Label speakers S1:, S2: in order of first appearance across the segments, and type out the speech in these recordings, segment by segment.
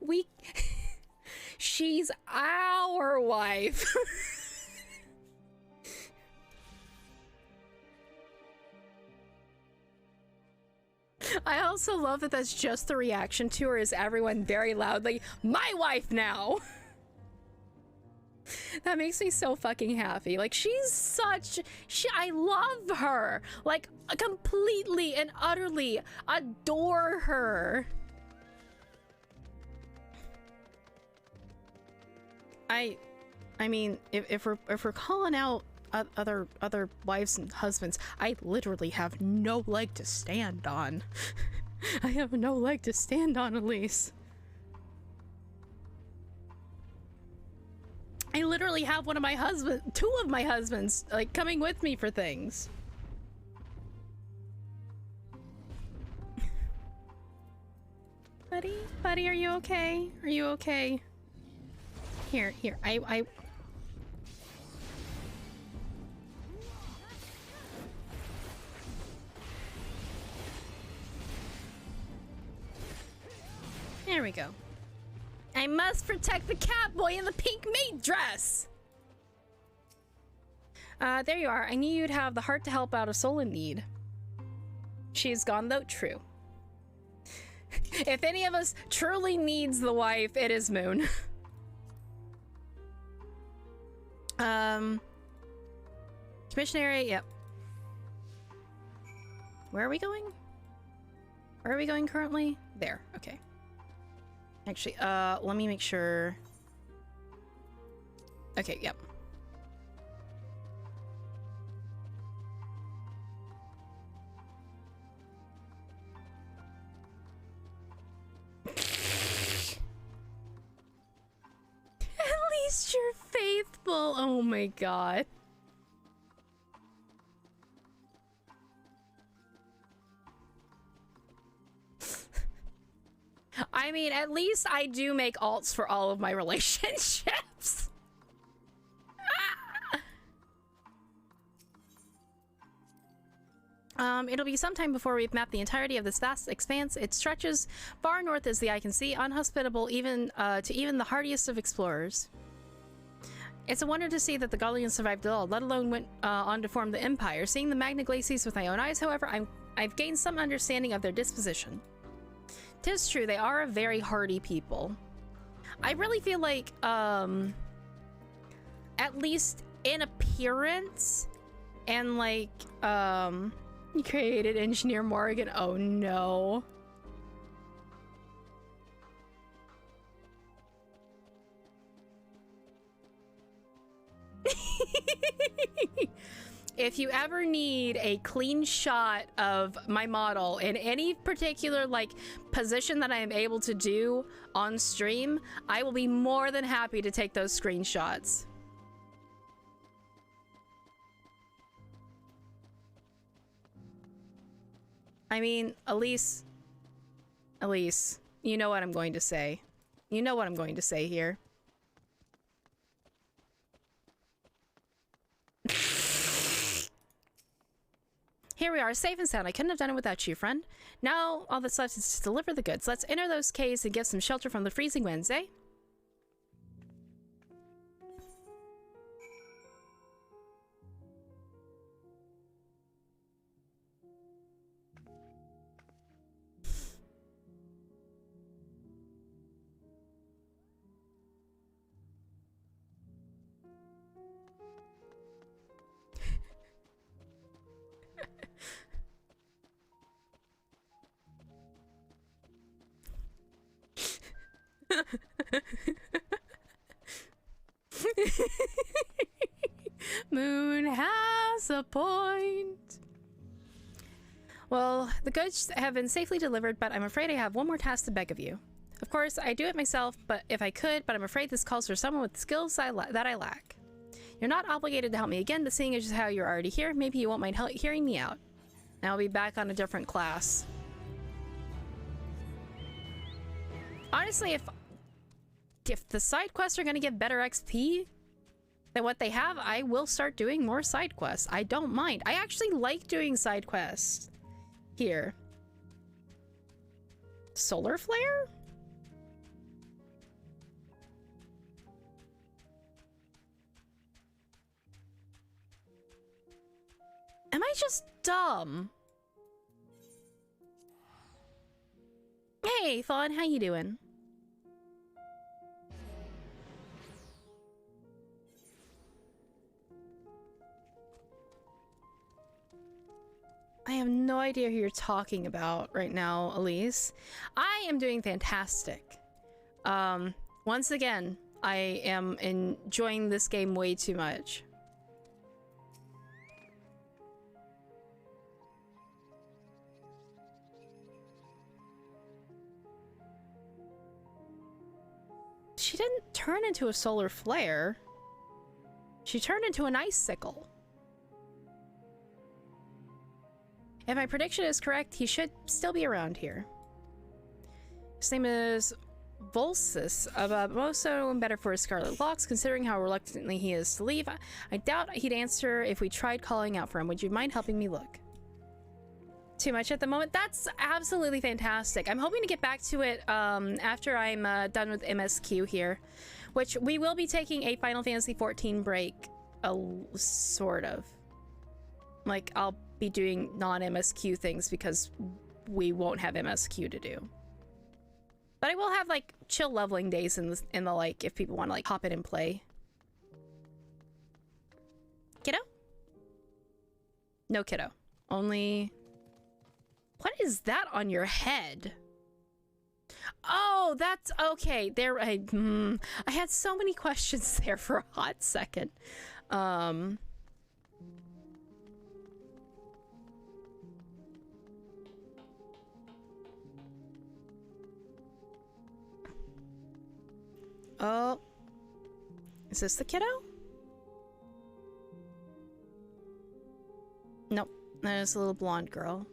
S1: We... She's our wife. I also love that that's just the reaction to her, is everyone very loudly, my wife now! That makes me so fucking happy. Like, she's such... I love her! Like, completely and utterly adore her! I mean, if we're calling out other wives and husbands, I literally have no leg to stand on. I have no leg to stand on, Elise. I literally have one of my two of my husbands, like, coming with me for things. Buddy, are you okay? Are you okay? Here, I There we go. I must protect the catboy in the pink maid dress! There you are. I knew you'd have the heart to help out a soul in need. She is gone, though. True. If any of us truly needs the wife, it is Moon. Commission area, yep. Where are we going? Where are we going currently? There, okay. Actually, let me make sure. Okay, yep. At least you're faithful. Oh my god. I mean, at least I do make alts for all of my relationships. It'll be some time before we've mapped the entirety of this vast expanse. It stretches far north as the eye can see, unhospitable even to even the hardiest of explorers. It's a wonder to see that the Gallians survived it all, let alone went on to form the Empire. Seeing the Magna Glacies with my own eyes, however, I've gained some understanding of their disposition. 'Tis true, they are a very hardy people. I really feel like, at least in appearance, and like, you created Engineer Morrigan. Oh no. If you ever need a clean shot of my model in any particular like position that I am able to do on stream, I will be more than happy to take those screenshots. I mean, Elise, you know what I'm going to say. You know what I'm going to say here. Here we are, safe and sound. I couldn't have done it without you, friend. Now, all that's left is to deliver the goods. Let's enter those caves and get some shelter from the freezing winds, eh? Moon has a point. Well, the goods have been safely delivered, but I'm afraid I have one more task to beg of you. Of course, I do it myself, but if I could, but I'm afraid this calls for someone with skills that I lack. You're not obligated to help me again, but seeing as how you're already here, maybe you won't mind hearing me out. And I'll be back on a different class. Honestly, if the side quests are going to give better XP than what they have, I will start doing more side quests. I don't mind. I actually like doing side quests here. Solar flare? Am I just dumb? Hey, Fawn, how you doing? I have no idea who you're talking about right now, Elise. I am doing fantastic. Once again, I am enjoying this game way too much. She didn't turn into a solar flare. She turned into an icicle. If my prediction is correct, he should still be around here. His name is Volsis, but most so and better for his scarlet locks, considering how reluctantly he is to leave. I doubt he'd answer if we tried calling out for him. Would you mind helping me look? Too much at the moment? That's absolutely fantastic. I'm hoping to get back to it after I'm done with MSQ here, which we will be taking a Final Fantasy XIV break, sort of. Like, I'll be doing non-MSQ things because we won't have MSQ to do. But I will have, like, chill leveling days in the like, if people want to, like, hop in and play. Kiddo? No kiddo. Only... What is that on your head? Oh, that's... Okay, there... I had so many questions there for a hot second. Oh. Is this the kiddo? Nope. There's a little blonde girl.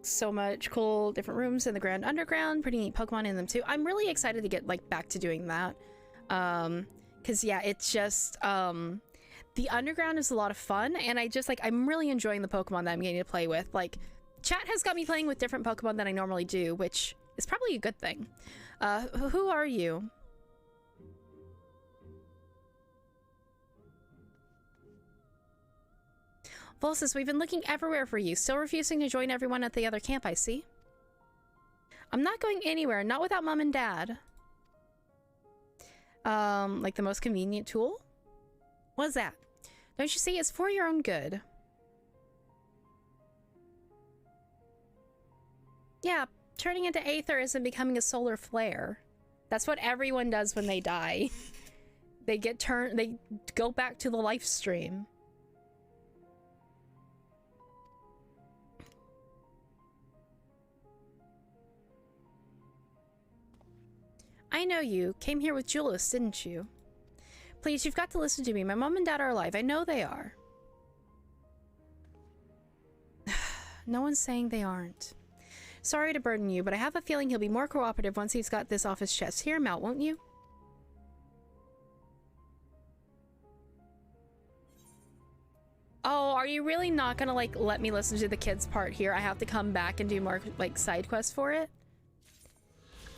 S1: So much cool different rooms in the Grand Underground. Pretty neat Pokemon in them too. I'm really excited to get like back to doing that. Cause yeah, it's just the underground is a lot of fun, and I'm really enjoying the Pokemon that I'm getting to play with. Like, chat has got me playing with different Pokemon than I normally do, which is probably a good thing. Who are you? Volsis, we've been looking everywhere for you. Still refusing to join everyone at the other camp, I see. I'm not going anywhere, not without Mom and Dad. Like the most convenient tool? What is that? Don't you see? It's for your own good. Yeah, turning into Aether isn't becoming a solar flare. That's what everyone does when they die. They go back to the life stream. I know you. Came here with Julius, didn't you? Please, you've got to listen to me. My mom and dad are alive. I know they are. No one's saying they aren't. Sorry to burden you, but I have a feeling he'll be more cooperative once he's got this off his chest. Hear him out, won't you? Oh, are you really not gonna, like, let me listen to the kids part here? I have to come back and do more, like, side quests for it?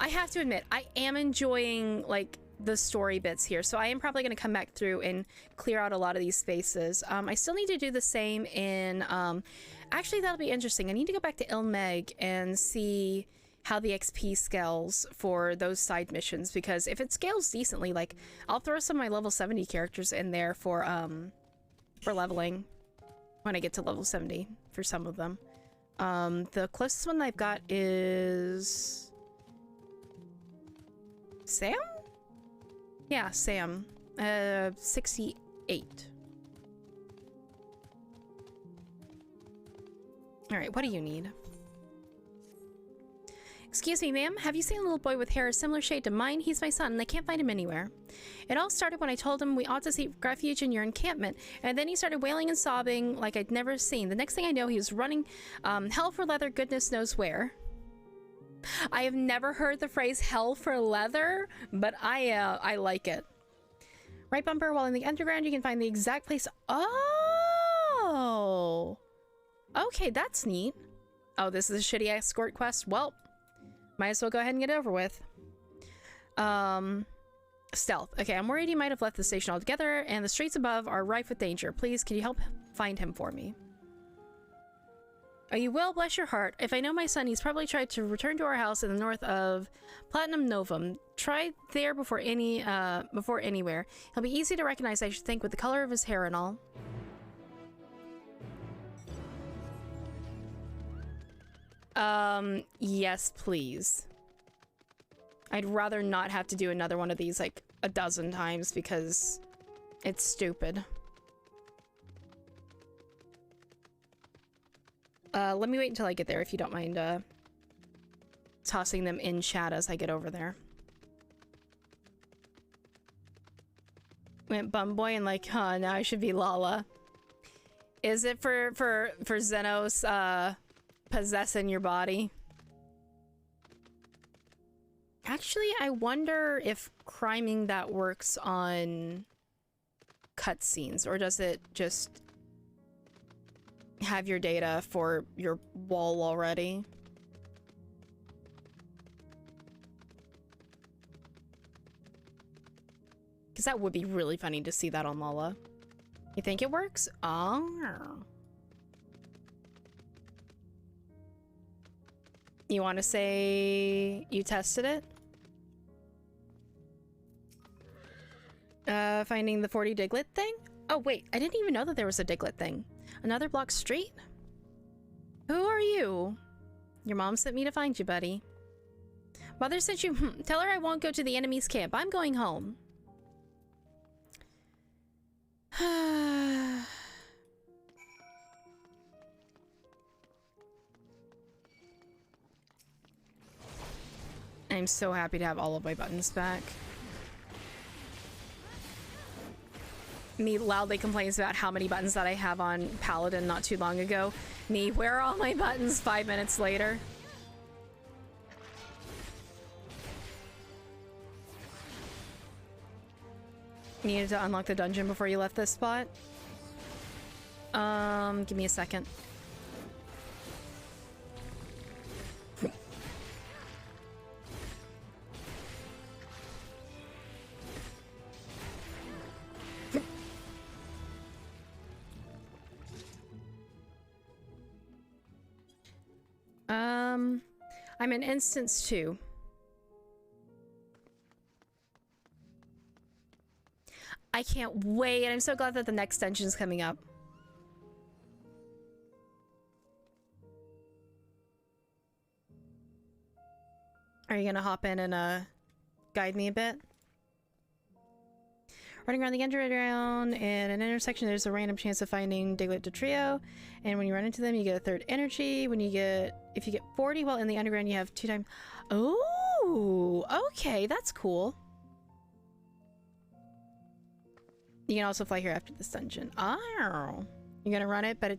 S1: I have to admit, I am enjoying, like, the story bits here, so I am probably going to come back through and clear out a lot of these spaces. I still need to do the same in, actually that'll be interesting. I need to go back to Ilmeg and see how the XP scales for those side missions, because if it scales decently, like, I'll throw some of my level 70 characters in there for leveling when I get to level 70 for some of them. The closest one I've got is... Sam? Yeah, Sam. 68. Alright, what do you need? Excuse me, ma'am. Have you seen a little boy with hair a similar shade to mine? He's my son, and I can't find him anywhere. It all started when I told him we ought to seek refuge in your encampment, and then he started wailing and sobbing like I'd never seen. The next thing I know, he was running hell for leather goodness knows where. I have never heard the phrase hell for leather, but I like it. Right bumper, while in the underground, you can find the exact place. Oh! Okay, that's neat. Oh, this is a shitty escort quest? Well, might as well go ahead and get it over with. Stealth. Okay, I'm worried he might have left the station altogether, and the streets above are rife with danger. Please, can you help find him for me? Oh, you will? Bless your heart. If I know my son, he's probably tried to return to our house in the north of Platinum Novum. Try there before anywhere. He'll be easy to recognize, I should think, with the color of his hair and all. Yes, please. I'd rather not have to do another one of these like a dozen times because it's stupid. Let me wait until I get there if you don't mind tossing them in chat as I get over there. Went bum boy and like, huh, now I should be Lala. Is it for Xenos possessing your body? Actually, I wonder if criming that works on cutscenes, or does it just have your data for your wall already? Because that would be really funny to see that on Lala. You think it works? Oh. You want to say you tested it? Finding the 40 Diglett thing? Oh wait, I didn't even know that there was a Diglett thing. Another block street? Who are you? Your mom sent me to find you, buddy. Mother sent you? Tell her I won't go to the enemy's camp. I'm going home. I'm so happy to have all of my buttons back. Me loudly complains about how many buttons that I have on Paladin not too long ago. Me, where are all my buttons 5 minutes later? Needed to unlock the dungeon before you left this spot? Give me a second. I'm in instance 2. I can't wait. I'm so glad that the next dungeon is coming up. Are you gonna hop in and guide me a bit? Running around the underground in an intersection, there's a random chance of finding Diglett to Trio, and when you run into them, you get a third energy. If you get 40 while in the underground, you have 2 times. Oh, okay, that's cool. You can also fly here after this dungeon. Oh, you're gonna run it, but you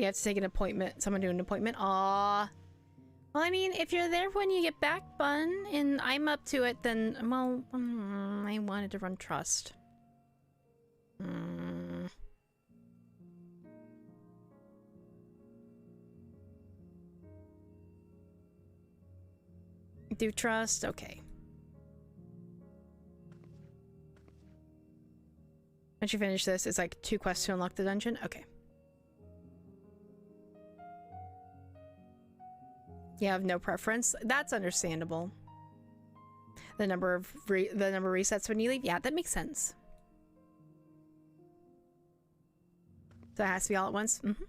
S1: have to take an appointment. Someone do an appointment. Aw. Well, I mean, if you're there when you get back, Bun, and I'm up to it, then, well, I wanted to run Trust. Do Trust? Okay. Once you finish this, it's like 2 quests to unlock the dungeon? Okay. You have no preference? That's understandable. The number of resets when you leave? Yeah, that makes sense. So it has to be all at once? Mm-hmm.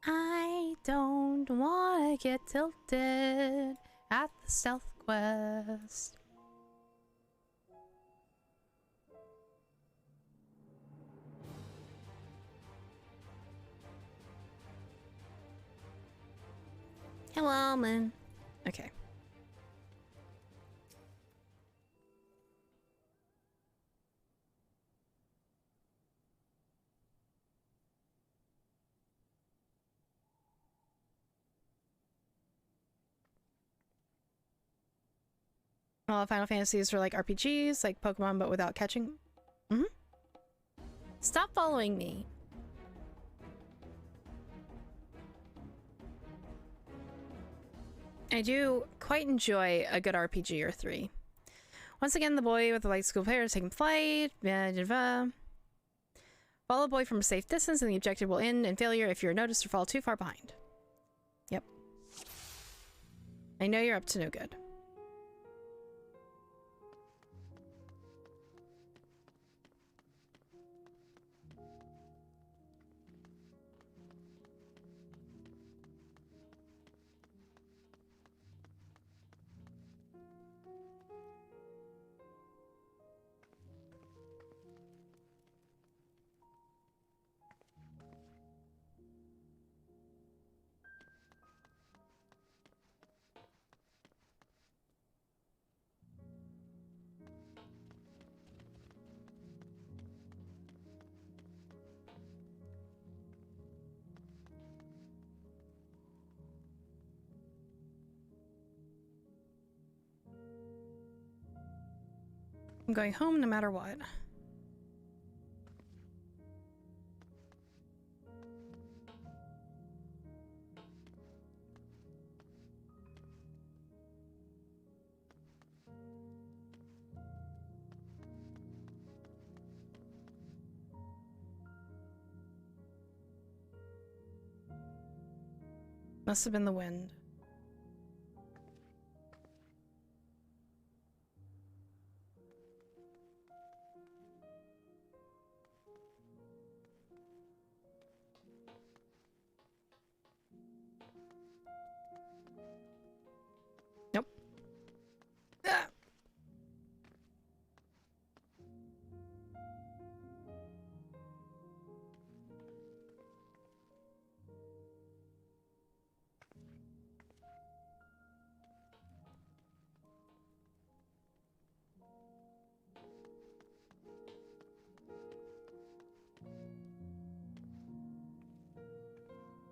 S1: I don't wanna get tilted at the stealth quest. Hello, man. Okay. Well, Final Fantasies are like RPGs, like Pokemon, but without catching. Mm-hmm. Stop following me. I do quite enjoy a good RPG or three. Once again, the boy with the light school player is taking flight. Follow a boy from a safe distance and the objective will end in failure if you're noticed or fall too far behind. Yep. I know you're up to no good. I'm going home no matter what. Must have been the wind. Nope. Ah.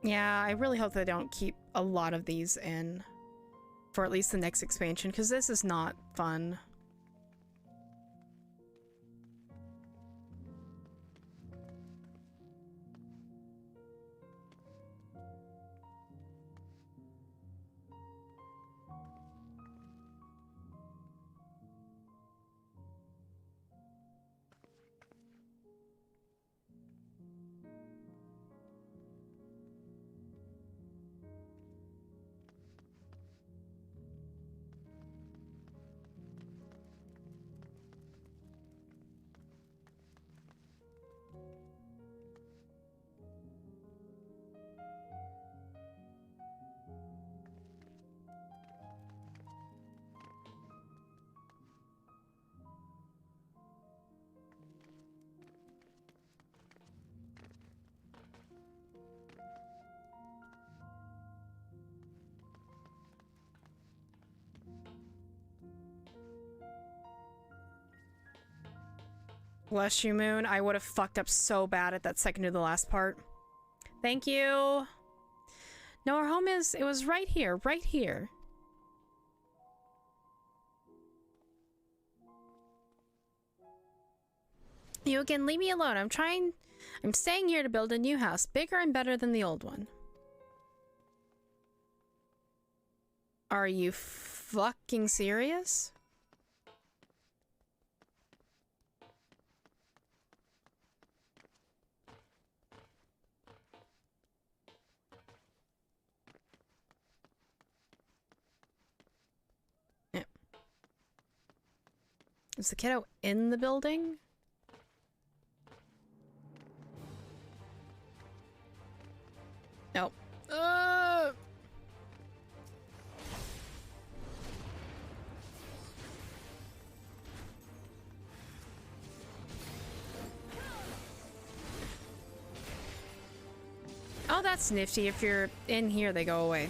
S1: Yeah, I really hope they don't keep a lot of these in for at least the next expansion, because this is not fun. Bless you, Moon. I would have fucked up so bad at that second to the last part. Thank you. No, our home is... It was right here. Right here. You can leave me alone. I'm staying here to build a new house. Bigger and better than the old one. Are you fucking serious? Is the kiddo in the building? Nope. Oh, that's nifty. If you're in here, they go away.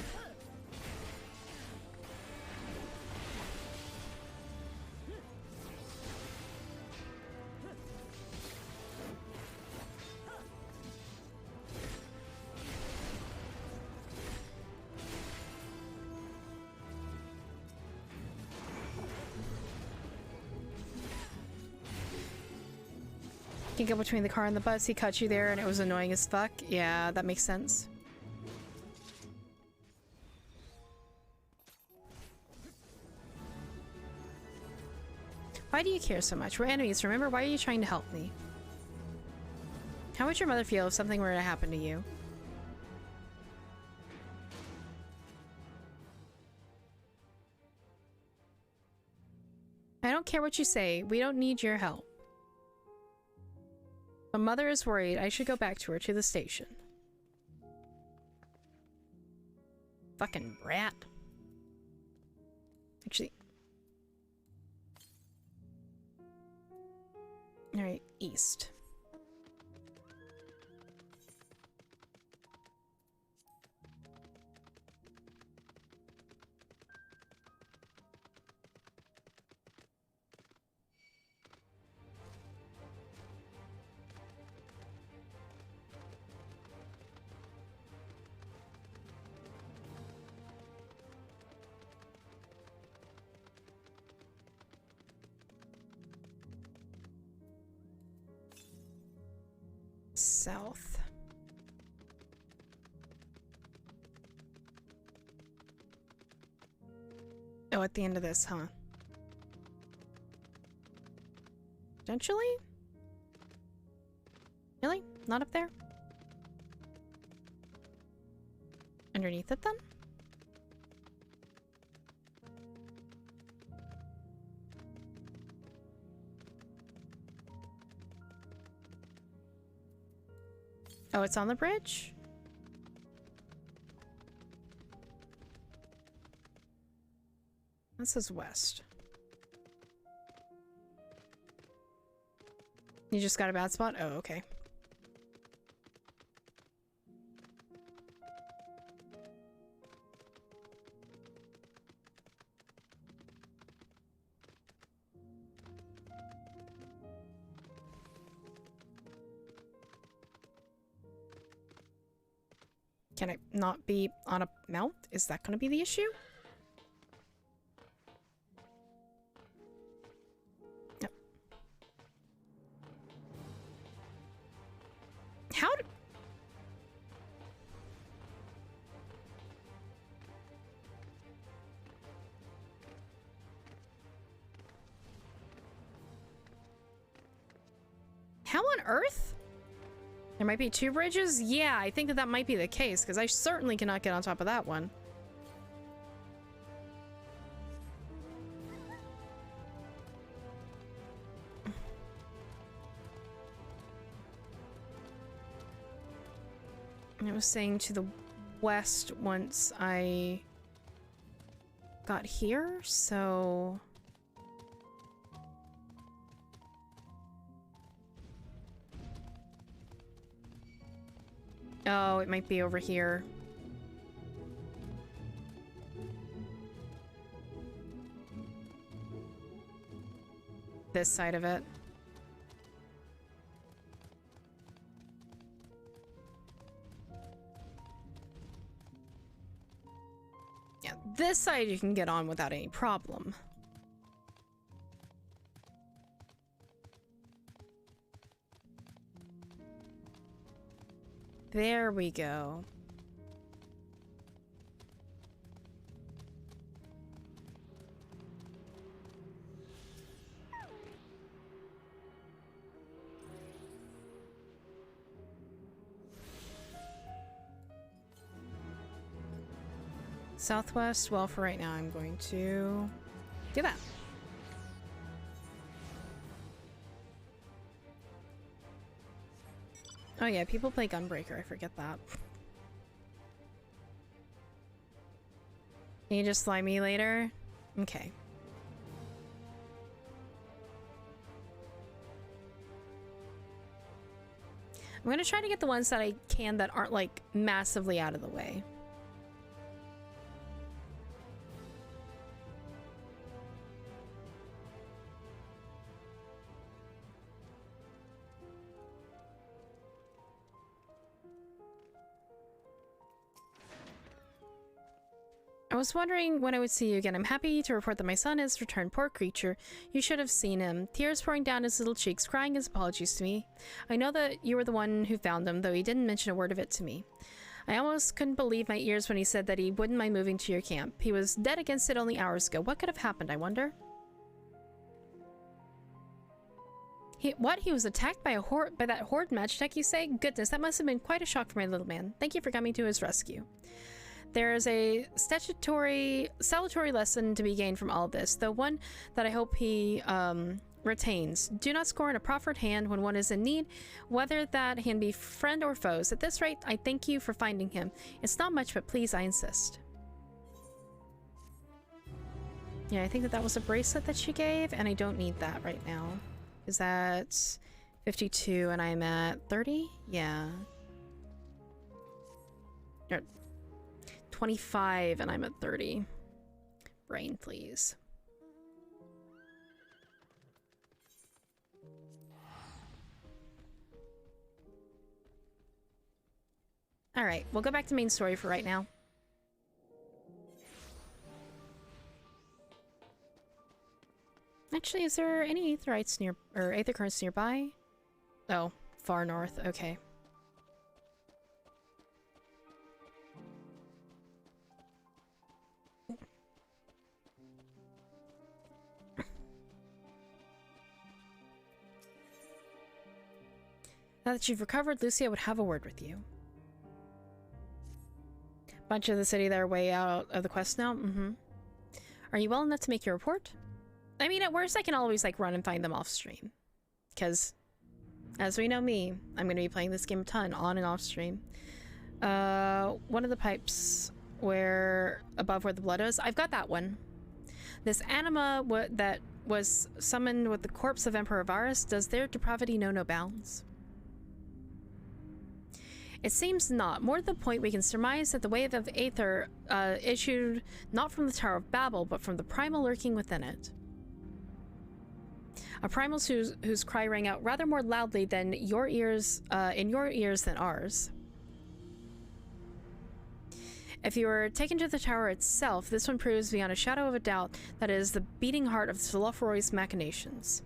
S1: Can't go between the car and the bus. He cut you there and it was annoying as fuck. Yeah, that makes sense. Why do you care so much? We're enemies, remember? Why are you trying to help me? How would your mother feel if something were to happen to you? I don't care what you say. We don't need your help. My mother is worried. I should go back to her to the station. Fucking brat. Actually. Alright, east. South. Oh, at the end of this, huh? Potentially? Really? Not up there? Underneath it, then? Oh, it's on the bridge? That says west. You just got a bad spot? Oh, okay. Can it not be on a mount? Is that going to be the issue? Yep. How do... How on earth? There might be two bridges? Yeah, I think that that might be the case, because I certainly cannot get on top of that one. And it was saying to the west once I got here, so... Oh, it might be over here. This side of it. Yeah, this side you can get on without any problem. There we go. Southwest, well, for right now, I'm going to do that. Oh yeah, people play Gunbreaker, I forget that. Can you just fly me later? Okay. I'm gonna try to get the ones that I can that aren't like massively out of the way. I was wondering when I would see you again. I'm happy to report that my son has returned. Poor creature. You should have seen him. Tears pouring down his little cheeks, crying his apologies to me. I know that you were the one who found him, though he didn't mention a word of it to me. I almost couldn't believe my ears when he said that he wouldn't mind moving to your camp. He was dead against it only hours ago. What could have happened, I wonder? What? He was attacked by that horde magitech, you say? Goodness, that must have been quite a shock for my little man. Thank you for coming to his rescue. There is a salutary lesson to be gained from all of this, though one that I hope he retains. Do not scorn a proffered hand when one is in need, whether that hand be friend or foes. At this rate, I thank you for finding him. It's not much, but please, I insist. Yeah, I think that was a bracelet that she gave, and I don't need that right now. Is that 52 and I'm at 30? Yeah. 25 and I'm at 30. Brain, please. Alright, we'll go back to main story for right now. Actually, is there any aetherites near, or aether currents nearby? Oh, far north, okay. Now that you've recovered, Lucia would have a word with you. Bunch of the city that are way out of the quest now? Mm-hmm. Are you well enough to make your report? I mean, at worst, I can always, like, run and find them off stream. Because, as we know me, I'm going to be playing this game a ton, on and off stream. One of the pipes above where the blood is, I've got that one. This anima that was summoned with the corpse of Emperor Varus, does their depravity know no bounds? It seems not. More to the point, we can surmise that the wave of aether issued not from the Tower of Babel, but from the primal lurking within it. A primal whose cry rang out rather more loudly than in your ears than ours. If you were taken to the tower itself, this one proves beyond a shadow of a doubt that it is the beating heart of Soloforoy's machinations.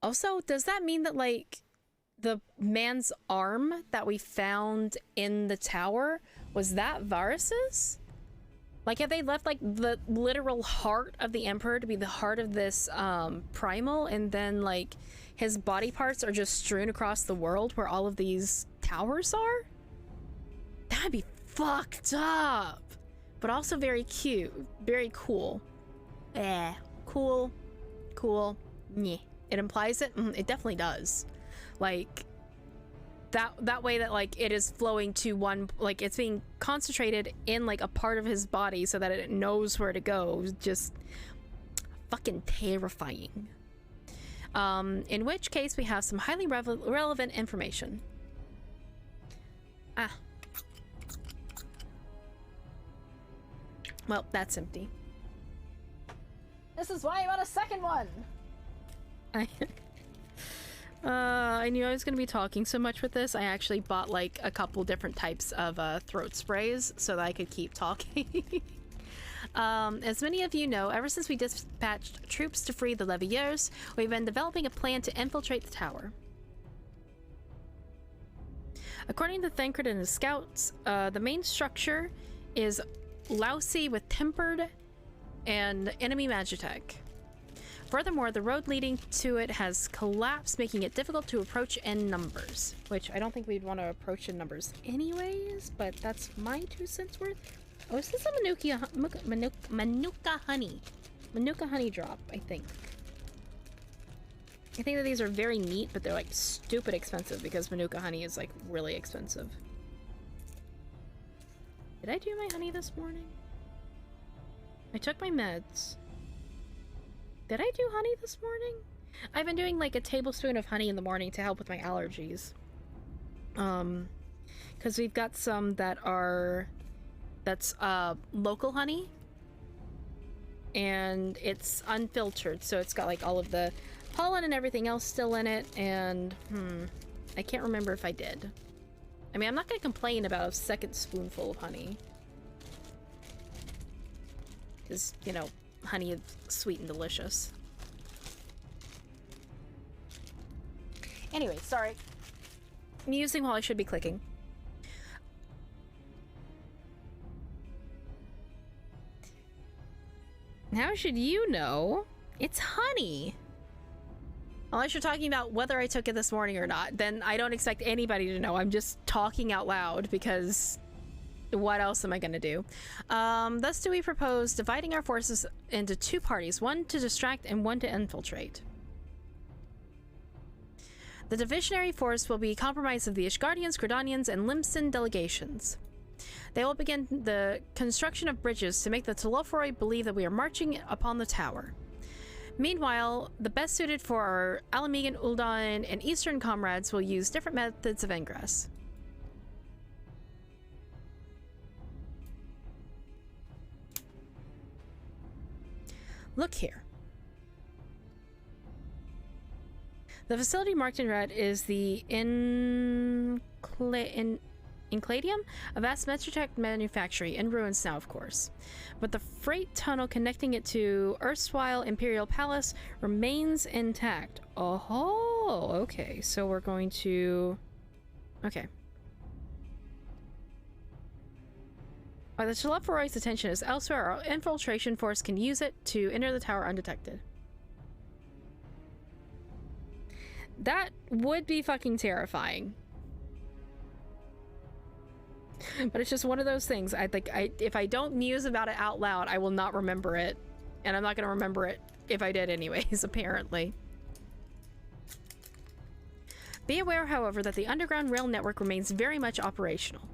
S1: Also, does that mean that, like, the man's arm that we found in the tower, was that Varus's? Like, have they left, like, the literal heart of the Emperor to be the heart of this, primal, and then, like, his body parts are just strewn across the world where all of these towers are? That'd be fucked up! But also very cute. Very cool. Cool. Cool. Nyeh. It implies it? It definitely does. Like, that way that, like, it is flowing to one, like, it's being concentrated in, like, a part of his body so that it knows where to go. Just fucking terrifying. In which case we have some highly relevant information. Well, that's empty. This is why I want a second one! I knew I was going to be talking so much with this. I actually bought, like, a couple different types of throat sprays so that I could keep talking. As many of you know, ever since we dispatched troops to free the Leviers, we've been developing a plan to infiltrate the tower. According to Thancred and his scouts, the main structure is lousy with tempered and enemy magitech. Furthermore, the road leading to it has collapsed, making it difficult to approach in numbers. Which I don't think we'd want to approach in numbers anyways, but that's my 2 cents worth. Oh, is this a Manuka Honey? Manuka Honey drop, I think. I think that these are very neat, but they're, like, stupid expensive because Manuka Honey is, like, really expensive. Did I do my honey this morning? I took my meds. Did I do honey this morning? I've been doing, like, a tablespoon of honey in the morning to help with my allergies. Because we've got some that's local honey. And it's unfiltered, so it's got, like, all of the pollen and everything else still in it, and, I can't remember if I did. I mean, I'm not gonna complain about a second spoonful of honey. Because, you know, honey is sweet and delicious. Anyway, sorry. Musing while I should be clicking. How should you know? It's honey. Unless you're talking about whether I took it this morning or not, then I don't expect anybody to know. I'm just talking out loud because what else am I going to do? Thus do we propose dividing our forces into two parties, one to distract and one to infiltrate. The divisionary force will be comprised of the Ishgardians, Gridanians, and Limson delegations. They will begin the construction of bridges to make the Telophoroi believe that we are marching upon the tower. Meanwhile, the best suited for our Alamegan, Uldan, and Eastern comrades will use different methods of ingress. Look here. The facility marked in red is the Incladium, a vast Metrotech manufactory in ruins now, of course. But the freight tunnel connecting it to erstwhile Imperial Palace remains intact. Oh, okay. So we're going to... Okay. While the Telophoroid's attention is elsewhere, our infiltration force can use it to enter the tower undetected. That would be fucking terrifying. But it's just one of those things. If I don't muse about it out loud, I will not remember it. And I'm not going to remember it if I did anyways, apparently. Be aware, however, that the underground rail network remains very much operational.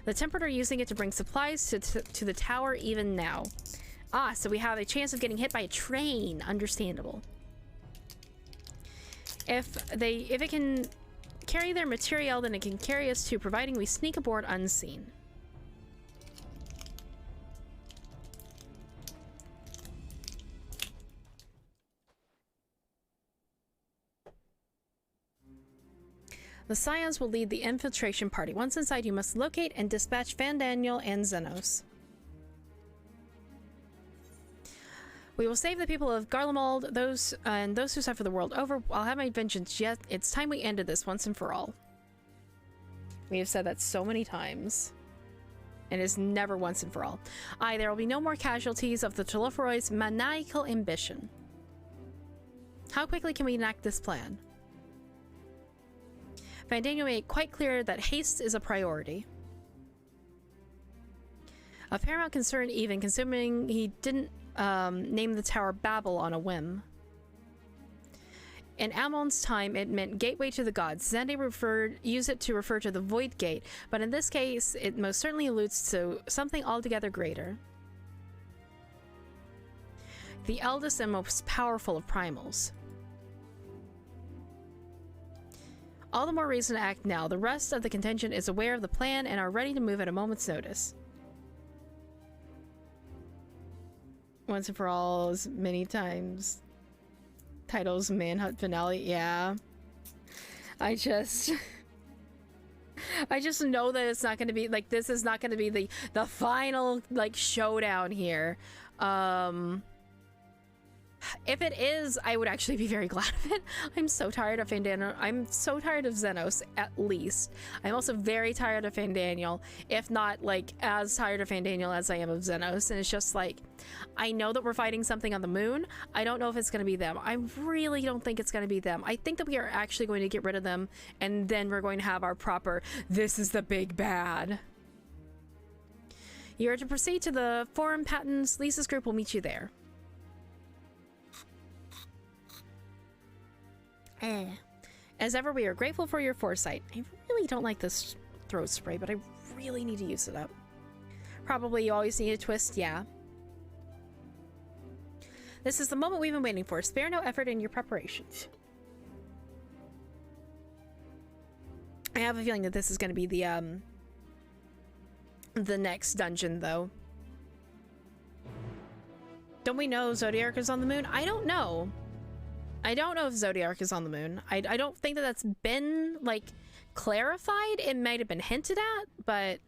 S1: The Tempered are using it to bring supplies to the tower even now. Ah, so we have a chance of getting hit by a train. Understandable. If it can carry their material, then it can carry us too, providing we sneak aboard unseen. The Scions will lead the infiltration party. Once inside, you must locate and dispatch Fandaniel and Xenos. We will save the people of Garlemald, those who suffer the world over. I'll have my vengeance yet. It's time we ended this once and for all. We have said that so many times. And it's never once and for all. Aye, there will be no more casualties of the Telophoroid's maniacal ambition. How quickly can we enact this plan? Fandaniel made it quite clear that haste is a priority. Of paramount concern even, consuming he didn't name the tower Babel on a whim. In Amon's time, it meant gateway to the gods. Zende used it to refer to the Void Gate, but in this case, it most certainly alludes to something altogether greater. The eldest and most powerful of primals. All the more reason to act now. The rest of the contingent is aware of the plan and are ready to move at a moment's notice. Once and for all, as many times. Titles, Manhunt finale, yeah. I just know that it's not going to be, like, this is not going to be the final, like, showdown here. If it is, I would actually be very glad of it. I'm so tired of Fandaniel. I'm so tired of Xenos, at least. I'm also very tired of Fandaniel, if not, like, as tired of Fandaniel as I am of Xenos. And it's just like, I know that we're fighting something on the moon. I don't know if it's going to be them. I really don't think it's going to be them. I think that we are actually going to get rid of them, and then we're going to have our proper, this is the big bad. You are to proceed to the Forum Patents. Lisa's group will meet you there. As ever, we are grateful for your foresight. I really don't like this throat spray, but I really need to use it up. Probably you always need a twist, yeah. This is the moment we've been waiting for. Spare no effort in your preparations. I have a feeling that this is going to be the next dungeon, though. Don't we know Zodiark is on the moon? I don't know. I don't know if Zodiark is on the moon. I don't think that that's been, like, clarified. It might have been hinted at, but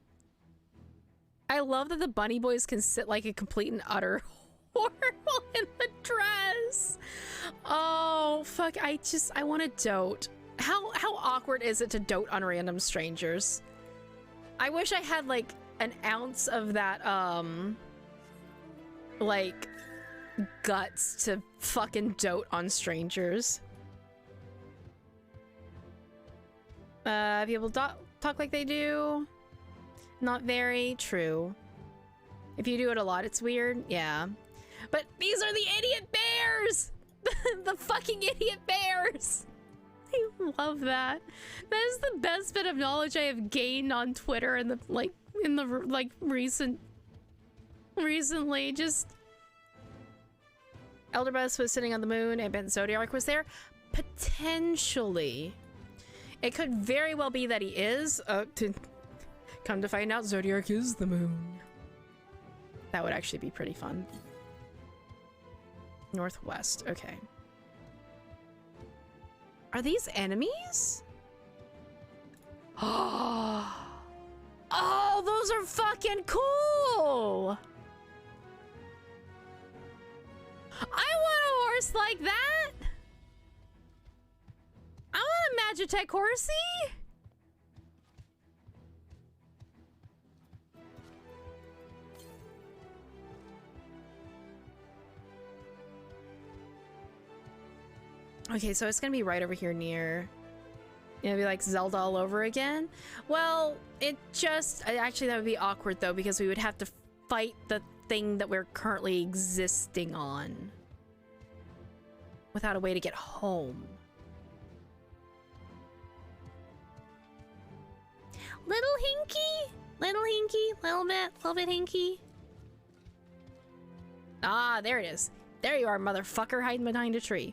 S1: I love that the bunny boys can sit like a complete and utter horrible in the dress. Oh, fuck. I want to dote. How awkward is it to dote on random strangers? I wish I had like an ounce of that, like guts to fucking dote on strangers. People talk like they do. Not very true. If you do it a lot, it's weird. Yeah. But these are the idiot bears! The fucking idiot bears! I love that. That is the best bit of knowledge I have gained on Twitter in the, recently. Just... Elderbus was sitting on the moon and Ben Zodiac was there. Potentially. It could very well be that he is. Come to find out, Zodiac is the moon. That would actually be pretty fun. Northwest, okay. Are these enemies? Oh, those are fucking cool! I want a horse like that! I want a Magitech horsey! Okay, so it's gonna be right over here near... It'll be like Zelda all over again. Well, actually that would be awkward though, because we would have to fight the thing that we're currently existing on. Without a way to get home. Little hinky? Little hinky? Little bit hinky? Ah, there it is. There you are, motherfucker, hiding behind a tree.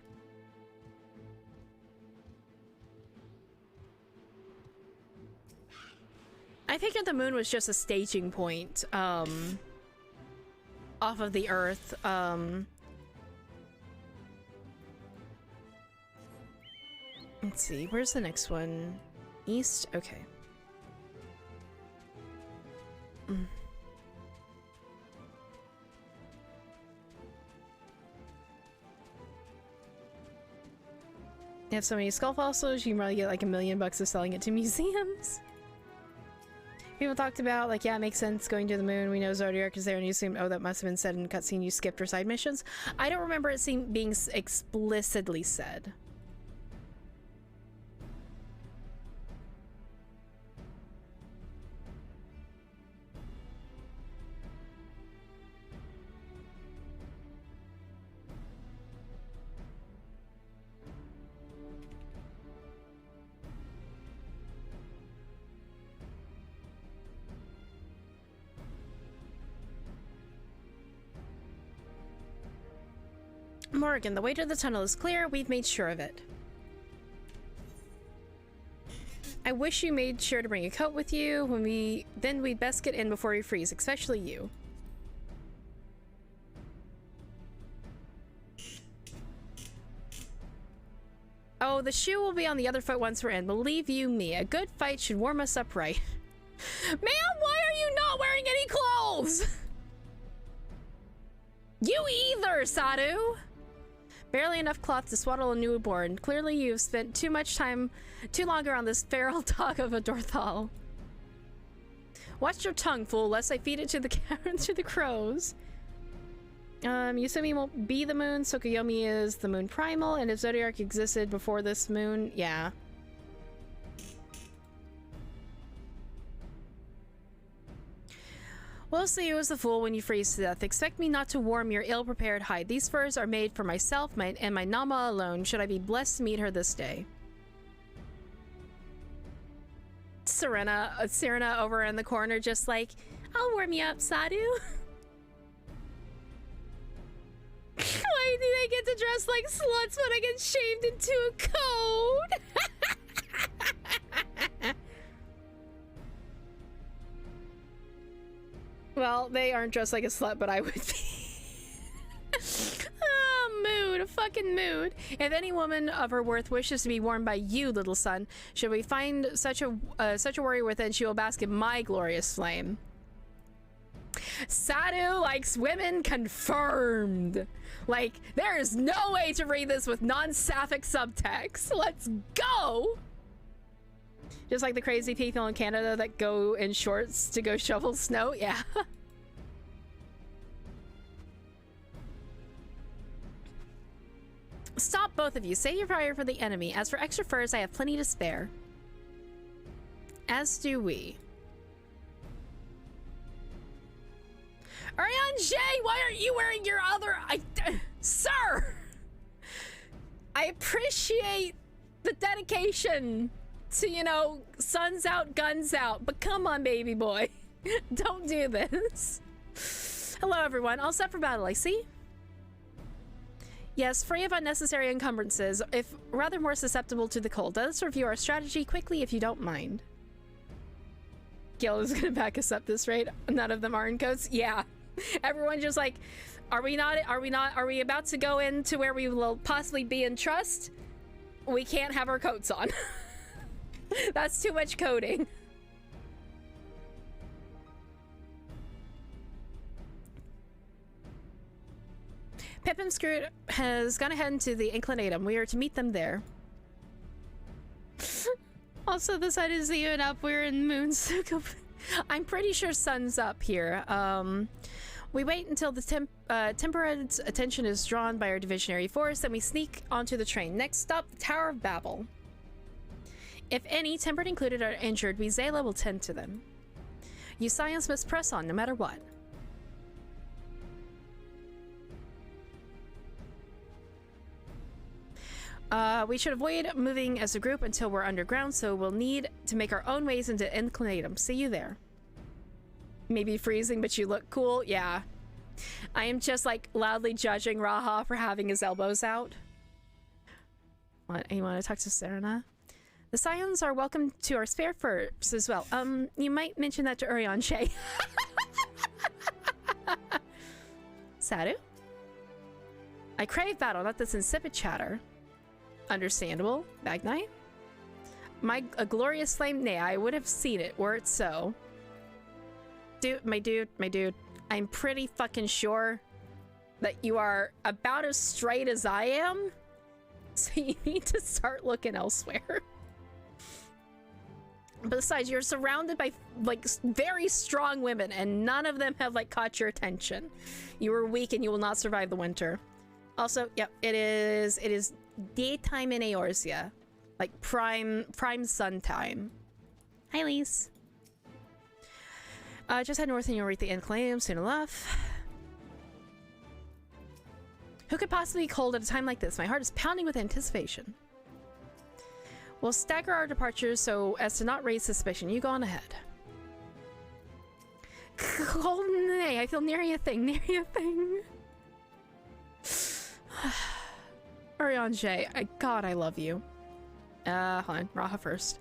S1: I figured the moon was just a staging point, off of the Earth. Let's see, where's the next one? East? Okay. You have so many skull fossils, you can probably get like $1 million of selling it to museums. People talked about, like, yeah, it makes sense going to the moon. We know Zodiac is there, and you assumed, oh, that must have been said in the cutscene you skipped or side missions. I don't remember it being explicitly said. Morrigan, the way to the tunnel is clear. We've made sure of it. I wish you made sure to bring a coat with you. Then we'd best get in before we freeze, especially you. Oh, the shoe will be on the other foot once we're in. Believe you me, a good fight should warm us up right. Ma'am, why are you not wearing any clothes? You either, Sadu! Barely enough cloth to swaddle a newborn. Clearly you've spent too longer on this feral dog of a Dorthal. Watch your tongue, fool, lest I feed it to the crows. Yusumi won't be the moon. Tsukuyomi is the moon primal, and if Zodiac existed before this moon, yeah. We'll see you as the fool when you freeze to death. Expect me not to warm your ill-prepared hide. These furs are made for myself and my Nama alone, should I be blessed to meet her this day. Serena over in the corner just like, I'll warm you up, Sadu. Why do they get to dress like sluts when I get shaved into a coat? Well, they aren't dressed like a slut, but I would be. Oh, mood. Fucking mood. If any woman of her worth wishes to be warmed by you, little son, should we find such a warrior within, she will bask in my glorious flame. Sadu likes women confirmed. Like, there is no way to read this with non-sapphic subtext. Let's go! Just like the crazy people in Canada that go in shorts to go shovel snow. Yeah. Stop, both of you. Say your prayer for the enemy. As for extra furs, I have plenty to spare. As do we. Ariane J, why aren't you wearing your other... Sir! I appreciate the dedication to, you know, suns out, guns out, but come on, baby boy. Don't do this. Hello, everyone. All set for battle, I see. Yes, free of unnecessary encumbrances, if rather more susceptible to the cold. Let us review our strategy quickly if you don't mind. Gil is gonna back us up this raid. None of them are in coats. Yeah. Everyone just like, are we about to go into where we will possibly be in trust? We can't have our coats on. That's too much coding. Pip and Scroot has gone ahead into the Inclinatum. We are to meet them there. Also, the sun is even up. We're in moon's. I'm pretty sure sun's up here. We wait until the temperate attention is drawn by our divisionary force, then we sneak onto the train. Next stop, the Tower of Babel. If any, temperate included, are injured, we Zayla will tend to them. You Scions must press on, no matter what. We should avoid moving as a group until we're underground, so we'll need to make our own ways into Inclinatum. See you there. Maybe freezing, but you look cool. Yeah. I am just like loudly judging Raha for having his elbows out. What? You want to talk to Serena? The Scions are welcome to our spare furs as well. You might mention that to Urion Shay. Sadu? I crave battle, not this insipid chatter. Understandable. Magnite? A glorious flame? Nay, I would have seen it were it so. My dude, I'm pretty fucking sure that you are about as straight as I am, so you need to start looking elsewhere. Besides, you're surrounded by like very strong women, and none of them have like caught your attention. You are weak, and you will not survive the winter. Also, yep, it is daytime in Eorzea, like prime sun time. Hi, Lise. Just head north and you'll reach the Inclinatum soon enough. Who could possibly be cold at a time like this? My heart is pounding with anticipation. We'll stagger our departures so as to not raise suspicion. You go on ahead. Cold nay, I feel nary a thing, Orion J, God, I love you. Hold on, Raha first.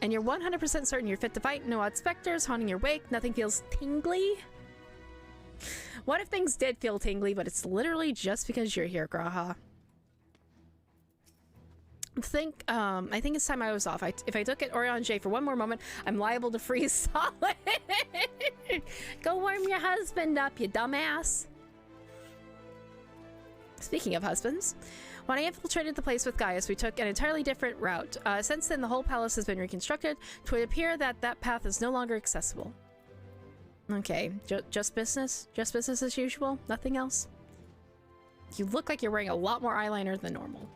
S1: And you're 100% certain you're fit to fight? No odd specters haunting your wake? Nothing feels tingly? What if things did feel tingly, but it's literally just because you're here, Graha? I think it's time I was off. If I took it Orion J for one more moment, I'm liable to freeze solid. Go warm your husband up, you dumbass. Speaking of husbands, when I infiltrated the place with Gaius, we took an entirely different route. Since then, the whole palace has been reconstructed. It would appear that that path is no longer accessible. Okay, just business? Just business as usual? Nothing else? You look like you're wearing a lot more eyeliner than normal.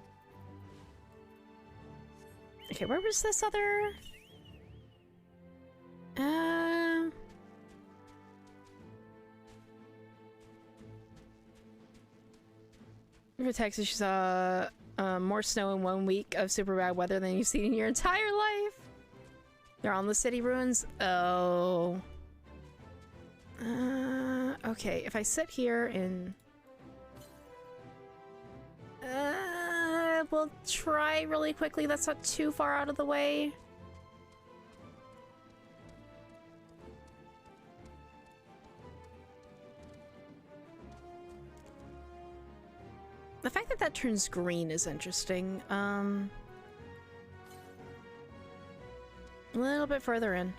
S1: Okay, where was this other... For Texas, you saw more snow in 1 week of super bad weather than you've seen in your entire life. They're on the city ruins. Oh. Okay, if I sit here and... we'll try really quickly. That's not too far out of the way. The fact that that turns green is interesting. A little bit further in.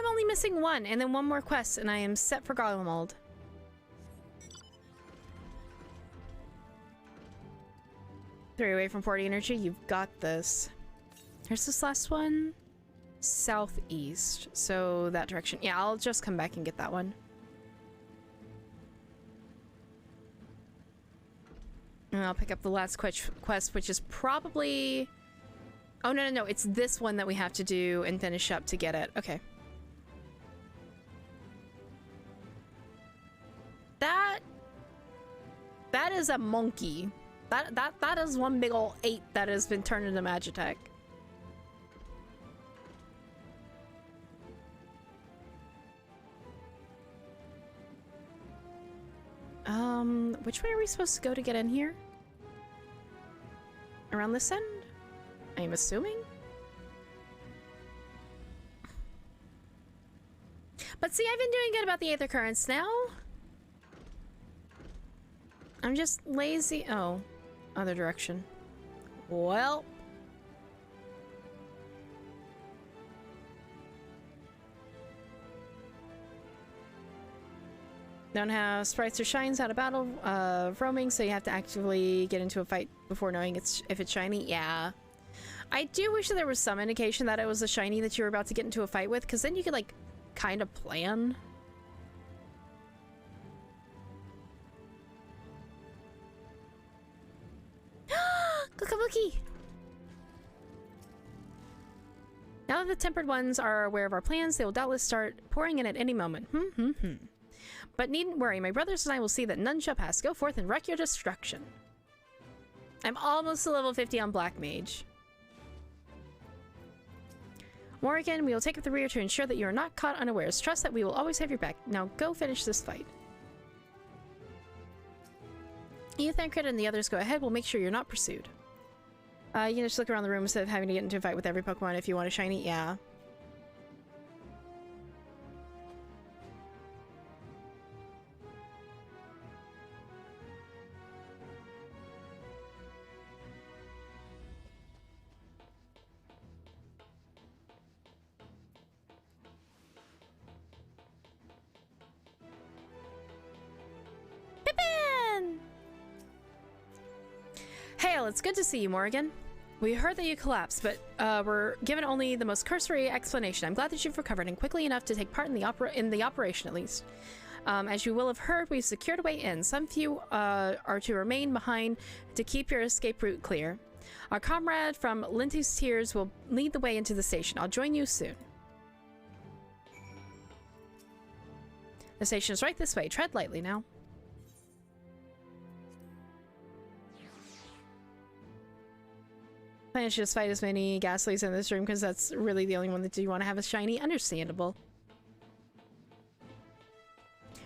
S1: only missing one, and then one more quest, and I am set for Garlemald. 3 away from 40 energy. You've got this. Here's this last one. Southeast. So that direction. Yeah, I'll just come back and get that one. And I'll pick up the last quest, which is probably... Oh, no. It's this one that we have to do and finish up to get it. Okay. That is a monkey. That is one big ol' ape that has been turned into Magitech. Which way are we supposed to go to get in here? Around this end? I'm assuming? But see, I've been doing good about the Aether Currents now. I'm just lazy. Oh, other direction. Well. Don't have sprites or shines out of battle roaming, so you have to actively get into a fight before knowing if it's shiny. Yeah. I do wish that there was some indication that it was a shiny that you were about to get into a fight with, because then you could, like, kind of plan. Kakabuki! Now that the tempered ones are aware of our plans, they will doubtless start pouring in at any moment. But needn't worry, my brothers and I will see that none shall pass. Go forth and wreak your destruction. I'm almost to level 50 on Black Mage. Morrigan, we will take up the rear to ensure that you are not caught unawares. Trust that we will always have your back. Now go finish this fight. You, Thancred, and the others go ahead. We'll make sure you're not pursued. You can just look around the room instead of having to get into a fight with every Pokemon if you want a shiny. Yeah. Hail, it's good to see you, Morrigan. We heard that you collapsed, but were given only the most cursory explanation. I'm glad that you've recovered and quickly enough to take part in the operation, at least. As you will have heard, we've secured a way in. Some few are to remain behind to keep your escape route clear. Our comrade from Linty's Tears will lead the way into the station. I'll join you soon. The station is right this way. Tread lightly now. I should just fight as many Ghastlies in this room because that's really the only one that you want to have a shiny. Understandable.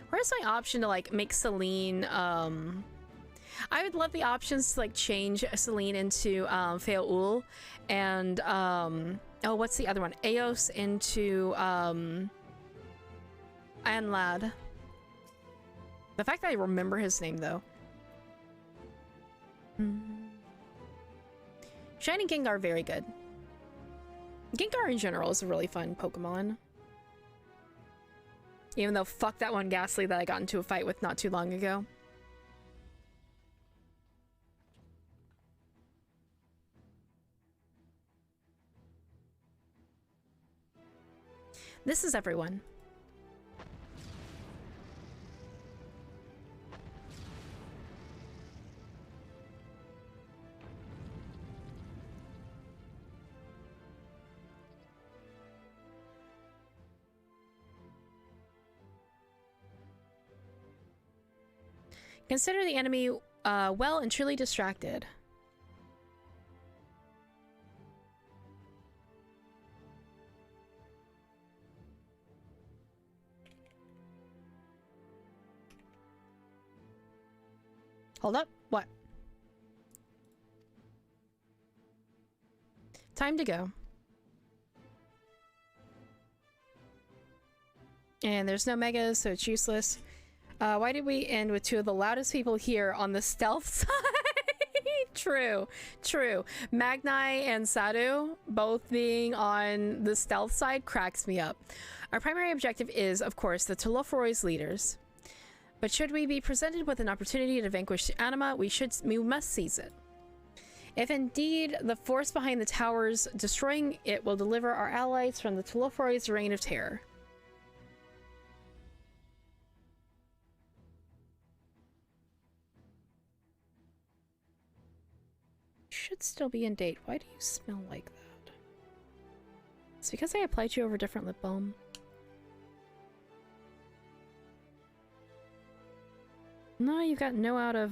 S1: Where's my option to like make Celine? I would love the options to like change Celine into Feaul and oh, what's the other one? Eos into Anlad. The fact that I remember his name though. Shiny Gengar, very good. Gengar in general is a really fun Pokemon. Even though fuck that one Ghastly that I got into a fight with not too long ago. This is everyone. Consider the enemy well and truly distracted. Hold up. What? Time to go. And there's no megas, so it's useless. Why did we end with two of the loudest people here on the stealth side? True, true. Magnai and Sadu both being on the stealth side cracks me up. Our primary objective is, of course, the Teloforoi's leaders. But should we be presented with an opportunity to vanquish the Anima, we must seize it. If indeed the force behind the towers destroying it will deliver our allies from the Teloforoi's reign of terror. Should still be in date. Why do you smell like that? It's because I applied you over different lip balm. No, you've got no out of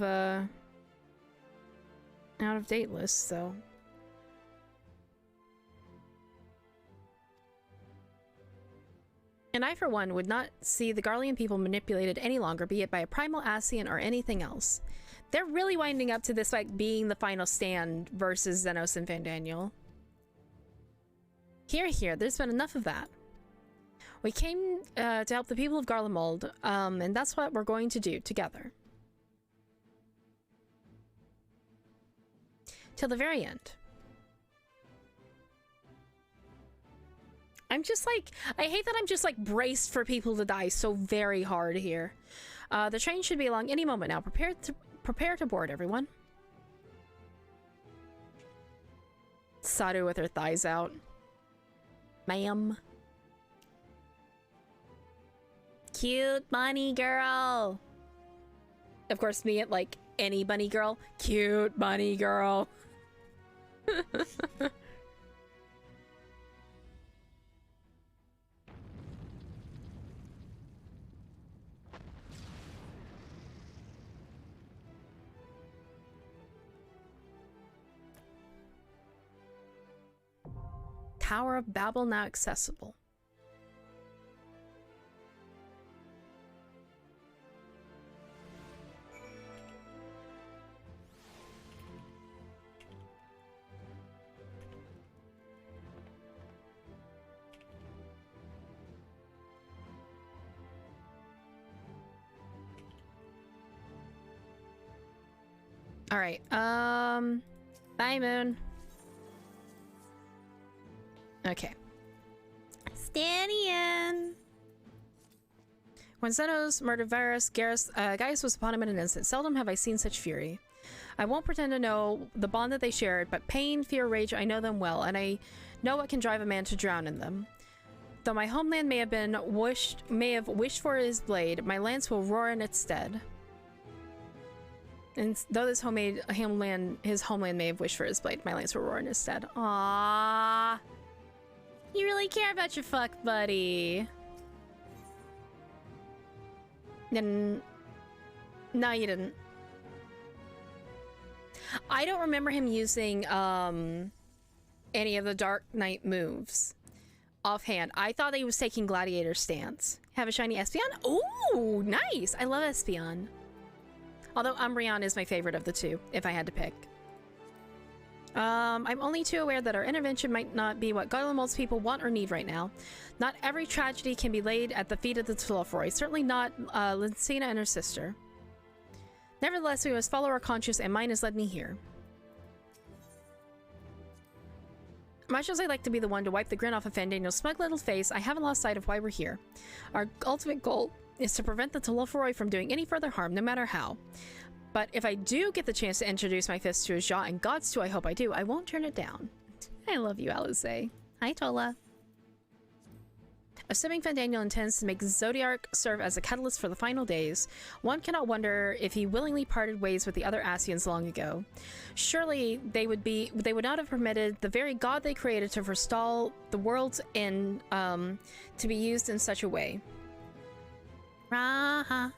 S1: date list, so. And I, for one, would not see the Garlean people manipulated any longer, be it by a primal Ascian or anything else. They're really winding up to this, like, being the final stand versus Xenos and Fandaniel. Here, there's been enough of that. We came to help the people of Garlemald, and that's what we're going to do together. Till the very end. I'm just like, I hate that I'm just like braced for people to die so very hard here. The train should be along any moment now. Prepare to board, everyone. Sadu with her thighs out. Ma'am. Cute bunny girl. Of course, me at like any bunny girl. Cute bunny girl. Tower of Babel now accessible. All right. Bye, Moon. Okay. Stanian! When Xenos murdered Varus, Gaius was upon him in an instant. Seldom have I seen such fury. I won't pretend to know the bond that they shared, but pain, fear, rage, I know them well, and I know what can drive a man to drown in them. Though my homeland may have wished for his blade, my lance will roar in its stead. And though his homeland may have wished for his blade, my lance will roar in his stead. Aww. You really care about your fuck buddy. No, you didn't. I don't remember him using any of the Dark Knight moves offhand. I thought he was taking Gladiator stance. Have a shiny Espeon? Ooh, nice! I love Espeon. Although Umbreon is my favorite of the two, if I had to pick. I'm only too aware that our intervention might not be what Garlemald's people want or need right now. Not every tragedy can be laid at the feet of the Telophoroi, certainly not Lincina and her sister. Nevertheless, we must follow our conscience, and mine has led me here. Much as I'd like to be the one to wipe the grin off of Fandaniel's smug little face, I haven't lost sight of why we're here. Our ultimate goal is to prevent the Telophoroi from doing any further harm, no matter how. But if I do get the chance to introduce my fist to his jaw, and gods too, I hope I do, I won't turn it down. I love you, Alice. Hi, Tola. Assuming Fandaniel intends to make Zodiark serve as a catalyst for the final days, one cannot wonder if he willingly parted ways with the other Ascians long ago. Surely they would not have permitted the very god they created to forestall the world's end to be used in such a way. Raha.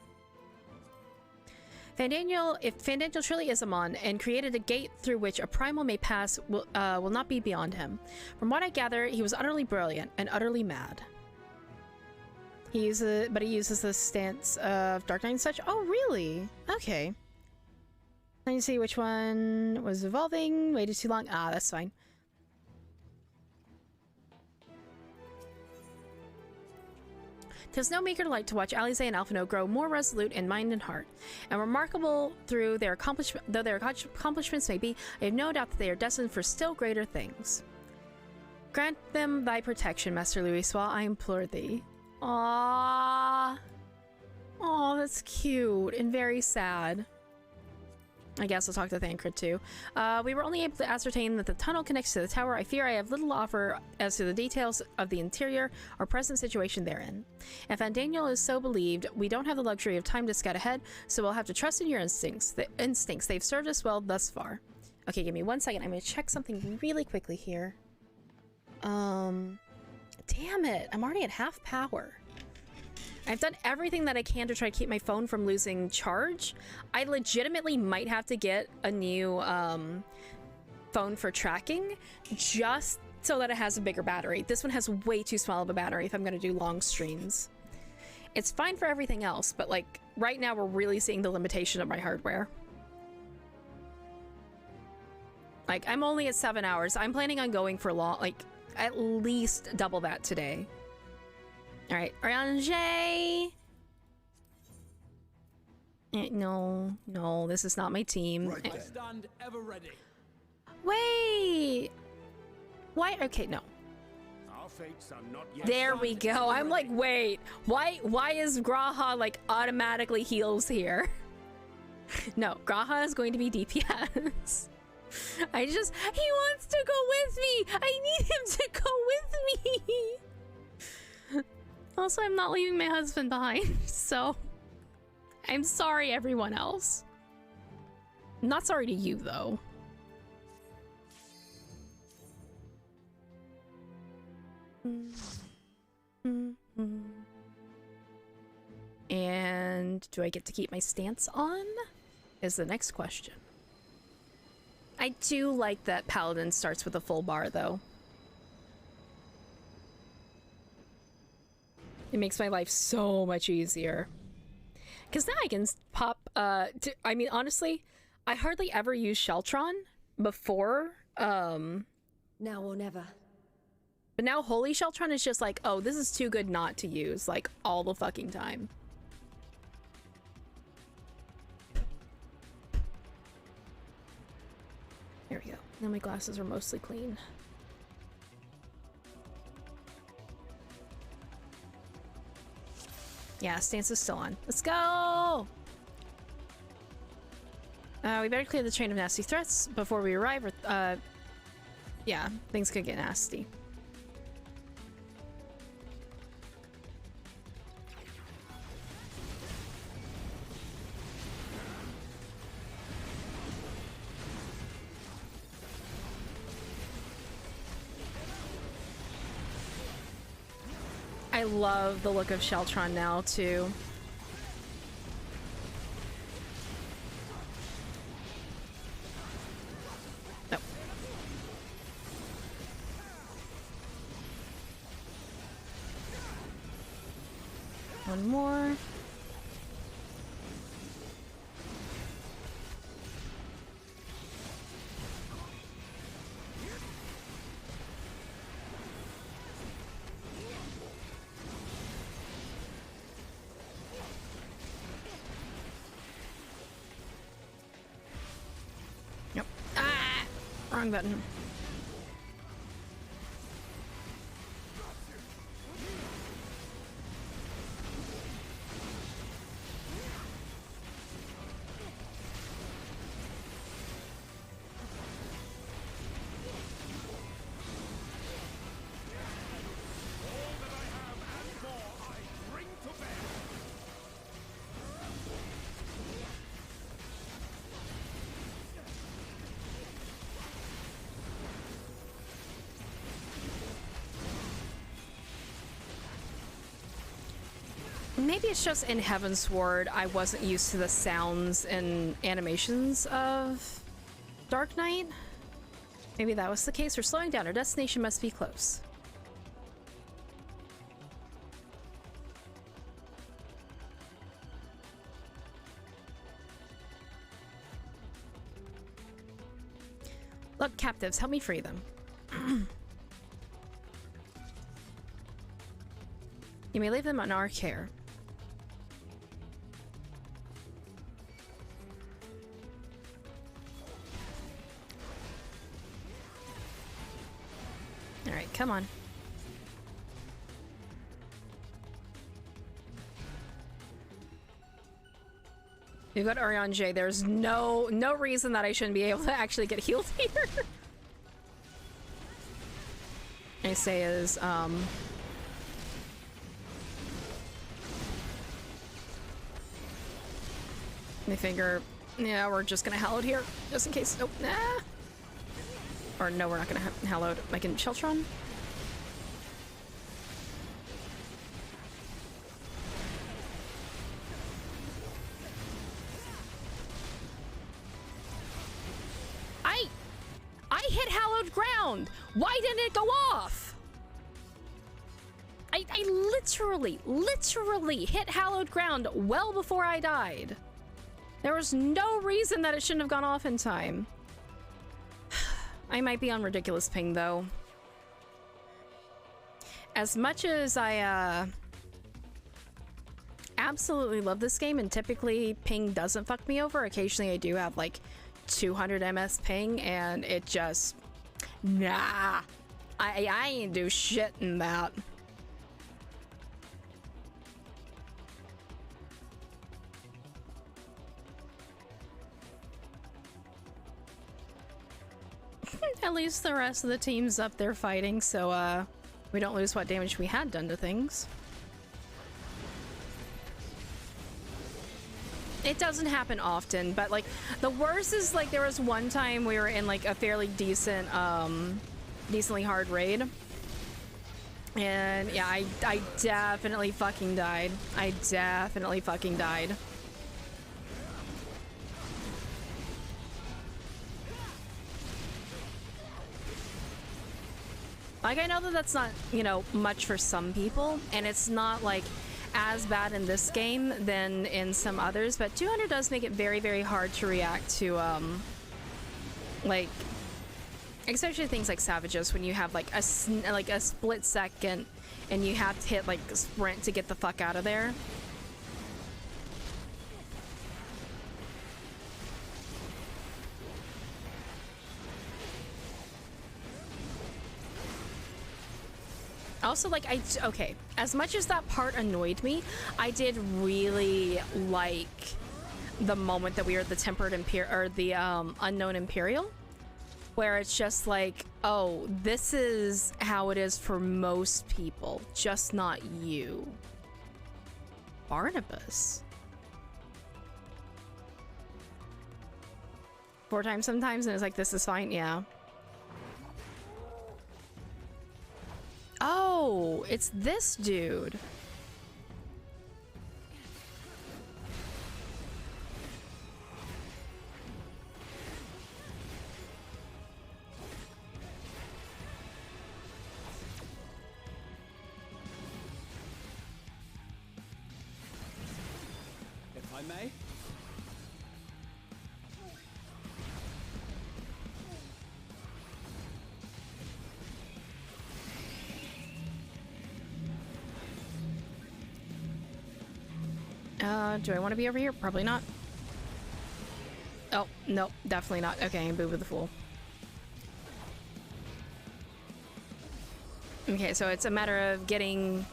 S1: If Fandaniel truly is Amon and created a gate through which a primal may pass, will not be beyond him. From what I gather, he was utterly brilliant and utterly mad. He uses the stance of Dark Knight and such. Oh, really? Okay. Let me see which one was evolving. Waited too long. Ah, that's fine. 'Tis no meager delight to watch Alize and Alphino grow more resolute in mind and heart, and remarkable though their accomplishments may be, I have no doubt that they are destined for still greater things. Grant them thy protection, Master Louisoix, I implore thee. Aww. Aw, that's cute and very sad. I guess I'll talk to Thancred too. We were only able to ascertain that the tunnel connects to the tower. I fear I have little to offer as to the details of the interior or present situation therein. If Daniel is so believed, we don't have the luxury of time to scout ahead, so we'll have to trust in your instincts. They've served us well thus far. Okay, give me 1 second. I'm gonna check something really quickly here. Damn it. I'm already at half power. I've done everything that I can to try to keep my phone from losing charge. I legitimately might have to get a new phone for tracking just so that it has a bigger battery. This one has way too small of a battery if I'm going to do long streams. It's fine for everything else, but like right now we're really seeing the limitation of my hardware. Like I'm only at 7 hours. I'm planning on going for long, like at least double that today. All right, Ranger. No, this is not my team.
S2: Right there. I stand ever ready.
S1: Wait. Why? Okay, no.
S2: Our fates are not yet.
S1: There we go. I'm like, wait. Why is Graha like automatically heals here? No, Graha is going to be DPS. He wants to go with me. I need him to go with me. Also, I'm not leaving my husband behind, so I'm sorry, everyone else. I'm not sorry to you, though. And do I get to keep my stance on? Is the next question. I do like that Paladin starts with a full bar, though. It makes my life so much easier. Because now I can pop, I mean, honestly, I hardly ever use Sheltron before,
S3: Now or never.
S1: but now Holy Sheltron is just like, oh, this is too good not to use, like, all the fucking time. There we go. Now my glasses are mostly clean. Yeah, stance is still on. Let's go! We better clear the train of nasty threats before we arrive, or, yeah, things could get nasty. I love the look of Sheltron now, too. Nope. One more. Wrong button. Maybe it's just in Heavensward I wasn't used to the sounds and animations of Dark Knight. Maybe that was the case. We're slowing down. Our destination must be close. Look, captives, help me free them. You may leave them on our care. All right, come on. You've got Orion J. There's no reason that I shouldn't be able to actually get healed here. I say is, let me figure, yeah, we're just gonna hallowed here, just in case. Oh, nah. Or no, we're not gonna hallowed. I can Sheltron. I hit hallowed ground. Why didn't it go off? I literally hit hallowed ground well before I died. There was no reason that it shouldn't have gone off in time. I might be on ridiculous ping though. As much as I absolutely love this game, and typically ping doesn't fuck me over, occasionally I do have like 200 ms ping and it just, nah, I ain't do shit in that. At least the rest of the team's up there fighting, so we don't lose what damage we had done to things. It doesn't happen often, but like the worst is like there was one time we were in like a fairly decent, decently hard raid. And yeah, I definitely fucking died. I definitely fucking died. Like, I know that that's not, you know, much for some people, and it's not like as bad in this game than in some others, but 200 does make it very, very hard to react to, like, especially things like savages, when you have like a split second and you have to hit like sprint to get the fuck out of there. Also, like, okay, as much as that part annoyed me, I did really like the moment that we were at the Tempered Imperial, or the Unknown Imperial, where it's just like, oh, this is how it is for most people, just not you. Barnabas. 4 times sometimes, and it's like, this is fine, yeah. Oh, it's this dude.
S2: If I may.
S1: Do I want to be over here? Probably not. Oh, no, definitely not. Okay, Boo with the Fool. Okay, so it's a matter of getting...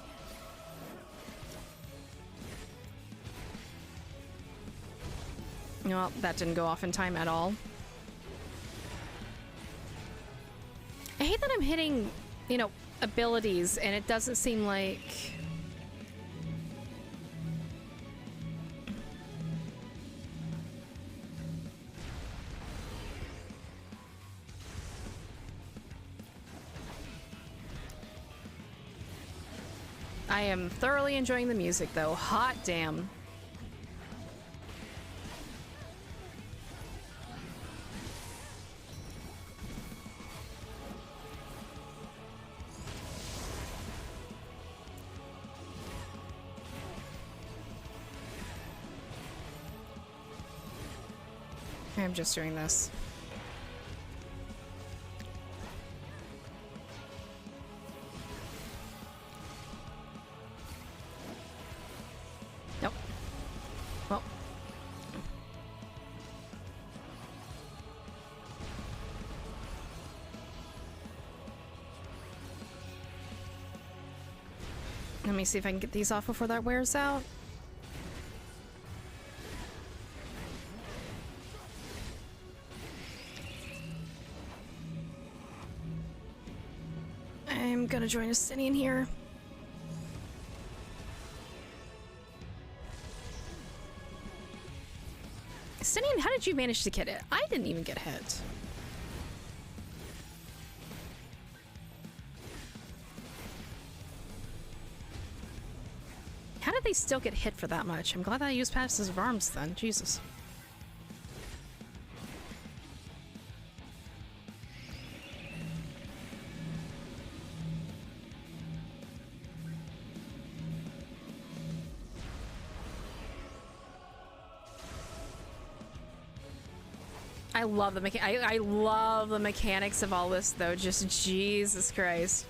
S1: Well, that didn't go off in time at all. I hate that I'm hitting, you know, abilities, and it doesn't seem like... I am thoroughly enjoying the music, though. Hot damn. I'm just doing this. Let me see if I can get these off before that wears out. I'm gonna join Justinian here. Justinian, how did you manage to get it? I didn't even get hit. How did they still get hit for that much? I'm glad that I used passive arms then. Jesus. I love the I love the mechanics of all this though. Just Jesus Christ.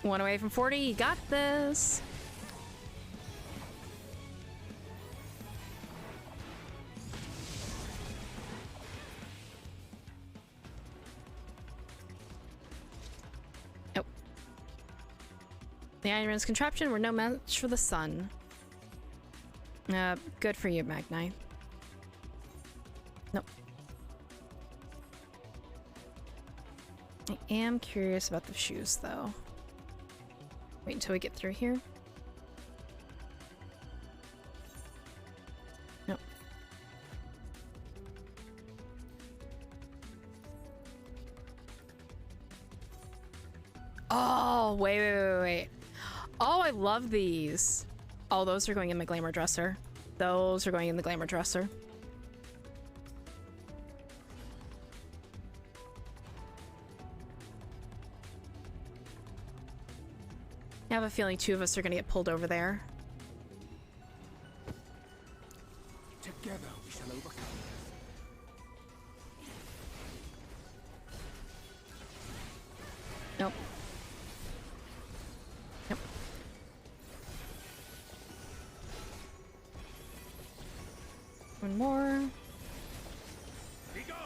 S1: One away from 40, you got this. Oh. The Iron Man's contraption were no match for the sun. Good for you, Magni. Nope. I am curious about the shoes, though. Wait until we get through here. Nope. Oh, wait. Oh, I love these. Oh, those are going in my glamour dresser. Those are going in the glamour dresser. I have a feeling two of us are going to get pulled over there.
S2: Together we shall overcome.
S1: Nope. Nope. One more.
S2: Be gone.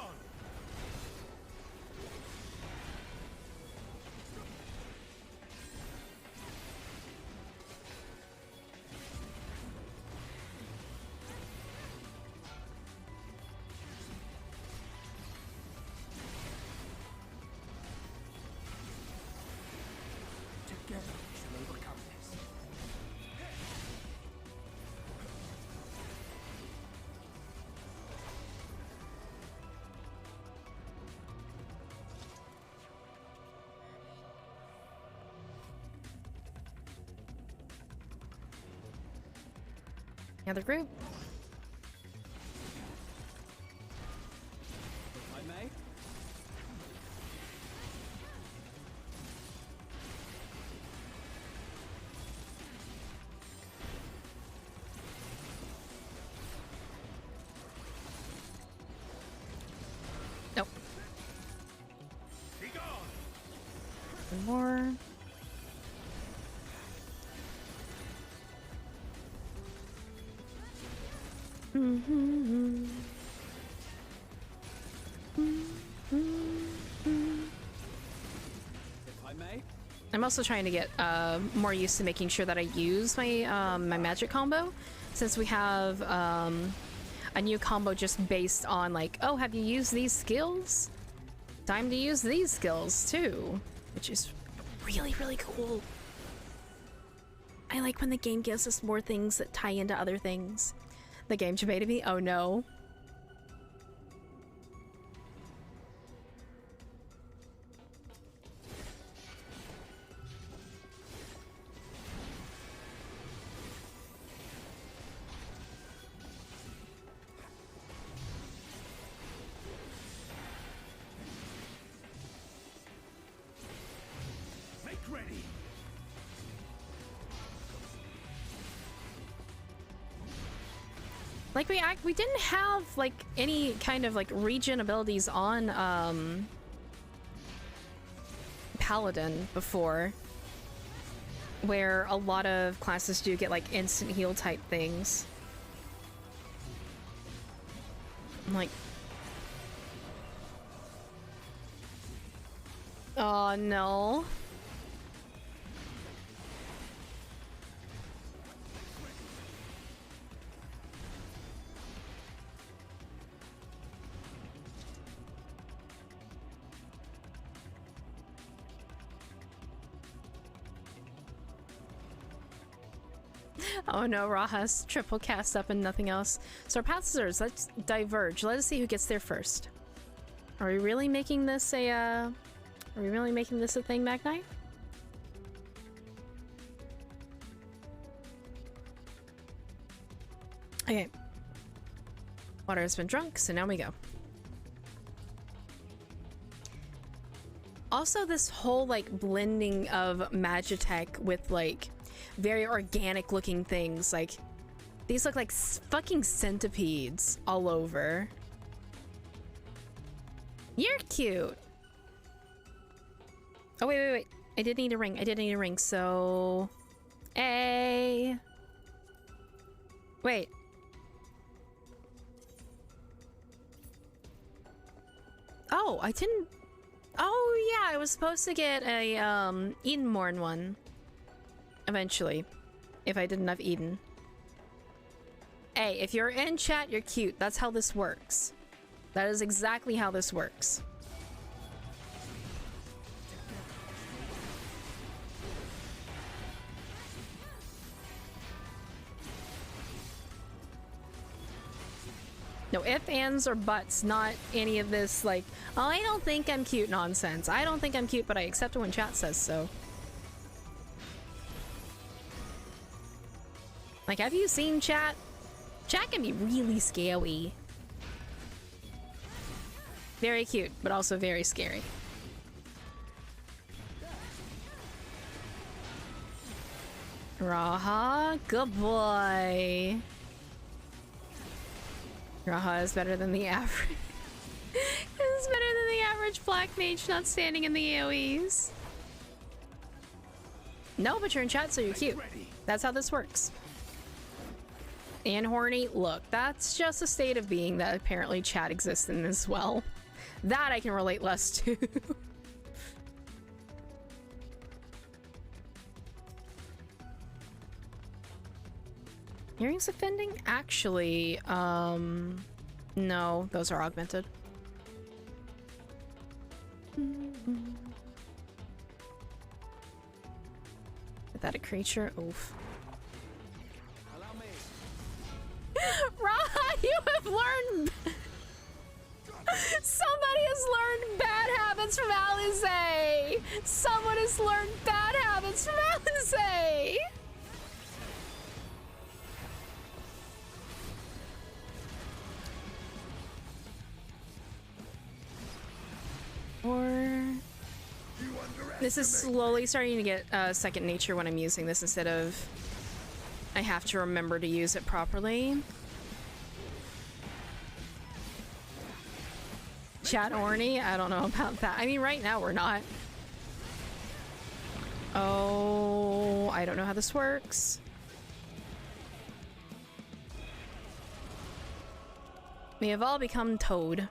S2: Together we shall overcome this.
S1: Another group.
S2: If I may.
S1: Nope.
S2: Be gone.
S1: One more.
S2: If I may.
S1: I'm also trying to get more used to making sure that I use my my magic combo, since we have a new combo just based on like, oh, have you used these skills? Time to use these skills too, which is really, really cool. I like when the game gives us more things that tie into other things. The game debated me. Oh no.
S2: Make ready.
S1: Like we didn't have like any kind of like regen abilities on Paladin before, where a lot of classes do get like instant heal type things. I'm like, oh no. Oh no, Raha's triple cast up and nothing else. So our passengers, let's diverge. Let us see who gets there first. Are we really making this a, Are we really making this a thing, Mag Knight? Okay. Water has been drunk, so now we go. Also, this whole, like, blending of Magitech with, like, very organic looking things. Like, these look like fucking centipedes all over. You're cute. Oh, wait. I did need a ring. So... A... Wait. Oh, I didn't... Oh, yeah, I was supposed to get a, Edenmorn one. Eventually. If I didn't have Eden. Hey, if you're in chat, you're cute. That's how this works. That is exactly how this works. No ifs, ands, or buts, not any of this, like, oh, I don't think I'm cute nonsense. I don't think I'm cute, but I accept it when chat says so. Like, have you seen chat? Chat can be really scary. Very cute, but also very scary. Raha, good boy. Raha is better than the average. It's better than the average black mage not standing in the AoEs. No, but you're in chat, so you're cute. That's how this works. And horny, look, that's just a state of being that apparently chat exists in as well. That I can relate less to. Earrings offending? Actually, no, those are augmented. Is that a creature? Oof. Raha, you have learned... Somebody has learned bad habits from Alize! Someone has learned bad habits from Alize! Or... This is slowly starting to get second nature when I'm using this instead of... I have to remember to use it properly. Chat orny? I don't know about that. I mean, right now we're not. Oh, I don't know how this works. We have all become Toad.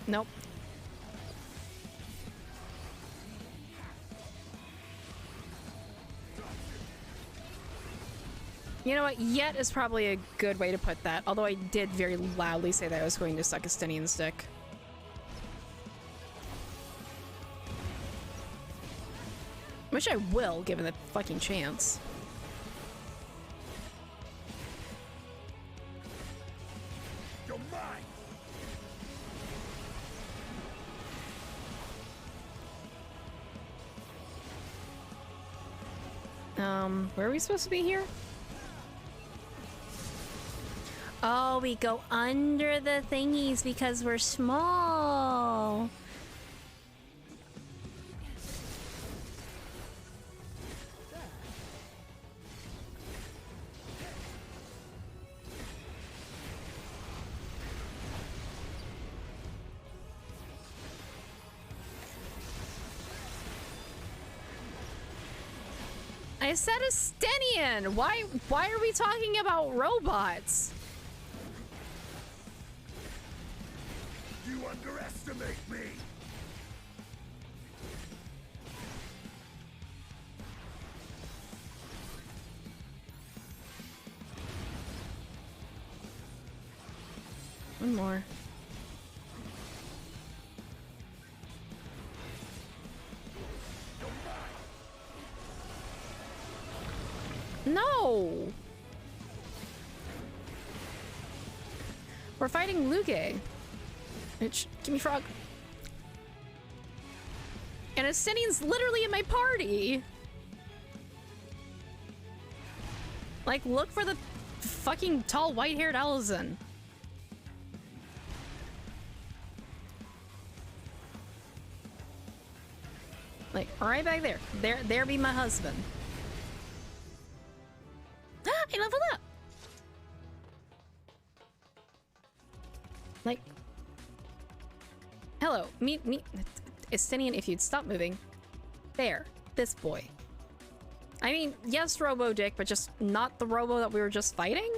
S1: Nope. You know what? Yet is probably a good way to put that. Although I did very loudly say that I was going to suck a Stynian stick. Which I will, given the fucking chance. Where are we supposed to be here? Oh, we go under the thingies because we're small. I said a Stynian! Why are we talking about robots?
S2: You underestimate me.
S1: One more. No! We're fighting Luge. Bitch, give me frog. And Estinian's literally in my party! Like, look for the fucking tall white-haired Allison. Like, right back there. There be my husband. Ah, I leveled up! Like, hello, meet Estinian, if you'd stop moving. There, this boy. I mean, yes, Robo Dick, but just not the Robo that we were just fighting?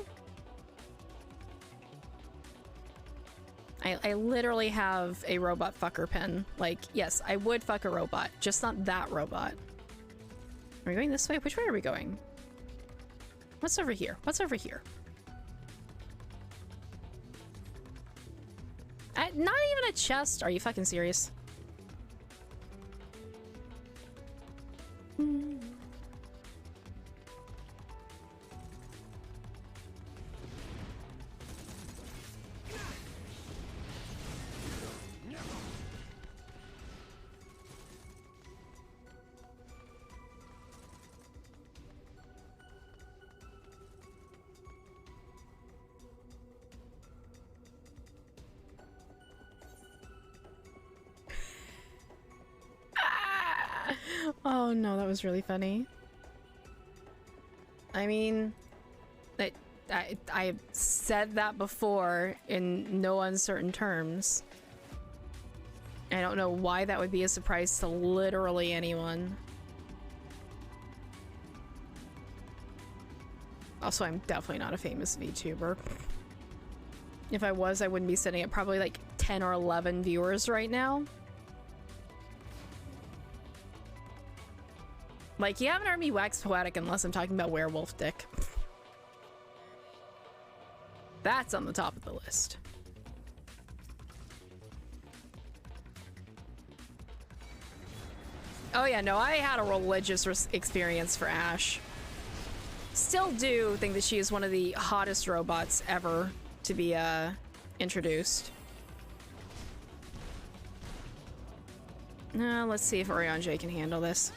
S1: I literally have a robot fucker pen. Like, yes, I would fuck a robot, just not that robot. Are we going this way? Which way are we going? What's over here? What's over here? Not even a chest? Are you fucking serious? Oh no, that was really funny. I mean, I said that before in no uncertain terms. I don't know why that would be a surprise to literally anyone. Also, I'm definitely not a famous VTuber. If I was, I wouldn't be sitting at probably like 10 or 11 viewers right now. Like, you haven't heard me wax poetic unless I'm talking about werewolf dick. That's on the top of the list. Oh yeah, no, I had a religious experience for Ash. Still do think that she is one of the hottest robots ever to be introduced. Let's see if Orion J can handle this.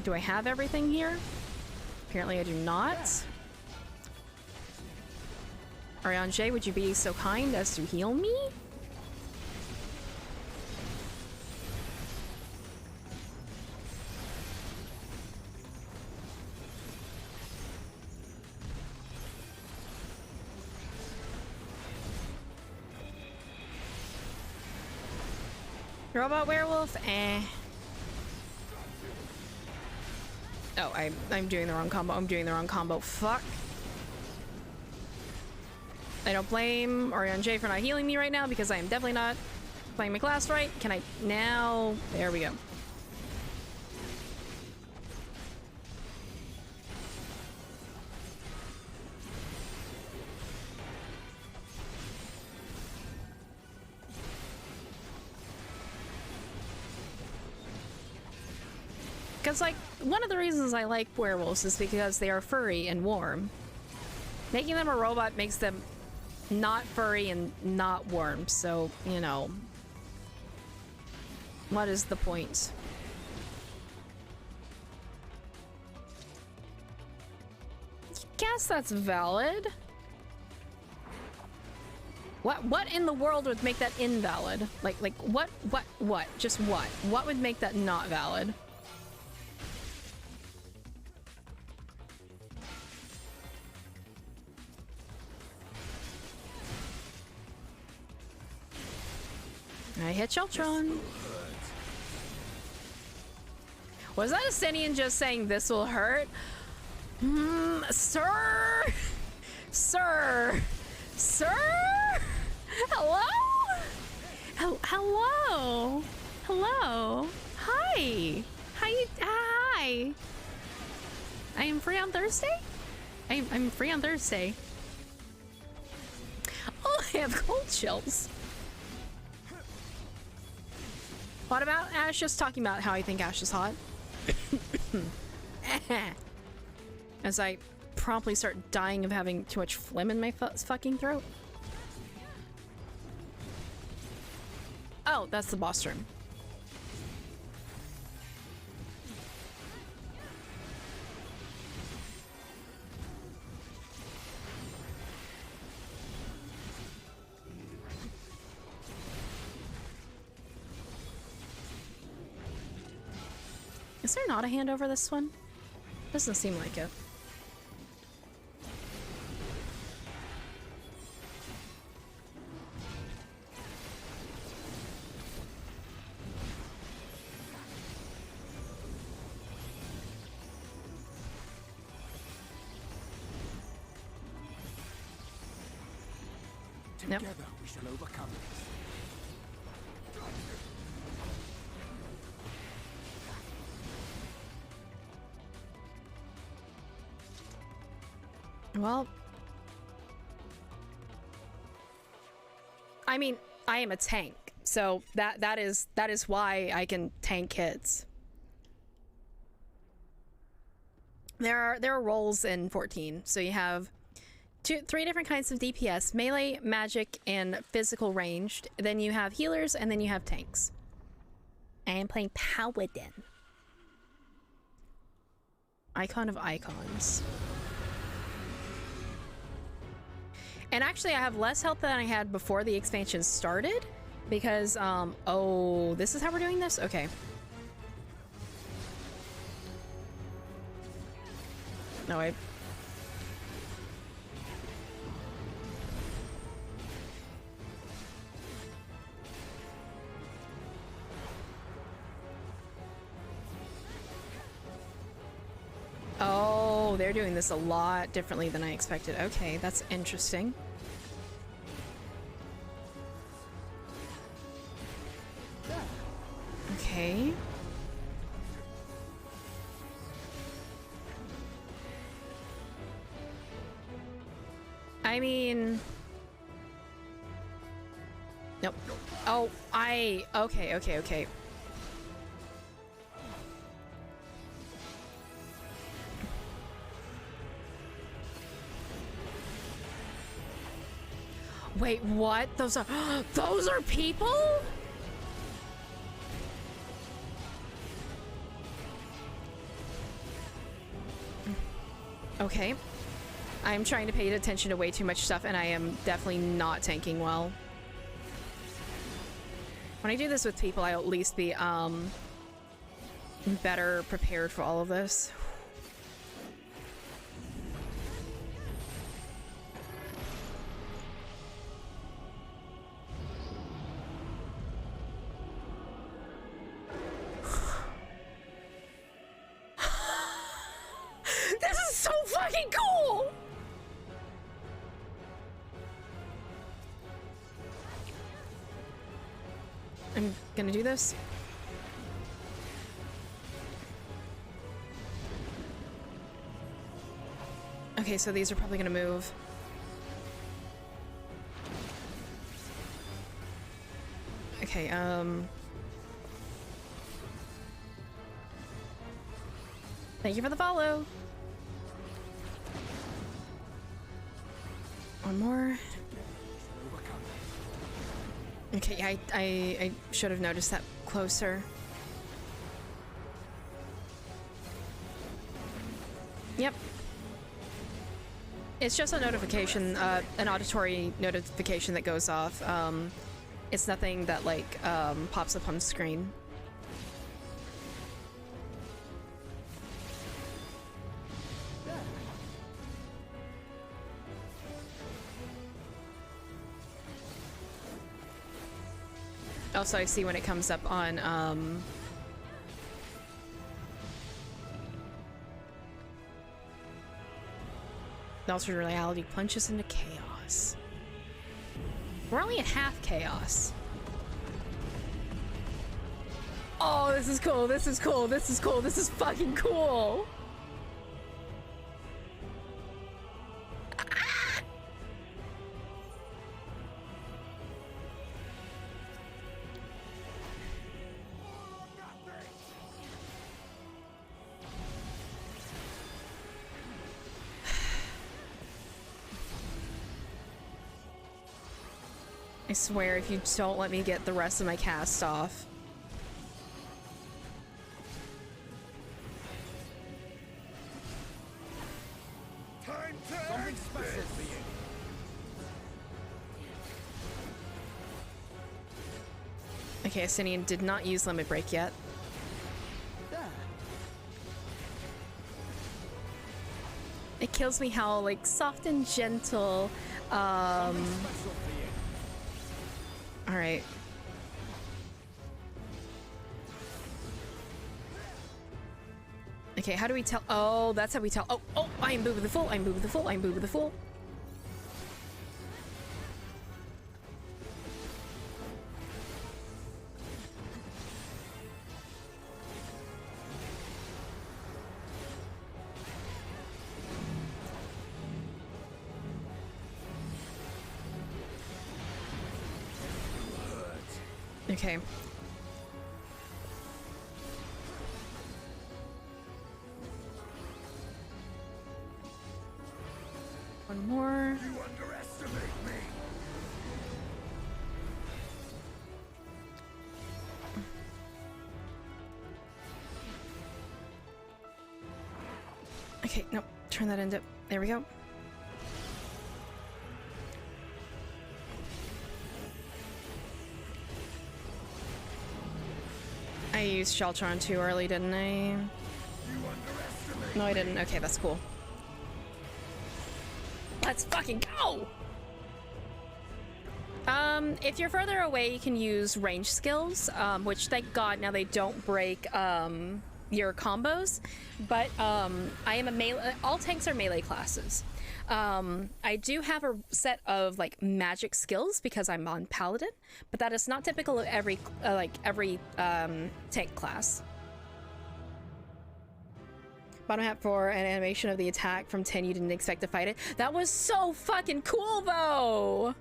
S1: Do I have everything here? Apparently I do not. Orion J, would you be so kind as to heal me? Robot werewolf? Eh. Oh, I'm doing the wrong combo. I'm doing the wrong combo. Fuck. I don't blame Orion J for not healing me right now because I am definitely not playing my class right. Can I now? There we go. Because, like, one of the reasons I like werewolves is because they are furry and warm. Making them a robot makes them not furry and not warm, so, you know. What is the point? Guess that's valid. What in the world would make that invalid? Like, what? Just what? What would make that not valid? I hit Sheltron. Was that Estinian just saying this will hurt? Sir? Sir? Sir? Hello? Hello? Hello? Hi. Hi. I am free on Thursday? I'm free on Thursday. Oh, I have cold chills. What about Ash? Just talking about how I think Ash is hot. As I promptly start dying of having too much phlegm in my fucking throat. Oh, that's the boss room. Is there not a hand over this one? Doesn't seem like it. Nope.
S2: Together we shall overcome this.
S1: Well, I mean, I am a tank, so that is why I can tank hits. There are roles in 14, so you have three different kinds of DPS: melee, magic, and physical ranged. Then you have healers, and then you have tanks. I am playing Paladin. Icon of icons. And actually, I have less health than I had before the expansion started, because, oh, this is how we're doing this? Okay. No, I... Oh, they're doing this a lot differently than I expected. Okay, that's interesting. Okay. I mean... Nope. Oh, okay. Wait, what? Those are people? Okay. I'm trying to pay attention to way too much stuff, and I am definitely not tanking well. When I do this with people, I'll at least be, better prepared for all of this. This is so fucking cool! I'm gonna do this. Okay, so these are probably gonna move. Okay, thank you for the follow. One more. Okay, I should have noticed that closer. Yep. It's just a notification, an auditory notification that goes off. It's nothing that, like, pops up on the screen. Also, I see when it comes up on, the alternate reality plunges into chaos. We're only at half chaos. Oh, this is cool. This is cool. This is cool. This is fucking cool. I swear, if you don't let me get the rest of my cast off.
S2: Time to something special for you.
S1: Okay, Asinian did not use Limit Break yet. It kills me how, like, soft and gentle, Alright. Okay, how do we tell? Oh, that's how we tell. Oh, oh, I am Boo with the Fool, I'm Boo with the Fool, I'm Boo with the Fool. Okay. One more.
S2: You underestimate me.
S1: Okay, no, turn that into. There we go. I used Sheltron too early, didn't I? No, I didn't. Okay, that's cool. Let's fucking go! If you're further away, you can use range skills, which thank God now they don't break your combos. But I am a melee. All tanks are melee classes. I do have a set of like magic skills because I'm on Paladin, but that is not typical of every tank class. Bottom hat for an animation of the attack from 10 you didn't expect to fight it. That was so fucking cool though!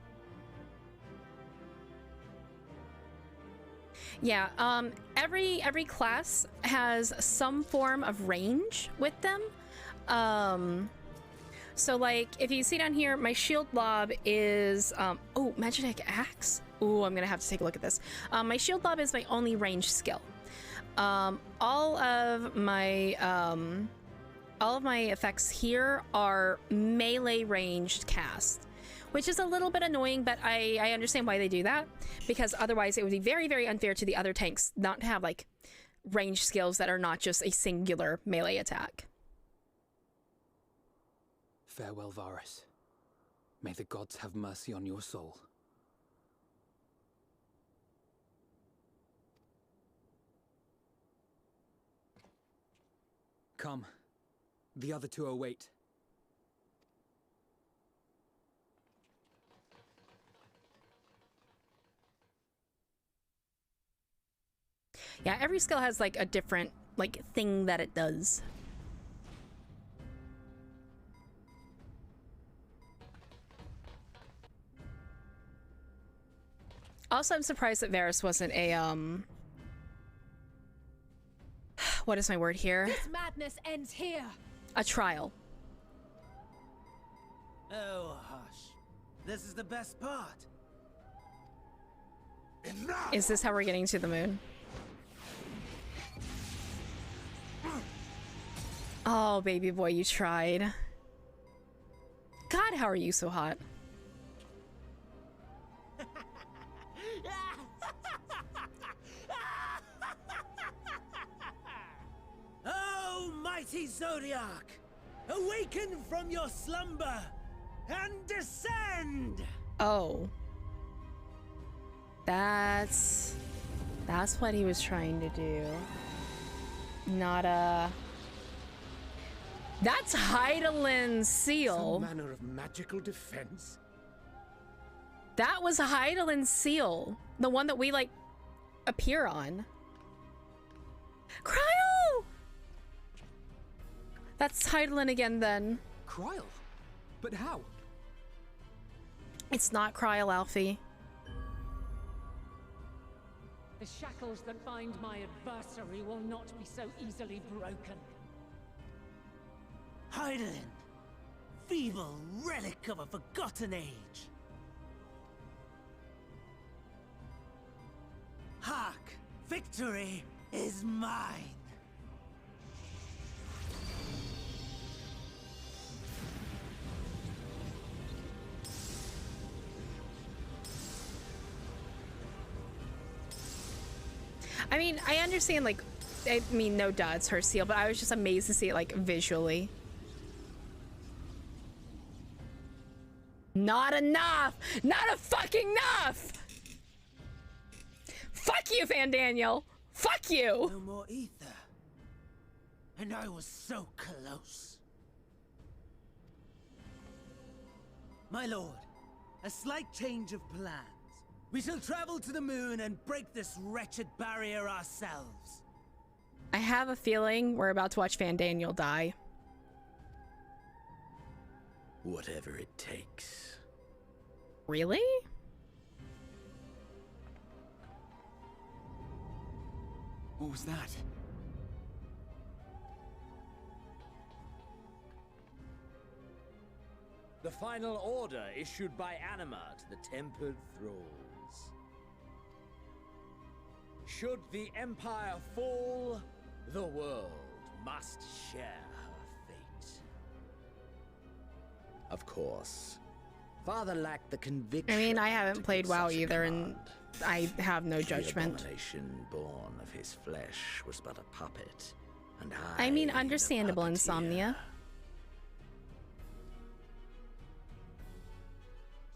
S1: Yeah, every class has some form of range with them. So like, if you see down here, my shield lob is, oh, Magitek Axe? Ooh, I'm gonna have to take a look at this. My shield lob is my only range skill. All of my effects here are melee ranged cast, which is a little bit annoying, but I understand why they do that, because otherwise it would be very, very unfair to the other tanks not to have like range skills that are not just a singular melee attack.
S4: Farewell, Varus. May the gods have mercy on your soul. Come. The other two await.
S1: Yeah, every skill has like a different like thing that it does. Also, I'm surprised that Varus wasn't a what is my word here?
S3: This madness ends here.
S1: A trial.
S5: Oh, hush. This is the best part.
S2: Enough!
S1: Is this how we're getting to the moon? Oh, baby boy, you tried. God, how are you so hot?
S5: Oh, mighty Zodiac! Awaken from your slumber and descend!
S1: Oh. That's what he was trying to do. Not a... That's Heidelin's seal.
S2: Some manner of magical defense?
S1: That was Heidelin's seal. The one that we, like, appear on. Cryo! That's Heidelin again, then.
S4: Kryl? But how?
S1: It's not Cryo, Alfie.
S6: The shackles that bind my adversary will not be so easily broken.
S5: Heidelin, feeble relic of a forgotten age. Hark! Victory is mine!
S1: I mean, I understand, like, I mean, no duh, it's her seal, but I was just amazed to see it, like, visually. Not enough! Not a fucking enough! Fuck you, Van Daniel! Fuck you!
S5: No more ether. And I was so close. My lord, a slight change of plans. We shall travel to the moon and break this wretched barrier ourselves.
S1: I have a feeling we're about to watch Van Daniel die.
S2: Whatever it takes.
S1: Really?
S2: What was that?
S7: The final order issued by Anima to the Tempered Thralls. Should the Empire fall, the world must share her fate.
S2: Of course. Father lacked the conviction.
S1: I mean, I
S2: to
S1: haven't
S2: give
S1: played WoW
S2: such a
S1: either, and
S2: command.
S1: I have no judgment.
S2: The abomination born of his flesh was but a puppet, and
S1: I mean,
S2: the
S1: understandable,
S2: puppeteer.
S1: Insomnia.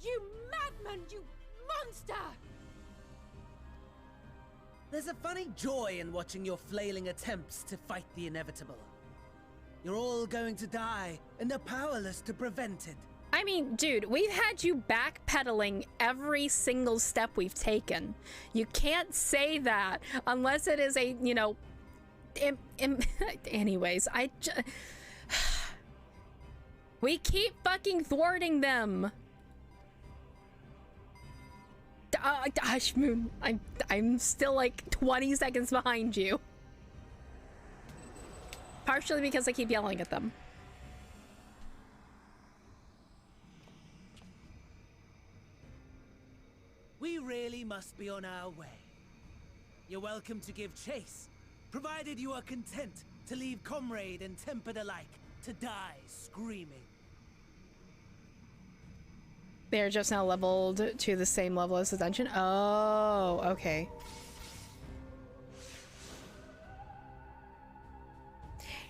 S3: You madman, you monster!
S5: There's a funny joy in watching your flailing attempts to fight the inevitable. You're all going to die, and they're powerless to prevent it.
S1: I mean, dude, we've had you backpedaling every single step we've taken. You can't say that unless it is a, you know... Anyways, we keep fucking thwarting them. Ashmoon, I'm still like 20 seconds behind you. Partially because I keep yelling at them.
S5: We really must be on our way. You're welcome to give chase, provided you are content to leave comrade and tempered alike to die screaming.
S1: They're just now leveled to the same level as the dungeon? Oh, okay.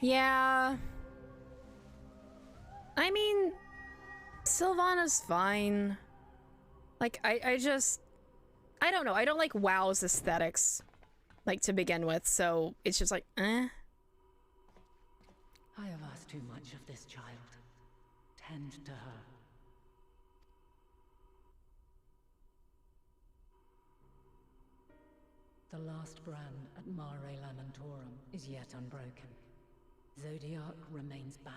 S1: Yeah. I mean, Sylvana's fine. Like, I don't know. I don't like WoW's aesthetics, like, to begin with, so it's just like, eh.
S6: I have asked too much of this child. Tend to her. The last brand at Mare Lamentorum is yet unbroken. Zodiac remains bound.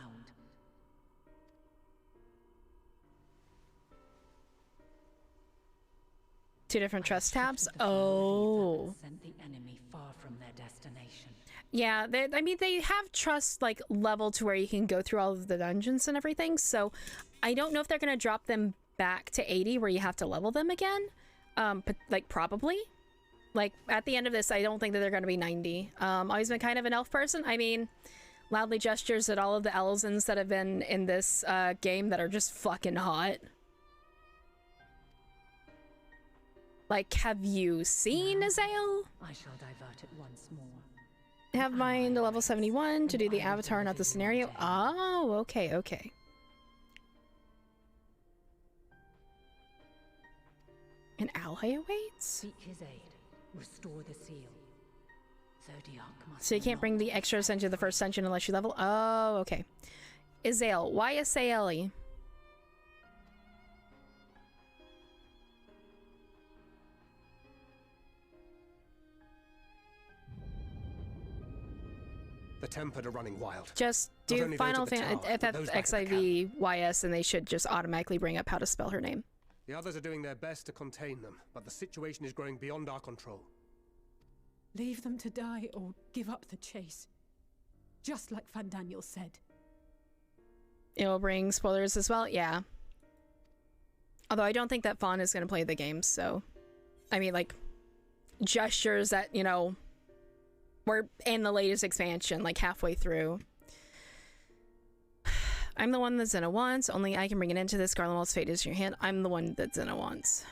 S1: Two different trust tabs? Oh.
S6: Sent the enemy far from their destination.
S1: Yeah, I mean, they have trust, like, level to where you can go through all of the dungeons and everything, so I don't know if they're going to drop them back to 80 where you have to level them again. But, like, probably. Like, at the end of this, I don't think that they're going to be 90. Always been kind of an elf person. I mean, loudly gestures at all of the Elzens that have been in this game that are just fucking hot. Like, have you seen Azael?
S6: I shall divert it once more.
S1: Have mine to level 71 to do the avatar, not the scenario. Oh, okay, okay. An ally awaits?
S6: Seek his aid. Restore the seal. Zodiac must.
S1: So you can't bring the extras into the first dungeon unless you level? Oh, okay. Azael. Why Azaeli?
S8: The Tempered are running wild.
S1: Just
S8: Not
S1: do
S8: only those
S1: Final
S8: at the
S1: Fantasy
S8: tower, but those back at the camp.
S1: XIVYS, and they should just automatically bring up how to spell her name.
S8: The others are doing their best to contain them, but the situation is growing beyond our control.
S3: Leave them to die or give up the chase. Just like Van Daniel said.
S1: It'll bring spoilers as well, yeah. Although I don't think that Fawn is going to play the game, so... I mean, like, gestures that, you know, we're in the latest expansion, like halfway through. I'm the one that Xena wants, only I can bring it into this. Garlemald's fate is in your hand. I'm the one that Xena wants.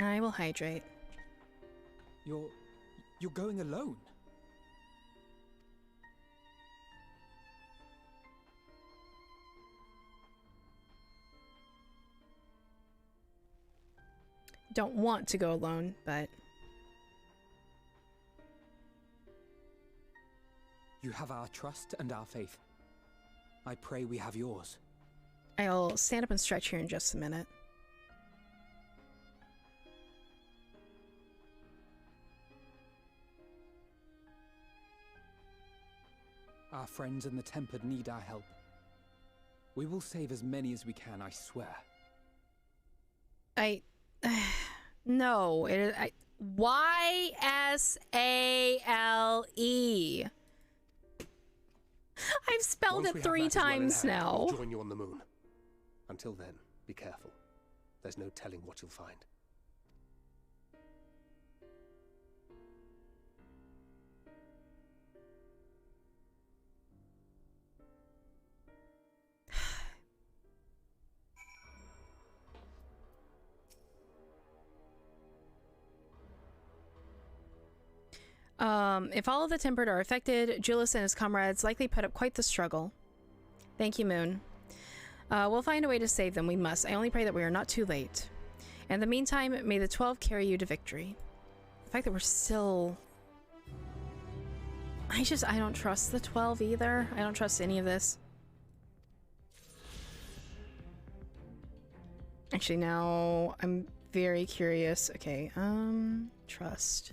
S1: I will hydrate.
S4: You're going alone?
S1: Don't want to go alone, but...
S4: You have our trust and our faith. I pray we have yours.
S1: I'll stand up and stretch here in just a minute.
S4: Our friends in the Tempered need our help. We will save as many as we can, I swear.
S1: No, it is... Y-S-A-L-E. I've spelled it 3 times now.
S8: We'll join you on the moon. Until then, be careful. There's no telling what you'll find.
S1: If all of the Tempered are affected, Julius and his comrades likely put up quite the struggle. Thank you, Moon. We'll find a way to save them, we must. I only pray that we are not too late. In the meantime, may the 12 carry you to victory. The fact that we're still... I don't trust the 12 either. I don't trust any of this. Actually, now I'm very curious. Okay, trust.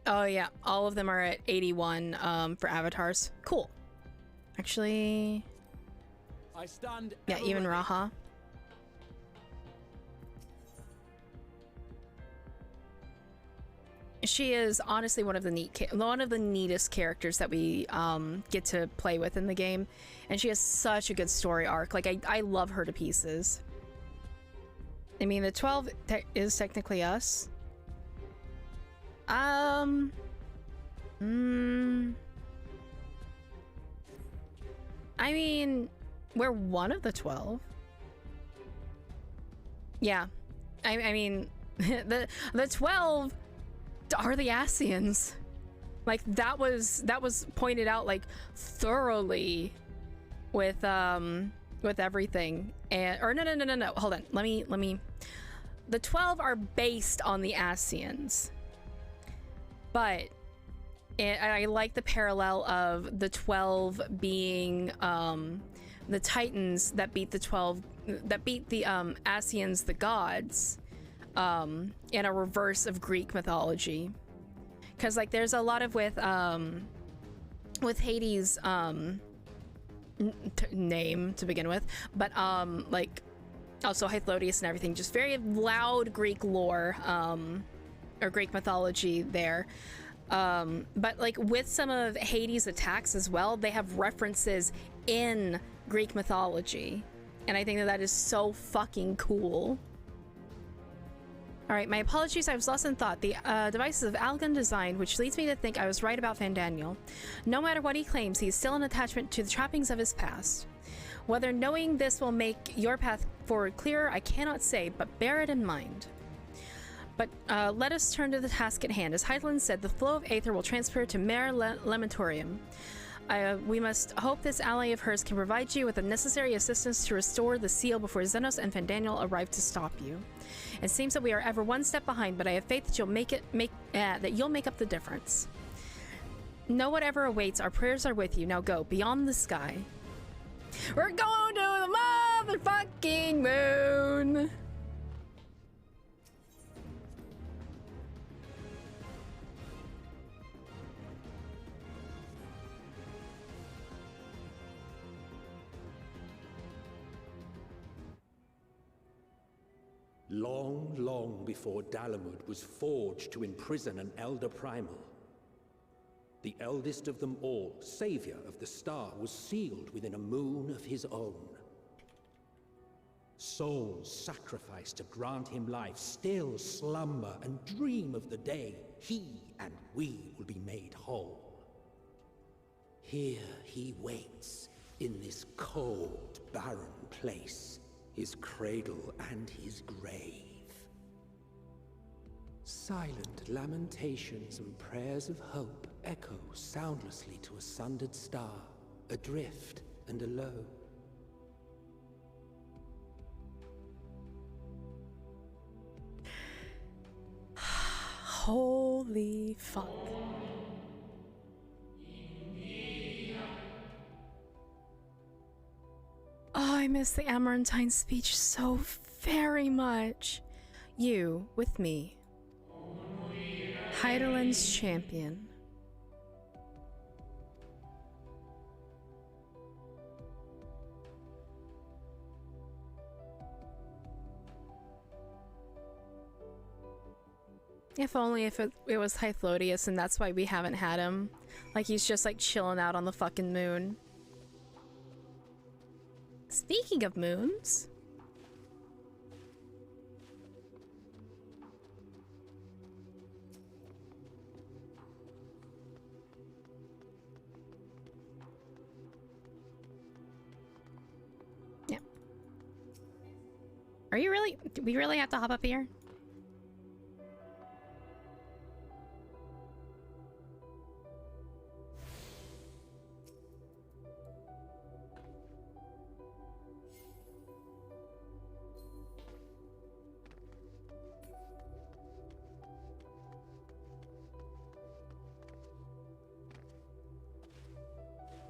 S1: Oh yeah, all of them are at 81 for avatars. Cool. Actually,
S7: I stand
S1: yeah, even
S7: ready.
S1: Raha. She is honestly one of the neatest characters that we get to play with in the game, and she has such a good story arc. Like I love her to pieces. I mean, the 12 is technically us. I mean, we're one of the 12. Yeah, I mean, the 12 are the Ascians. Like that was pointed out like thoroughly with everything. And or no, hold on. Let me. The 12 are based on the Ascians. But I like the parallel of the 12 being the Titans that beat the 12 that beat the Ascians, the gods, in a reverse of Greek mythology. Because like there's a lot of with Hades' name to begin with, but like also Hythlodeus and everything, just very loud Greek lore. Or Greek mythology there. But like with some of Hades' attacks as well, they have references in Greek mythology. And I think that is so fucking cool. Alright, my apologies, I was lost in thought. The devices of Algon design, which leads me to think I was right about Van Daniel. No matter what he claims, he is still an attachment to the trappings of his past. Whether knowing this will make your path forward clearer, I cannot say, but bear it in mind. But let us turn to the task at hand. As Hydaelyn said, the flow of aether will transfer to Mare Lamentorium. We must hope this ally of hers can provide you with the necessary assistance to restore the seal before Xenos and Van Daniel arrive to stop you. It seems that we are ever one step behind, but I have faith that you'll make up the difference. Know whatever awaits. Our prayers are with you. Now go beyond the sky. We're going to the motherfucking moon.
S9: Long, long before Dalamud was forged to imprison an Elder Primal, the eldest of them all, savior of the star, was sealed within a moon of his own. Souls sacrificed to grant him life still slumber and dream of the day he and we will be made whole. Here he waits, in this cold, barren place, his cradle and his grave. Silent lamentations and prayers of hope echo soundlessly to a sundered star, adrift and alone.
S1: Holy fuck. Oh, I miss the Amarantine speech so very much. You, with me. Heideland's champion. If only if it was Hythlodius and that's why we haven't had him. Like he's just like chilling out on the fucking moon. Speaking of moons. Yeah. Are you really? Do we really have to hop up here?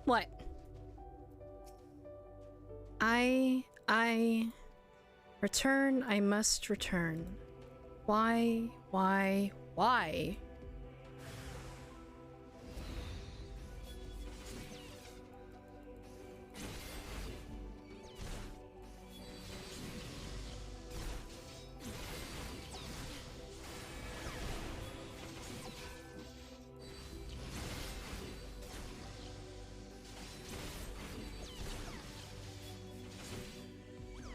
S1: What? I return, I must return. Why?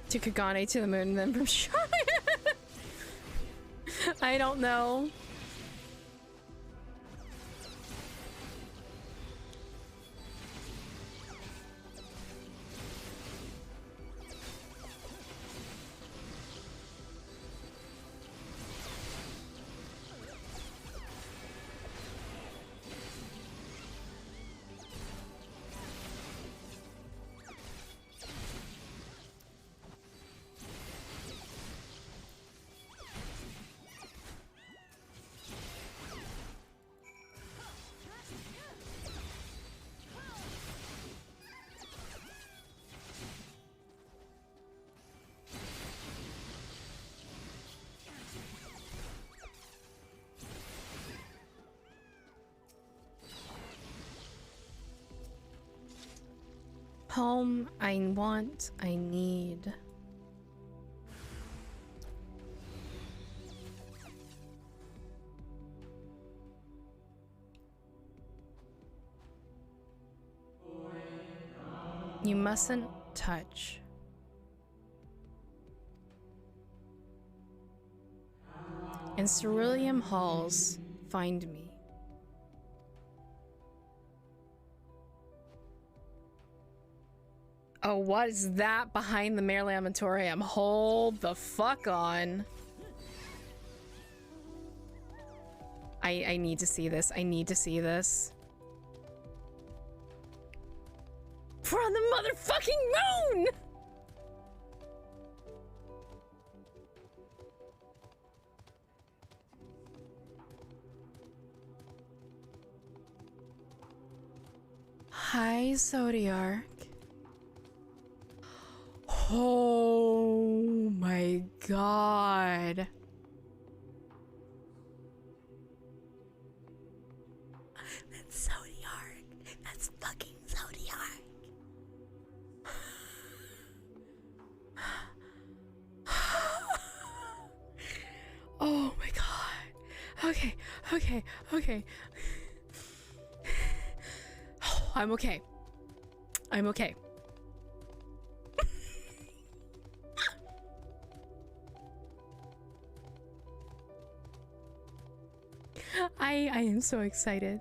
S1: To Kagane to the moon and then from Charlotte. I don't know. Home, I want, I need. You mustn't touch. In Cerulean halls, find me. Oh, what is that behind the Mare Lamentorium? Hold the fuck on. I need to see this. I need to see this. We're on the motherfucking moon! Hi, Zodiark. Oh my god. That's Zodiark. That's fucking Zodiark. Oh my god. Okay, okay, okay. Oh, I'm okay. I'm okay. I am so excited.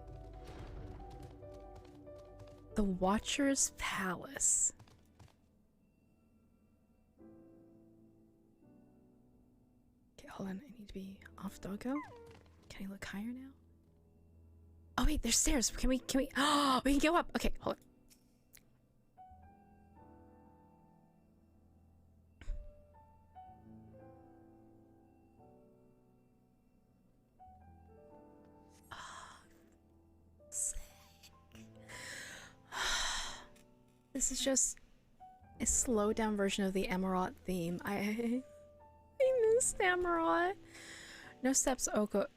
S1: The Watcher's Palace. Okay, hold on. I need to be off doggo. Can I look higher now? Oh wait, there's stairs. Can we oh, we can go up. Okay, hold on. This is just a slowed down version of the Emerald theme. I miss Emerald. No steps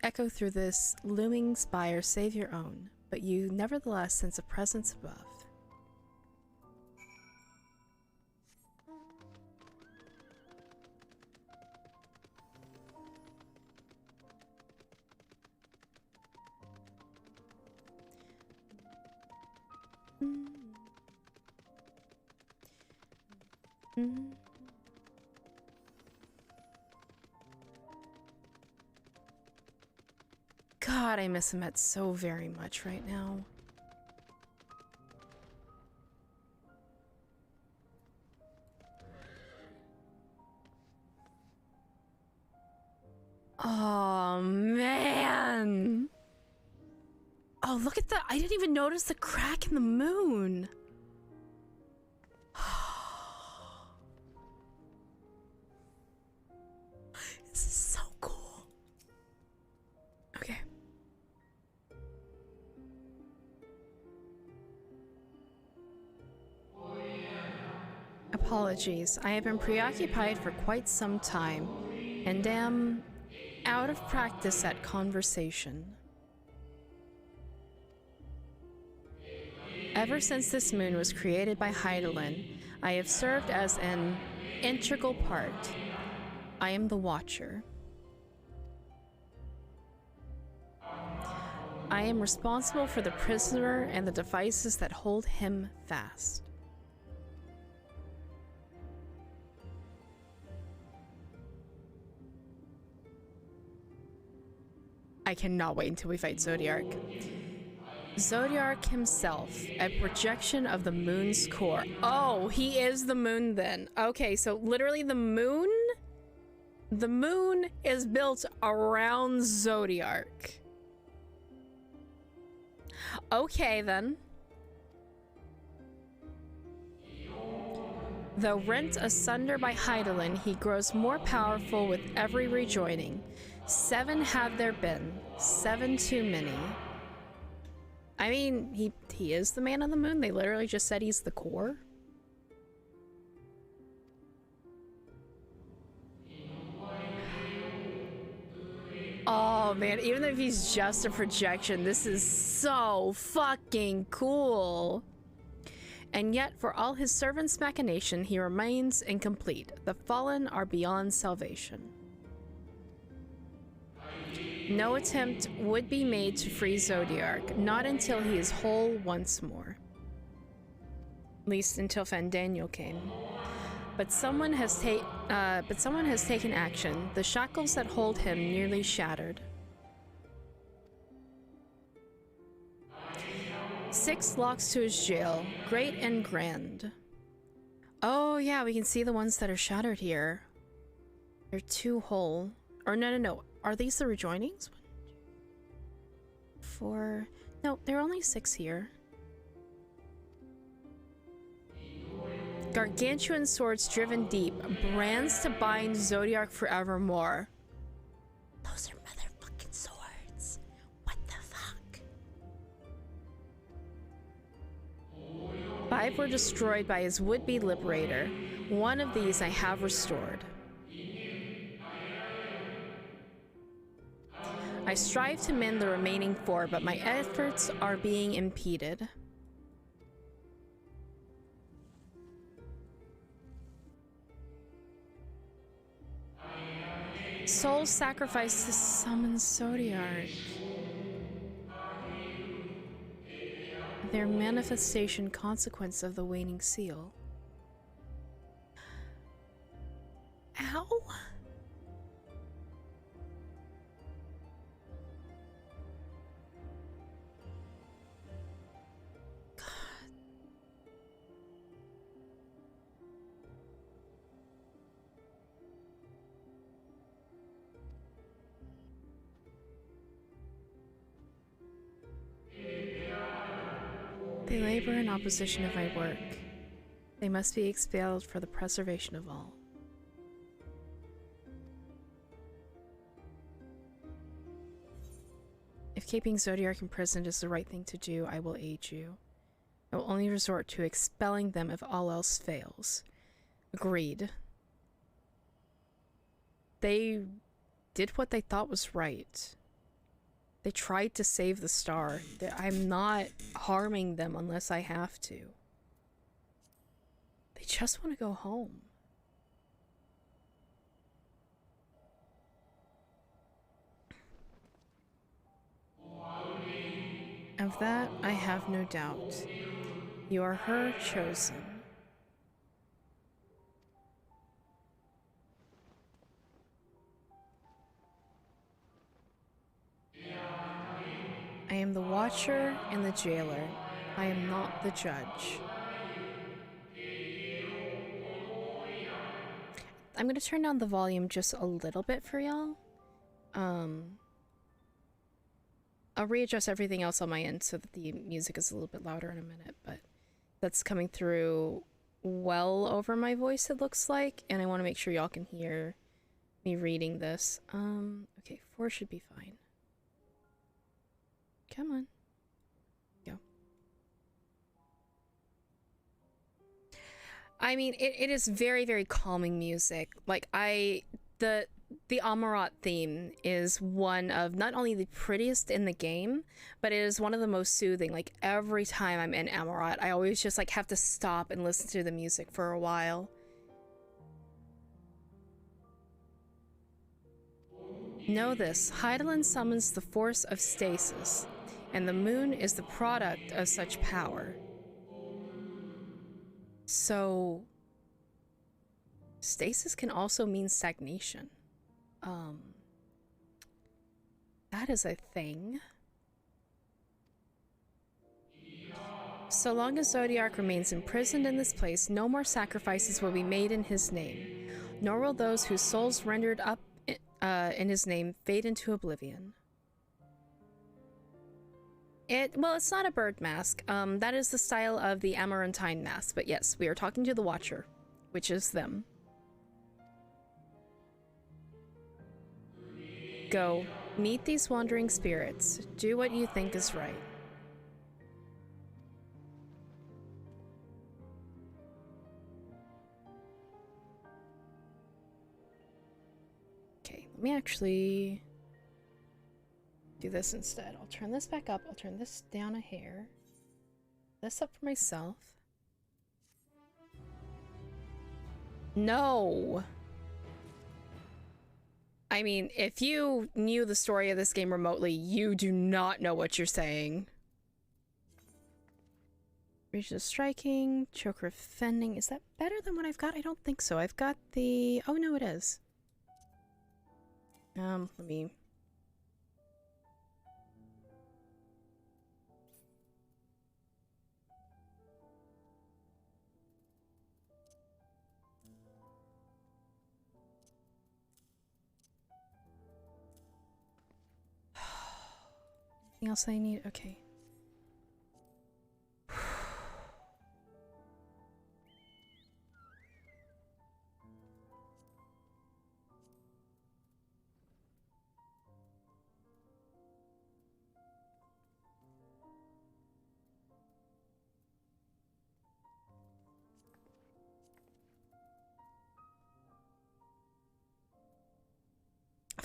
S1: echo through this looming spire save your own, but you nevertheless sense a presence above. God, I miss Emmet so very much right now. Oh, man. Oh, look at that. I didn't even notice the crack in the moon. This is so cool. Okay. Apologies. I have been preoccupied for quite some time and am out of practice at conversation. Ever since this moon was created by Hydaelyn, I have served as an integral part. I am the Watcher. I am responsible for the prisoner and the devices that hold him fast. I cannot wait until we fight Zodiark. Zodiark himself, a projection of the moon's core. Oh, he is the moon then. Okay, so literally the moon is built around Zodiark. Okay then. Though rent asunder by Hydaelyn, he grows more powerful with every rejoining. 7 have there been, 7 too many. I mean, he is the man on the moon. They literally just said he's the core. Oh man, even if he's just a projection, this is so fucking cool. And yet, for all his servant's machination, he remains incomplete. The fallen are beyond salvation. No attempt would be made to free Zodiark, not until he is whole once more. At least until Fandaniel came. But someone has taken action. The shackles that hold him nearly shattered. 6 locks to his jail, great and grand. Oh yeah, we can see the ones that are shattered here. They're 2 whole. Or no. Are these the rejoinings? 4. No, there are only 6 here. Gargantuan swords driven deep, brands to bind Zodiark forevermore. Those are motherfucking swords. What the fuck? 5 were destroyed by his would-be liberator. One of these I have restored. I strive to mend the remaining 4, but my efforts are being impeded. Souls sacrificed to summon Zodiark. Their manifestation consequence of the waning seal. Ow! They labor in opposition of my work. They must be expelled for the preservation of all. If keeping Zodiark imprisoned is the right thing to do, I will aid you. I will only resort to expelling them if all else fails. Agreed. They did what they thought was right. They tried to save the star. I'm not harming them unless I have to. They just want to go home. Of that, I have no doubt. You are her chosen. I am the watcher and the jailer. I am not the judge. I'm going to turn down the volume just a little bit for y'all. I'll readjust everything else on my end so that the music is a little bit louder in a minute, but that's coming through well over my voice, it looks like, and I want to make sure y'all can hear me reading this. Okay, 4 should be fine. Come on. Go. I mean, it is very, very calming music. Like, the Amarat theme is one of not only the prettiest in the game, but it is one of the most soothing. Like, every time I'm in Amarat, I always just, like, have to stop and listen to the music for a while. Know this, Hydaelyn summons the force of stasis, and the moon is the product of such power. So, stasis can also mean stagnation. That is a thing. So long as Zodiark remains imprisoned in this place, no more sacrifices will be made in his name, nor will those whose souls rendered up in his name fade into oblivion. Well, it's not a bird mask. That is the style of the Amarantine mask, but yes, we are talking to the Watcher, which is them. Go, meet these wandering spirits. Do what you think is right. Okay, let me actually do this instead. I'll turn this back up. I'll turn this down a hair. This up for myself. No! I mean, if you knew the story of this game remotely, you do not know what you're saying. Region of striking, choker of fending. Is that better than what I've got? I don't think so. I've got the... Oh, no, it is. Let me... Anything else I need? Okay.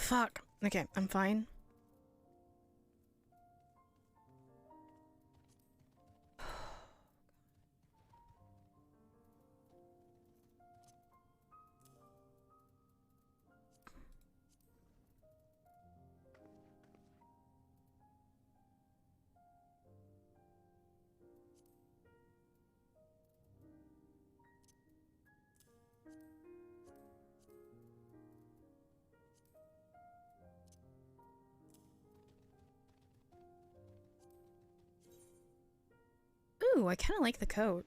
S1: fuck. Okay, I'm fine. Ooh, I kind of like the coat.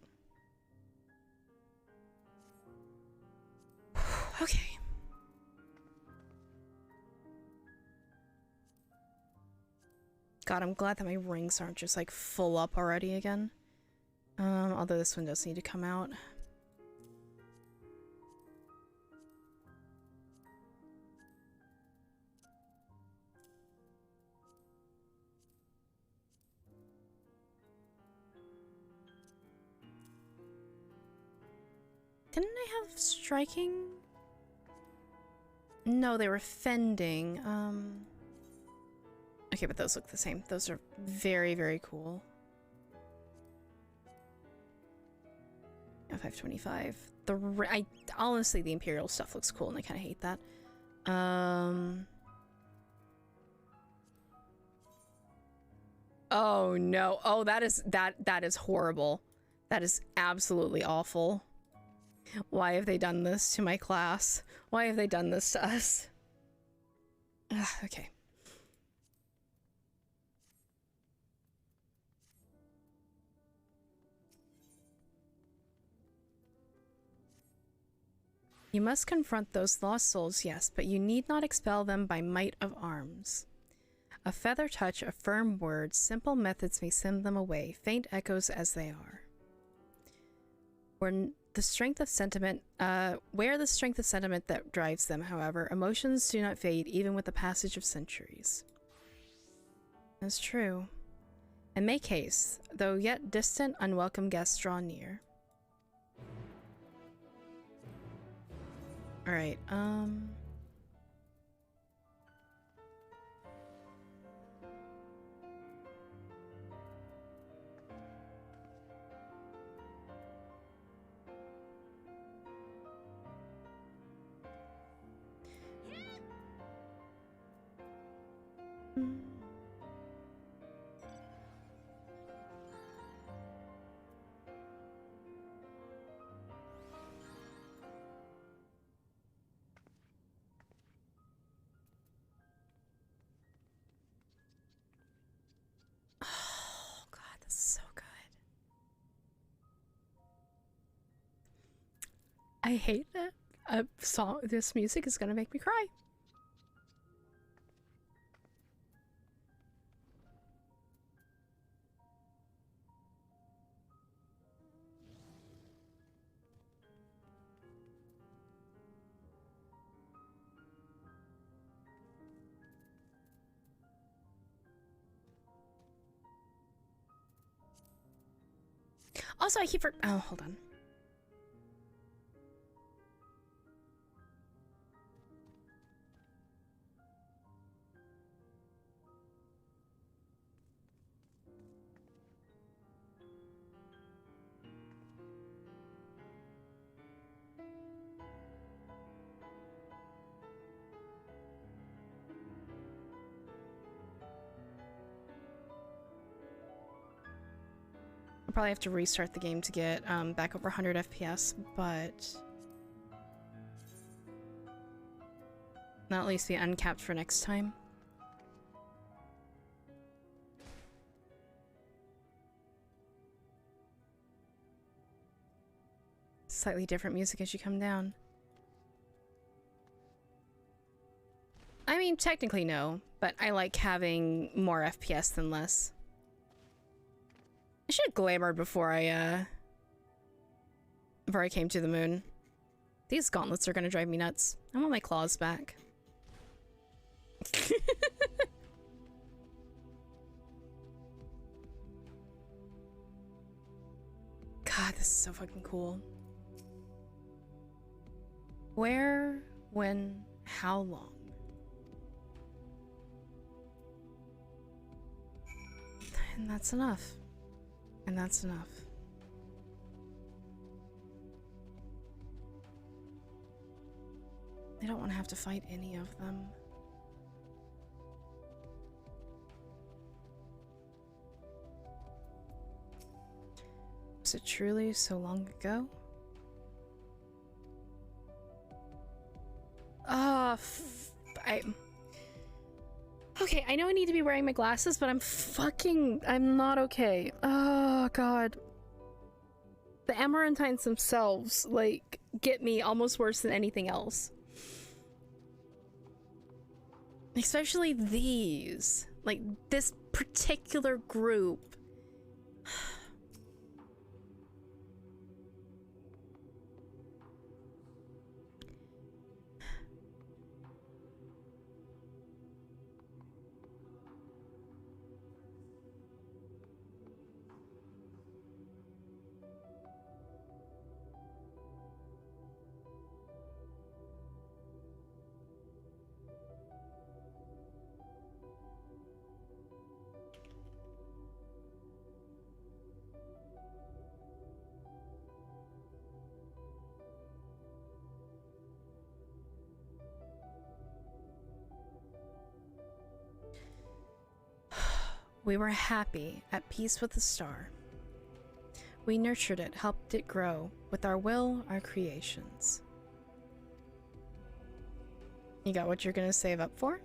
S1: Okay. God, I'm glad that my rings aren't just like full up already again. Although this one does need to come out. Didn't I have striking? No, they were fending. Okay, but those look the same. Those are very, very cool. 525. Honestly, the Imperial stuff looks cool, and I kind of hate that. Oh no! Oh, that is horrible. That is absolutely awful. Why have they done this to my class? Why have they done this to us? Ugh, okay. You must confront those lost souls, yes, but you need not expel them by might of arms. A feather touch, a firm word, simple methods may send them away, faint echoes as they are. Where the strength of sentiment that drives them, however, emotions do not fade even with the passage of centuries. That's true. And make haste, though yet distant, unwelcome guests draw near. Alright, oh god, this is so good. I hate that this music is gonna make me cry. Also, I keep oh, hold on. I'll probably have to restart the game to get back over 100 FPS, but not at least be uncapped for next time. Slightly different music as you come down. I mean, technically no, but I like having more FPS than less. I should have glamored before I came to the moon. These gauntlets are gonna drive me nuts. I want my claws back. God, this is so fucking cool. Where, when, how long? And that's enough. And that's enough. I don't want to have to fight any of them. Was it truly so long ago? Okay, I know I need to be wearing my glasses, but I'm not okay. Oh, God. The Amarantines themselves, like, get me almost worse than anything else. Especially these. Like, this particular group. We were happy, at peace with the star. We nurtured it, helped it grow, with our will, our creations. You got what you're gonna save up for?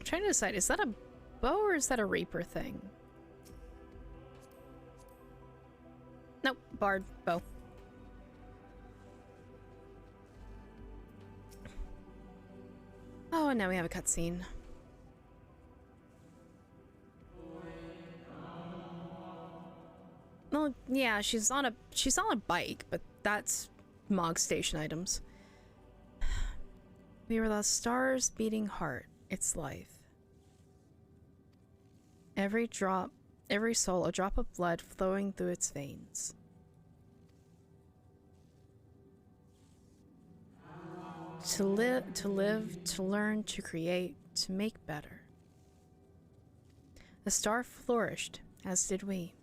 S1: Trying to decide, is that a bow or is that a reaper thing? Nope, bard, bow. Oh, and now we have a cutscene. Well, yeah, she's on a bike, but that's Mog station items. We were the star's beating heart, its life. Every soul, a drop of blood flowing through its veins. To live, to learn, to create, to make better. The star flourished, as did we.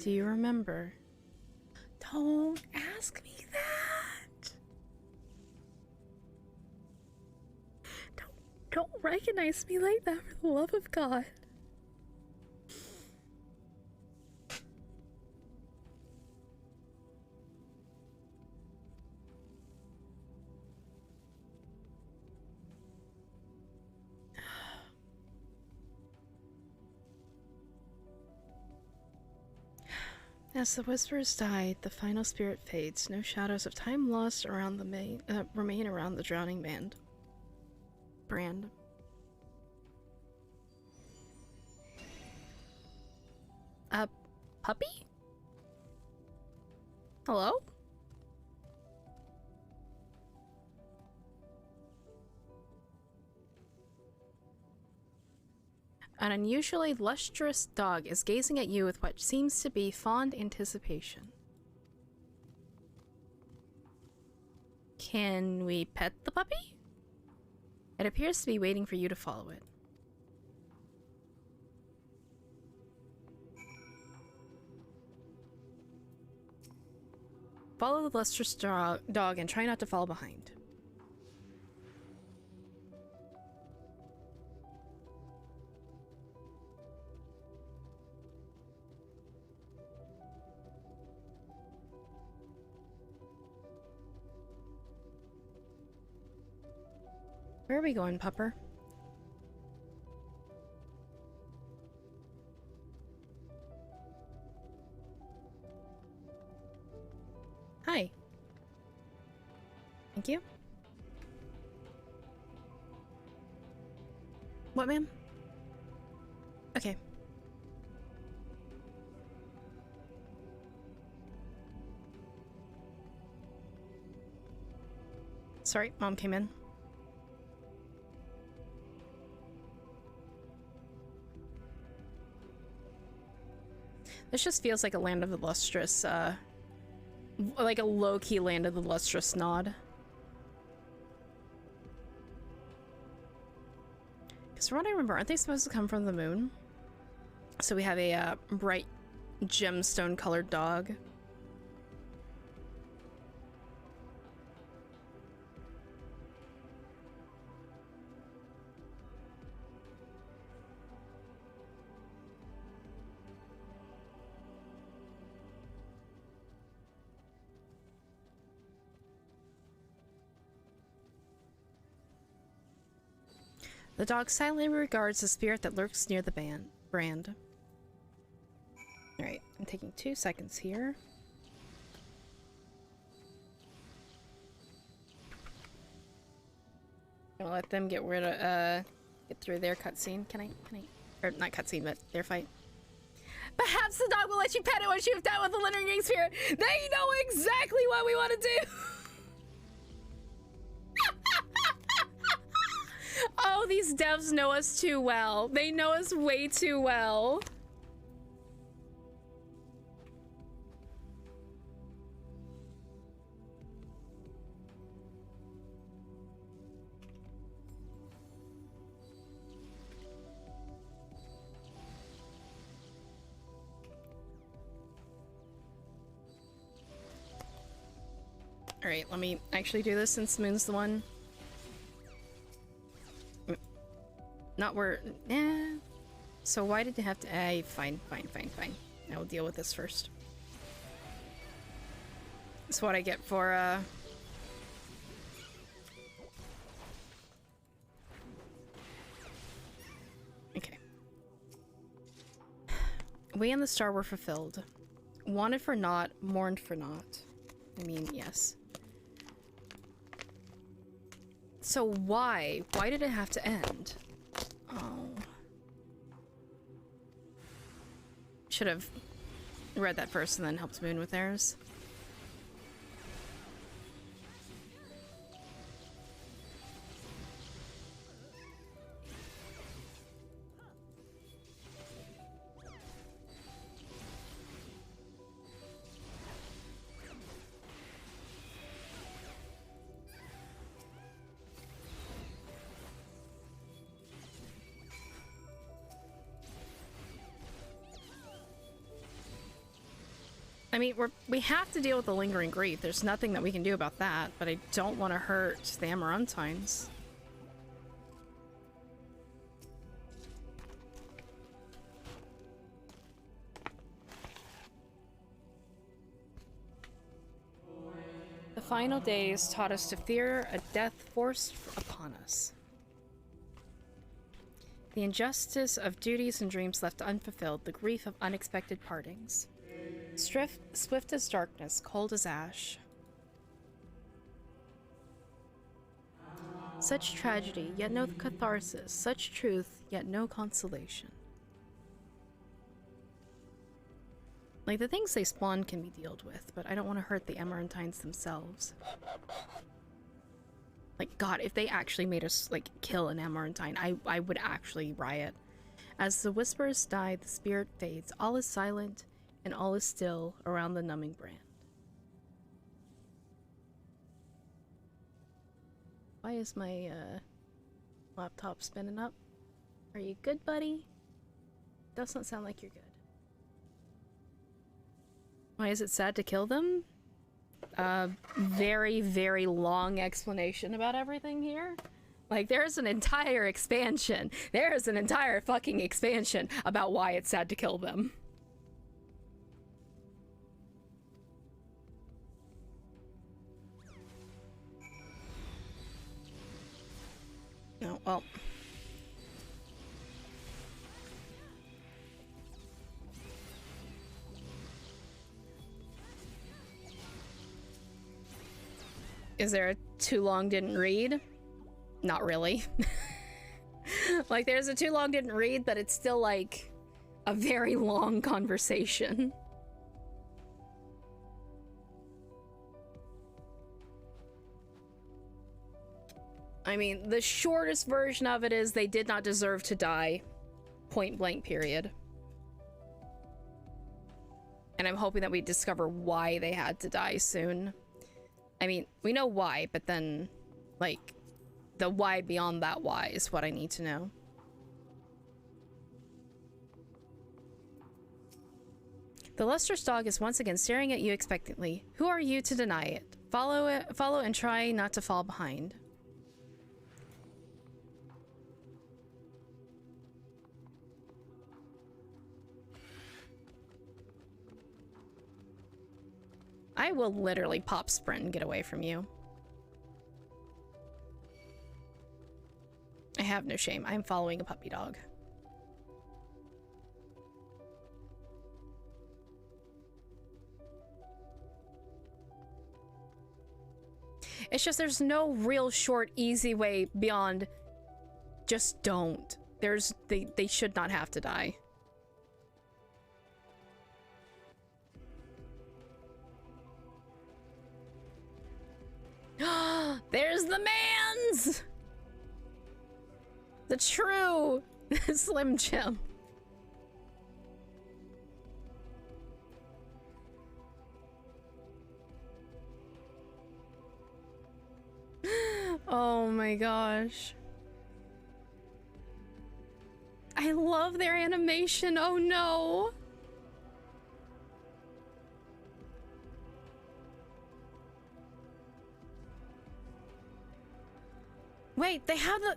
S1: Do you remember? Don't ask me that! Don't recognize me like that, for the love of God. As the whispers died, the final spirit fades. No shadows of time lost around the remain around the drowning brand. Puppy? Hello? An unusually lustrous dog is gazing at you with what seems to be fond anticipation. Can we pet the puppy? It appears to be waiting for you to follow it. Follow the lustrous dog and try not to fall behind. Where are we going, pupper? Hi. Thank you. What, ma'am? Okay. Sorry, Mom came in. This just feels like a Land of the Lustrous, like a low-key Land of the Lustrous nod. Because from what I remember, aren't they supposed to come from the moon? So we have a bright gemstone-colored dog. The dog silently regards the spirit that lurks near the brand. Alright, I'm taking 2 seconds here. I'm gonna let them get through their cutscene. Can I? Or not cutscene, but their fight. Perhaps the dog will let you pet it once you've dealt with the lingering spirit. They know exactly what we want to do! Oh, these devs know us too well. They know us way too well. Alright, let me actually do this since Moon's the one. Not where... eh. So why did you have to... fine. I will deal with this first. That's what I get for, Okay. We and the star were fulfilled. Wanted for naught, mourned for naught. I mean, yes. So why? Why did it have to end? Oh. Should have read that first and then helped Moon with theirs. I mean, we have to deal with the lingering grief. There's nothing that we can do about that, but I don't want to hurt the Amarantines. The final days taught us to fear a death forced upon us. The injustice of duties and dreams left unfulfilled, the grief of unexpected partings. Swift as darkness, cold as ash. Such tragedy, yet no catharsis. Such truth, yet no consolation. Like, the things they spawn can be dealt with, but I don't want to hurt the Amarantines themselves. Like, God, if they actually made us, like, kill an Amarantine, I would actually riot. As the whispers die, the spirit fades. All is silent, and all is still around the numbing brand. Why is my laptop spinning up? Are you good, buddy? Doesn't sound like you're good. Why is it sad to kill them? Very, very long explanation about everything here. Like, there's an entire expansion. There's an entire fucking expansion about why it's sad to kill them. No, well. Is there a too long didn't read? Not really. Like, there's a too long didn't read, but it's still like a very long conversation. I mean, the shortest version of it is they did not deserve to die. Point blank, period. And I'm hoping that we discover why they had to die soon. I mean, we know why, but then, like, the why beyond that why is what I need to know. The lustrous dog is once again staring at you expectantly. Who are you to deny it? Follow and try not to fall behind. I will literally pop sprint and get away from you. I have no shame. I'm following a puppy dog. It's just there's no real short, easy way beyond just don't. They should not have to die. There's the man's! The true Slim Jim. Oh my gosh. I love their animation. Oh no. Wait, they have the...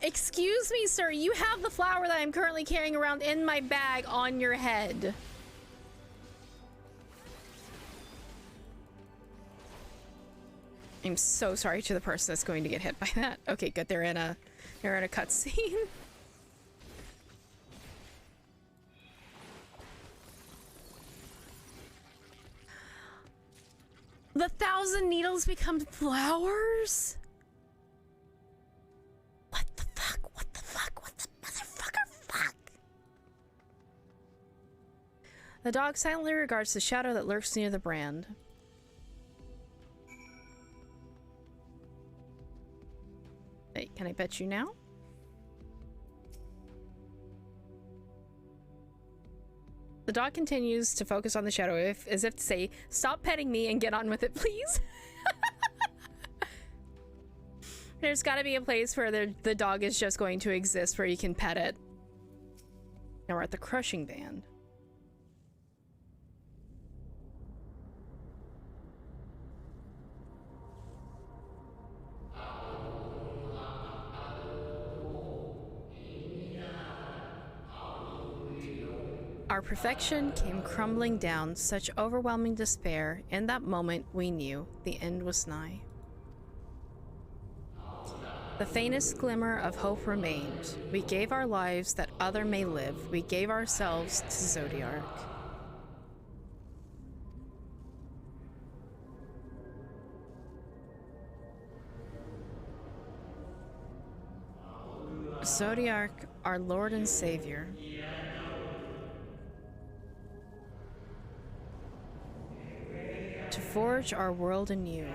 S1: Excuse me, sir. You have the flower that I'm currently carrying around in my bag on your head. I'm so sorry to the person that's going to get hit by that. Okay, good. They're in a cutscene. The 1,000 needles become flowers? What the fuck? What the fuck? What the motherfucker fuck? The dog silently regards the shadow that lurks near the brand. Hey, can I bet you now? The dog continues to focus on the shadow as if to say, stop petting me and get on with it, please. There's gotta be a place where the dog is just going to exist where you can pet it. Now we're at the crushing band. Our perfection came crumbling down, such overwhelming despair. In that moment, we knew the end was nigh. The faintest glimmer of hope remained. We gave our lives that other may live. We gave ourselves to Zodiark. Zodiark, our Lord and Savior. To forge our world anew.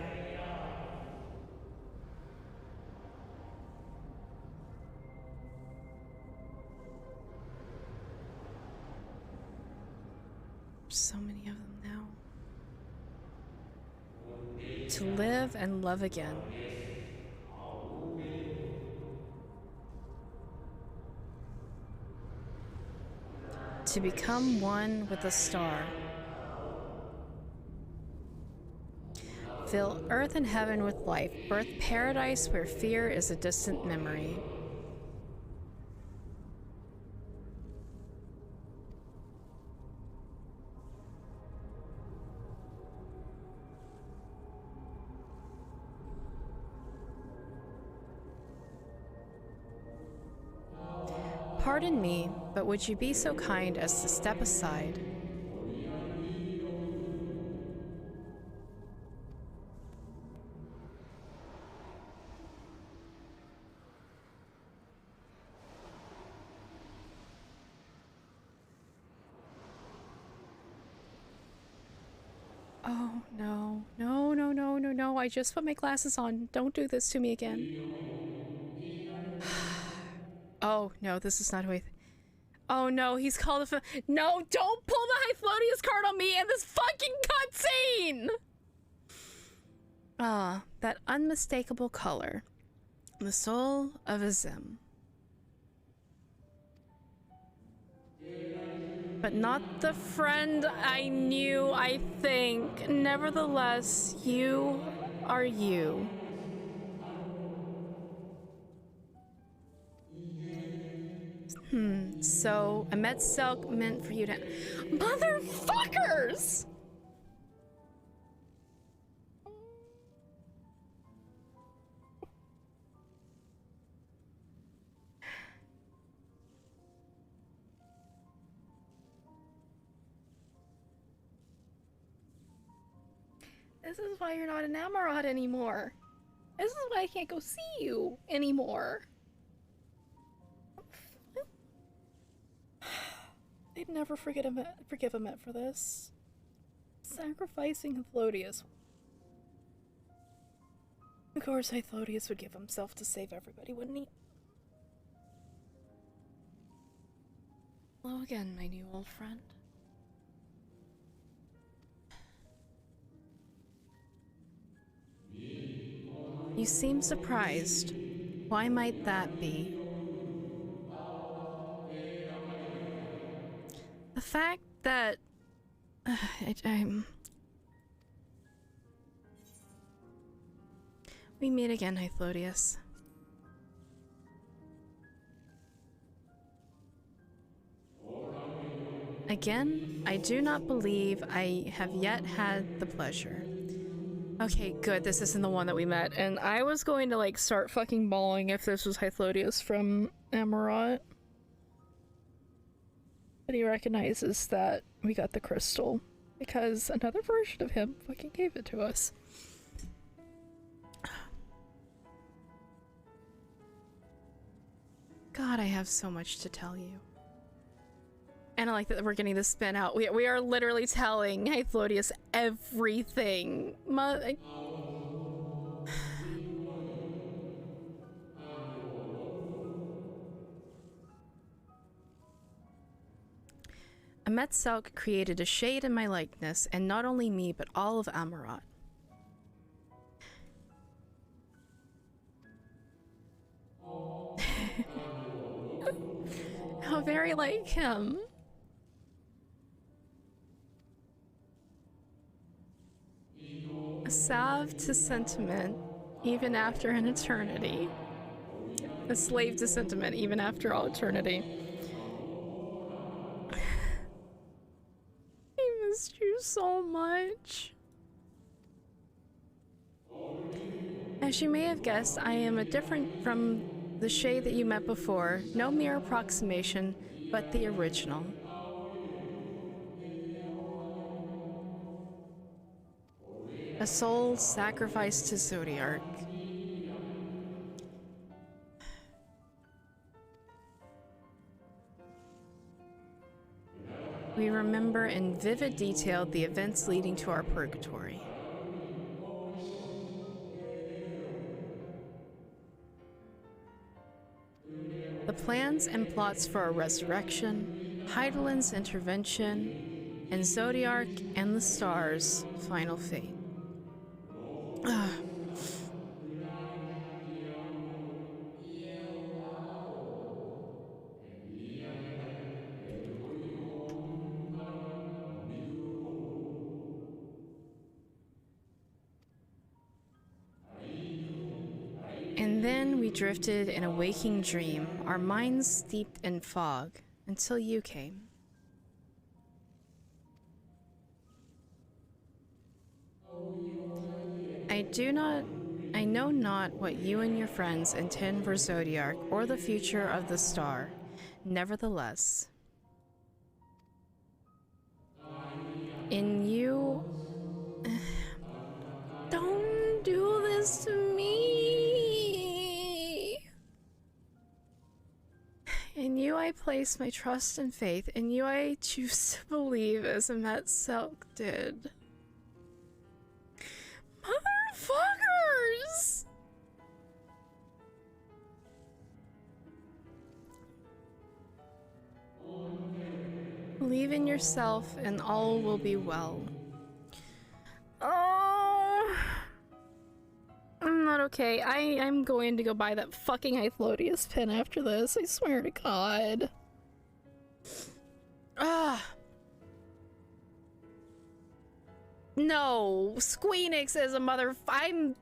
S1: So many of them now. To live and love again. To become one with a star. Fill earth and heaven with life. Birth paradise where fear is a distant memory. Pardon me, but would you be so kind as to step aside? Oh, no. No, no, no, no, no. I just put my glasses on. Don't do this to me again. Oh, no, this is not who oh, no, he's called a no, don't pull the Hythlodius card on me in this fucking cutscene! Ah, that unmistakable color. The soul of a Zim. But not the friend I knew, I think. Nevertheless, you are you. So I met Selk meant for you to— Motherfuckers! This is why you're not an Amarod anymore. This is why I can't go see you anymore. They'd never forgive Emmet for this. Sacrificing Hythlodius. Of course, Hythlodius would give himself to save everybody, wouldn't he? Hello again, my new old friend. You seem surprised. Why might that be? The fact that we meet again, Hythlodius. Again, I do not believe I have yet had the pleasure. Okay, good, this isn't the one that we met, and I was going to like start fucking bawling if this was Hythlodius from Amarot. But he recognizes that we got the crystal because another version of him fucking gave it to us. God, I have so much to tell you. And I like that we're getting the spin out. We are literally telling Hythlodius everything. Emmet Selk created a shade in my likeness, and not only me, but all of Amarot. How very like him. A salve to sentiment, even after an eternity. A slave to sentiment, even after all eternity. I missed you so much. As you may have guessed, I am a different from the shade that you met before. No mere approximation, but the original. A soul sacrificed to Zodiark. We remember in vivid detail the events leading to our purgatory. The plans and plots for our resurrection, Hydaelyn's intervention, and Zodiark and the Stars' final fate. And then we drifted in a waking dream, our minds steeped in fog, until you came. I know not what you and your friends intend for Zodiark or the future of the star. Nevertheless, in you... Don't do this to me! In you I place my trust and faith. In you I choose to believe as Emmet Selk did. Motherfuckers! Believe in yourself and all will be well. Oh, I'm not okay. I'm going to go buy that fucking Hythlodeus pin after this. I swear to God. Ah. No, Squeenix is a mother. I'm.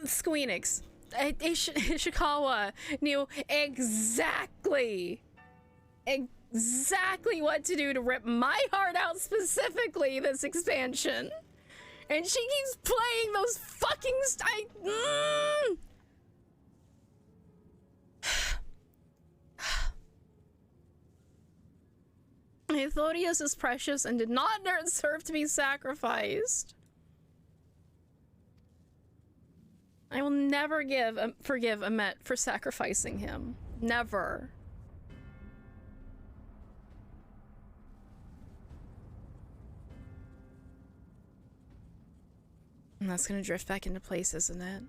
S1: Squeenix. Ishikawa knew exactly what to do to rip my heart out, specifically this expansion. And she keeps playing those fucking Hythlodeus is precious and did not deserve to be sacrificed. I will never forgive Amet for sacrificing him. Never. And that's gonna drift back into place, isn't it?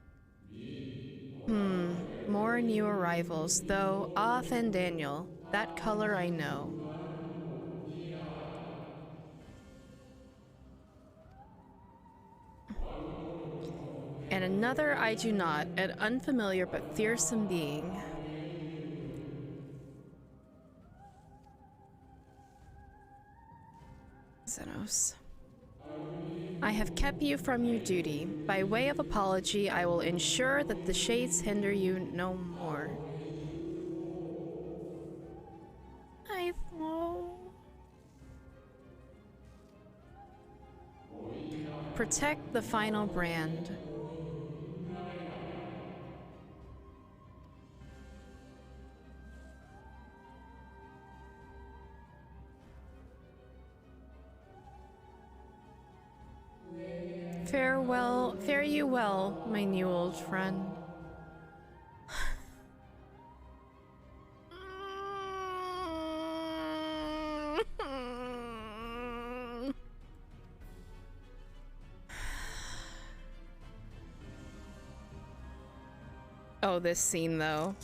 S1: More new arrivals, though. Ah, Fandaniel. That color I know. And another I do not, an unfamiliar but fearsome being. Xenos. I have kept you from your duty. By way of apology, I will ensure that the shades hinder you no more. Protect the final brand. Farewell, fare you well, my new old friend. Oh, this scene though.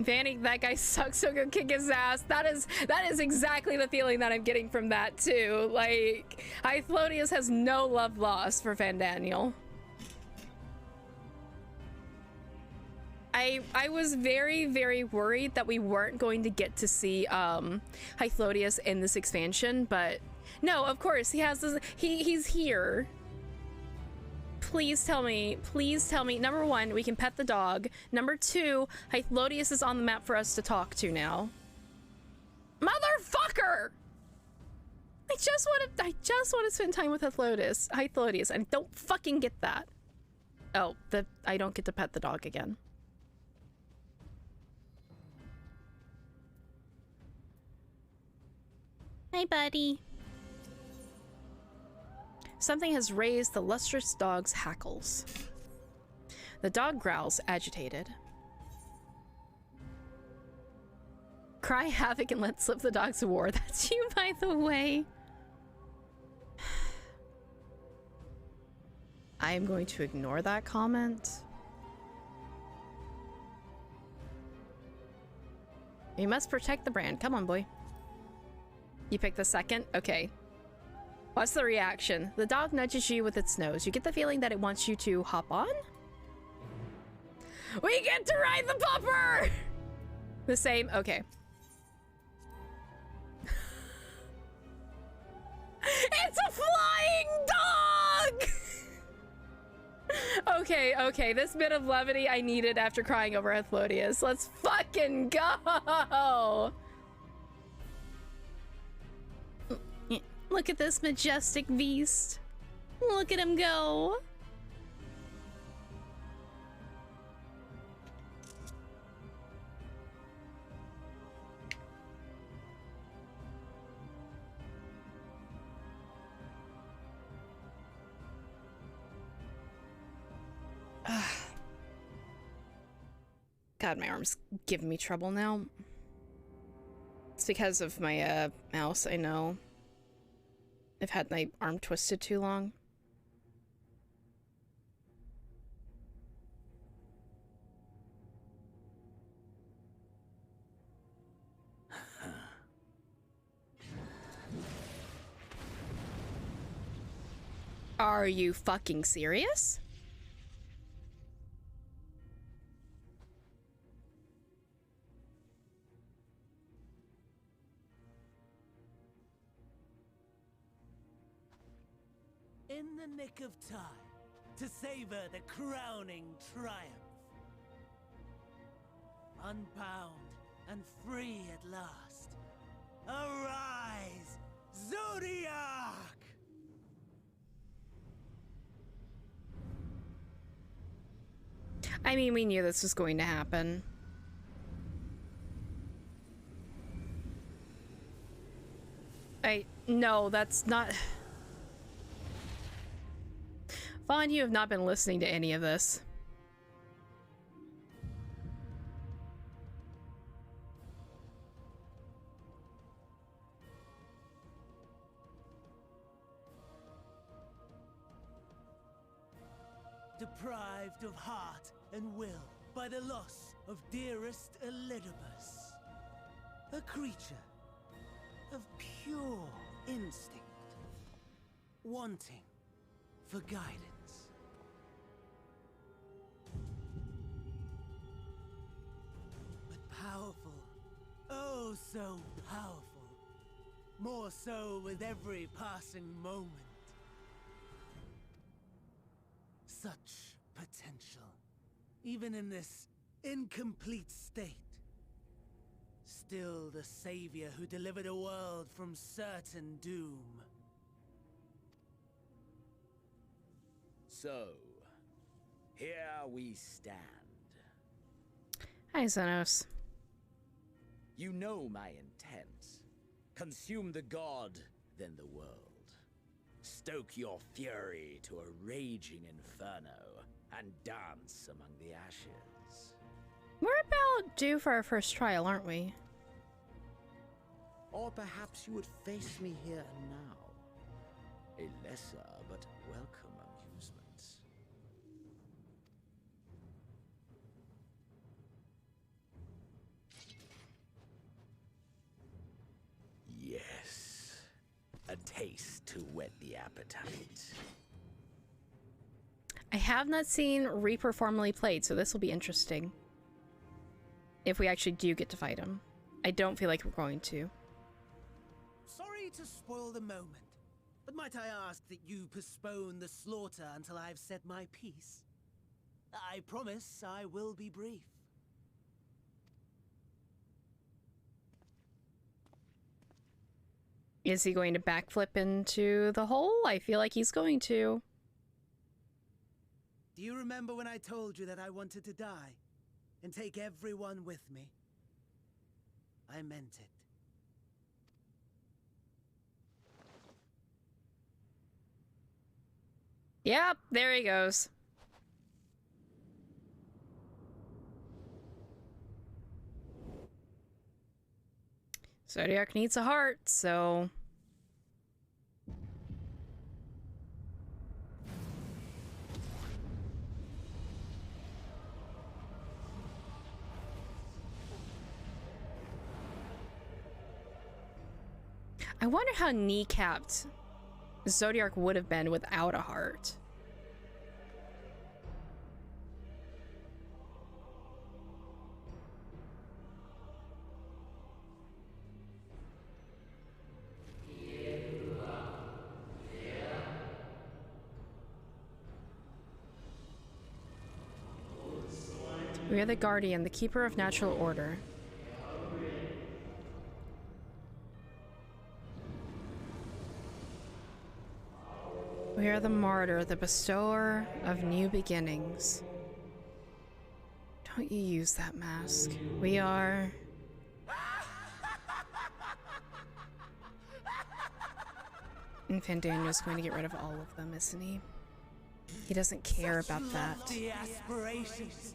S1: Vanny, that guy sucks, so go kick his ass. That is exactly the feeling that I'm getting from that too. Like, Hythlodeus has no love lost for Fandaniel. I was very, very worried that we weren't going to get to see Hythlodeus in this expansion, but no, of course he has this. He's here. Please tell me, number one, we can pet the dog. Number two, Hythlodeus is on the map for us to talk to now. Motherfucker! I just want to spend time with Hythlodeus, and don't fucking get that. Oh, I don't get to pet the dog again. Hi, buddy. Something has raised the lustrous dog's hackles. The dog growls, agitated. Cry havoc and let slip the dogs of war. That's you, by the way. I am going to ignore that comment. You must protect the brand. Come on, boy. You pick the second? Okay. What's the reaction? The dog nudges you with its nose. You get the feeling that it wants you to hop on? We get to ride the pupper! The same? Okay. It's a flying dog! Okay. This bit of levity I needed after crying over Hythlodeus. Let's fucking go! Look at this majestic beast. Look at him go. God, my arm's giving me trouble now. It's because of my mouse, I know. I've had my arm twisted too long. Are you fucking serious?
S5: In the nick of time to savor the crowning triumph. Unbound and free at last. Arise, Zodiac!
S1: I mean, we knew this was going to happen. No, that's not... Vaughn, you have not been listening to any of this.
S5: Deprived of heart and will by the loss of dearest Elidibus. A creature of pure instinct, wanting for guidance. But powerful, oh so powerful, more so with every passing moment. Such potential, even in this incomplete state. Still the savior who delivered a world from certain doom.
S7: So, here we stand.
S1: Hi, Xenos.
S7: You know my intent. Consume the god, then the world. Stoke your fury to a raging inferno, and dance among the ashes.
S1: We're about due for our first trial, aren't we?
S2: Or perhaps you would face me here and now. A lesser but welcome amusement. Yes. A taste to whet the appetite.
S1: I have not seen Reaper formally played, so this will be interesting. If we actually do get to fight him. I don't feel like we're going to.
S5: Sorry to spoil the moment, but might I ask that you postpone the slaughter until I've said my piece? I promise I will be brief.
S1: Is he going to backflip into the hole? I feel like he's going to.
S5: Do you remember when I told you that I wanted to die and take everyone with me? I meant it.
S1: Yep, there he goes. Zodiac needs a heart, so... I wonder how kneecapped Zodiac would have been without a heart. We are the Guardian, the Keeper of Natural Order. We are the Martyr, the Bestower of New Beginnings. Don't you use that mask. We are... And Fandaniel's going to get rid of all of them, isn't he? He doesn't care about that.
S5: Lofty aspirations.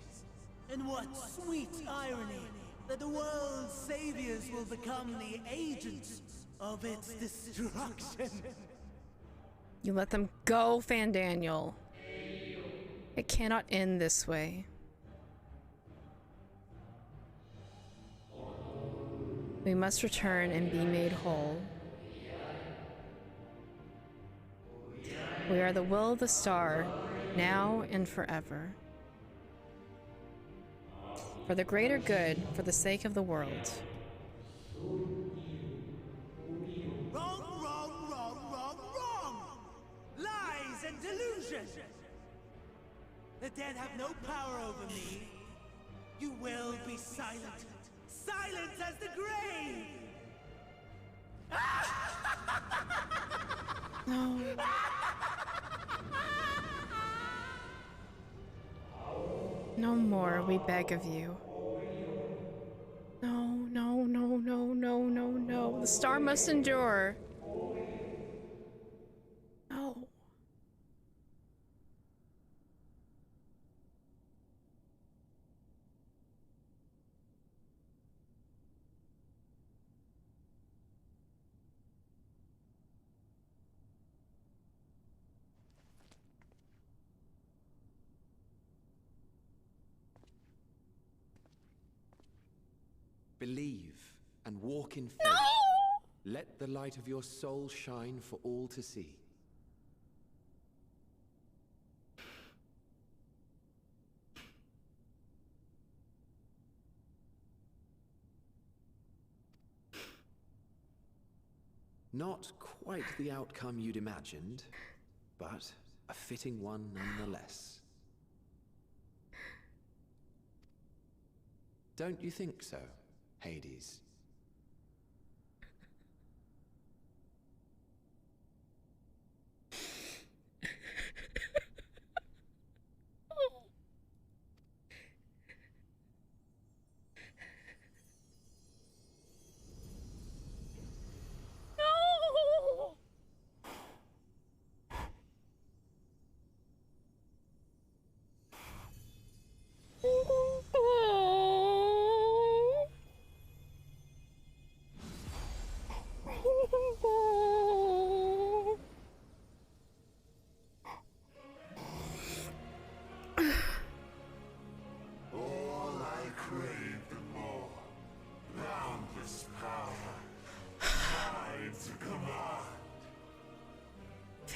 S5: And what sweet irony that the world's saviors will become the agents of its destruction.
S1: You let them go, Fandaniel. It cannot end this way. We must return and be made whole. We are the will of the star, now and forever. For the greater good, for the sake of the world.
S5: Wrong, wrong, wrong, wrong, wrong! Lies and delusion! The dead have no power over me. You will be silent. Silent as the grave!
S1: No. No more, we beg of you. No, no, no, no, no, no, no. The star must endure. No.
S10: Believe and walk in faith.
S1: No!
S10: Let the light of your soul shine for all to see. Not quite the outcome you'd imagined, but a fitting one nonetheless. Don't you think so, Hades?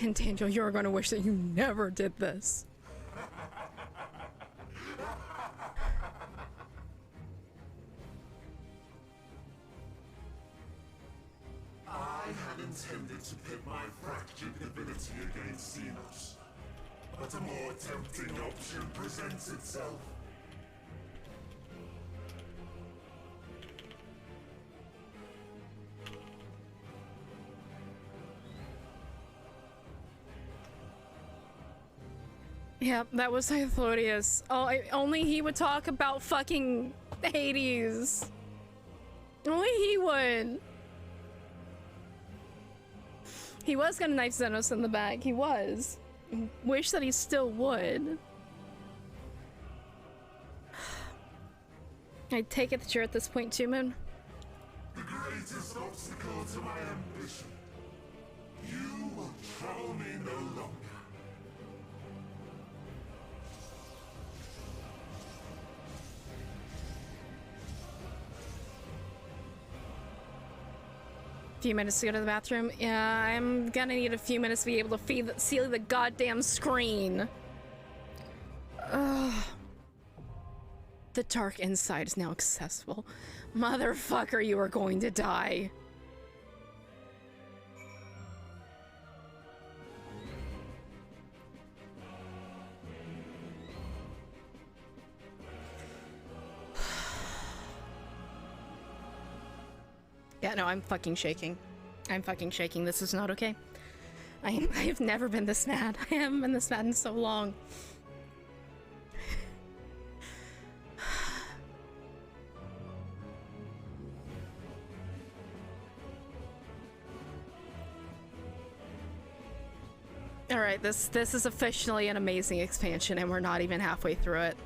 S1: And Daniel, you're gonna wish that you never did this.
S11: I had intended to pit my fractured ability against Xenos, but a more tempting option presents itself.
S1: Yep, that was Hythlodeus. Oh, only he would talk about fucking Hades. Only he would. He was gonna knife Xenos in the back. He was. Wish that he still would. I take it that you're at this point too, Moon?
S11: The greatest obstacle to my ambition. You will trouble me no longer.
S1: Few minutes to go to the bathroom. Yeah, I'm gonna need a few minutes to be able to see the goddamn screen. Ugh. The dark inside is now accessible. Motherfucker, you are going to die. Yeah, no, I'm fucking shaking. I'm fucking shaking. This is not okay. I've never been this mad. I haven't been this mad in so long. Alright, this is officially an amazing expansion, and we're not even halfway through it.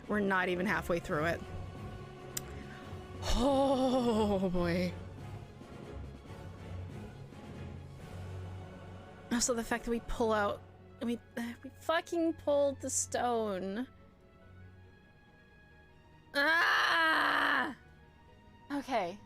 S1: We're not even halfway through it. Oh boy. Also, the fact that we pull out, we fucking pulled the stone. Ah! Okay.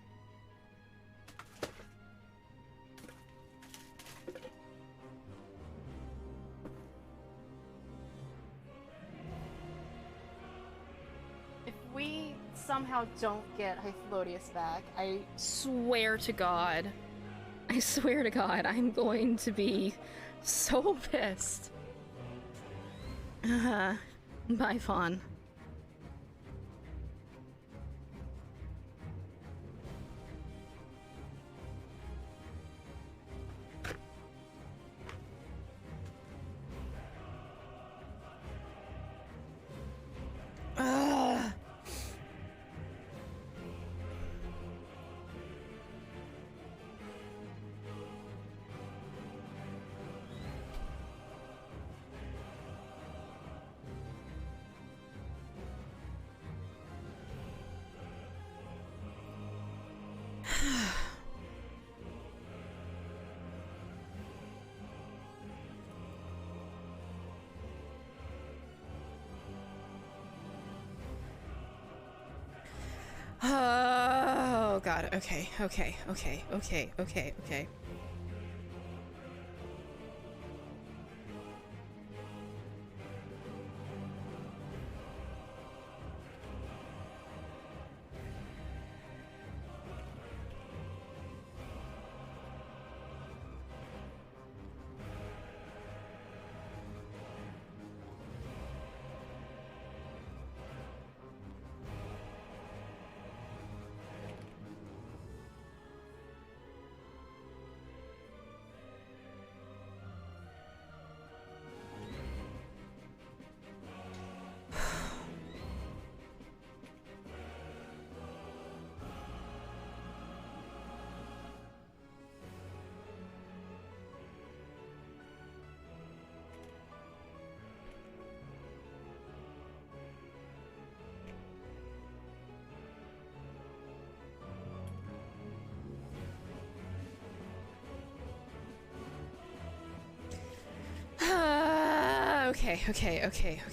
S1: we somehow don't get Hythlodius back, I swear to God, I'm going to be so pissed. Bye, Fawn. Oh God. Okay. Okay.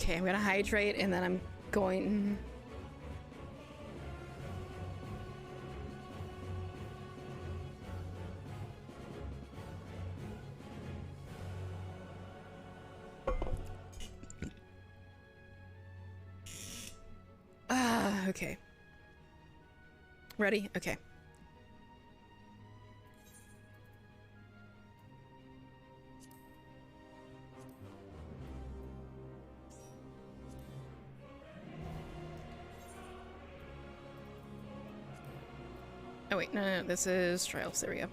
S1: I'm gonna hydrate and then I'm going. Okay. Ready? Okay. Oh wait, no, this is trials. There we go.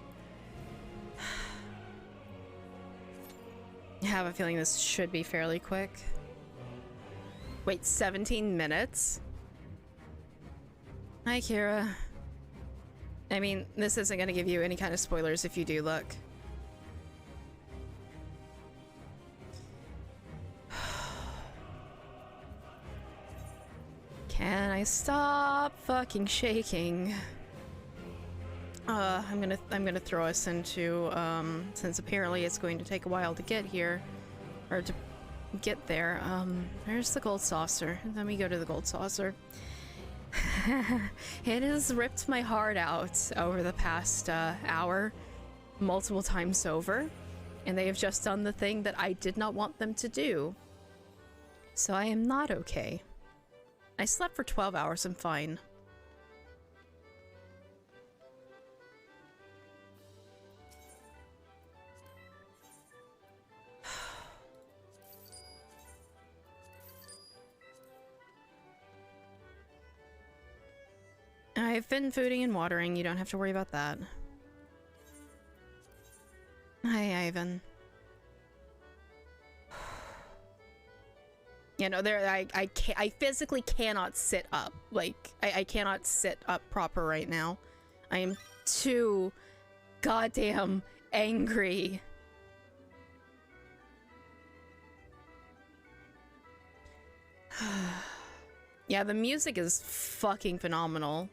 S1: I have a feeling this should be fairly quick. Wait, 17 minutes? Hi, Kira. I mean, this isn't gonna give you any kind of spoilers if you do look. Can I stop fucking shaking? I'm gonna throw us into, since apparently it's going to take a while to get here, or to get there. There's the gold saucer. Let me go to the gold saucer. It has ripped my heart out over the past, hour, multiple times over, and they have just done the thing that I did not want them to do. So I am not okay. I slept for 12 hours, I'm fine. I've been fooding and watering. You don't have to worry about that. Hi, Ivan. You know, I physically cannot sit up. Like, I cannot sit up proper right now. I am too goddamn angry. Yeah, the music is fucking phenomenal.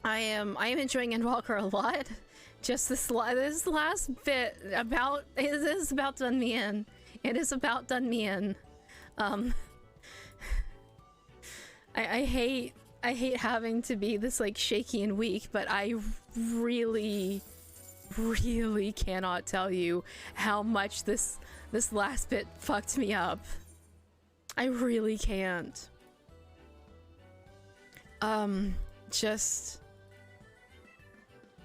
S1: I am enjoying Endwalker a lot. Just this last bit about is about done me in. It is about done me in. I hate having to be this like shaky and weak, but I really cannot tell you how much this last bit fucked me up. I really can't. Just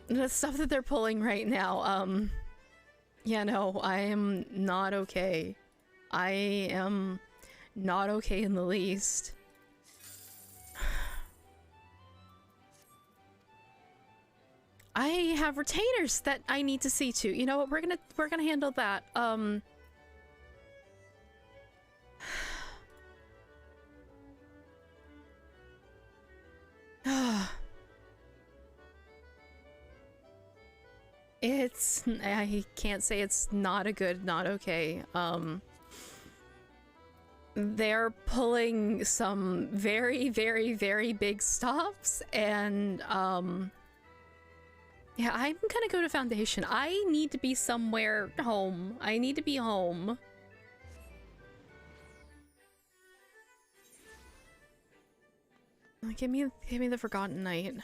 S1: the stuff that they're pulling right now, yeah, no, I am not okay. I am not okay in the least. I have retainers that I need to see to. You know what? We're gonna handle that. I can't say it's not okay. They're pulling some very big stops, and yeah, I'm gonna go to Foundation. I need to be somewhere home. I need to be home. Give me the Forgotten Night.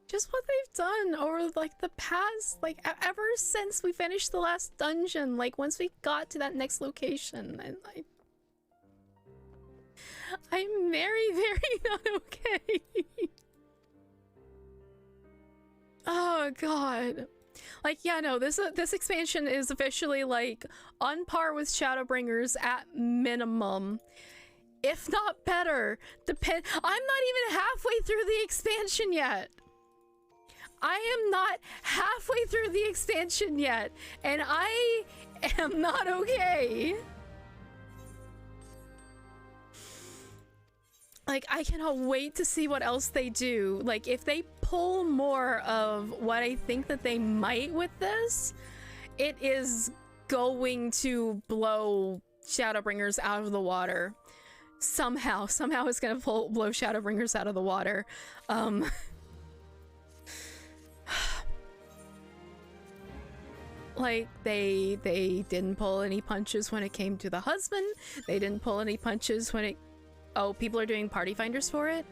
S1: Just what they've done over like the past, like ever since we finished the last dungeon, like once we got to that next location, and I'm very not okay. Oh god. Like, yeah, no, this expansion is officially like on par with Shadowbringers at minimum, if not better. I'm not even halfway through the expansion yet. I am not halfway through the expansion yet, and I am not okay. Like, I cannot wait to see what else they do. Like, if they pull more of what I think that they might with this, it is going to blow Shadowbringers out of the water. Somehow it's gonna blow Shadowbringers out of the water. Like, they didn't pull any punches when it came to the husband. They didn't pull any punches when it... Oh, people are doing party finders for it?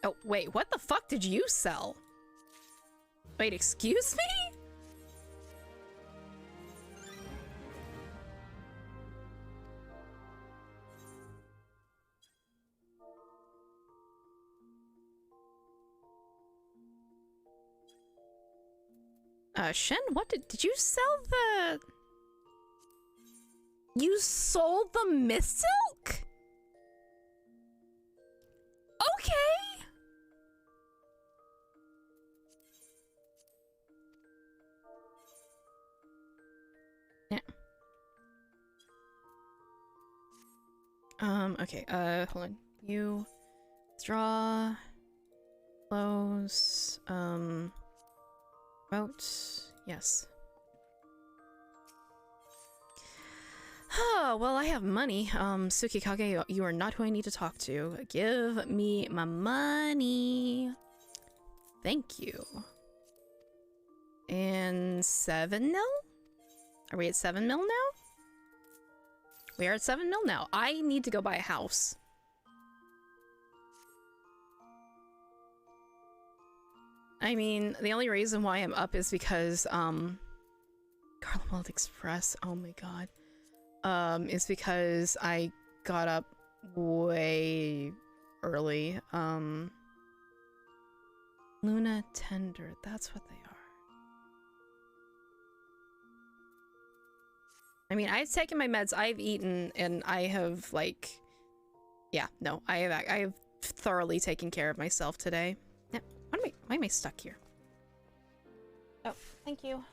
S1: Oh, wait, what the fuck did you sell? Wait, excuse me? Shen, what did you sell the... You sold the Mist Silk? Okay! Yeah. Okay, hold on. You... Draw... Close... Vote... Yes. Oh, well, I have money. Tsukikage, you are not who I need to talk to. Give me my money. Thank you. And 7 mil? Are we at 7 mil now? We are at 7 mil now. I need to go buy a house. I mean, the only reason why I'm up is because, Carnival Express, oh my god. Is because I got up way early. Luna Tender, that's what they are. I mean, I've taken my meds, I've eaten, and I have, like... Yeah, no, I have thoroughly taken care of myself today. Yeah, why am I stuck here? Oh, thank you.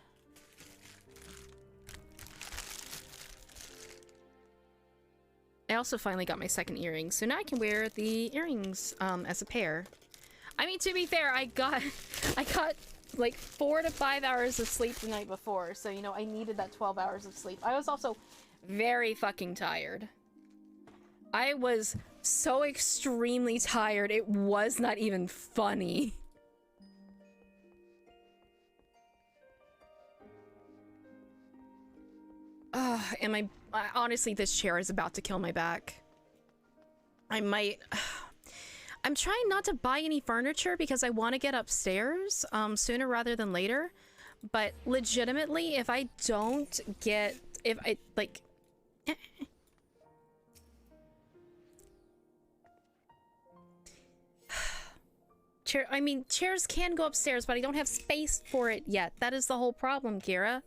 S1: I also finally got my second earring, so now I can wear the earrings as a pair. I mean, to be fair, I got like 4 to 5 hours of sleep the night before, so you know, I needed that 12 hours of sleep. I was also very fucking tired. I was so extremely tired, it was not even funny. And honestly, this chair is about to kill my back. I'm trying not to buy any furniture because I want to get upstairs sooner rather than later. But legitimately, if I don't get, chairs can go upstairs, but I don't have space for it yet. That is the whole problem, Kira.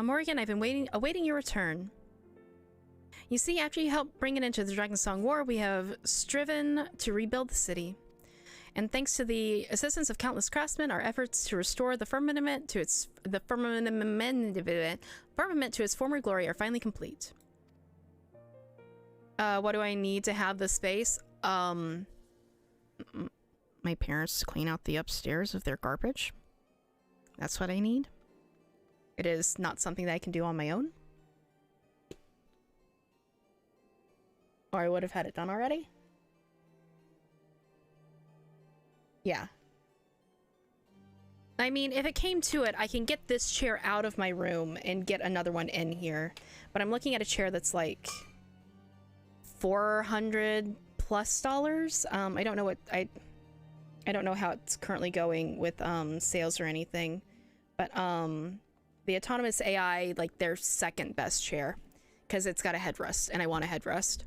S1: Morrigan, I've been awaiting your return. You see, after you helped bring it into the Dragonsong War, we have striven to rebuild the city. And thanks to the assistance of countless craftsmen, our efforts to restore the firmament to its former glory are finally complete. What do I need to have the space? My parents to clean out the upstairs of their garbage. That's what I need. It is not something that I can do on my own. Or I would have had it done already. Yeah. I mean, if it came to it, I can get this chair out of my room and get another one in here. But I'm looking at a chair that's like $400+ dollars. I don't know what I don't know how it's currently going with sales or anything. But the autonomous AI, like their second best chair, because it's got a headrest, and I want a headrest.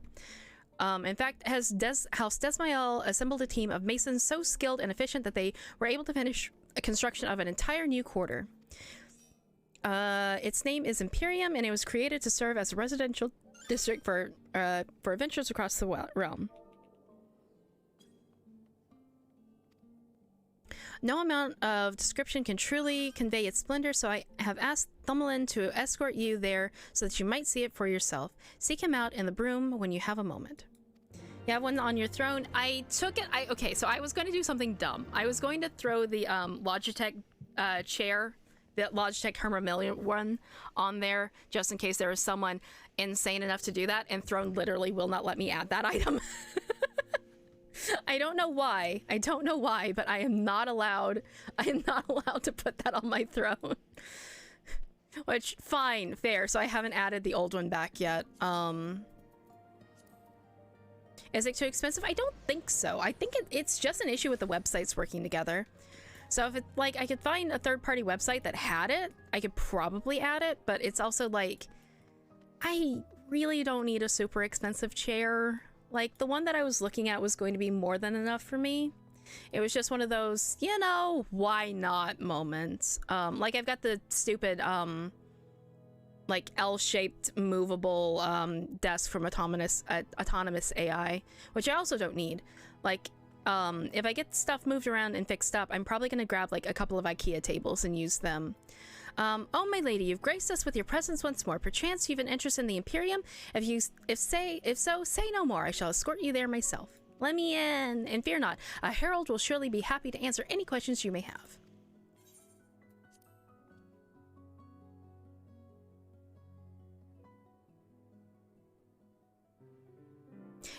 S1: In fact, House Desmael assembled a team of masons so skilled and efficient that they were able to finish a construction of an entire new quarter. Its name is Imperium, and it was created to serve as a residential district for adventurers across the realm. No amount of description can truly convey its splendor, so I have asked Thummelin to escort you there so that you might see it for yourself. Seek him out in the broom when you have a moment. You have one on your throne. I took it. Okay, so I was going to do something dumb. I was going to throw the Logitech chair, the Logitech Hermamillion one, on there just in case there was someone insane enough to do that, and Throne literally will not let me add that item. I don't know why. I don't know why, but I am not allowed. I am not allowed to put that on my throne. Which, fine, fair. So I haven't added the old one back yet. Is it too expensive? I don't think so. I think it's just an issue with the websites working together. So if it, like, I could find a third-party website that had it, I could probably add it, but it's also like, I really don't need a super expensive chair. Like, the one that I was looking at was going to be more than enough for me. It was just one of those, you know, why not moments. Like, I've got the stupid, like, L-shaped movable desk from Autonomous AI, which I also don't need. Like, if I get stuff moved around and fixed up, I'm probably going to grab, like, a couple of IKEA tables and use them. Oh, my lady, you've graced us with your presence once more. Perchance you've an interest in the Imperium? If so, say no more. I shall escort you there myself. Let me in, and fear not. A herald will surely be happy to answer any questions you may have.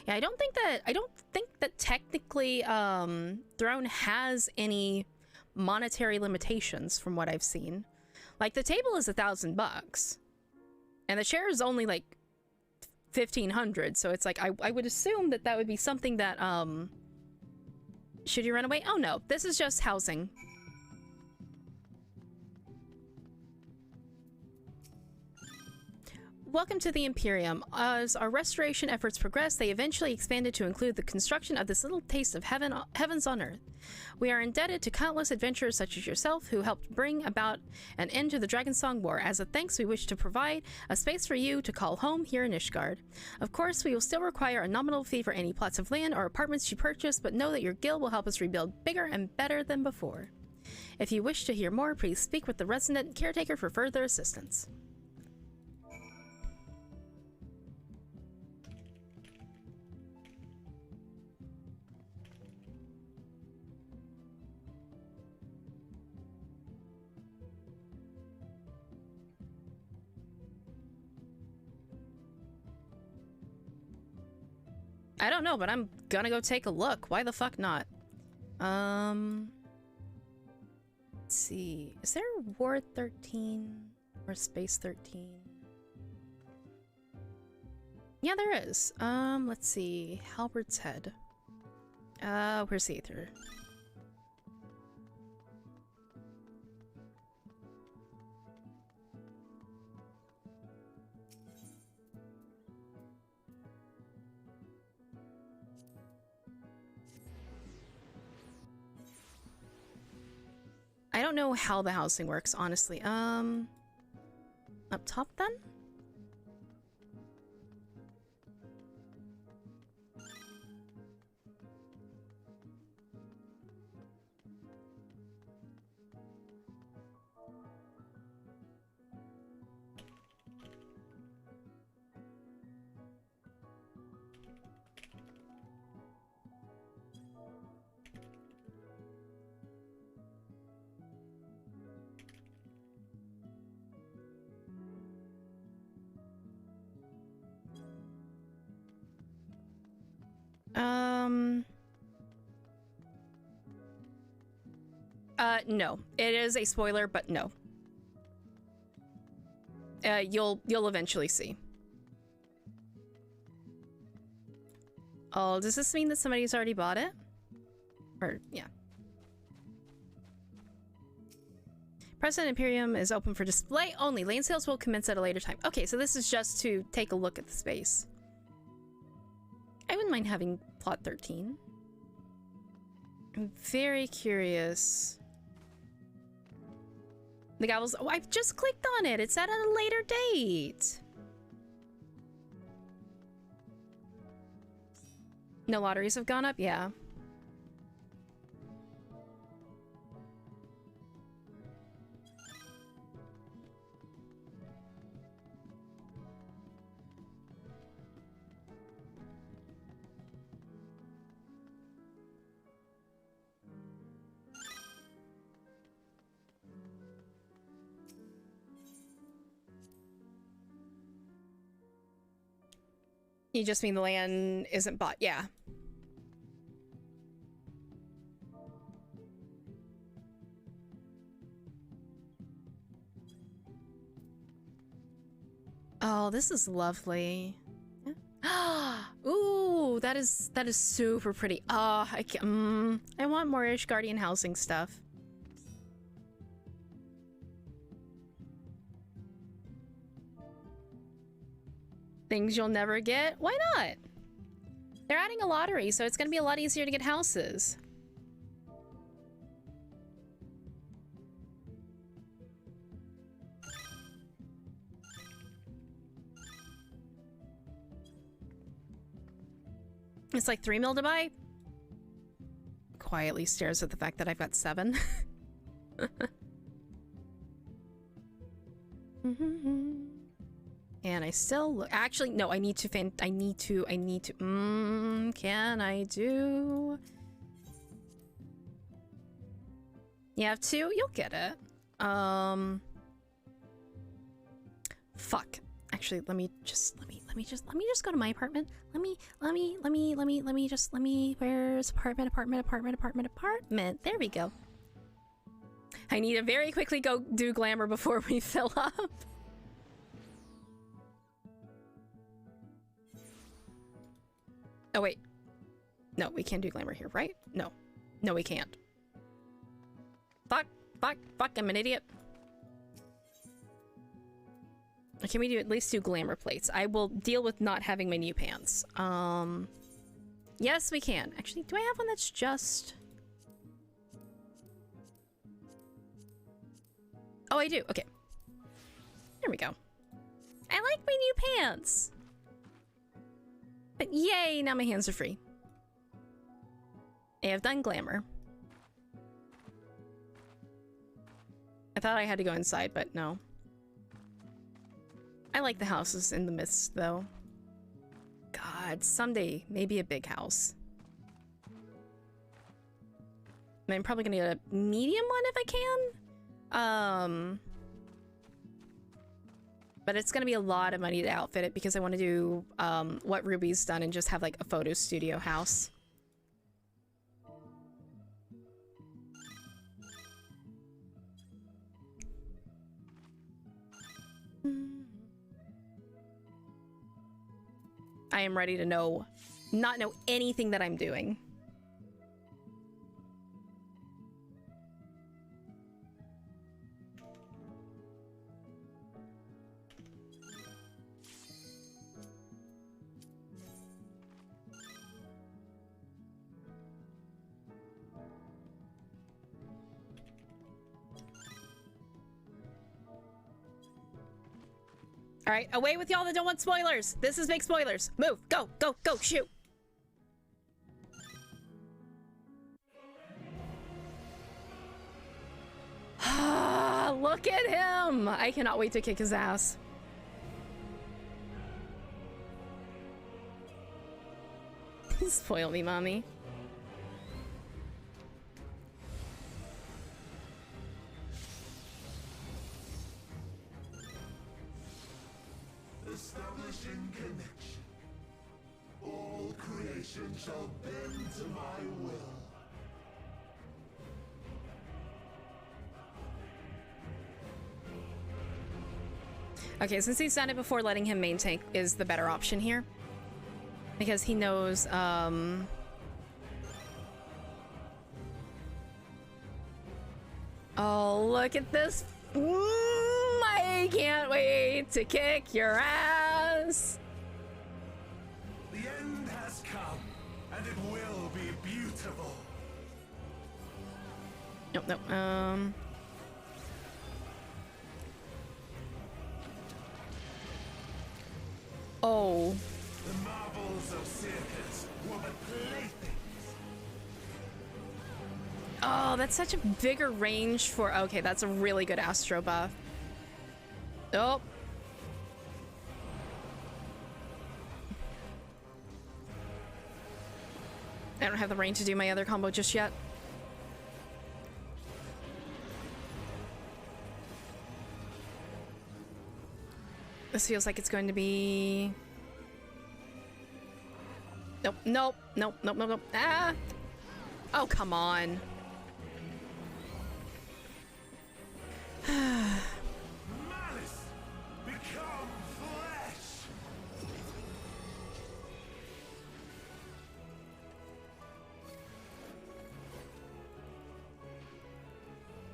S1: Yeah, I don't think that technically Throne has any monetary limitations from what I've seen. Like, the table is $1,000 and the chair is only like 1,500, so it's like I would assume that would be something that should you run away? Oh no, this is just housing. Welcome to the Imperium. As our restoration efforts progressed, they eventually expanded to include the construction of this little taste of heavens on earth. We are indebted to countless adventurers such as yourself who helped bring about an end to the Dragonsong War. As a thanks, we wish to provide a space for you to call home here in Ishgard. Of course, we will still require a nominal fee for any plots of land or apartments you purchase, but know that your guild will help us rebuild bigger and better than before. If you wish to hear more, please speak with the resident caretaker for further assistance. I don't know, but I'm gonna go take a look. Why the fuck not? Let's see. Is there Ward 13 or Space 13? Yeah, there is. Let's see. Halbert's Head. Where's the Aether? I don't know how the housing works, honestly. Up top then? No. It is a spoiler, but no. You'll eventually see. Oh, does this mean that somebody's already bought it? Or, yeah. Present Imperium is open for display only. Lane sales will commence at a later time. Okay, so this is just to take a look at the space. I wouldn't mind having plot 13. I'm very curious. The guy was, oh, I've just clicked on it. It's at a later date. No lotteries have gone up? Yeah. You just mean the land isn't bought, yeah. Oh, this is lovely. Yeah. Ooh, that is super pretty. Oh, I want more Ish Guardian housing stuff. Things you'll never get? Why not? They're adding a lottery, so it's gonna be a lot easier to get houses. It's like 3 mil to buy. Quietly stares at the fact that I've got 7. And I still look. Actually, no. I need to. Can I do? You have 2. You'll get it. Fuck. Actually, let me just go to my apartment. Where's apartment? There we go. I need to very quickly go do glamour before we fill up. Oh wait. No, we can't do glamour here, right? No. No, we can't. Fuck, I'm an idiot. Can we at least do glamour plates? I will deal with not having my new pants. Yes, we can. Actually, do I have one that's just... Oh, I do. Okay. There we go. I like my new pants. But yay, now my hands are free. I have done glamour. thought I had to go inside, but no. I like the houses in the mist, though. God, someday, maybe a big house. I'm probably gonna get a medium one if I can. But it's gonna be a lot of money to outfit it because I want to do what Ruby's done and just have like a photo studio house. I am ready to not know anything that I'm doing. All right, away with y'all that don't want spoilers. This is big spoilers. Move, go, go, go, shoot. Look at him. I cannot wait to kick his ass. Spoil me, mommy.
S11: Establishing connection. All creation shall bend to my will.
S1: Okay, since he's done it before, letting him main tank is the better option here. Because he knows, oh, look at this. I can't wait to kick your ass.
S11: The end has come, and it will be beautiful.
S1: Nope, nope, oh.
S11: The marvels of circus were but playthings.
S1: Oh, that's such a bigger range for... Okay, that's a really good Astro buff. Oh. I don't have the range to do my other combo just yet. This feels like it's going to be... Nope, nope, nope, nope, nope, nope. Ah! Oh, come on.
S11: Malice, become flesh.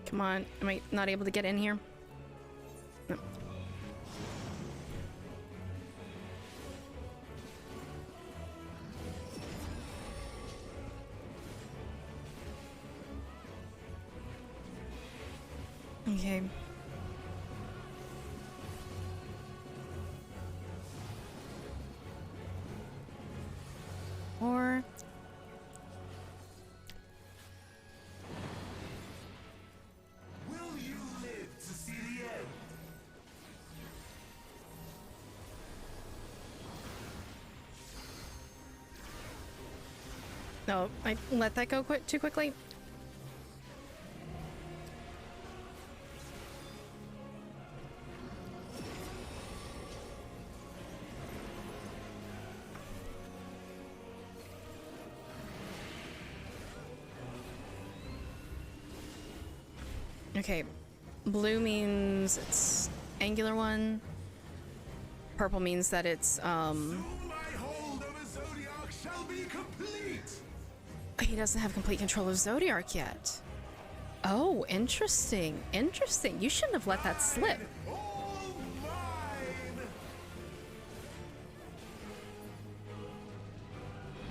S1: Come on. Am I not able to get in here? No. Okay. Or...
S11: Will you live to see the end?
S1: No, I let that go too quickly. Okay, blue means it's angular one. Purple means that it's
S11: Soon my hold of a Zodiac shall be complete.
S1: he doesn't have complete control of Zodiac yet. Oh, interesting. Interesting. You shouldn't have let that slip.
S11: All mine.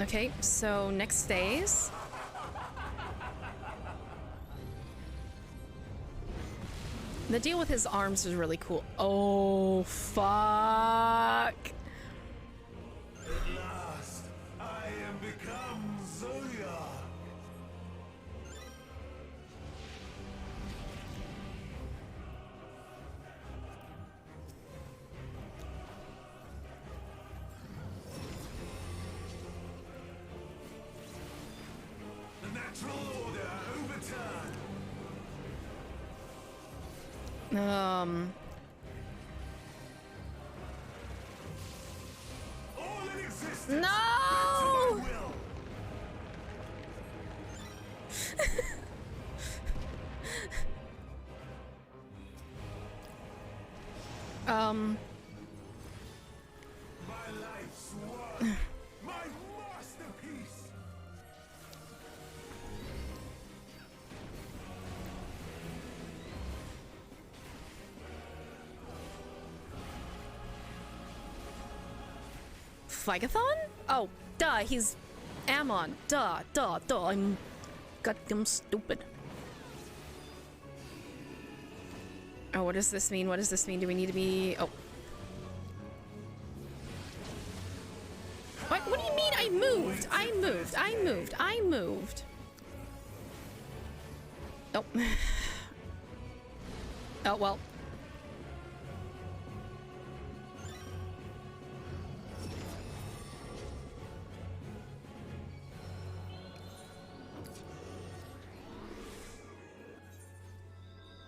S1: Okay, so next phase. The deal with his arms is really cool. Oh, fuck.
S11: At last, I am become Zodiac.
S1: No!
S11: My life's work, my masterpiece.
S1: Phagathon? Oh, duh, he's Ammon. Duh, I'm goddamn stupid. Oh, what does this mean? What does this mean? Do we need to be... Oh. What do you mean I moved? I moved. Oh. Oh, well.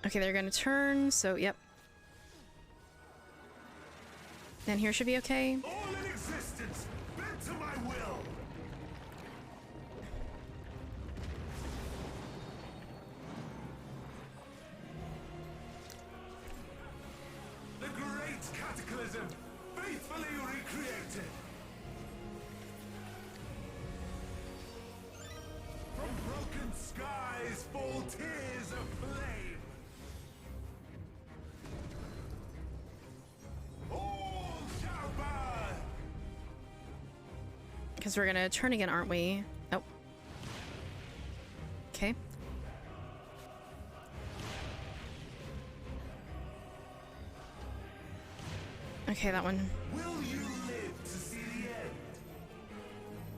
S1: Okay, they're gonna turn, so yep. Then here should be okay.
S11: All in existence, bent to my will. The great cataclysm, faithfully recreated. From broken skies fall tears of flame. All shall burn.
S1: Because we're gonna turn again, aren't we? Oh. Okay. Okay, that one.
S11: Will you live to see the end?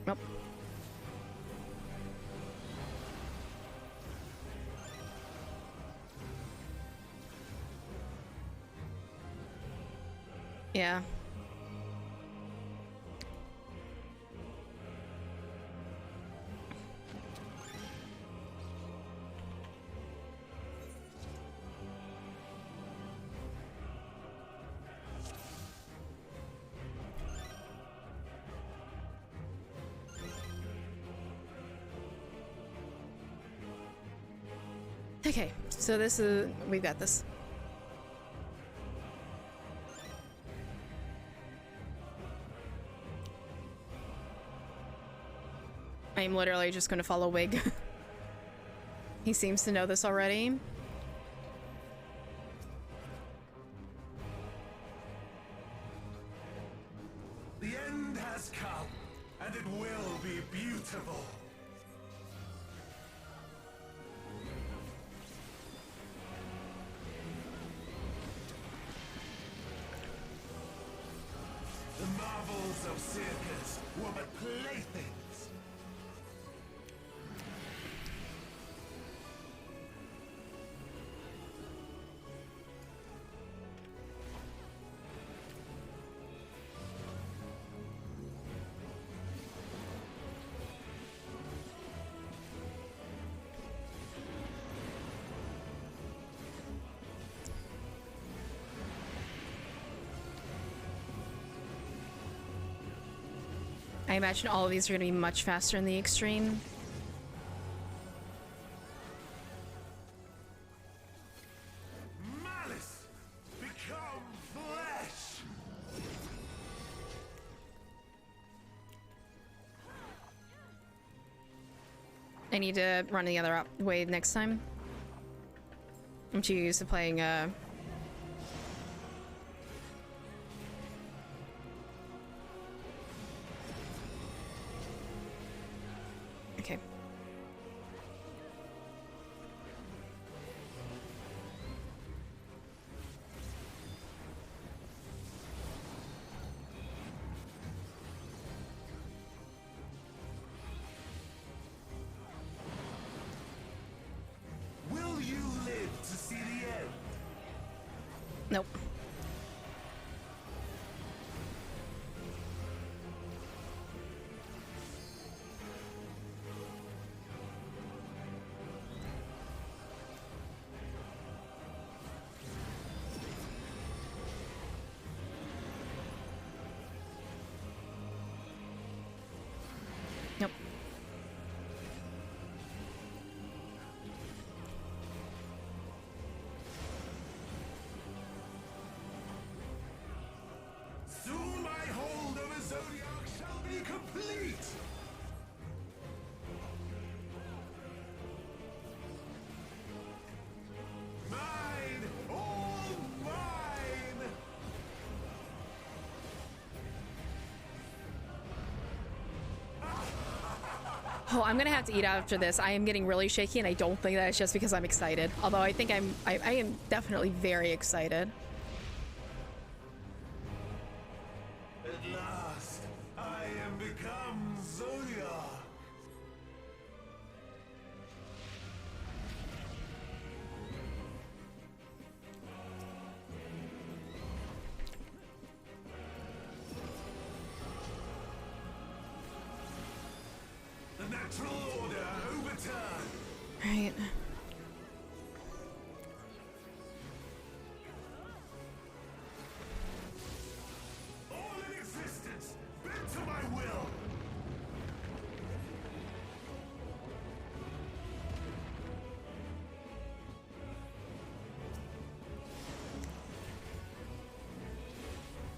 S1: Nope. Yeah. Okay, so this is... we've got this. I'm literally just gonna follow Wig. He seems to know this already.
S11: The end has come, and it will be beautiful. The marvels of circus were but playthings.
S1: I imagine all of these are going to be much faster in the extreme.
S11: Malice, become flesh.
S1: I need to run the other way next time. I'm too used to playing, Okay.
S11: Will you live to see the end?
S1: Nope.
S11: complete! Mine! All mine!
S1: Oh, I'm gonna have to eat after this. I am getting really shaky, and I don't think that it's just because I'm excited. Although I think I am definitely very excited.
S11: At last, I am become Zodiac. The natural order overturned.
S1: Right.
S11: All in existence, bend to my will.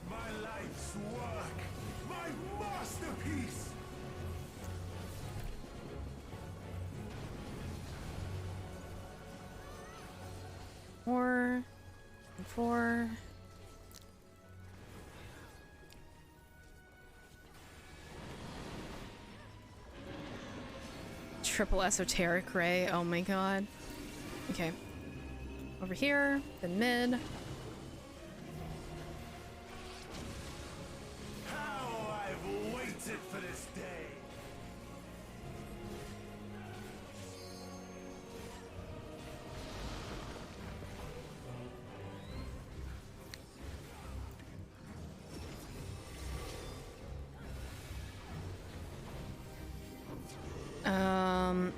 S11: My life's work, my masterpiece.
S1: Four. And four. Triple esoteric ray. Oh my god. Okay. Over here, then mid.
S11: How I've waited for this day.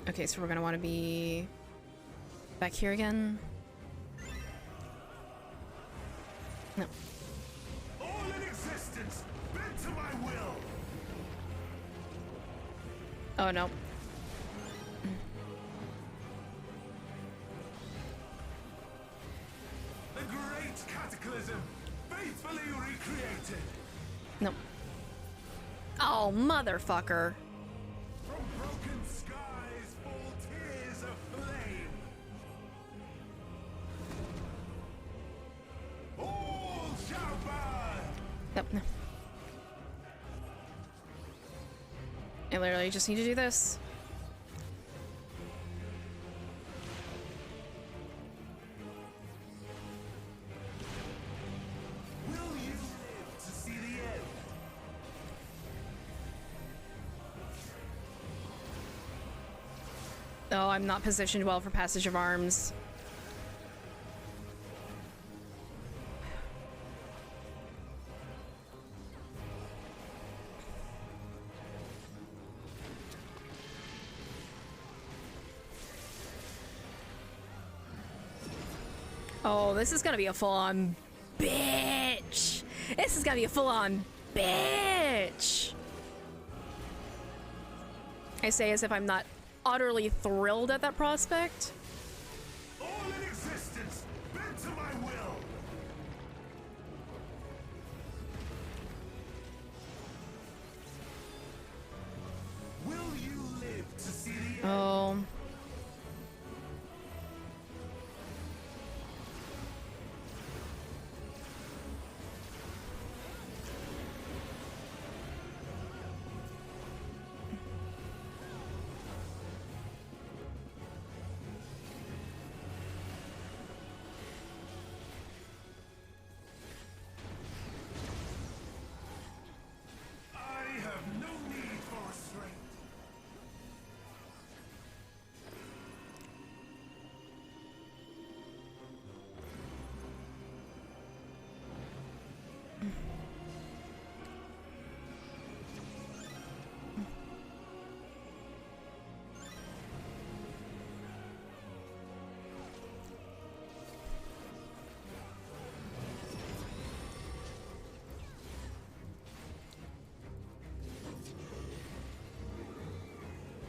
S1: Okay, so we're gonna want to be back here again. No.
S11: All in existence, bend to my will.
S1: Oh no.
S11: The great cataclysm, faithfully recreated.
S1: No. Oh, motherfucker.
S11: From broken skies fall tears of flame. All shall burn.
S1: Yep. No. I literally just need to do this.
S11: Will you live to see the end?
S1: Oh, I'm not positioned well for passage of arms. Oh, this is gonna be a full-on bitch. This is gonna be a full-on bitch. I say as if I'm not utterly thrilled at that prospect.
S11: All in existence, bend to my will. Will you live to see the end?
S1: Oh.
S11: I have no need for restraint.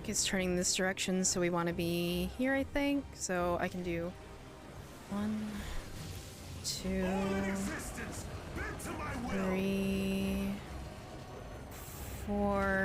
S1: It's turning this direction, so we want to be here, I think. So I can do 1, 2, 3, 4.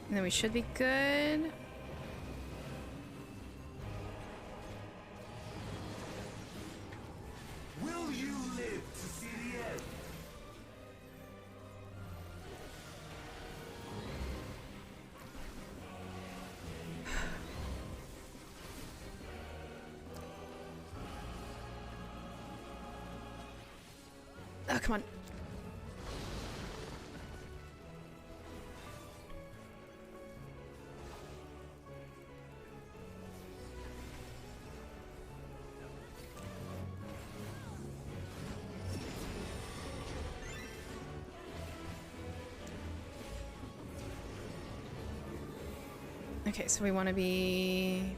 S1: And then we should be good.
S11: Will you live to see the end?
S1: Oh, come on. Okay, so we want to be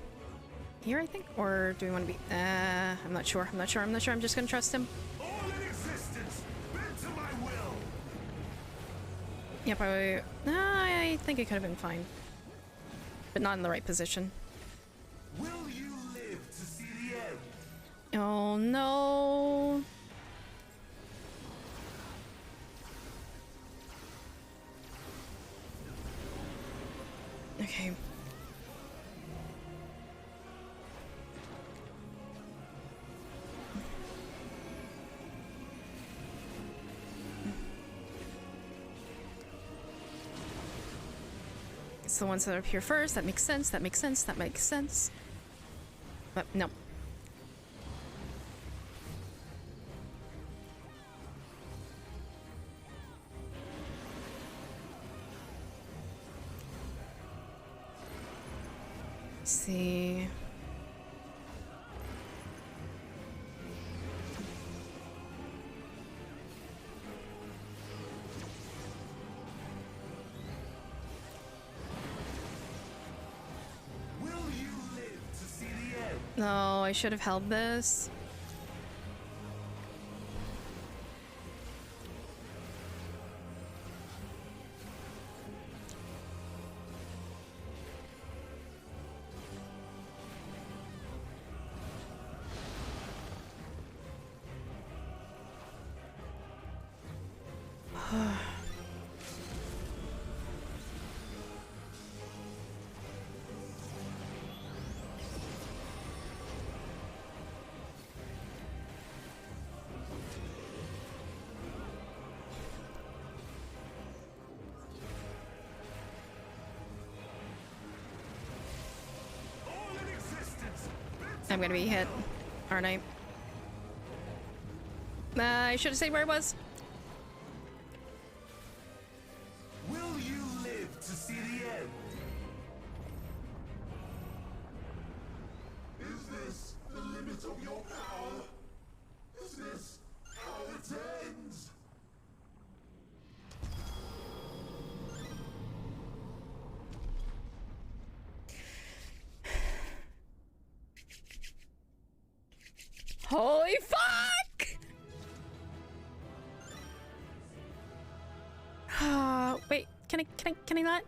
S1: here, I think? Or do we want to be... I'm not sure. I'm just going to trust him.
S11: All in existence, bend to my will.
S1: Yep, I think it could have been fine. But not in the right position.
S11: Will you live to see the end?
S1: Oh, no. Okay. It's the ones that are up here first. That makes sense. That makes sense. That makes sense. But no. Let's see. No, I should have held this. I'm gonna be hit, aren't I? I should have stayed where I was.
S11: Will you live to see the end? Is this the limit of your power? Is this how it ends?
S1: Holy fuck! Wait, can I not?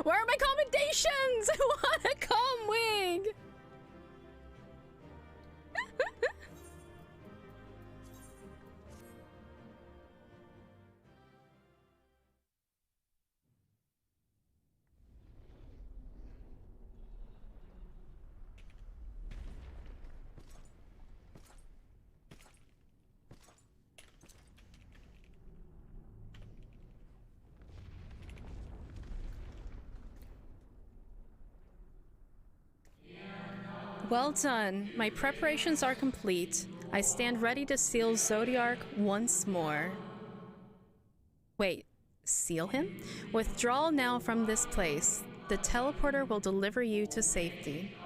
S1: Where are my commendations? I want a calm wig! Well done. My preparations are complete. I stand ready to seal Zodiark once more. Wait, seal him? Withdraw now from this place. The teleporter will deliver you to safety.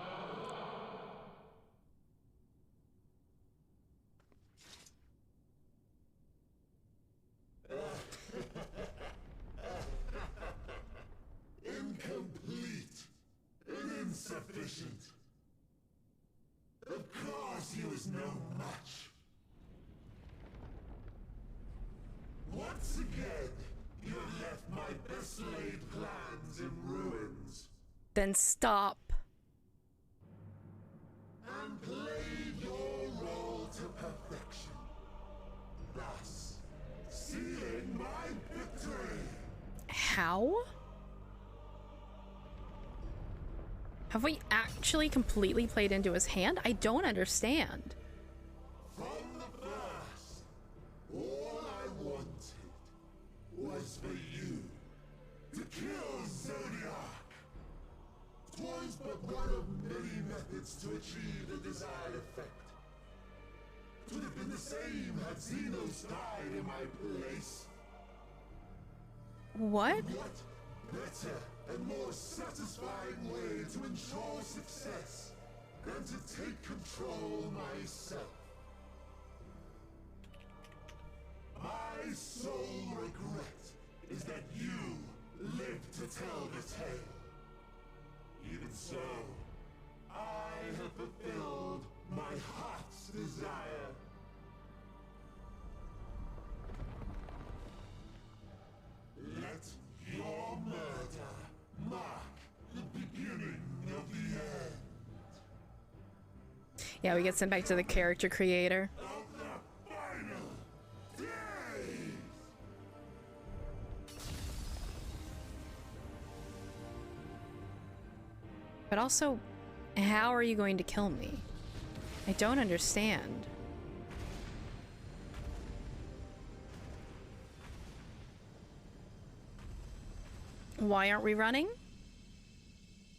S11: Incomplete and insufficient. Of course he was no match. Once again, you have left my best laid plans in ruins.
S1: Then stop.
S11: And played your role to perfection. Thus, sealing my victory.
S1: How? Have we actually completely played into his hand? I don't understand.
S11: From the first, all I wanted was for you to kill Zodiac. 'Twas but one of many methods to achieve the desired effect. 'Twould have been the same had Xenos died in my place.
S1: What?
S11: What better and more satisfying way to ensure success than to take control myself? My sole regret is that you live to tell the tale. Even so, I have fulfilled my heart's desire. Let your murder mark the beginning of the end.
S1: Yeah, we get sent back to the character creator.
S11: Of the final days.
S1: But also, how are you going to kill me? I don't understand. Why aren't we running?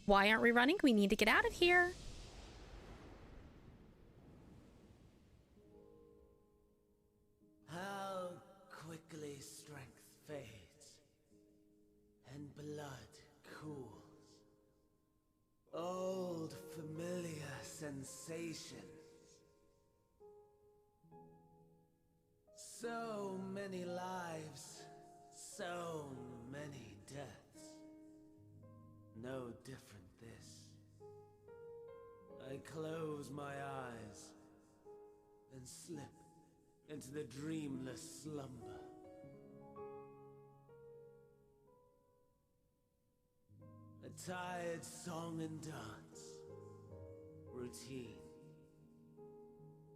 S1: Why aren't we running? We need to get out of here.
S5: How quickly strength fades and blood cools. Old familiar sensations. So many lives, so many deaths. No different this. I close my eyes and slip into the dreamless slumber. A tired song and dance. Routine.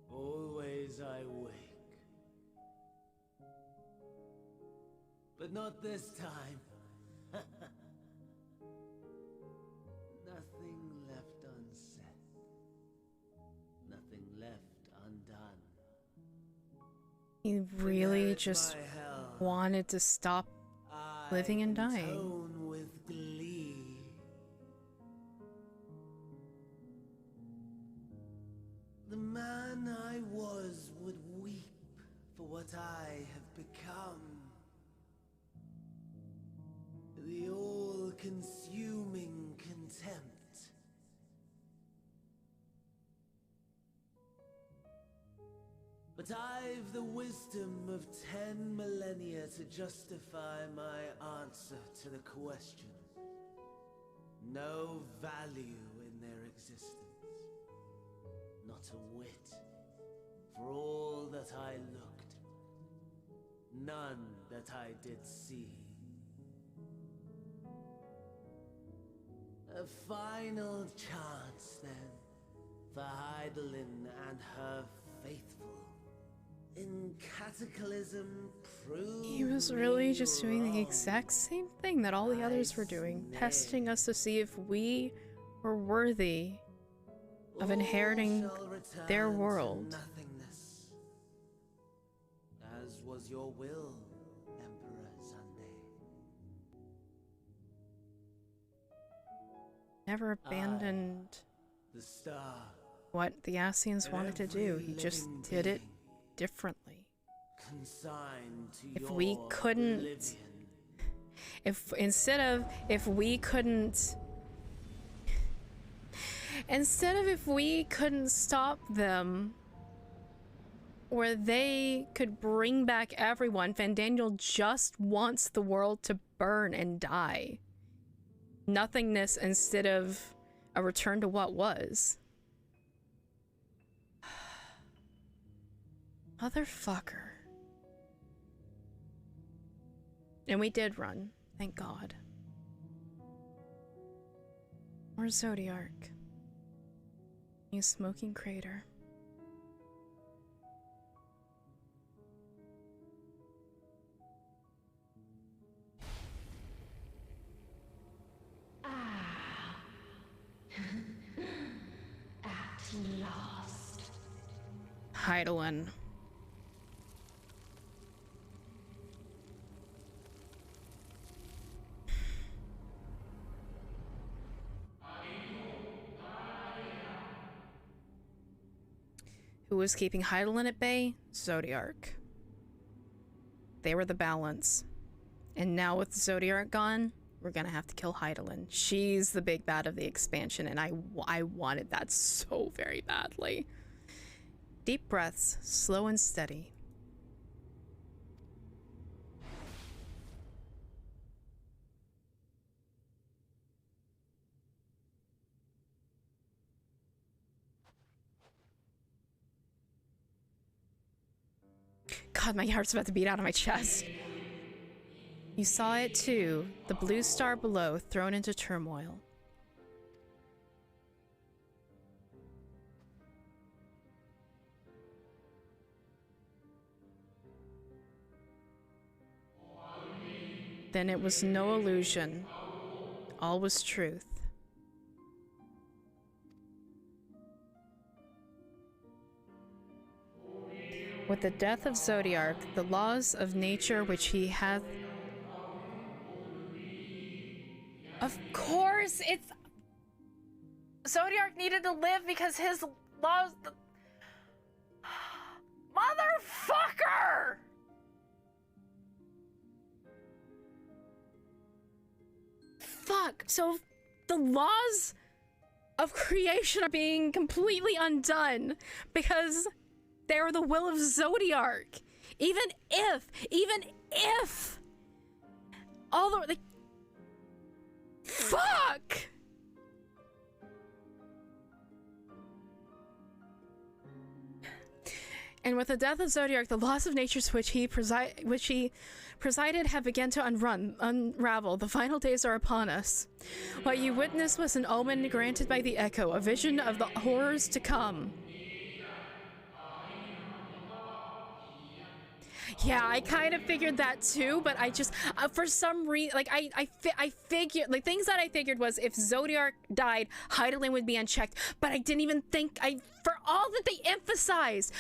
S5: Always I wake. But not this time. Nothing left unsaid. Nothing left undone.
S1: You really just wanted to stop living and dying.
S5: Tone with glee. The man I was would weep for what I have become. The all-consuming contempt. But I've the wisdom of 10 millennia to justify my answer to the question. No value in their existence. Not a whit. For all that I looked. None that I did see. A final chance, then, for Heidelin and her faithful. In Cataclysm, prove
S1: He was really just doing the exact same thing that all the others were doing, testing us to see if we were worthy of inheriting their world.
S5: Nothingness. As was your will, Emperor Sunday.
S1: Never abandoned
S5: The star.
S1: what the Ascians wanted to do. He just did it differently.
S5: Consigned to
S1: If
S5: your
S1: we couldn't,
S5: oblivion.
S1: if we couldn't stop them, or they could bring back everyone, Fandaniel just wants the world to burn and die. Nothingness instead of a return to what was. Motherfucker. And we did run, thank God. Or Zodiark. You smoking crater. Hydaelyn. Who was keeping Hydaelyn at bay? Zodiark. They were the balance. And now with Zodiark gone, we're gonna have to kill Hydaelyn. She's the big bad of the expansion, and I wanted that so very badly. Deep breaths, slow and steady. God, my heart's about to beat out of my chest. You saw it too, the blue star below, thrown into turmoil. Then it was no illusion. All was truth. With the death of Zodiark, the laws of nature which he hath... Of course, it's... Zodiark needed to live because his laws... Motherfucker! Fuck, so the laws of creation are being completely undone because they're the will of Zodiark. Even if all the, like, fuck! And with the death of Zodiark, the laws of nature which he presided have begun to unravel. The final days are upon us. What you witnessed was an omen granted by the Echo, a vision of the horrors to come. Yeah, I kind of figured that too, but I just, for some reason, like, I figured, like, things that I figured was if Zodiark died, Hydaelyn would be unchecked, but I didn't even think, for all that they emphasized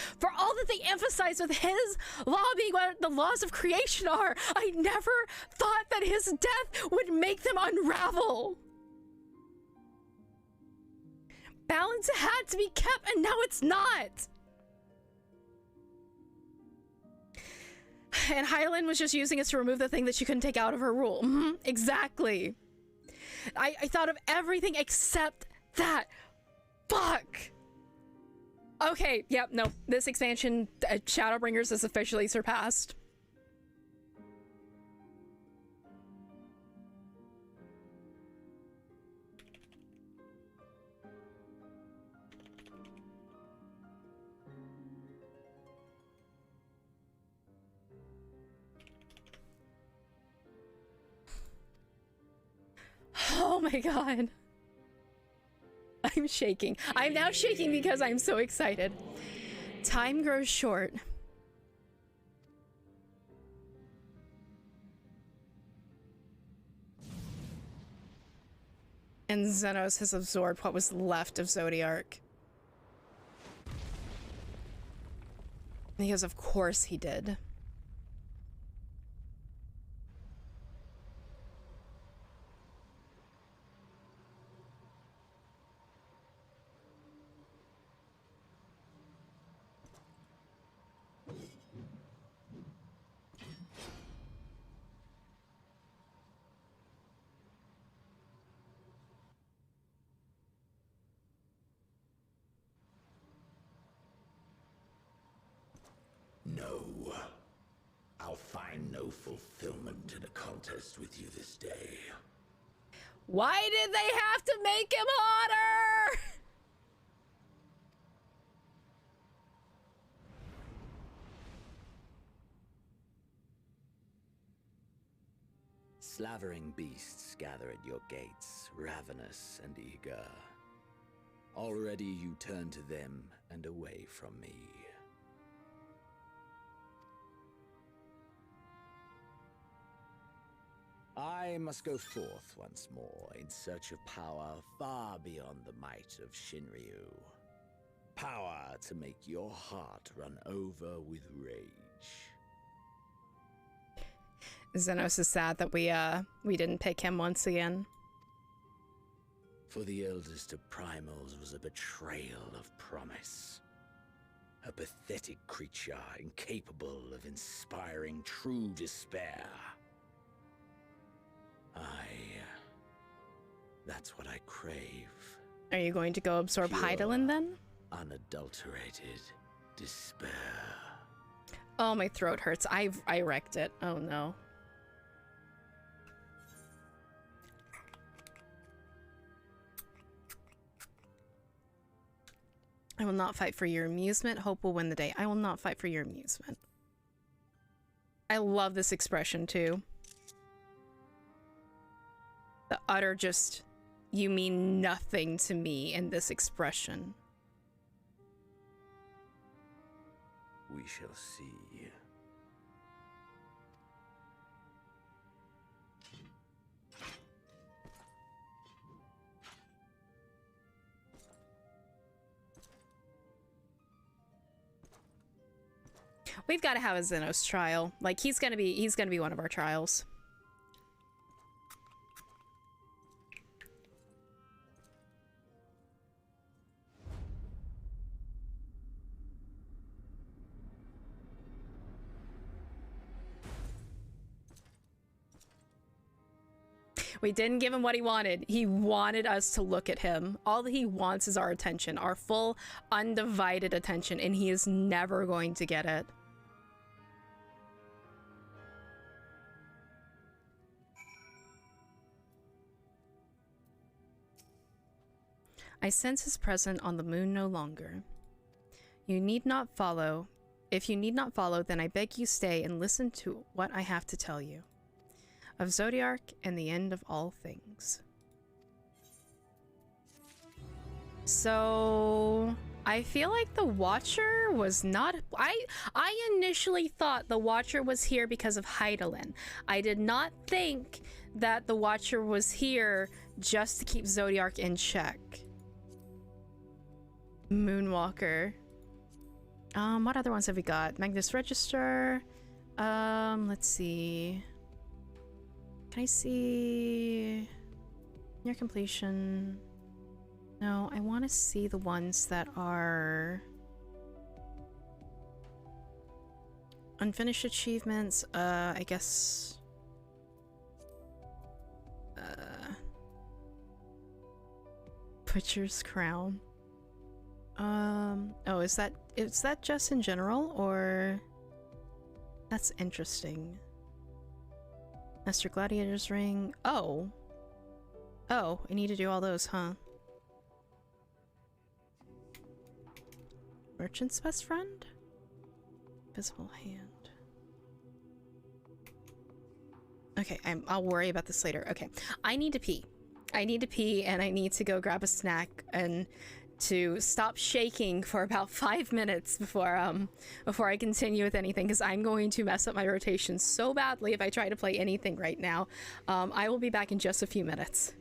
S1: with his law being what the laws of creation are, I never thought that his death would make them unravel. Balance had to be kept, and now it's not. And Hydaelyn was just using it to remove the thing that she couldn't take out of her rule. Exactly. I thought of everything except that. Fuck. Okay, yep, no. This expansion, Shadowbringers, is officially surpassed. Oh my god. I'm shaking. I'm now shaking because I'm so excited. Time grows short. And Xenos has absorbed what was left of Zodiark. Because of course he did.
S7: No. I'll find no fulfillment in a contest with you this day.
S1: Why did they have to make him hotter?
S7: Slavering beasts gather at your gates, ravenous and eager. Already you turn to them and away from me. I must go forth once more in search of power far beyond the might of Shinryu. power to make your heart run over with rage.
S1: Xenos is sad that we didn't pick him once again.
S7: For the eldest of primals was a betrayal of promise. A pathetic creature incapable of inspiring true despair. That's what I crave.
S1: Are you going to go absorb Hydaelyn then?
S7: Unadulterated despair.
S1: Oh, my throat hurts. I wrecked it. Oh no. I will not fight for your amusement. Hope will win the day. I will not fight for your amusement. I love this expression too. The utter just, you mean nothing to me in this expression.
S7: We shall see.
S1: We've got to have a Xenos trial. Like he's gonna be one of our trials. We didn't give him what he wanted. He wanted us to look at him. All that he wants is our attention, our full, undivided attention, and he is never going to get it. I sense his presence on the moon no longer. You need not follow. If you need not follow, then I beg you stay and listen to what I have to tell you. Of Zodiark and the end of all things. So I feel like the Watcher was not. I initially thought the Watcher was here because of Hydaelyn. I did not think that the Watcher was here just to keep Zodiark in check. Moonwalker. What other ones have we got? Magnus Register. Let's see. Can I see near completion? No, I want to see the ones that are unfinished achievements. I guess Butcher's Crown. Oh, is that just in general, or that's interesting. Master Gladiator's Ring. Oh, I need to do all those, huh? Merchant's Best Friend? Visible Hand. Okay, I'll worry about this later. Okay, I need to pee. And I need to go grab a snack and to stop shaking for about 5 minutes before I continue with anything, because I'm going to mess up my rotation so badly if I try to play anything right now. I will be back in just a few minutes.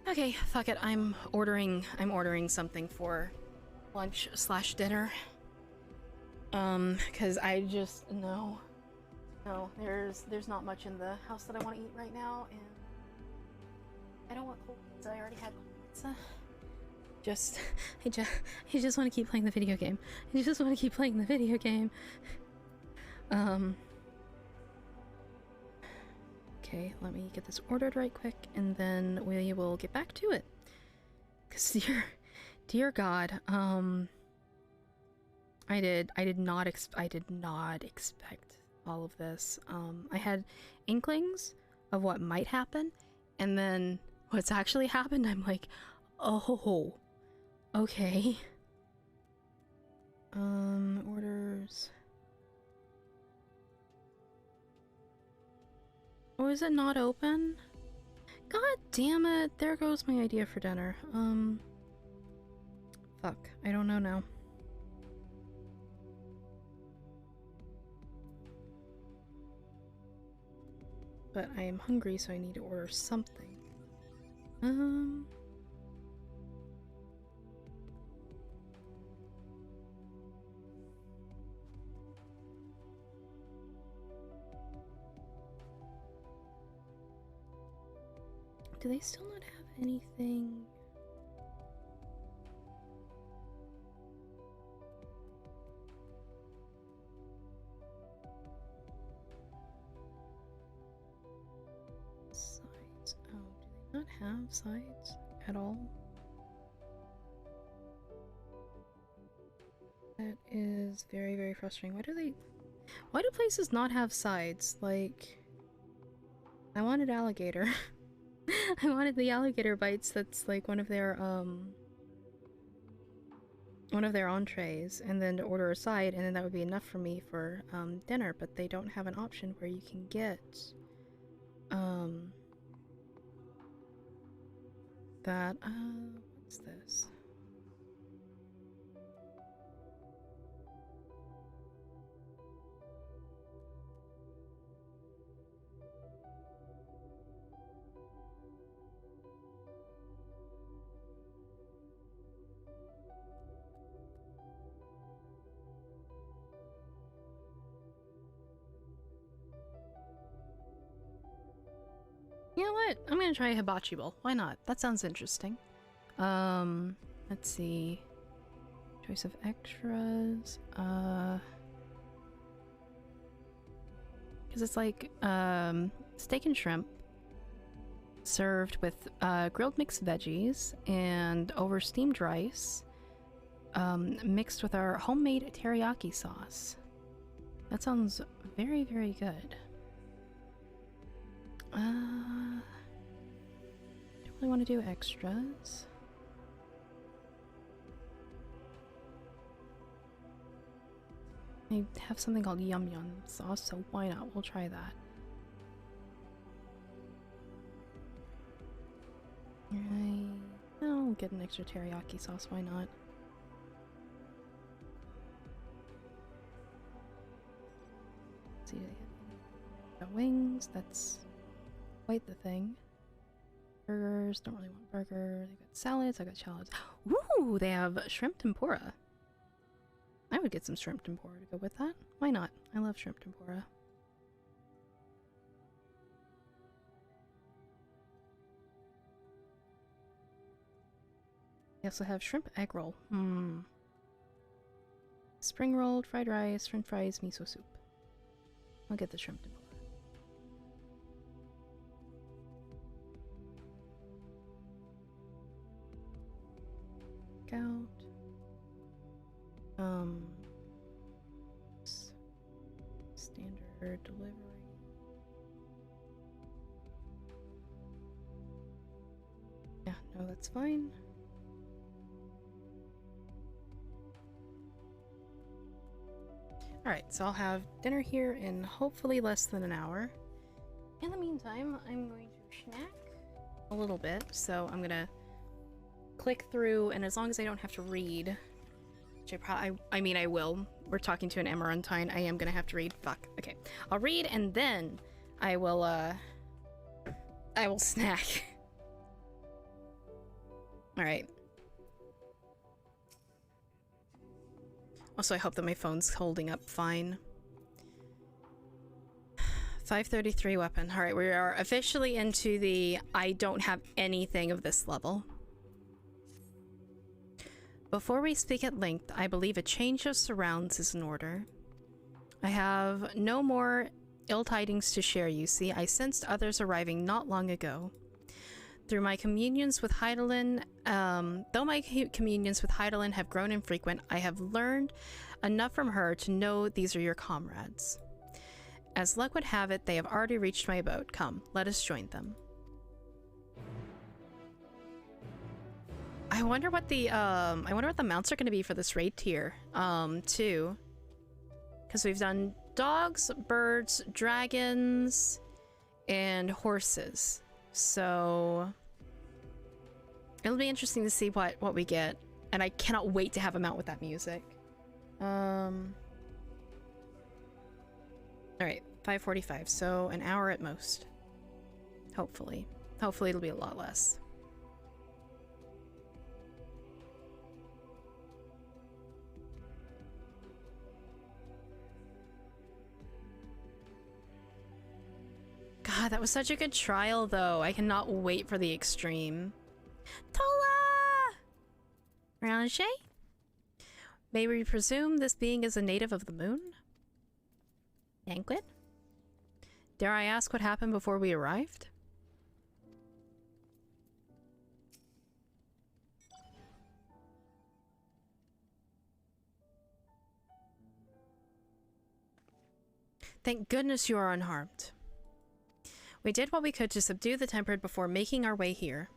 S1: Okay, fuck it. I'm ordering something for lunch slash dinner. Cause I just no, there's not much in the house that I want to eat right now, and I don't want cold pizza. I already had cold pizza. I just want to keep playing the video game. I just want to keep playing the video game. Okay, let me get this ordered right quick, and then we will get back to it. Cause dear God, I did not expect all of this. I had inklings of what might happen, and then what's actually happened, I'm like, oh, okay. Orders. Oh, is it not open? God damn it, there goes my idea for dinner. Fuck, I don't know now. But I am hungry, so I need to order something. Do they still not have anything? Sides. Oh, do they not have sides at all? That is very, very frustrating. Why do places not have sides? Like, I wanted alligator. I wanted the alligator bites. That's like one of their entrees, and then to order a side, and then that would be enough for me for dinner. But they don't have an option where you can get that what's this? You know what? I'm gonna try a Hibachi Bowl. Why not? That sounds interesting. Let's see. Choice of extras. Because it's like, steak and shrimp served with, grilled mixed veggies and over steamed rice, mixed with our homemade teriyaki sauce. That sounds very, very good. Don't really want to do extras. I have something called Yum Yum sauce, so why not? We'll try that. Right. I'll get an extra teriyaki sauce, why not? Let's see, got wings, that's quite the thing. Burgers, don't really want burger. They got salads, I got salads. Ooh, they have shrimp tempura. I would get some shrimp tempura to go with that. Why not? I love shrimp tempura. They also have shrimp egg roll. Spring rolled, fried rice, french fries, miso soup. I'll get the shrimp tempura. Out. Standard delivery. Yeah, no, that's fine. Alright, so I'll have dinner here in hopefully less than an hour. In the meantime, I'm going to snack a little bit, so I'm gonna click through, and as long as I don't have to read, which I mean I will. We're talking to an Emerantine. I am gonna have to read. Fuck. Okay. I'll read and then I will snack. Alright. Also, I hope that my phone's holding up fine. 533 weapon. Alright, we are officially into the I don't have anything of this level. Before we speak at length, I believe a change of surrounds is in order. I have no more ill tidings to share, you see. I sensed others arriving not long ago. Through my communions with Hydaelyn, though my communions with Hydaelyn have grown infrequent, I have learned enough from her to know these are your comrades. As luck would have it, they have already reached my abode. Come, let us join them. I wonder what the mounts are going to be for this raid tier, too. Because we've done dogs, birds, dragons, and horses. So it'll be interesting to see what we get, and I cannot wait to have a mount with that music. All right, 5:45, so an hour at most. Hopefully it'll be a lot less. God, that was such a good trial, though. I cannot wait for the extreme. Tola! Ranger? May we presume this being is a native of the moon? Banquet? Dare I ask what happened before we arrived? Thank goodness you are unharmed. We did what we could to subdue the Tempered before making our way here.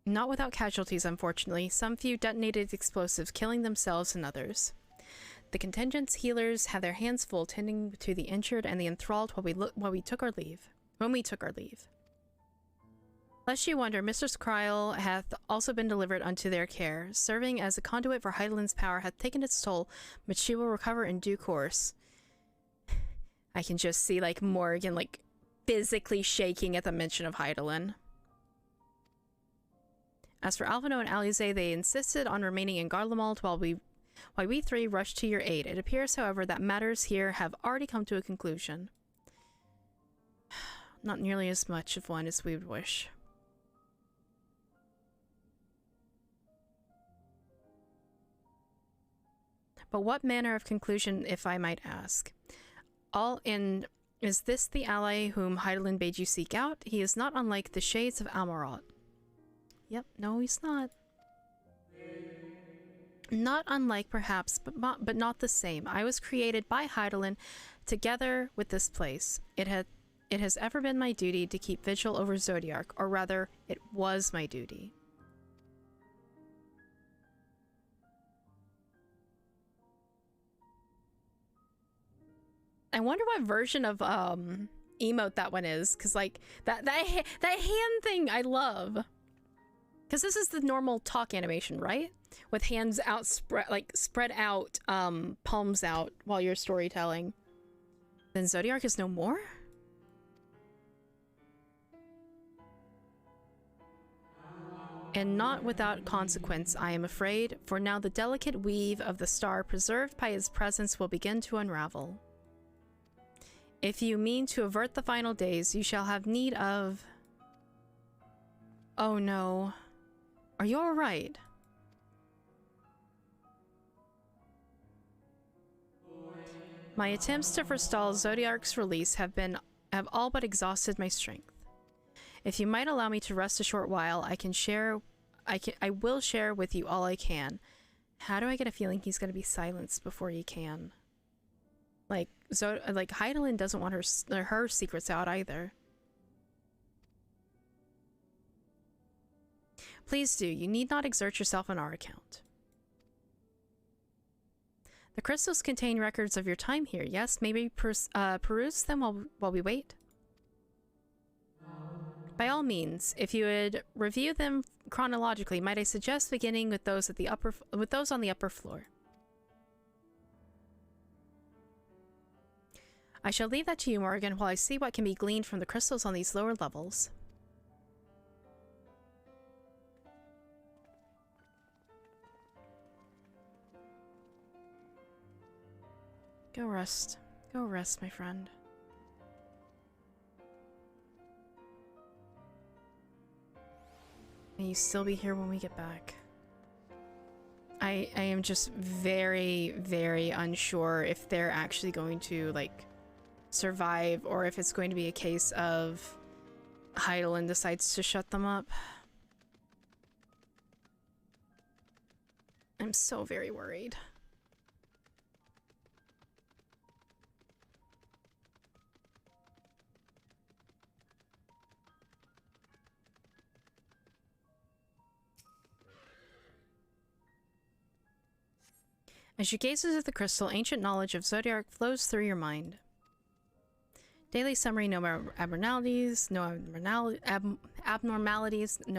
S1: Not without casualties, unfortunately. Some few detonated explosives, killing themselves and others. The contingent's healers have their hands full tending to the injured and the enthralled when we took our leave. Lest you wonder, Mistress Kryl hath also been delivered unto their care. Serving as a conduit for Hydaelyn's power hath taken its toll, but she will recover in due course. I can just see, like, Morrigan, like, physically shaking at the mention of Hydaelyn. As for Alvino and Alize, they insisted on remaining in Garlemald while we three rushed to your aid. It appears, however, that matters here have already come to a conclusion. Not nearly as much of one as we would wish. But what manner of conclusion, if I might ask? Is this the ally whom Hydaelyn bade you seek out? He is not unlike the shades of Amarot. Yep, no, he's not. Not unlike, perhaps, but not the same. I was created by Hydaelyn together with this place. It has ever been my duty to keep vigil over Zodiark, or rather, it was my duty. I wonder what version of emote that one is, because like that hand thing I love. Because this is the normal talk animation, right? With hands out, spread out, palms out while you're storytelling. Then Zodiark is no more? And not without consequence, I am afraid, for now the delicate weave of the star preserved by his presence will begin to unravel. If you mean to avert the final days, you shall have need of... Oh no. Are you alright? My attempts to forestall Zodiark's release have all but exhausted my strength. If you might allow me to rest a short while, I will share with you all I can. How do I get a feeling he's going to be silenced before he can? Like Hydaelyn doesn't want her secrets out either. Please do. You need not exert yourself on our account. The crystals contain records of your time here. Yes, maybe peruse them while we wait. By all means, if you would review them chronologically, might I suggest beginning with those on the upper floor. I shall leave that to you, Morrigan, while I see what can be gleaned from the crystals on these lower levels. Go rest. Go rest, my friend. May you still be here when we get back. I am just very, very unsure if they're actually going to, like, survive, or if it's going to be a case of Heidelin decides to shut them up. I'm so very worried. As you gaze into the crystal, ancient knowledge of Zodiac flows through your mind. Daily summary, no abnormalities, no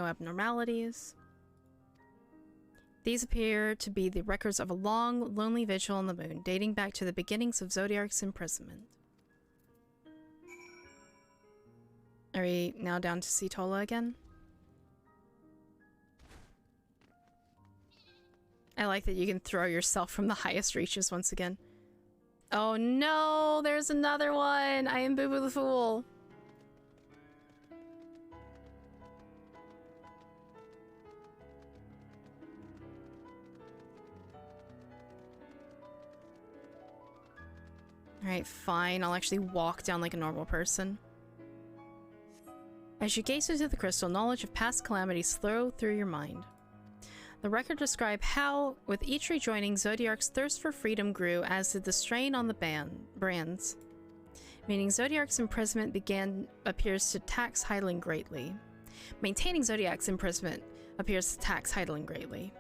S1: abnormalities. These appear to be the records of a long, lonely vigil on the moon, dating back to the beginnings of Zodiac's imprisonment. Are we now down to see Tola again? I like that you can throw yourself from the highest reaches once again. Oh no, there's another one! I am Boo Boo the Fool. Alright, fine. I'll actually walk down like a normal person. As you gaze into the crystal, knowledge of past calamities flow through your mind. The record describes how, with each rejoining, Zodiark's thirst for freedom grew, as did the strain on the brands. Meaning Zodiark's imprisonment appears to tax Heidelin greatly. Maintaining Zodiac's imprisonment appears to tax Heidelin greatly.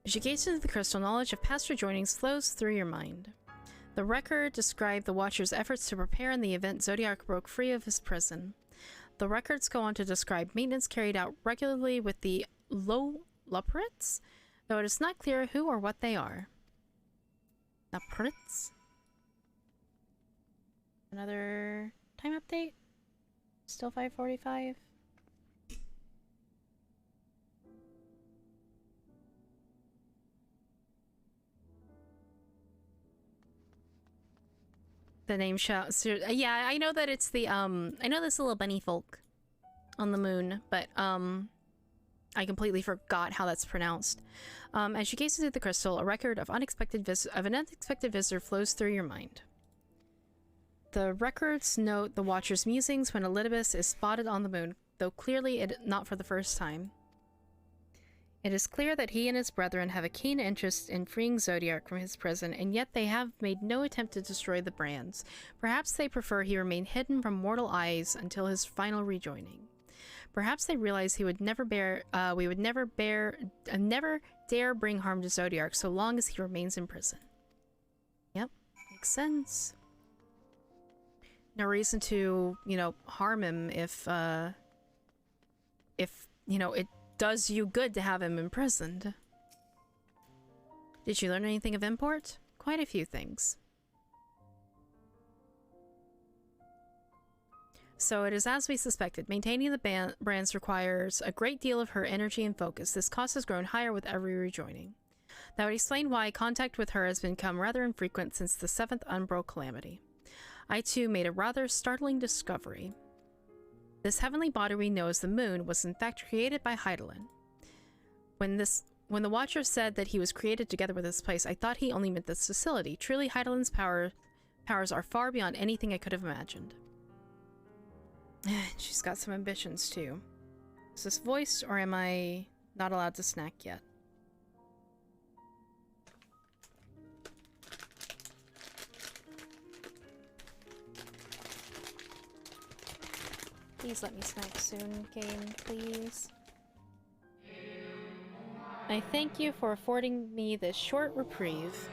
S1: As you gaze into the crystal, knowledge of past rejoinings flows through your mind. The record described the Watcher's efforts to prepare in the event Zodiac broke free of his prison. The records go on to describe maintenance carried out regularly with the Luprits, though it is not clear who or what they are. Luprits? Another time update? Still 5:45? The name shouts. Yeah, I know that it's the, I know this little bunny folk on the moon, but, I completely forgot how that's pronounced. As you gaze into the crystal, a record of an unexpected visitor flows through your mind. The records note the Watcher's musings when Elidibus is spotted on the moon, though clearly not for the first time. It is clear that he and his brethren have a keen interest in freeing Zodiac from his prison, and yet they have made no attempt to destroy the brands. Perhaps they prefer he remain hidden from mortal eyes until his final rejoining. Perhaps they realize we would never dare bring harm to Zodiac so long as he remains in prison. Yep, makes sense. No reason to, you know, harm him if you know, it does you good to have him imprisoned. Did you learn anything of import? Quite a few things. So it is as we suspected. Maintaining the brands requires a great deal of her energy and focus. This cost has grown higher with every rejoining. That would explain why contact with her has become rather infrequent since the 7th Umbral calamity. I too made a rather startling discovery. This heavenly body we know as the moon was in fact created by Heidelin. When the Watcher said that he was created together with this place, I thought he only meant this facility. Truly, Heidelin's powers are far beyond anything I could have imagined. She's got some ambitions too. Is this voiced, or am I not allowed to snack yet? Please let me snack soon, game, please. I thank you for affording me this short reprieve.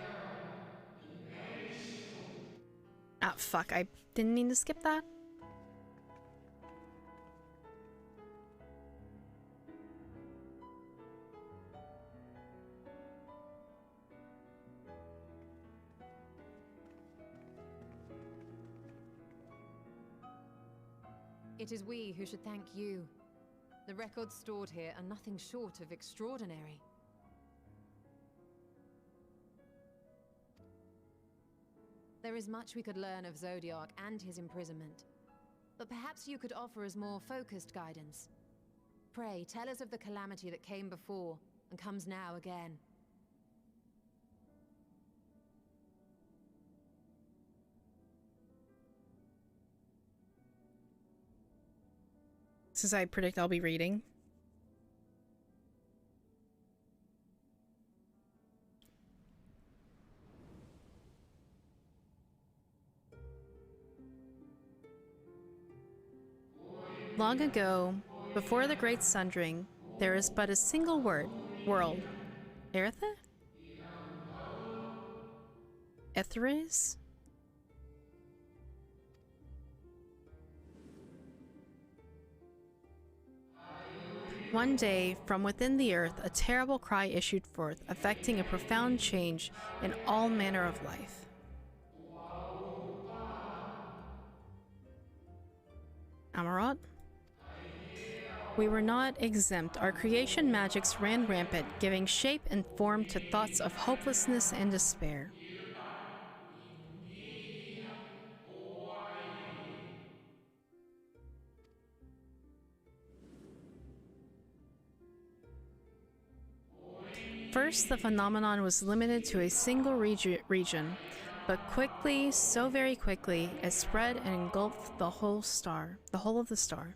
S1: Ah, fuck, I didn't mean to skip that.
S12: It is we who should thank you. The records stored here are nothing short of extraordinary. There is much we could learn of Zodiac and his imprisonment, but perhaps you could offer us more focused guidance. Pray, tell us of the calamity that came before and comes now again.
S1: Since I predict I'll be reading. Long ago, before the Great Sundering, there is but a single word, world. Eretha? Etheres? One day, from within the earth, a terrible cry issued forth, affecting a profound change in all manner of life. Amarot? We were not exempt. Our creation magics ran rampant, giving shape and form to thoughts of hopelessness and despair. First, the phenomenon was limited to a single region, but quickly, so very quickly, it spread and engulfed the whole of the star.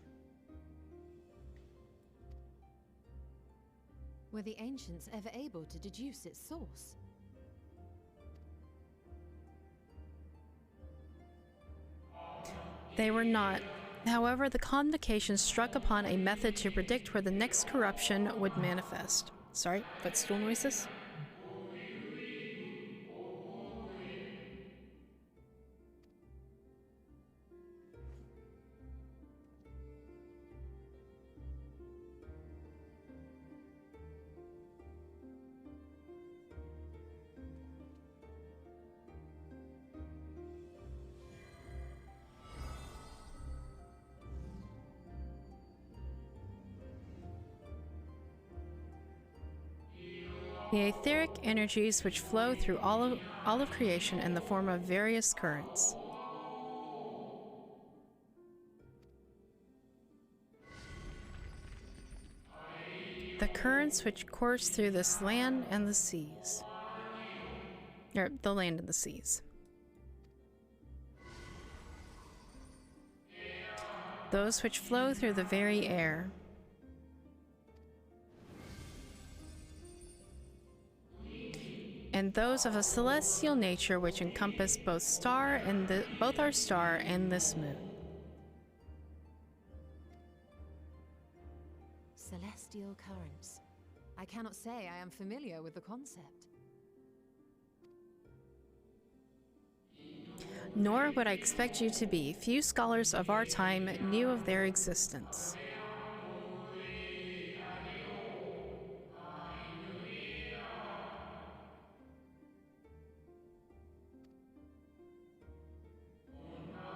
S12: Were the ancients ever able to deduce its source?
S1: They were not. However, the convocation struck upon a method to predict where the next corruption would manifest. Sorry, footstool noises. The etheric energies which flow through all of creation in the form of various currents. The currents which course through this land and the seas. Or the land and the seas. Those which flow through the very air. And those of a celestial nature which encompass both both our star and this moon.
S12: Celestial currents. I cannot say I am familiar with the concept.
S1: Nor would I expect you to be. Few scholars of our time knew of their existence.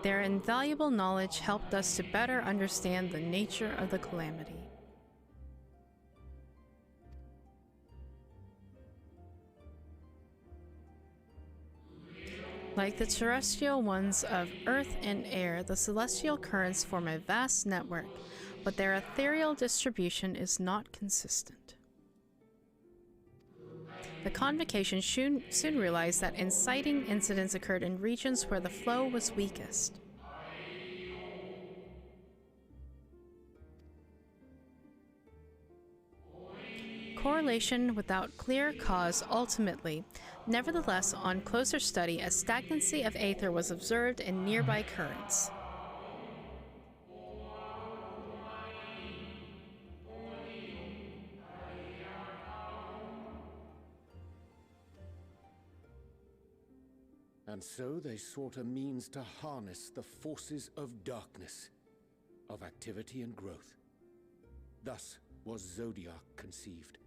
S1: Their invaluable knowledge helped us to better understand the nature of the calamity. Like the terrestrial ones of earth and air, the celestial currents form a vast network, but their ethereal distribution is not consistent. The convocation soon realized that inciting incidents occurred in regions where the flow was weakest. Correlation without clear cause ultimately. Nevertheless, on closer study, a stagnancy of aether was observed in nearby currents.
S13: And so they sought a means to harness the forces of darkness, of activity and growth. Thus was Zodiac conceived.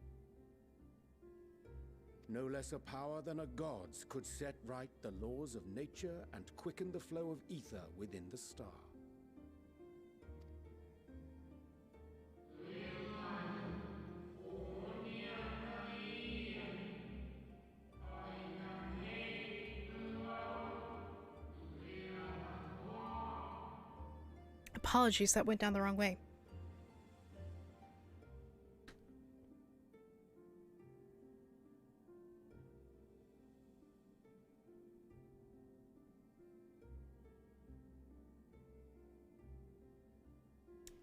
S13: No less a power than a god's could set right the laws of nature and quicken the flow of ether within the star.
S1: Apologies, that went down the wrong way.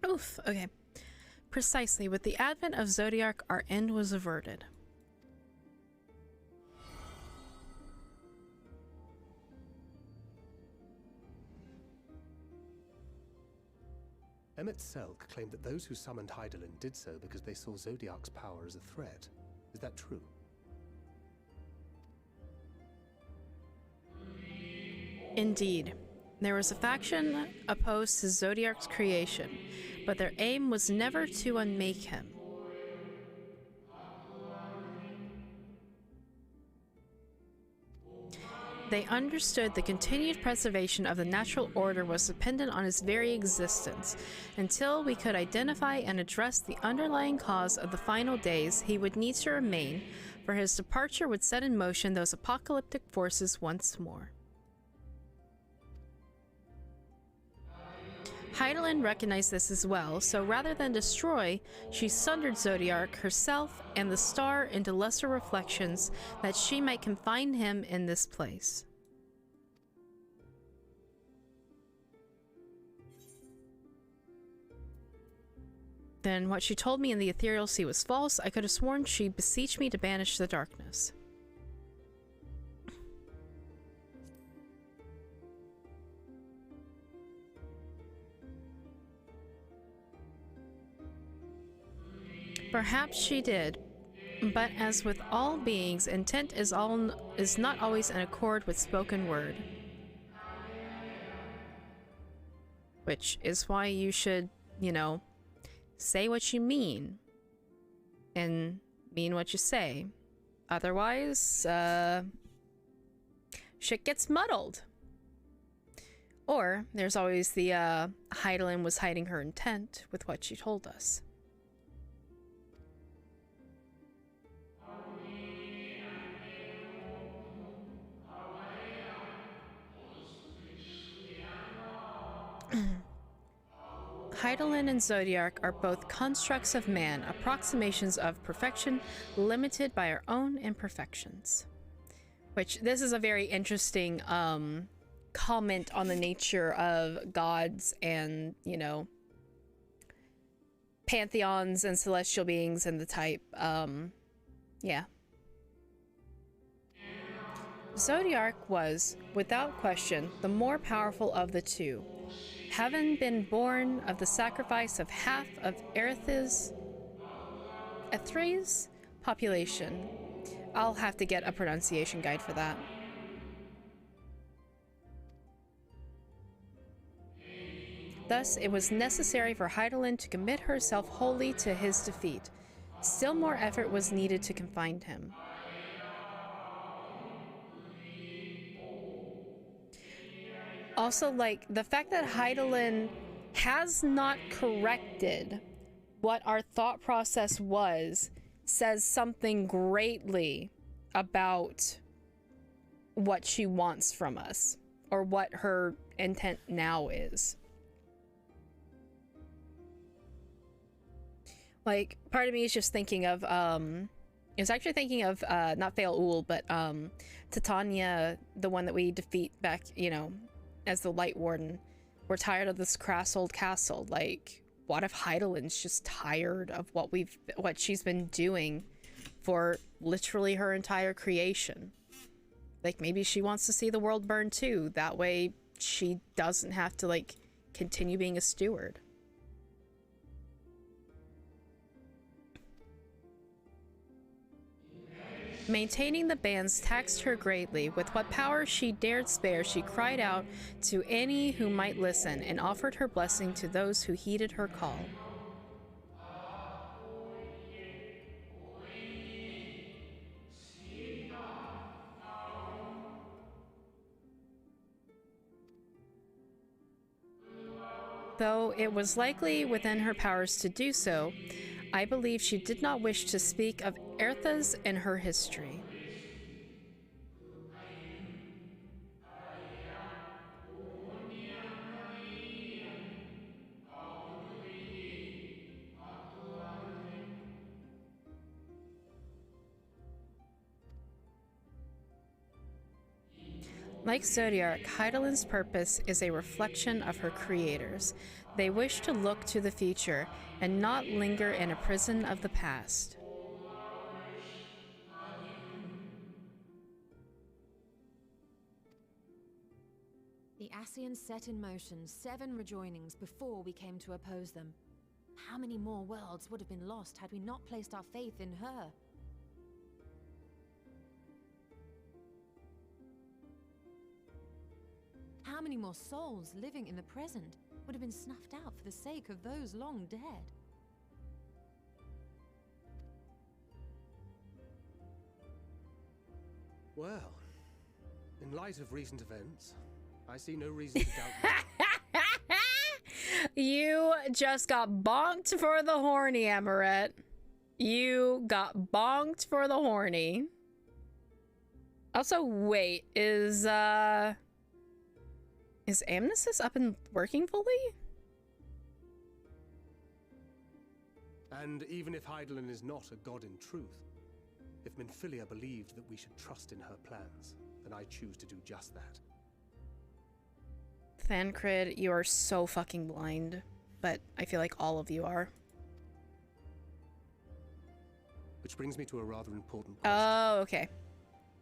S1: Oof, okay. Precisely, with the advent of Zodiac, our end was averted.
S8: Emmett Selk claimed that those who summoned Hydaelyn did so because they saw Zodiac's power as a threat. Is that true?
S1: Indeed. There was a faction opposed to Zodiac's creation, but their aim was never to unmake him. They understood the continued preservation of the natural order was dependent on his very existence. Until we could identify and address the underlying cause of the final days, he would need to remain, for his departure would set in motion those apocalyptic forces once more. Hydaelyn recognized this as well, so rather than destroy, she sundered Zodiac herself and the star into lesser reflections that she might confine him in this place. Then what she told me in the ethereal sea was false. I could have sworn she beseeched me to banish the darkness. Perhaps she did, but as with all beings, intent is not always in accord with spoken word. Which is why you should, you know, say what you mean and mean what you say. Otherwise, shit gets muddled. Or there's always the Hydaelyn was hiding her intent with what she told us. Hydaelyn and Zodiac are both constructs of man, approximations of perfection, limited by our own imperfections. Which, this is a very interesting comment on the nature of gods and, you know, pantheons and celestial beings and the type. Yeah. Zodiac was, without question, the more powerful of the two. Having been born of the sacrifice of half of Earth's population. I'll have to get a pronunciation guide for that. Thus, it was necessary for Hydaelyn to commit herself wholly to his defeat. Still more effort was needed to confine him. Also, like, the fact that Hydaelyn has not corrected what our thought process was says something greatly about what she wants from us, or what her intent now is. Like, part of me is just thinking of, it's actually thinking of, not Fail Ul, but, Titania, the one that we defeat back, you know, as the Light Warden. We're tired of this crass old castle. Like, what if Hydaelyn's just tired of what she's been doing for literally her entire creation? Like, maybe she wants to see the world burn too. That way she doesn't have to, like, continue being a steward. Maintaining the bands taxed her greatly. With what power she dared spare, she cried out to any who might listen, and offered her blessing to those who heeded her call. Though it was likely within her powers to do so, I believe she did not wish to speak of Earthas in her history. Like Zodiark, Heidelin's purpose is a reflection of her creators. They wish to look to the future and not linger in a prison of the past.
S12: The Ascians set in motion 7 rejoinings before we came to oppose them. How many more worlds would have been lost had we not placed our faith in her? How many more souls living in the present would have been snuffed out for the sake of those long dead?
S8: Well, in light of recent events, I see no reason to doubt that.
S1: You just got bonked for the horny, Amaret. You got bonked for the horny. Also, wait, is Amnesis up and working fully?
S8: And even if Heidelin is not a god in truth, if Minfilia believed that we should trust in her plans, then I choose to do just that.
S1: Thancred, you are so fucking blind, but I feel like all of you are.
S8: Which brings me to a rather important question.
S1: Oh, okay.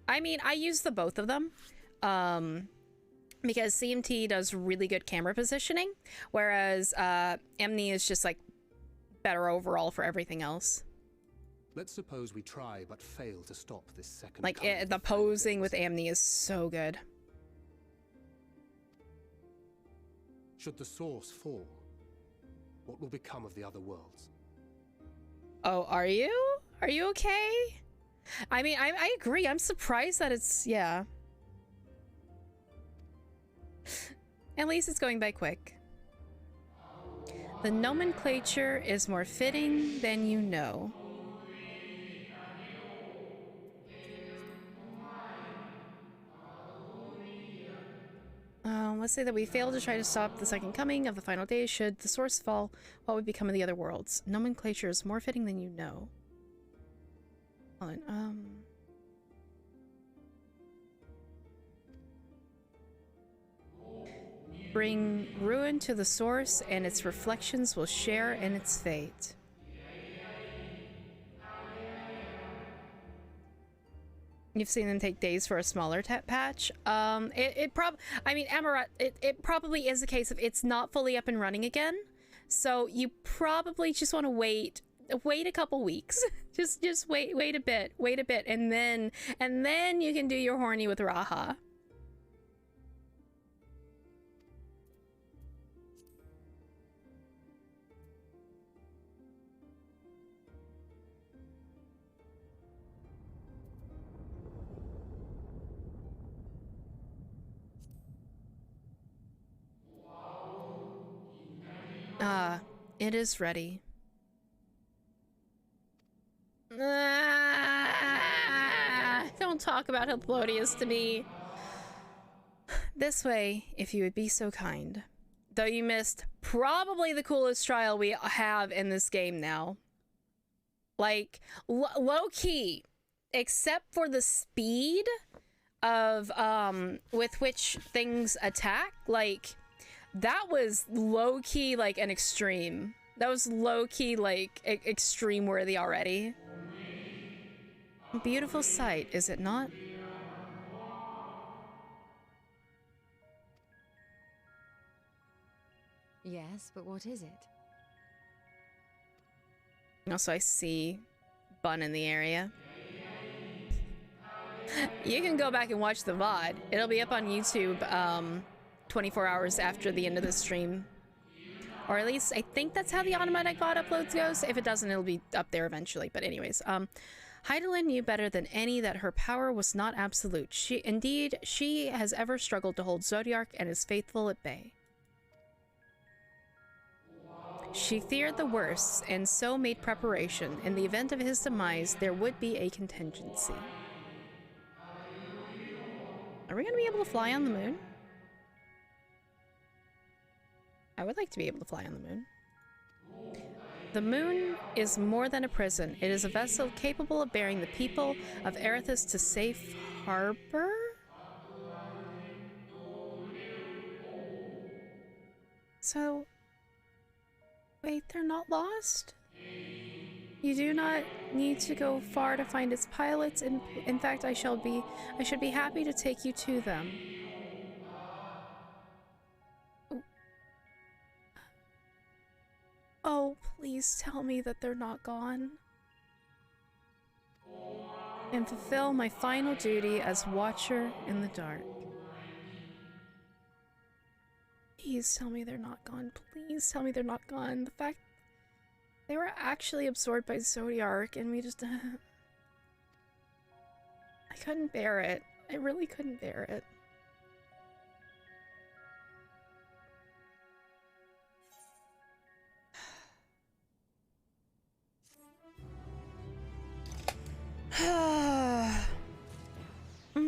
S1: I mean, I use the both of them, because CMT does really good camera positioning, whereas Amni is just like better overall for everything else.
S8: Let's suppose we try but fail to stop this second.
S1: Like the posing with Amni is so good.
S8: Should the source fall, what will become of the other worlds?
S1: Oh, are you? Are you okay? I mean, I agree. I'm surprised that it's, yeah. At least it's going by quick. The nomenclature is more fitting than you know. Let's say that we fail to try to stop the second coming of the final day. Should the source fall, what would become of the other worlds? Nomenclature is more fitting than you know. Hold on, bring ruin to the source, and its reflections will share in its fate. You've seen them take days for a smaller patch. I mean, Amaret, it probably is the case of it's not fully up and running again. So you probably just want to wait a couple weeks. just wait a bit, and then you can do your horny with Raha. It is ready. Don't talk about Helplodius to me. This way, if you would be so kind. Though you missed probably the coolest trial we have in this game now. Like, low-key, except for the speed of, with which things attack, like, that was low-key, like, an extreme. That was low-key, like, extreme worthy already. A beautiful sight, is it not?
S12: Yes, but what is it?
S1: Also, I see Bun in the area. You can go back and watch the VOD. It'll be up on YouTube, 24 hours after the end of the stream. Or at least, I think that's how the automatic VOD uploads goes. If it doesn't, it'll be up there eventually. But anyways, Heidelin knew better than any that her power was not absolute. She has ever struggled to hold Zodiark and his faithful at bay. She feared the worst, and so made preparation. In the event of his demise, there would be a contingency. Are we going to be able to fly on the moon? I would like to be able to fly on the moon. The moon is more than a prison. It is a vessel capable of bearing the people of Erithus to safe harbor? So... Wait, they're not lost? You do not need to go far to find its pilots. In fact, I should be happy to take you to them. Oh, please tell me that they're not gone. And fulfill my final duty as Watcher in the Dark. Please tell me they're not gone. Please tell me they're not gone. The fact they were actually absorbed by Zodiac and we just... I couldn't bear it. I really couldn't bear it.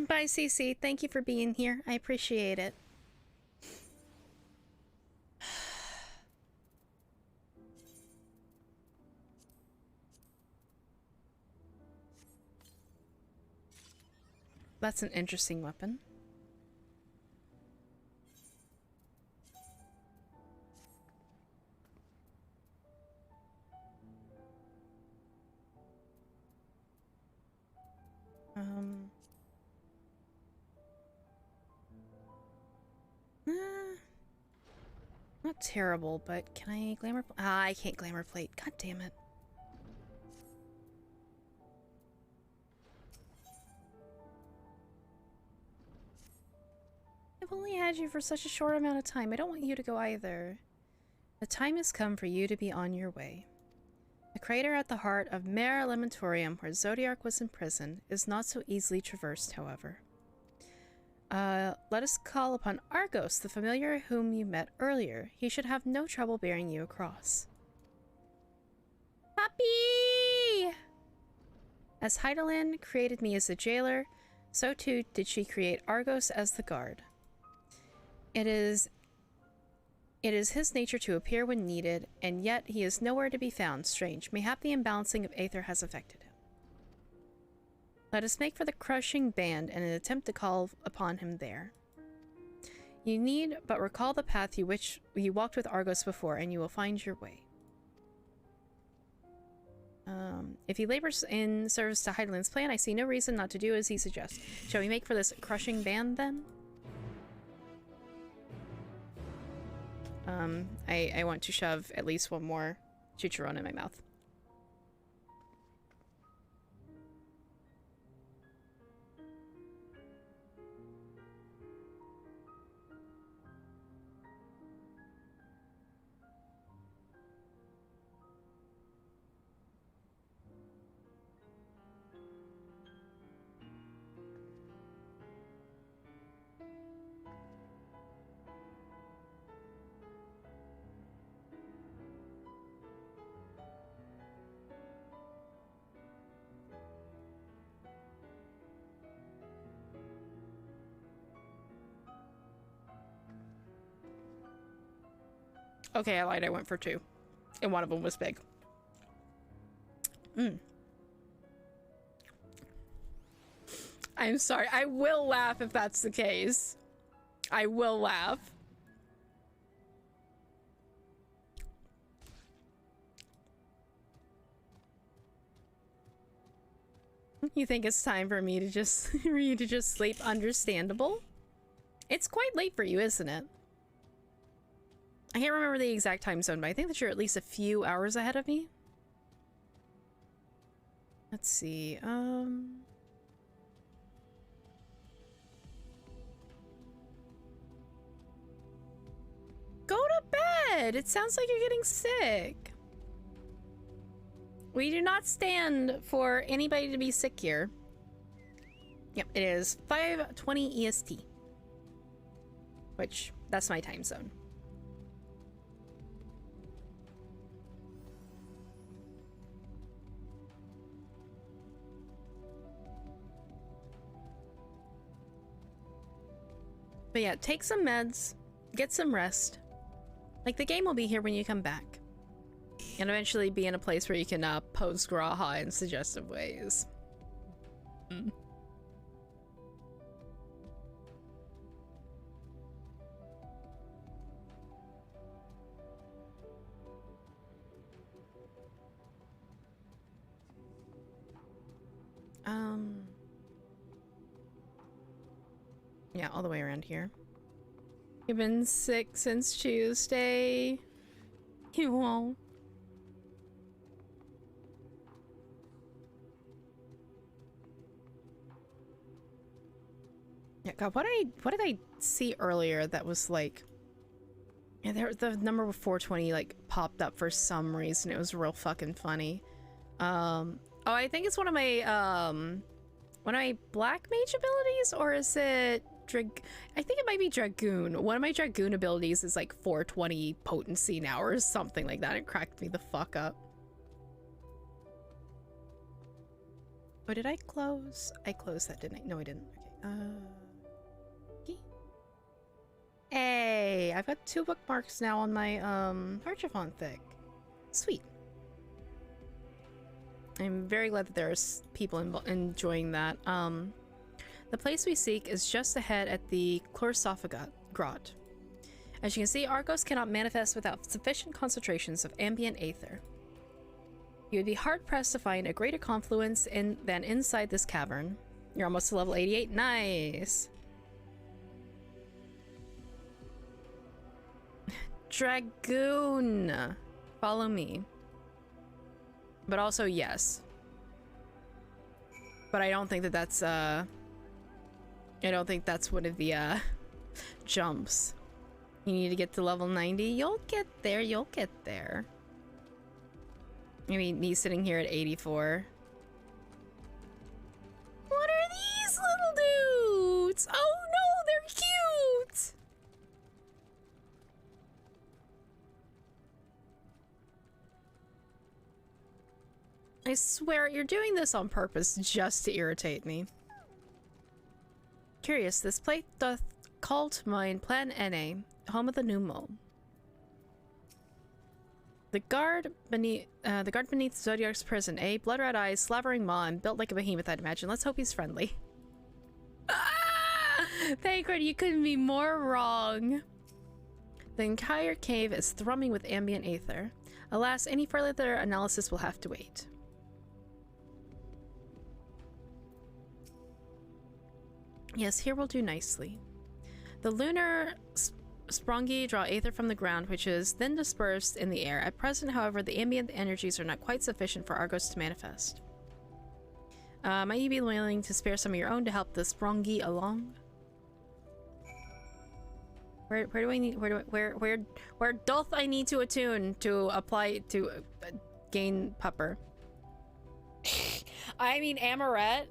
S1: Bye, CC. Thank you for being here. I appreciate it. That's an interesting weapon. Not terrible, but can I glamour? Ah, I can't glamour plate. God damn it. I've only had you for such a short amount of time. I don't want you to go either. The time has come for you to be on your way. The crater at the heart of Mare Lamentorium, where Zodiac was imprisoned, is not so easily traversed, however. Let us call upon Argos, the familiar whom you met earlier. He should have no trouble bearing you across. Puppy! As Heidelin created me as the jailer, so too did she create Argos as the guard. It is his nature to appear when needed, and yet he is nowhere to be found. Strange. Mayhap the imbalancing of Aether has affected him. Let us make for the crushing band in an attempt to call upon him there. You need but recall the path you walked with Argos before, and you will find your way. If he labors in service to Heidelin's plan, I see no reason not to do as he suggests. Shall we make for this crushing band, then? I want to shove at least one more chicharron in my mouth. Okay, I lied. I went for 2. And one of them was big. I'm sorry. I will laugh if that's the case. I will laugh. You think it's time for me to just for you to just sleep? Understandable. It's quite late for you, isn't it? I can't remember the exact time zone, but I think that you're at least a few hours ahead of me. Let's see. Go to bed! It sounds like you're getting sick. We do not stand for anybody to be sick here. Yep, it is 5:20 EST. Which, that's my time zone. But yeah, take some meds, get some rest. Like, the game will be here when you come back. And eventually be in a place where you can pose Graha in suggestive ways. Yeah, all the way around here. You've been sick since Tuesday. You won't. Yeah, God, what did I see earlier that was like, yeah, the number 420 like popped up for some reason. It was real fucking funny. Oh, I think it's one of my black mage abilities, or is it I think it might be Dragoon. One of my Dragoon abilities is like 420 potency now or something like that. It cracked me the fuck up. Oh, did I close? I closed that, didn't I? No, I didn't. Okay. Hey, I've got 2 bookmarks now on my Archivon Thick. Sweet. I'm very glad that there's people enjoying that. The place we seek is just ahead at the Chlorsophaga Grot. As you can see, Argos cannot manifest without sufficient concentrations of ambient aether. You would be hard-pressed to find a greater confluence than inside this cavern. You're almost to level 88. Nice! Dragoon! Follow me. But also, yes. But I don't think that that's, I don't think that's one of the, jumps. You need to get to level 90. You'll get there, you'll get there. I mean, me sitting here at 84. What are these little dudes? Oh no, they're cute! I swear, you're doing this on purpose just to irritate me. Curious, this place doth call to mind Plan NA, home of the Numo. The guard beneath Zodiac's prison, eh? Blood-red eyes, slavering maw, and built like a behemoth, I'd imagine. Let's hope he's friendly. Ah! Thancred, you couldn't be more wrong. The entire cave is thrumming with ambient aether. Alas, any further analysis will have to wait. Yes, here will do nicely. The lunar sprongi draw aether from the ground, which is then dispersed in the air. At present, however, the ambient energies are not quite sufficient for Argos to manifest. Might you be willing to spare some of your own to help the sprongi along? Where do I need? Where doth I need to attune to apply to gain pupper? I mean, Amaret.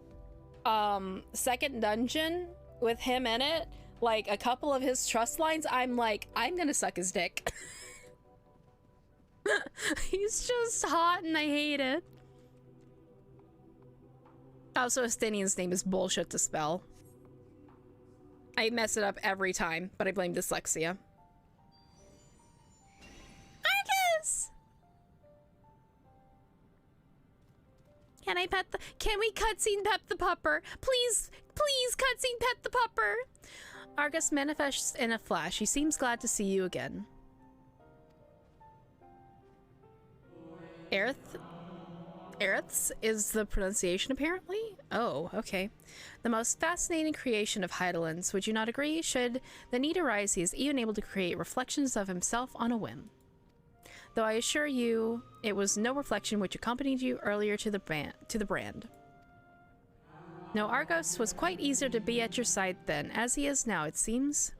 S1: Second dungeon with him in it, like a couple of his trust lines, I'm like, I'm gonna suck his dick. He's just hot and I hate it. Also, Estinian's name is bullshit to spell. I mess it up every time, but I blame dyslexia. Argus! Can we cutscene pet the pupper? Please, please cutscene pet the pupper. Argus manifests in a flash. He seems glad to see you again. Aeriths is the pronunciation, apparently? Oh, okay. The most fascinating creation of Heidelin's. Would you not agree? Should the need arise, he is even able to create reflections of himself on a whim. Though I assure you, it was no reflection which accompanied you earlier to the brand. No, Argos was quite easier to be at your side then, as he is now, it seems.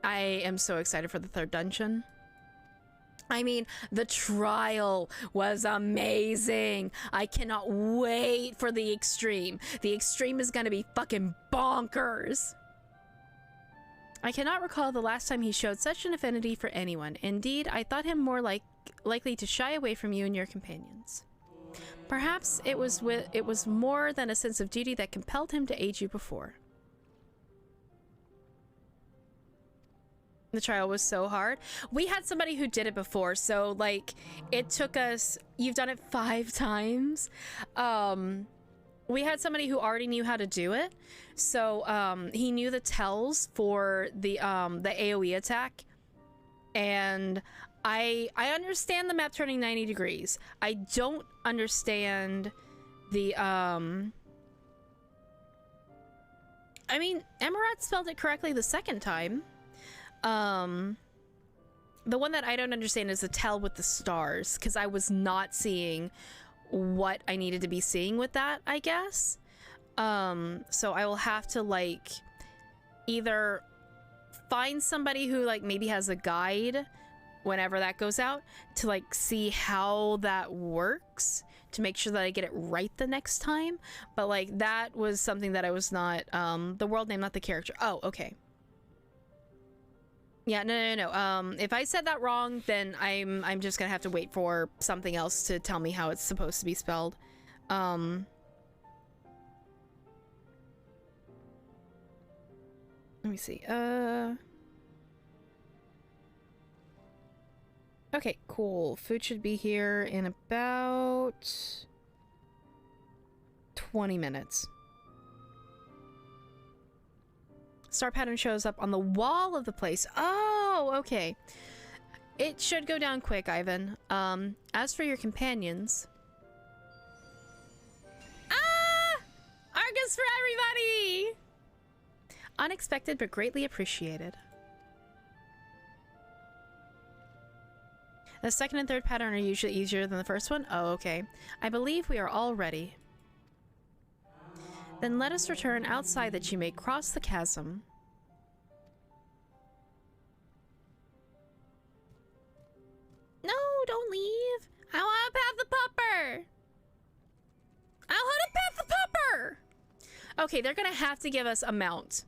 S1: I am so excited for the 3rd dungeon. I mean, the trial was amazing. I cannot wait for the extreme. The extreme is gonna be fucking bonkers. I cannot recall the last time he showed such an affinity for anyone. Indeed, I thought him more likely to shy away from you and your companions. Perhaps it was more than a sense of duty that compelled him to aid you before. The trial was so hard. We had somebody who did it before, so like it took us, you've done it 5 times. We had somebody who already knew how to do it, so he knew the tells for the AoE attack, and I understand the map turning 90 degrees. I don't understand the I mean, Emarat spelled it correctly the second time. The one that I don't understand is the tell with the stars, because I was not seeing what I needed to be seeing with that, I guess. So I will have to, like, either find somebody who, like, maybe has a guide whenever that goes out to, like, see how that works to make sure that I get it right the next time. But, like, that was something that I was not, the world name, not the character. Oh, okay. Yeah, no. If I said that wrong, then I'm just gonna have to wait for something else to tell me how it's supposed to be spelled. Let me see. Okay, cool. Food should be here in about 20 minutes. Star pattern shows up on the wall of the place. Oh, okay. It should go down quick, Ivan. As for your companions... Ah! Argus for everybody! Unexpected but greatly appreciated. The second and third pattern are usually easier than the first one? Oh, okay. I believe we are all ready. Then let us return outside that you may cross the chasm. No, don't leave. I want to pet the pupper. I want to pet the pupper. Okay, they're going to have to give us a mount.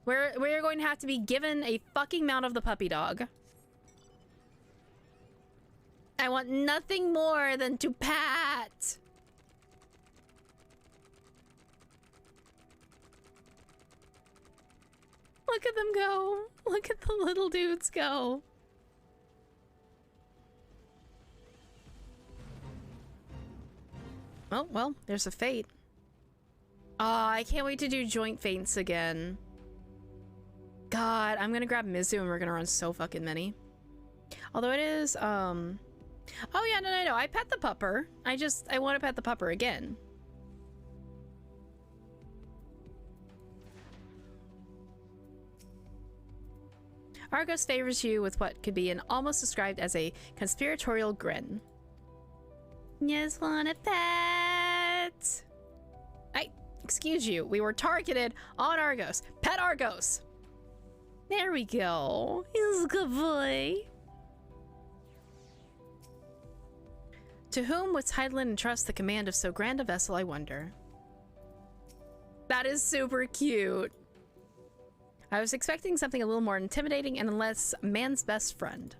S1: We're going to have to be given a fucking mount of the puppy dog. I want nothing more than to pat. Look at them go. Look at the little dudes go. Oh, well, there's a fate. Ah, I can't wait to do joint faints again. God, I'm gonna grab Mizu and we're gonna run so fucking many. Although it is, oh yeah, no. I pet the pupper. I want to pet the pupper again. Argos favors you with what could be almost described as a conspiratorial grin. Just want a pet. Excuse you. We were targeted on Argos. Pet Argos. There we go. He's a good boy. To whom would Tidlin entrust the command of so grand a vessel, I wonder? That is super cute. I was expecting something a little more intimidating and less man's best friend.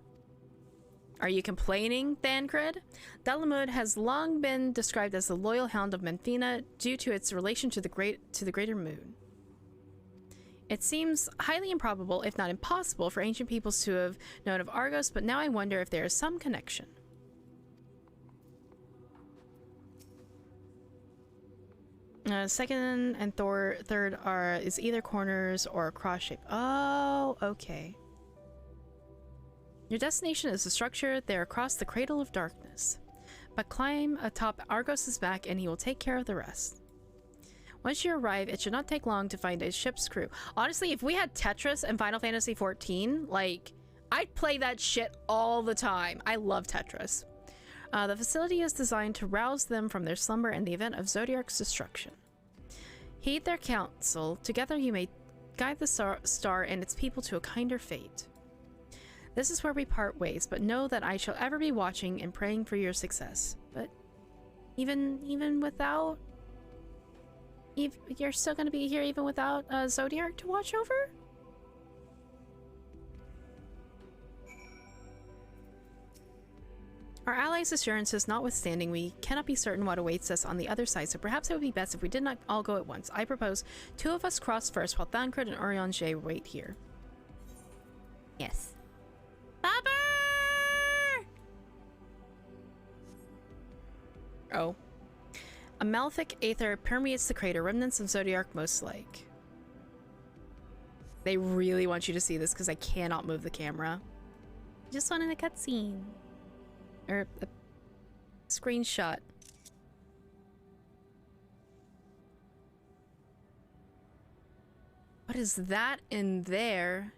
S1: Are you complaining, Thancred? Dalamud has long been described as the loyal hound of Menfina due to its relation to the greater moon. It seems highly improbable, if not impossible, for ancient peoples to have known of Argos, but now I wonder if there is some connection. Second and third is either corners or a cross shape. Oh, okay. Your destination is a structure there across the Cradle of Darkness. But climb atop Argos's back and he will take care of the rest. Once you arrive, it should not take long to find a ship's crew. Honestly, if we had Tetris and Final Fantasy XIV, like, I'd play that shit all the time. I love Tetris. The facility is designed to rouse them from their slumber in the event of Zodiark's destruction. Heed their counsel. Together you may guide the star and its people to a kinder fate. This is where we part ways, but know that I shall ever be watching and praying for your success. But even without... You're still gonna be here even without Zodiark to watch over? Our allies' assurances notwithstanding, we cannot be certain what awaits us on the other side, so perhaps it would be best if we did not all go at once. I propose 2 of us cross first, while Thancred and Urianger wait here. Yes. Bobber! Oh. A malefic aether permeates the crater, remnants of Zodiark most like. They really want you to see this because I cannot move the camera. Just wanted a cutscene. Or a screenshot. is that in there?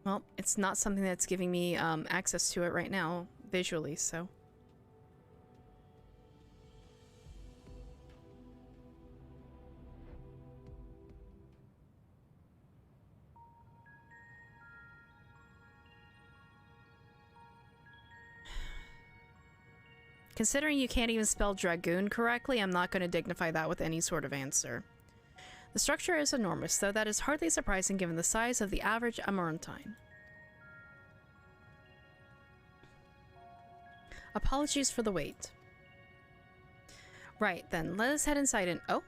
S1: Well, it's not something that's giving me access to it right now, visually, so... Considering you can't even spell dragoon correctly, I'm not going to dignify that with any sort of answer. The structure is enormous, though that is hardly surprising given the size of the average Amarantine. Apologies for the wait. Right, then, let us head inside and— oh?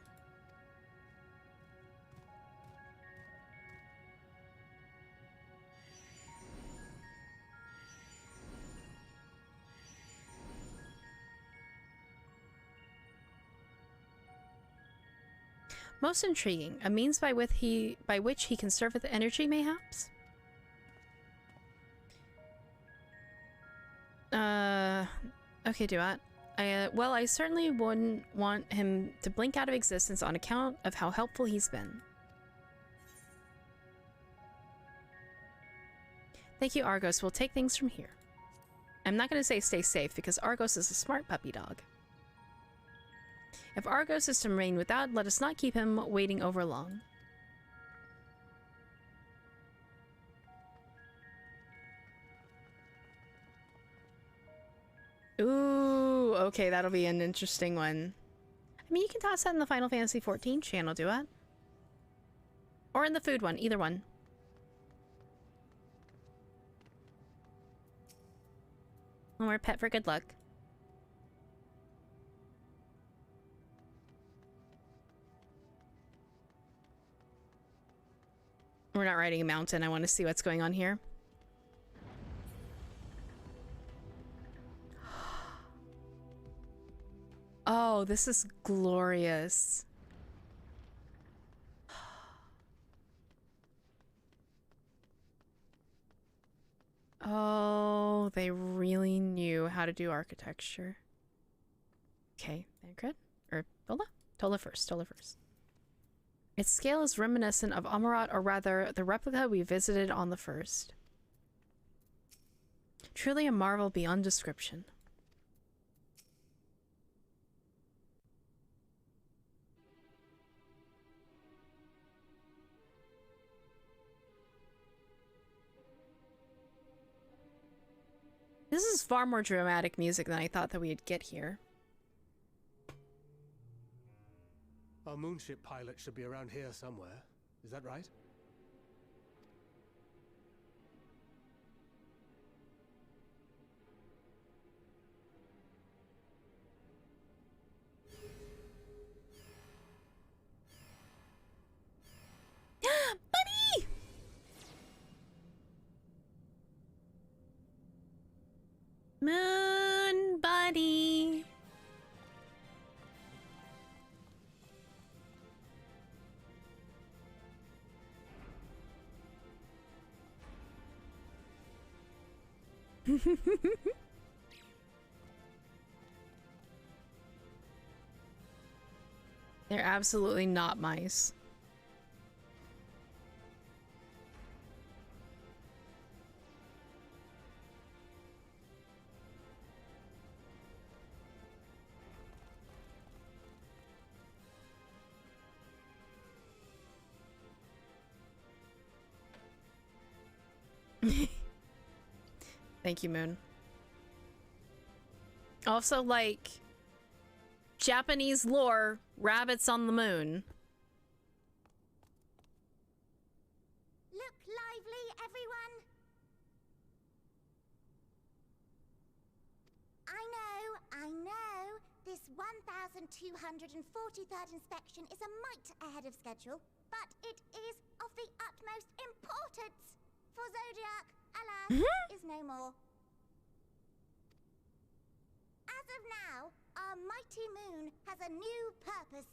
S1: Most intriguing. A means by which he conserveth energy, mayhaps? Okay, Duat. Well, I certainly wouldn't want him to blink out of existence on account of how helpful he's been. Thank you, Argos. We'll take things from here. I'm not going to say stay safe, because Argos is a smart puppy dog. If Argos is to remain without, let us not keep him waiting over long. Ooh, okay, that'll be an interesting one. I mean, you can toss that in the Final Fantasy XIV channel, do it. Or in the food one, either one. Or a pet for good luck. We're not riding a mountain. I want to see what's going on here. Oh, this is glorious. Oh, they really knew how to do architecture. Okay, Thancred? Or Tola? Tola first, Tola first. Its scale is reminiscent of Amarat, or rather, the replica we visited on the first. Truly a marvel beyond description. This is far more dramatic music than I thought that we'd get here.
S8: Our moonship pilot should be around here somewhere. Is that right?
S1: Buddy! Moon buddy. They're absolutely not mice. Thank you, Moon. Also, like, Japanese lore, rabbits on the moon.
S14: Look lively, everyone! I know, this 1243rd inspection is a mite ahead of schedule, but it is of the utmost importance, for Zodiac, alas, is no more. As of now, our mighty moon has a new purpose,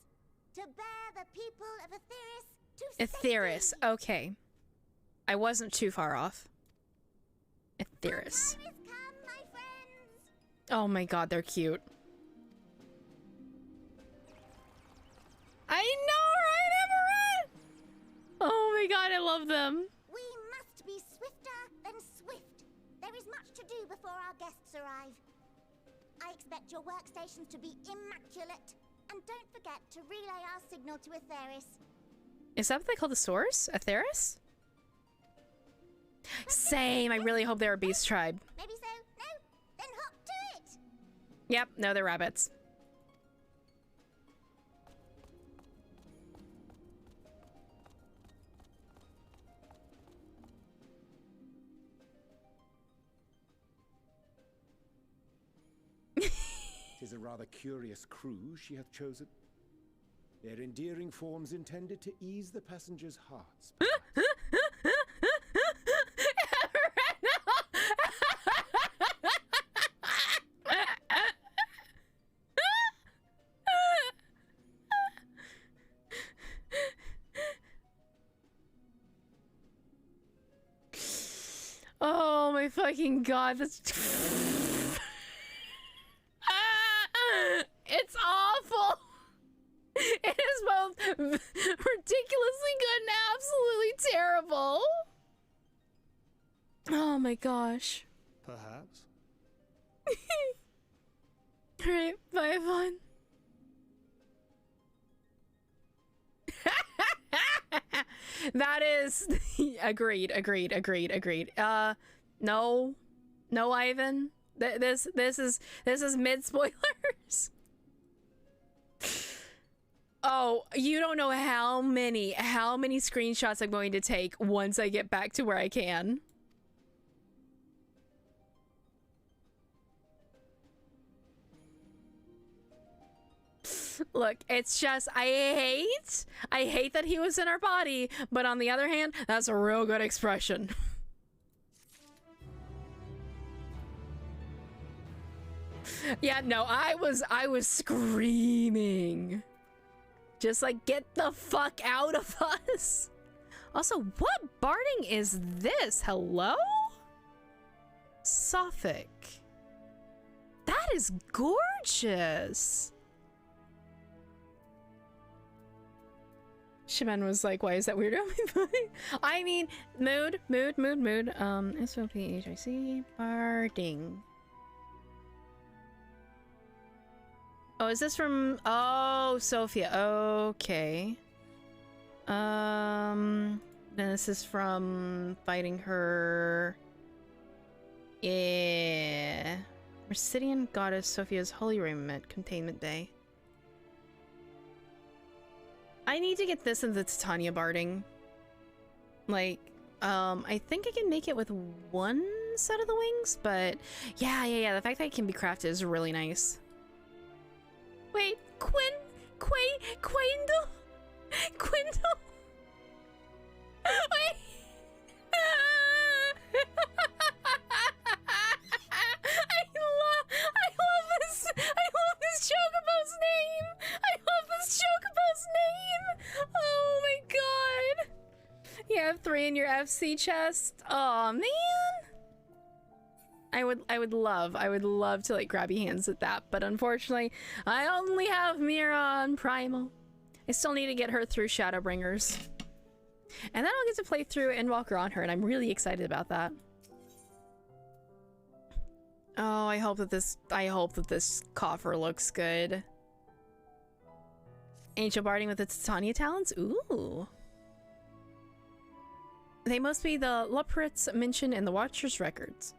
S14: to bear the people of Aetheris to
S1: Aetheris, okay. I wasn't too far off. Aetheris.
S14: Time is come, my
S1: Oh my god, they're cute. I know, right, Everett? Oh my god, I love them.
S14: We must be swifter than swift. There is much to do before our guests arrive. I expect your workstations to be immaculate. And don't forget to relay our signal to Atheris.
S1: Is that what they call the source? Atheris? Same. I really hope they're a beast tribe.
S14: Maybe so? No? Then hop to it!
S1: Yep, no, they're rabbits.
S13: Tis a rather curious crew she hath chosen. Their endearing forms intended to ease the passengers' hearts.
S1: Oh my fucking god, that's... It's awful! It is both ridiculously good and absolutely terrible. Oh my gosh.
S8: Perhaps.
S1: Alright, bye, fun. That is agreed. No, Ivan. This is mid spoilers. Oh, you don't know how many screenshots I'm going to take once I get back to where I can. Look, it's just, I hate that he was in our body, but on the other hand, that's a real good expression. Yeah, no, I was screaming. Just like, get the fuck out of us. Also, what barding is this? Hello? Suffolk. That is gorgeous. Shaman was like, why is that weird? I mean, mood. SOPHIC, barding. Oh, is this from... Oh, Sophia. Okay. Then this is from fighting her... Yeah. Mercidian Goddess Sophia's Holy Raiment Containment Day. I need to get this in the Titania barding. Like, I think I can make it with one set of the wings, but... Yeah. The fact that it can be crafted is really nice. Wait, Quindle? Wait. I love this Chocobo's name. Oh my god. You have 3 in your FC chest. Oh man. I would love to like grab your hands at that, but unfortunately, I only have Mira on Primal. I still need to get her through Shadowbringers. And then I'll get to play through Endwalker on her, and I'm really excited about that. Oh, I hope that this coffer looks good. Angel barding with its Titania talents? Ooh. They must be the Luprits mentioned in the Watcher's records.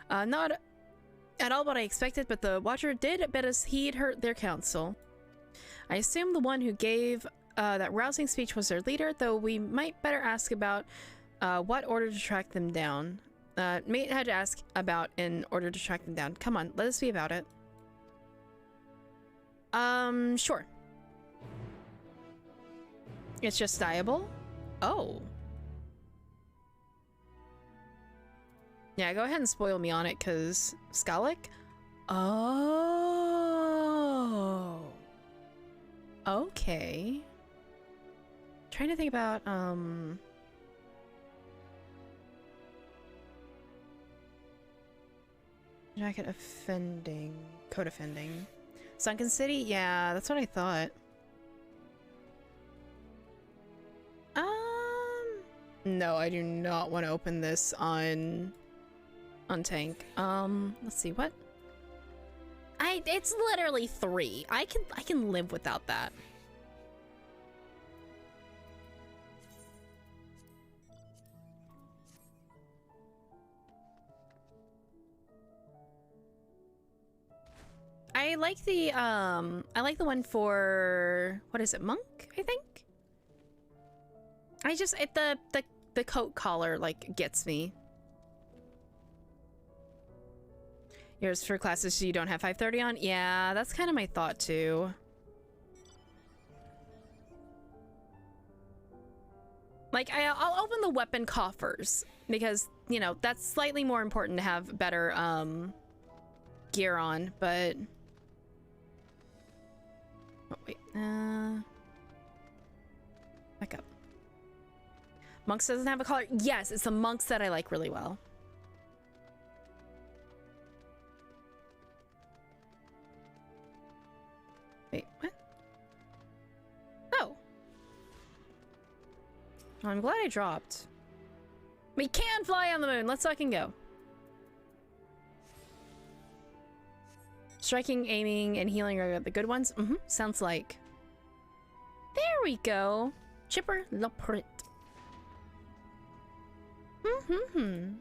S1: Not at all what I expected, but the Watcher did bid us heed their counsel. I assume the one who gave that rousing speech was their leader, though we might better ask about what order to track them down. Mate had to ask about in order to track them down. Come on, let us be about it. Sure. It's just dyeable? Oh. Yeah, go ahead and spoil me on it, cause Skalik? Oh. Okay. Trying to think about, Jacket offending. Code offending. Sunken City? Yeah, that's what I thought. No, I do not want to open this on Tank. Let's see, what? It's literally 3. I can live without that. I like the one for, what is it, Monk, I think? The coat collar, like, gets me. Yours for classes so you don't have 5:30 on? Yeah, that's kind of my thought, too. Like, I'll open the weapon coffers, because, you know, that's slightly more important to have better, gear on, but... Oh, wait, back up. Monks doesn't have a collar? Yes, it's the monks that I like really well. Wait, what? Oh. Well, I'm glad I dropped. We can fly on the moon. Let's fucking go. Striking, aiming, and healing are the good ones? Mm-hmm. Sounds like. There we go. Chipper Loprit. Mm-hmm.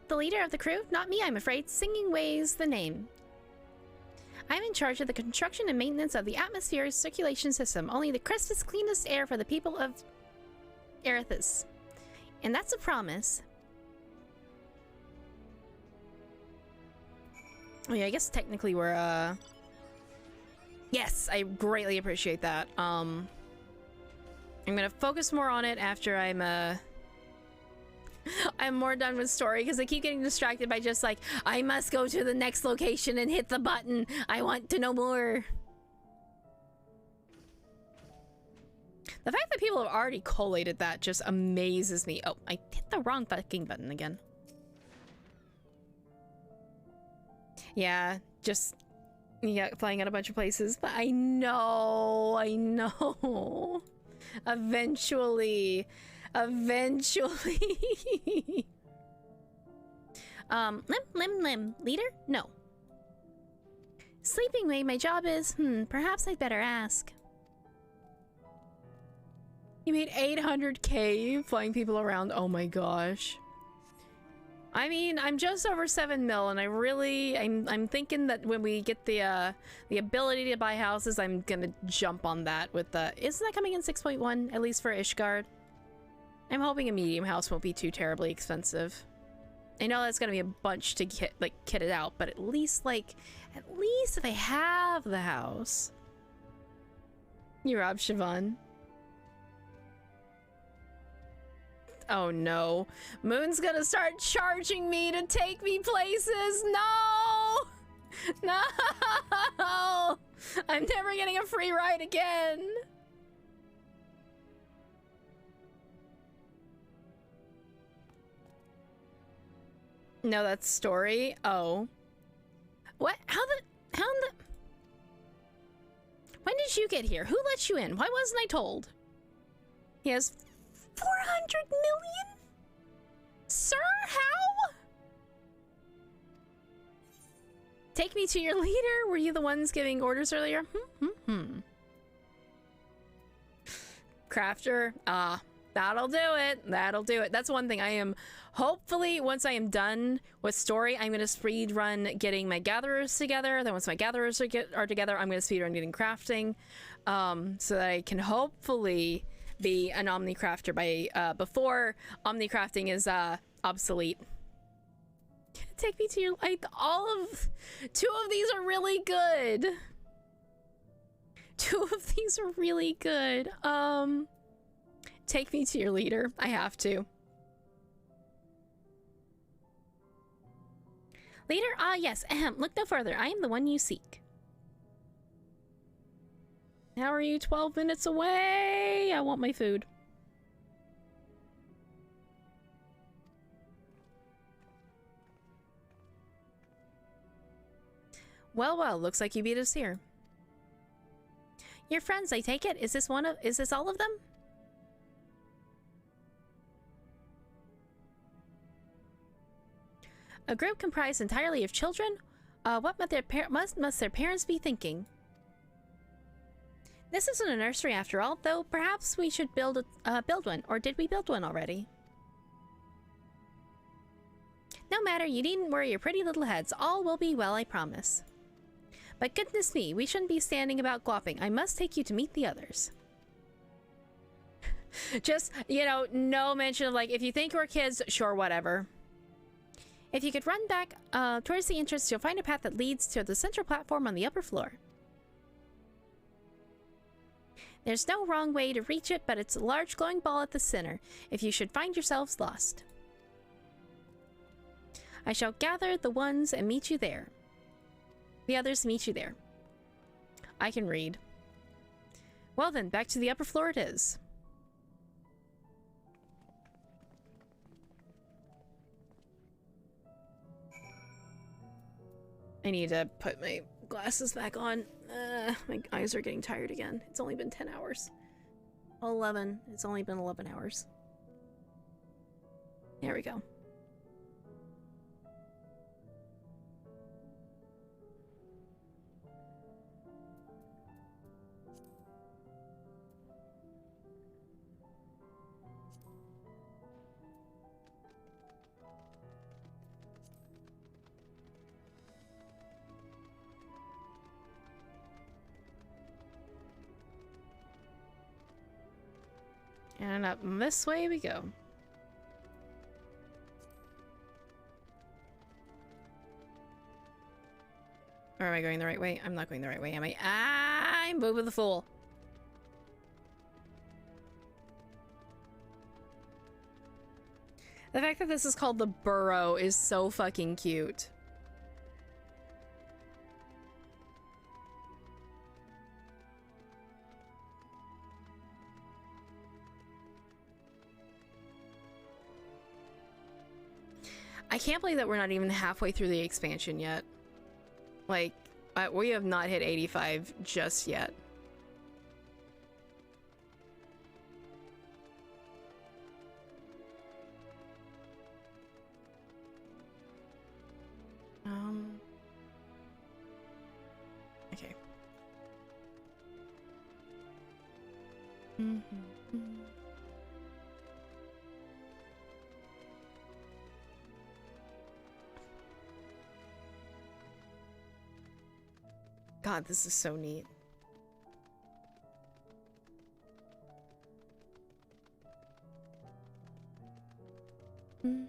S1: The leader of the crew? Not me, I'm afraid. Singing Way's the name. I'm in charge of the construction and maintenance of the atmosphere's circulation system. Only the crispest, cleanest air for the people of Erithus. And that's a promise. Oh yeah, I guess technically we're, Yes, I greatly appreciate that. I'm gonna focus more on it after I'm more done with story, because I keep getting distracted by just like, I must go to the next location and hit the button. I want to know more. The fact that people have already collated that just amazes me. Oh, I hit the wrong fucking button again. Yeah, just, yeah, flying out a bunch of places, but I know. Eventually. Lim. Leader? No. Sleeping Way, my job is, perhaps I'd better ask. You made 800k flying people around, oh my gosh. I mean, I'm just over 7 mil, and I'm thinking that when we get the ability to buy houses, I'm gonna jump on that with the, isn't that coming in 6.1, at least for Ishgard? I'm hoping a medium house won't be too terribly expensive. I know that's gonna be a bunch to get, like, kit it out, but at least if I have the house. You're up, Siobhan. Oh no. Moon's gonna start charging me to take me places. No! No! I'm never getting a free ride again. No, that's story. Oh. What? When did you get here? Who let you in? Why wasn't I told? He has 400 million? Sir, how? Take me to your leader. Were you the ones giving orders earlier? Crafter. Ah, that'll do it. That'll do it. That's one thing I am... Hopefully, once I am done with story, I'm going to speed run getting my gatherers together. Then once my gatherers are together, I'm going to speed run getting crafting. So that I can hopefully be an Omnicrafter by before Omnicrafting is obsolete. Take me to your... Two of these are really good. Two of these are really good. Take me to your leader. I have to. Leader? Ah, yes. Ahem. Look no further. I am the one you seek. How are you 12 minutes away? I want my food. Well, well, looks like you beat us here. Your friends, I take it? Is this all of them? A group comprised entirely of children? What must their parents be thinking? This isn't a nursery after all, though perhaps we should build one. Or did we build one already? No matter, you needn't worry your pretty little heads. All will be well, I promise. But goodness me, we shouldn't be standing about glopping. I must take you to meet the others. Just, you know, no mention of like, if you think we're kids, sure, whatever. If you could run back towards the entrance, you'll find a path that leads to the central platform on the upper floor. There's no wrong way to reach it, but it's a large glowing ball at the center, if you should find yourselves lost. I shall gather the ones and meet you there. The others meet you there. I can read. Well then, back to the upper floor it is. I need to put my glasses back on. My eyes are getting tired again. It's only been 10 hours. 11. It's only been 11 hours. There we go. And up this way we go. Or am I going the right way? I'm not going the right way, am I? I'm Boo the Fool. The fact that this is called the Burrow is so fucking cute. I can't believe that we're not even halfway through the expansion yet. Like, we have not hit 85 just yet. Okay. God, this is so neat. Mapping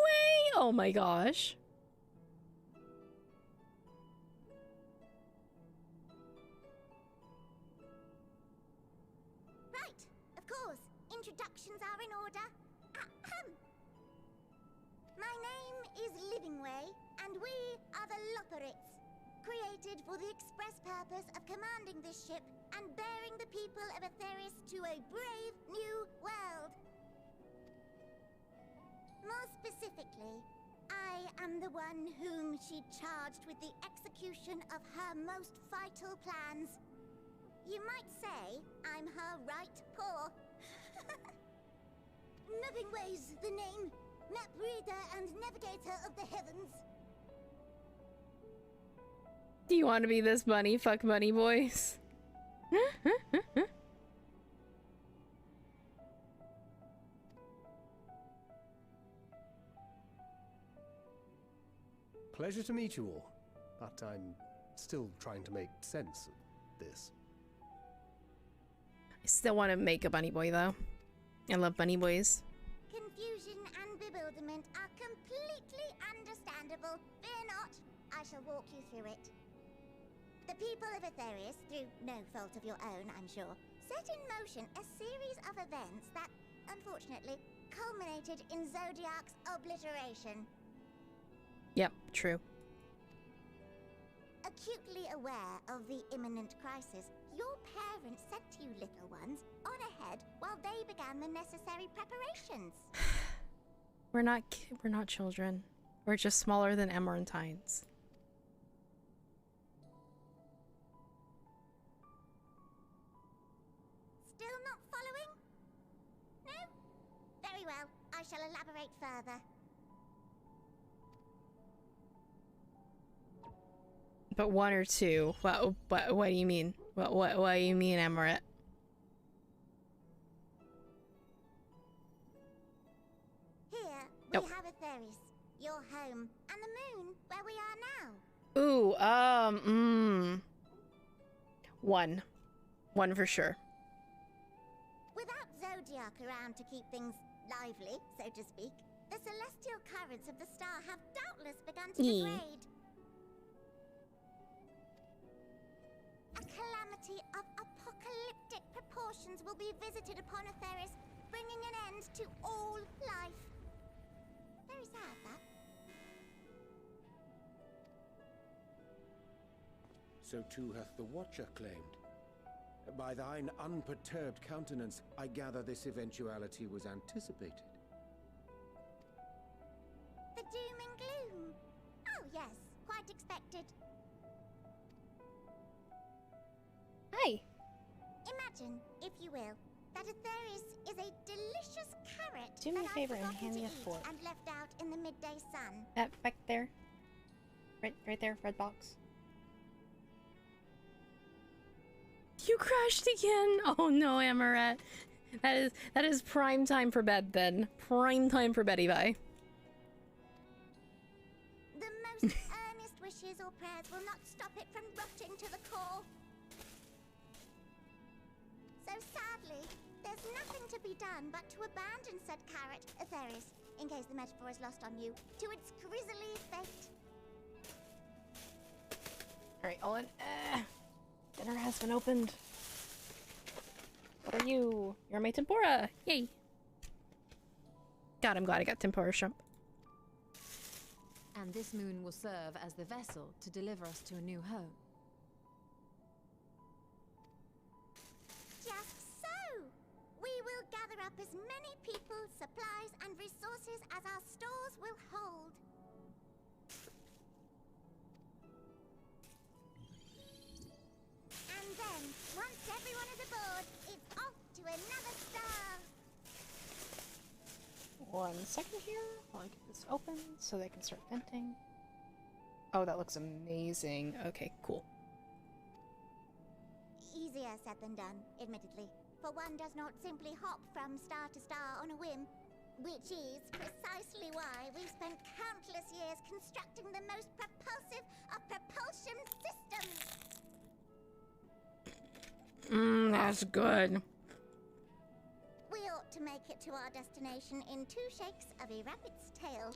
S1: way? Oh my gosh.
S14: Right, of course. Introductions are in order. My name is Livingway, and we are the Loporits, created for the express purpose of commanding this ship and bearing the people of Aetheris to a brave new world. More specifically, I am the one whom she charged with the execution of her most vital plans. You might say I'm her right paw. Livingway's the name. Map reader and navigator of the heavens.
S1: Do you want to be this bunny? Fuck bunny boys.
S8: Pleasure to meet you all, but I'm still trying to make sense of this.
S1: I still want to make a bunny boy though. I love bunny boys.
S14: Confusion and bewilderment are completely understandable. Fear not, I shall walk you through it. The people of Aetheris, through no fault of your own, I'm sure, set in motion a series of events that, unfortunately, culminated in Zodiac's obliteration.
S1: Yep, true.
S14: Acutely aware of the imminent imminent crisis, your parents sent you little ones on ahead while they began the necessary preparations.
S1: We're not children. We're just smaller than Emerantines.
S14: Still not following? No? Very well. I shall elaborate further.
S1: But one or two. What do you mean? What do you mean, Emerald?
S14: Here we have Atheris, your home, and the moon, where we are now.
S1: Ooh, one. One for sure.
S14: Without Zodiac around to keep things lively, so to speak, the celestial currents of the star have doubtless begun to degrade. A calamity of apocalyptic proportions will be visited upon Atheris, bringing an end to all life. Very sad, that.
S13: So too hath the Watcher claimed. By thine unperturbed countenance, I gather this eventuality was anticipated.
S14: The doom and gloom. Oh yes, quite expected.
S1: Hi.
S14: Imagine, if you will, that Atheris is a delicious carrot
S1: Do me a
S14: that
S1: favor
S14: I've
S1: and
S14: forgotten
S1: hand
S14: to
S1: me a
S14: eat
S1: fork.
S14: and left out in the midday sun.
S1: Back there. Right there, red box. You crashed again! Oh no, Amaret. That is prime time for bed then. Prime time for Betty Bye.
S14: The most earnest wishes or prayers will not stop it from rotting to the core. So sadly, there's nothing to be done but to abandon said carrot, Atheris, in case the metaphor is lost on you, to its grisly fate.
S1: Alright, Olin. Dinner has been opened. What are you? You're my tempura! Yay! God, I'm glad I got tempura shrimp.
S12: And this moon will serve as the vessel to deliver us to a new home.
S14: Just so! We will gather up as many people, supplies, and resources as our stores will hold. And then, once everyone is aboard, it's off to another star!
S1: 1 second here while I get this open so they can start venting. Oh, that looks amazing. Okay, cool.
S14: Easier said than done, admittedly. For one does not simply hop from star to star on a whim, which is precisely why we've spent countless years constructing the most propulsive of propulsion systems.
S1: That's good.
S14: We ought to make it to our destination in 2 shakes of a rabbit's tail.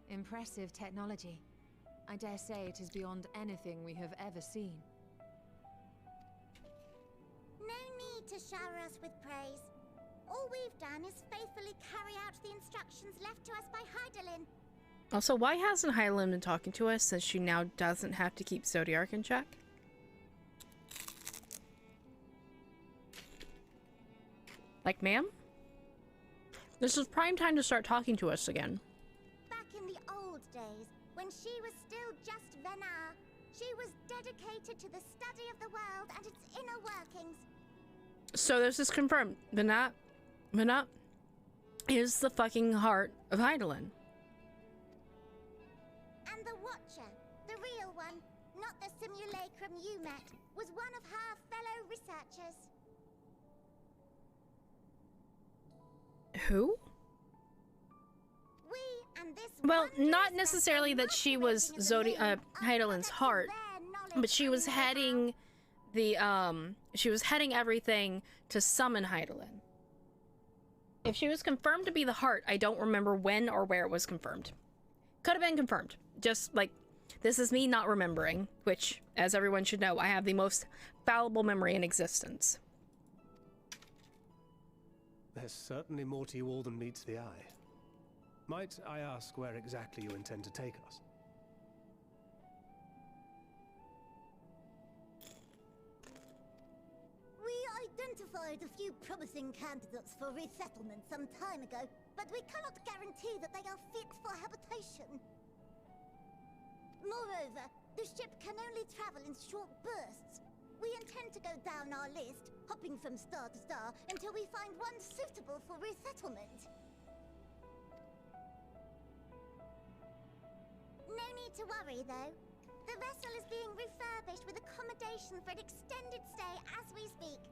S12: Impressive technology. I dare say it is beyond anything we have ever seen.
S14: No need to shower us with praise. All we've done is faithfully carry out the instructions left to us by Hydaelyn.
S1: Also, why hasn't Hydaelyn been talking to us since she now doesn't have to keep Zodiac in check? Like, ma'am? This is prime time to start talking to us again.
S14: Back in the old days, when she was still just Venar, she was dedicated to the study of the world and its inner workings.
S1: So this is confirmed. Venat is the fucking heart of Hydaelyn.
S14: And the Watcher, the real one, not the simulacrum you met, was one of her fellow researchers.
S1: Who?
S14: We and this
S1: Well, not necessarily that she was Hydaelyn's heart, but she was heading the she was heading everything to summon Hydaelyn. If she was confirmed to be the heart, I don't remember when or where it was confirmed. Could have been confirmed. Just like, this is me not remembering, which, as everyone should know, I have the most fallible memory in existence.
S8: There's certainly more to you all than meets the eye. Might I ask where exactly you intend to take us?
S14: We identified a few promising candidates for resettlement some time ago, but we cannot guarantee that they are fit for habitation. Moreover, the ship can only travel in short bursts. We intend to go down our list, hopping from star to star, until we find one suitable for resettlement. No need to worry, though. The vessel is being refurbished with accommodation for an extended stay as we speak.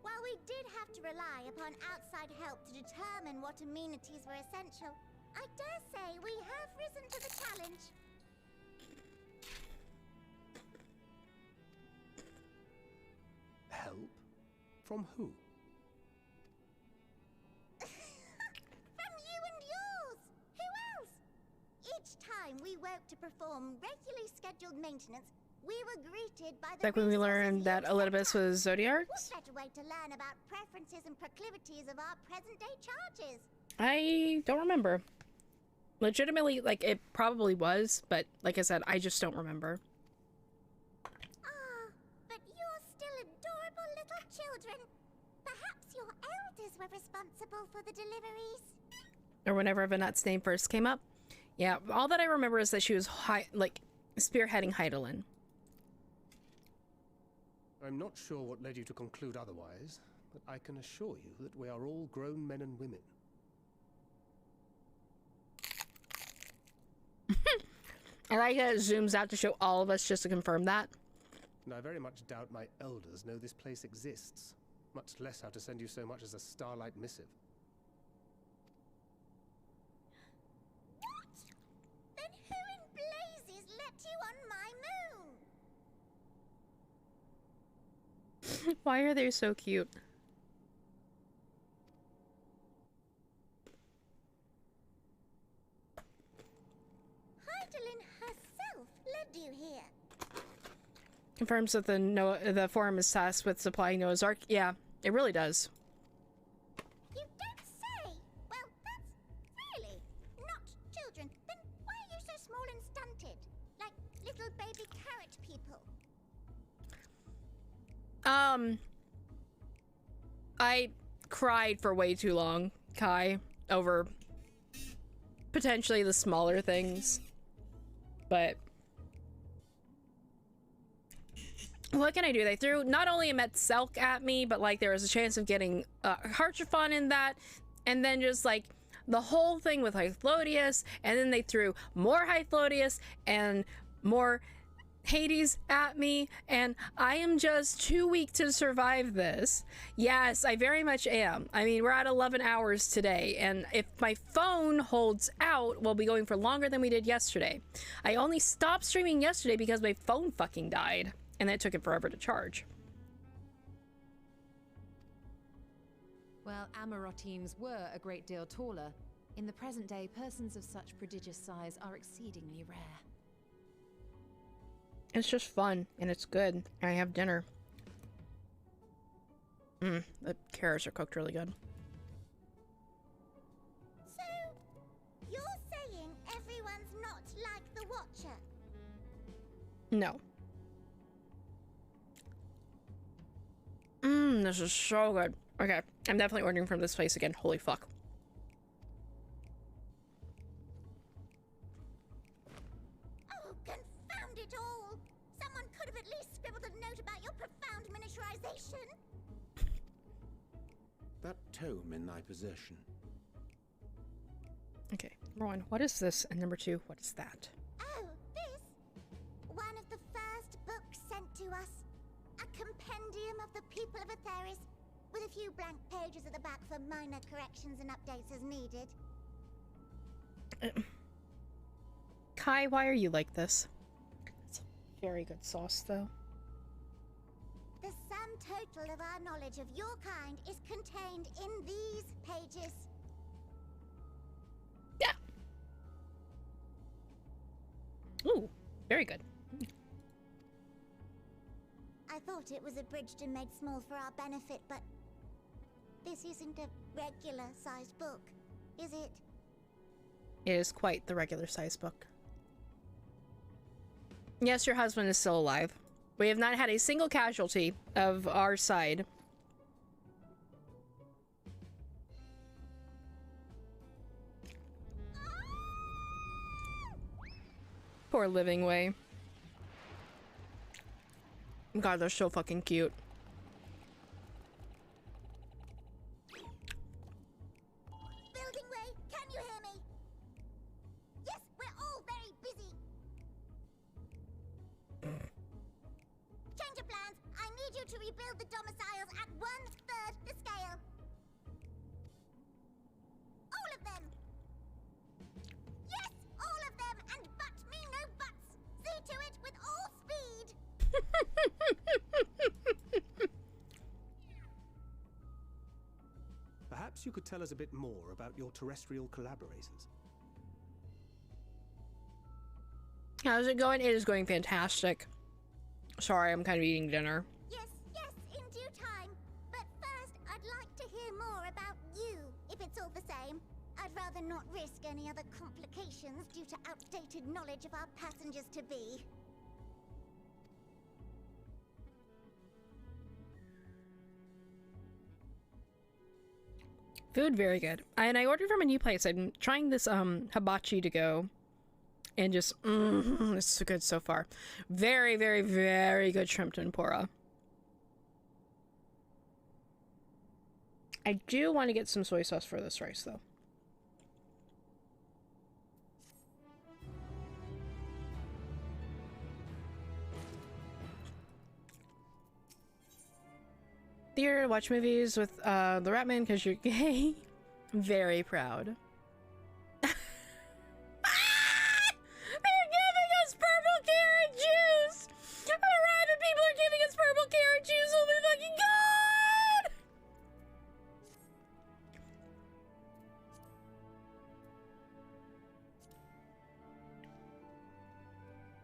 S14: While we did have to rely upon outside help to determine what amenities were essential, I dare say we have risen to the challenge.
S8: Help? From who?
S14: From you and yours! Who else? Each time we woke to perform regularly scheduled maintenance, we were greeted by the
S1: Like when we learned that Elidibus was Zodiark?
S14: What better way to learn about preferences and proclivities of our present-day charges?
S1: I don't remember. Legitimately, like, it probably was, but like I said, I just don't remember.
S14: Ah, but you're still adorable little children. Perhaps your elders were responsible for the deliveries.
S1: Or whenever Vanette's name first came up. Yeah, all that I remember is that she was spearheading Heidelin.
S8: I'm not sure what led you to conclude otherwise, but I can assure you that we are all grown men and women.
S1: I like that it zooms out to show all of us just to confirm that.
S8: And I very much doubt my elders know this place exists, much less how to send you so much as a starlight missive.
S14: What? Then who in blazes let you on my moon?
S1: Why are they so cute?
S14: Heidelin herself led you here.
S1: Confirms that the forum is tasked with supplying Noah's Ark. Yeah, it really does.
S14: You don't say. Well, that's really not children. Then why are you so small and stunted? Like little baby carrot people.
S1: I cried for way too long, Kai, over potentially the smaller things. But what can I do? They threw not only a Metzelk at me, but like there was a chance of getting Harchifon in that, and then just like the whole thing with Hythlodius, and then they threw more Hythlodius and more Hades at me, and I am just too weak to survive this. Yes, I very much am. I mean, we're at 11 hours today, and if my phone holds out, we'll be going for longer than we did yesterday. I only stopped streaming yesterday because my phone fucking died, and it took it forever to charge.
S12: Well, Amarotimes were a great deal taller. In the present day, persons of such prodigious size are exceedingly rare.
S1: It's just fun, and it's good. I have dinner. The carrots are cooked really good.
S14: So, you're saying everyone's not like the Watcher?
S1: No. This is so good. Okay, I'm definitely ordering from this place again. Holy fuck.
S14: Oh, confound it all! Someone could have at least scribbled a note about your profound miniaturization.
S13: That tome in thy possession.
S1: Okay, number one, what is this? And number two, what is that?
S14: Oh, this? One of the first books sent to us. A compendium of the people of Atheris, with a few blank pages at the back for minor corrections and updates as needed.
S1: Kai, why are you like this? It's very good sauce, though.
S14: The sum total of our knowledge of your kind is contained in these pages.
S1: Yeah. Ooh, very good.
S14: I thought it was abridged and made small for our benefit, but this isn't a regular-sized book, is it?
S1: It is quite the regular-sized book. Yes, your husband is still alive. We have not had a single casualty of our side. Poor Living Way. God, they're so fucking cute.
S14: Building Way, can you hear me? Yes, we're all very busy. Change of plans. I need you to rebuild the domiciles at 1/3 the scale. All of them. Yes, all of them, and but me no buts. See to it with all speed.
S8: Perhaps you could tell us a bit more about your terrestrial collaborators.
S1: How's it going? It is going fantastic. Sorry, I'm kind of eating dinner.
S14: Yes, in due time. But first, I'd like to hear more about you, if it's all the same. I'd rather not risk any other complications due to outdated knowledge of our passengers-to-be.
S1: Food, very good. And I ordered from a new place. I'm trying this hibachi to go. And just, it's so good so far. Very, very, very good shrimp tempura. I do want to get some soy sauce for this rice, though. Theater to watch movies with the Ratman because you're gay. Very proud. They're giving us purple carrot juice! The rabbit people are giving us purple carrot juice! Oh my fucking god!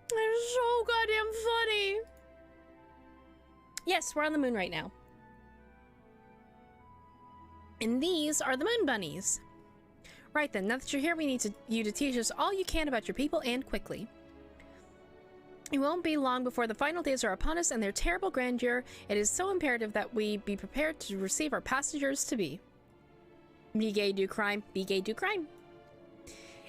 S1: They're so goddamn funny! Yes, we're on the moon right now. And these are the moon bunnies. Right then, now that you're here, we need you to teach us all you can about your people, and quickly. It won't be long before the final days are upon us and their terrible grandeur. It is so imperative that we be prepared to receive our passengers to be. Be gay, do crime. Be gay, do crime.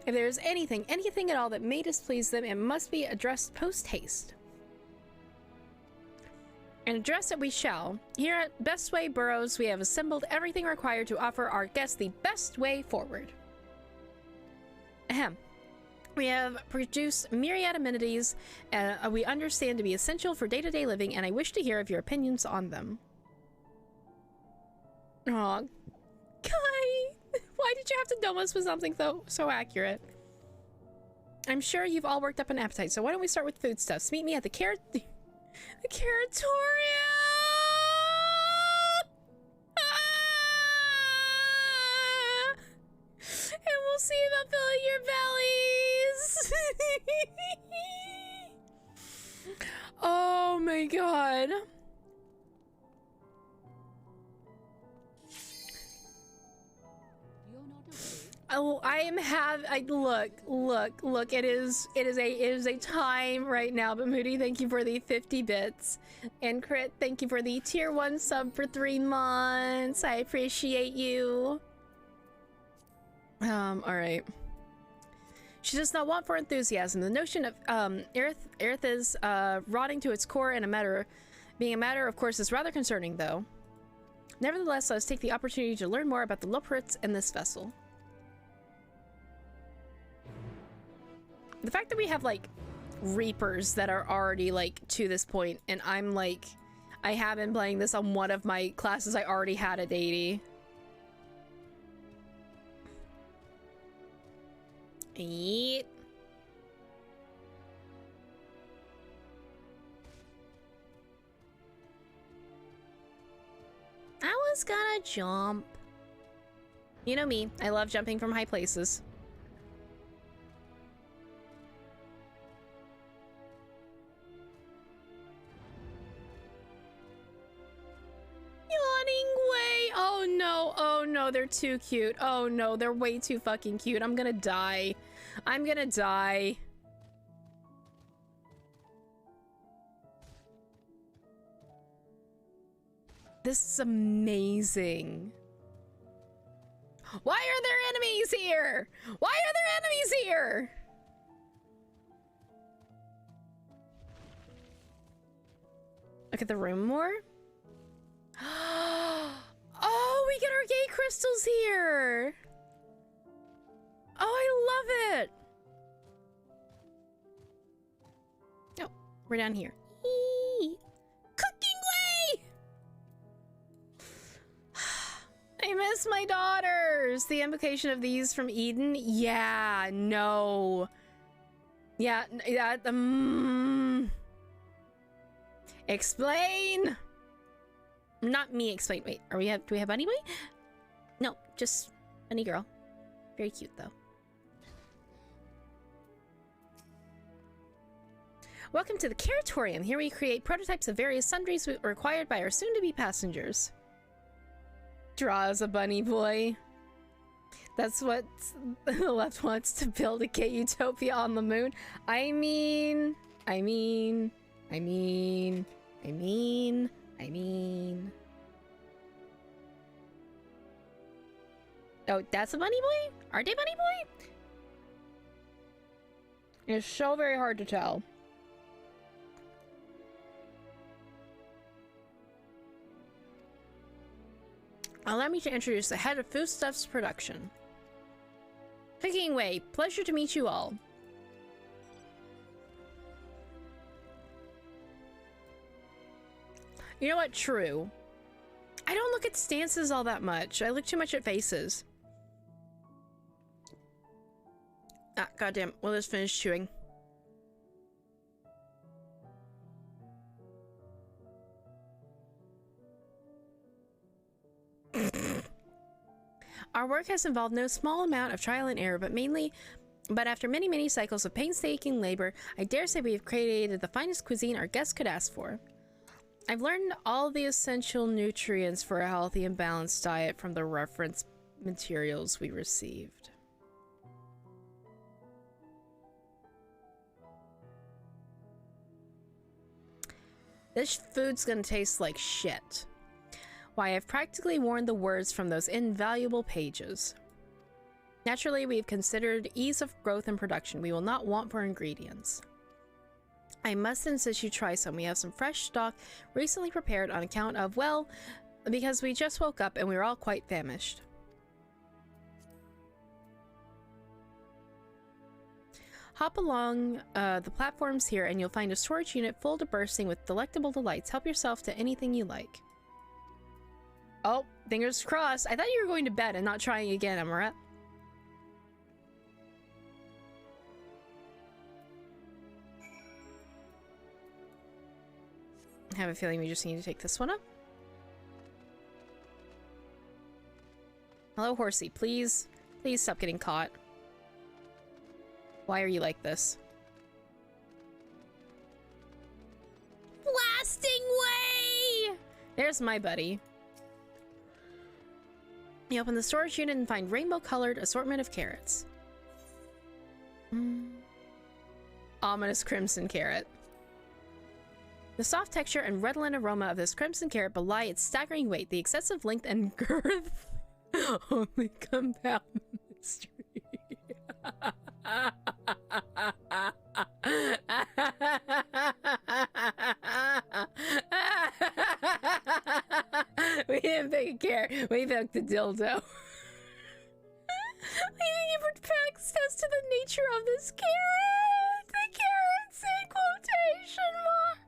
S1: If there is anything at all that may displease them, it must be addressed post-haste. And address it we shall. Here at Best Way Burrows, we have assembled everything required to offer our guests the best way forward. Ahem. We have produced myriad amenities we understand to be essential for day-to-day living, and I wish to hear of your opinions on them. Aw, Kai! Why did you have to dumb us with something so accurate? I'm sure you've all worked up an appetite, so why don't we start with foodstuffs? Meet me at the Carrotorium! And we'll see about filling your bellies! Oh my god. Oh, look, it is a time right now, but Moody, thank you for the 50 bits. And Crit, thank you for the tier 1 sub for 3 months. I appreciate you. Alright. She does not want for enthusiasm. The notion of Earth is rotting to its core and being a matter of course is rather concerning though. Nevertheless, let us take the opportunity to learn more about the Loporits and this vessel. The fact that we have like Reapers that are already like to this point, and I'm like, I have been playing this on one of my classes I already had at 80. Yeet. I was gonna jump. You know me, I love jumping from high places. no, they're too cute. Oh no, they're way too fucking cute. I'm gonna die. I'm gonna die. This is amazing. Why are there enemies here? Why are there enemies here? Look at the room more. Oh, we get our gate crystals here. Oh, I love it. Oh, we're down here. Eee. Cooking way. I miss my daughters. The invocation of these from Eden. Yeah, no. Yeah, explain. Not me explain. Wait, do we have Bunny Boy? No, just Bunny Girl. Very cute though. Welcome to the Curatorium. Here we create prototypes of various sundries required by our soon-to-be passengers. Draws a bunny boy. That's what the left wants, to build a gay utopia on the moon. I mean. Oh, that's a bunny boy? Are they bunny boy? It's so very hard to tell. Allow me to introduce the head of Foodstuffs Production. Cooking Way, pleasure to meet you all. You know what? True. I don't look at stances all that much. I look too much at faces. Ah, goddamn. We'll just finish chewing. Our work has involved no small amount of trial and error, but after many cycles of painstaking labor, I dare say we have created the finest cuisine our guests could ask for. I've learned all the essential nutrients for a healthy and balanced diet from the reference materials we received. This food's gonna taste like shit. Why, I've practically worn the words from those invaluable pages. Naturally, we've considered ease of growth and production. We will not want for ingredients. I must insist you try some. We have some fresh stock recently prepared on account of, well, because we just woke up and we were all quite famished. Hop along the platforms here and you'll find a storage unit full to bursting with delectable delights. Help yourself to anything you like. Oh, fingers crossed. I thought you were going to bed and not trying again, Amara. I have a feeling we just need to take this one up. Hello, horsey. Please stop getting caught. Why are you like this? Blasting way! There's my buddy. You open the storage unit and find rainbow-colored assortment of carrots. Ominous crimson carrot. The soft texture and redolent aroma of this crimson carrot belie its staggering weight. The excessive length and girth only compound the mystery. We didn't pick a carrot, we picked the dildo. Leaving you perplexed as to the nature of this carrot. The carrot's in quotation mark.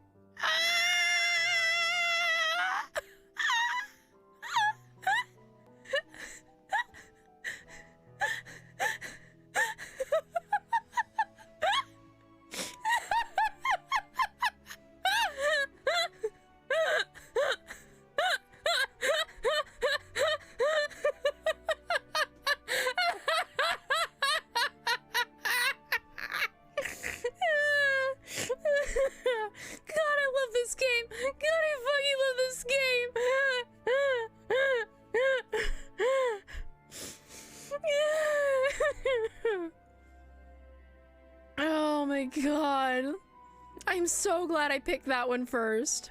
S1: so glad I picked that one first.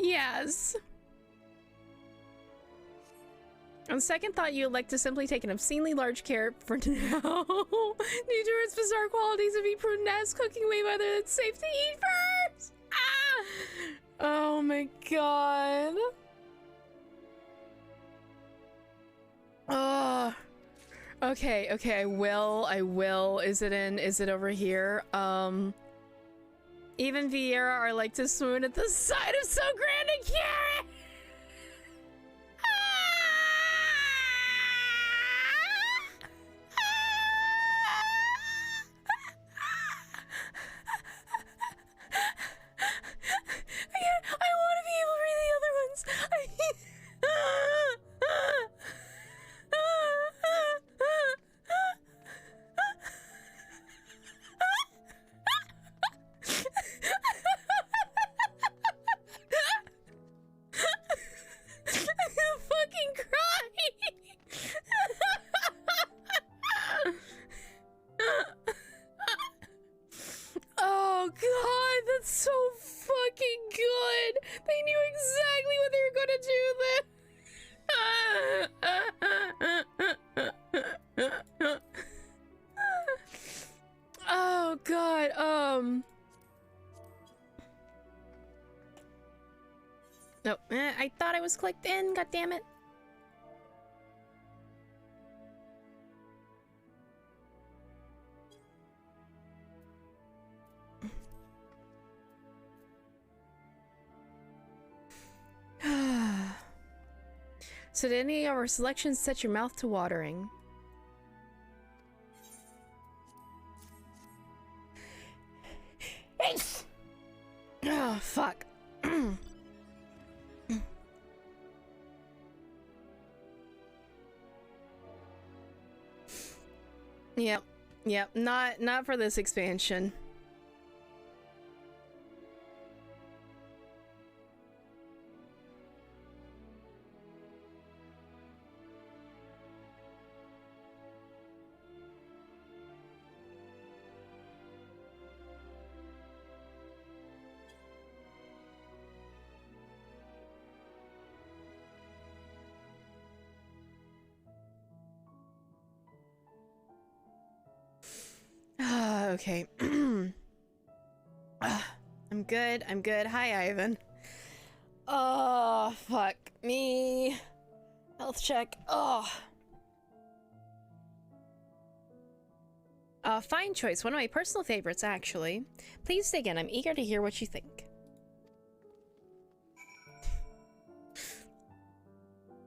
S1: Yes. On second thought, you'd like to simply take an obscenely large carrot for now. Due to its bizarre qualities, and be prudent as cooking way whether it's safe to eat first. Ah! Oh my god. Oh. Okay, I will. Is it over here? Even Vieira are like to swoon at the sight of so grand a carrot! I want to be able to read the other ones! I'm gonna fucking cry! Oh god, that's so fucking good! They knew exactly what they were gonna do then! Oh god, no, I thought I was clicked in, god damn it. So did any of our selections set your mouth to watering? Oh, fuck. Yep, not for this expansion. Okay. I'm good. Hi, Ivan. Oh, fuck me. Health check. Oh. Fine choice. One of my personal favorites, actually. Please dig in. I'm eager to hear what you think.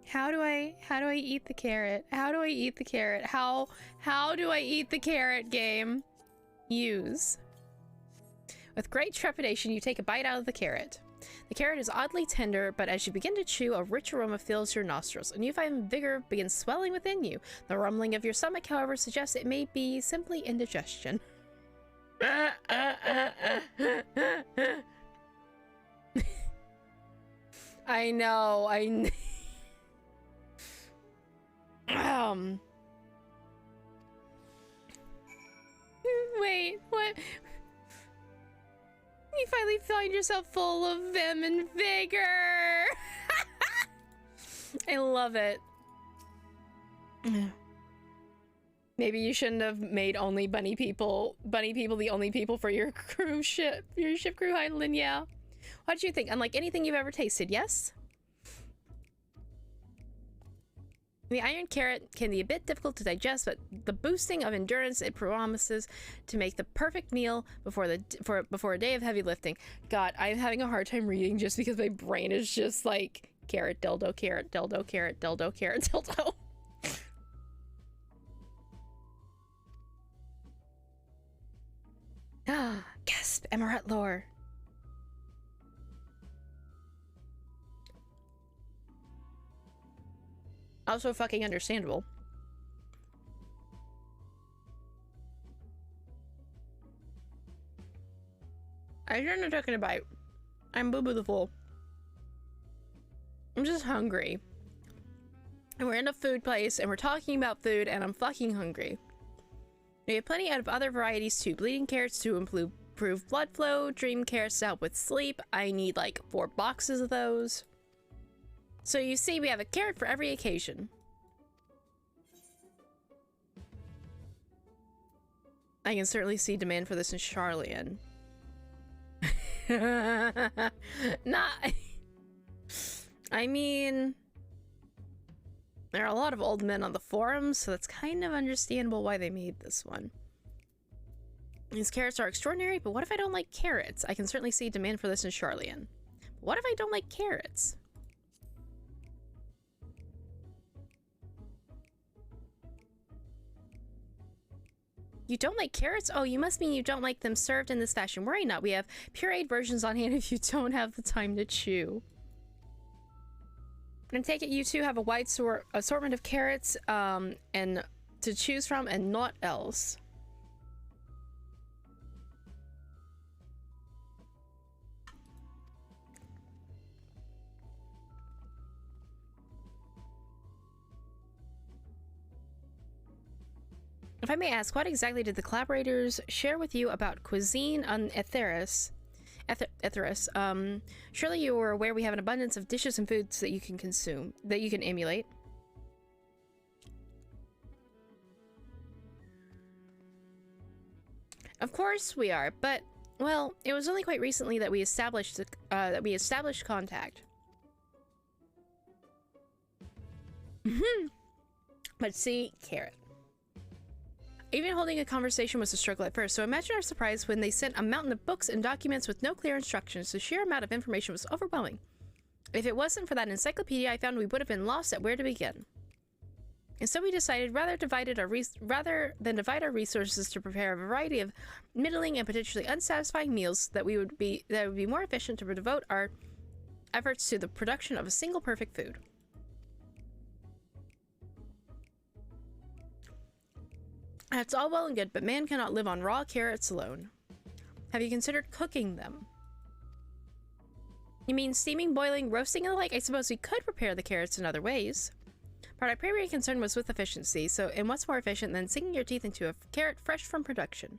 S1: How do I eat the carrot? How do I eat the carrot? How do I eat the carrot, game? Use. With great trepidation, you take a bite out of the carrot. The carrot is oddly tender, but as you begin to chew, a rich aroma fills your nostrils, and you find vigor begins swelling within you. The rumbling of your stomach, however, suggests it may be simply indigestion. I know. Wait, what? You finally find yourself full of vim and vigor. I love it. Maybe you shouldn't have made only bunny people the only people for your cruise ship, your ship crew, Heidelin, yeah. What did you think? Unlike anything you've ever tasted, yes? The iron carrot can be a bit difficult to digest, but the boosting of endurance it promises to make the perfect meal before a day of heavy lifting. God, I'm having a hard time reading just because my brain is just like carrot, dildo, carrot, dildo, carrot, dildo, carrot, dildo. Ah, gasp, Emirate lore. Also fucking understandable. I shouldn't have taken a bite. I'm boo-boo the fool. I'm just hungry. And we're in a food place and we're talking about food and I'm fucking hungry. We have plenty of other varieties too. Bleeding carrots to improve blood flow, dream carrots to help with sleep. I need like 4 boxes of those. So you see, we have a carrot for every occasion. I can certainly see demand for this in Charlian. Nah. I mean, there are a lot of old men on the forums, so that's kind of understandable why they made this one. These carrots are extraordinary, but what if I don't like carrots? I can certainly see demand for this in Charlian. What if I don't like carrots? You don't like carrots? Oh, you must mean you don't like them served in this fashion. Worry not, we have pureed versions on hand if you don't have the time to chew. And take it you two have a wide assortment of carrots and to choose from and naught else. If I may ask, what exactly did the collaborators share with you about cuisine on Etheris? Surely you were aware we have an abundance of dishes and foods that you can consume, that you can emulate. Of course we are, but, well, it was only quite recently that we established contact. But see, carrot. Even holding a conversation was a struggle at first, so imagine our surprise when they sent a mountain of books and documents with no clear instructions. The sheer amount of information was overwhelming. If it wasn't for that encyclopedia, I found we would have been lost at where to begin. And so we decided rather than divide our resources to prepare a variety of middling and potentially unsatisfying meals, that would be more efficient to devote our efforts to the production of a single perfect food. That's all well and good, but man cannot live on raw carrots alone. Have you considered cooking them? You mean steaming, boiling, roasting, and the like? I suppose we could prepare the carrots in other ways. But our primary concern was with efficiency, and what's more efficient than sinking your teeth into a carrot fresh from production?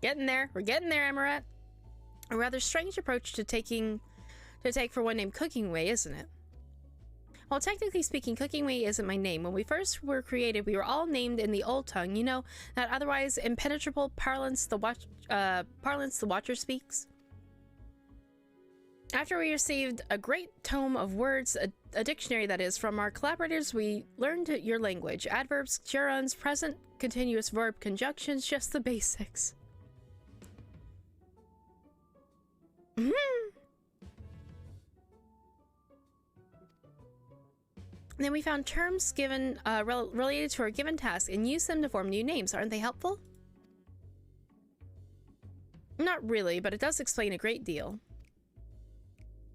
S1: Getting there. We're getting there, Amaret. A rather strange approach to take for one named Cooking Way, isn't it? Well, technically speaking, Cooking Way isn't my name. When we first were created, we were all named in the old tongue, you know, that otherwise impenetrable parlance the Watcher speaks. After we received a great tome of words, a dictionary that is, from our collaborators, we learned your language. Adverbs, gerunds, present, continuous verb, conjunctions, just the basics. Then we found terms given related to our given task and used them to form new names. Aren't they helpful? Not really, but it does explain a great deal.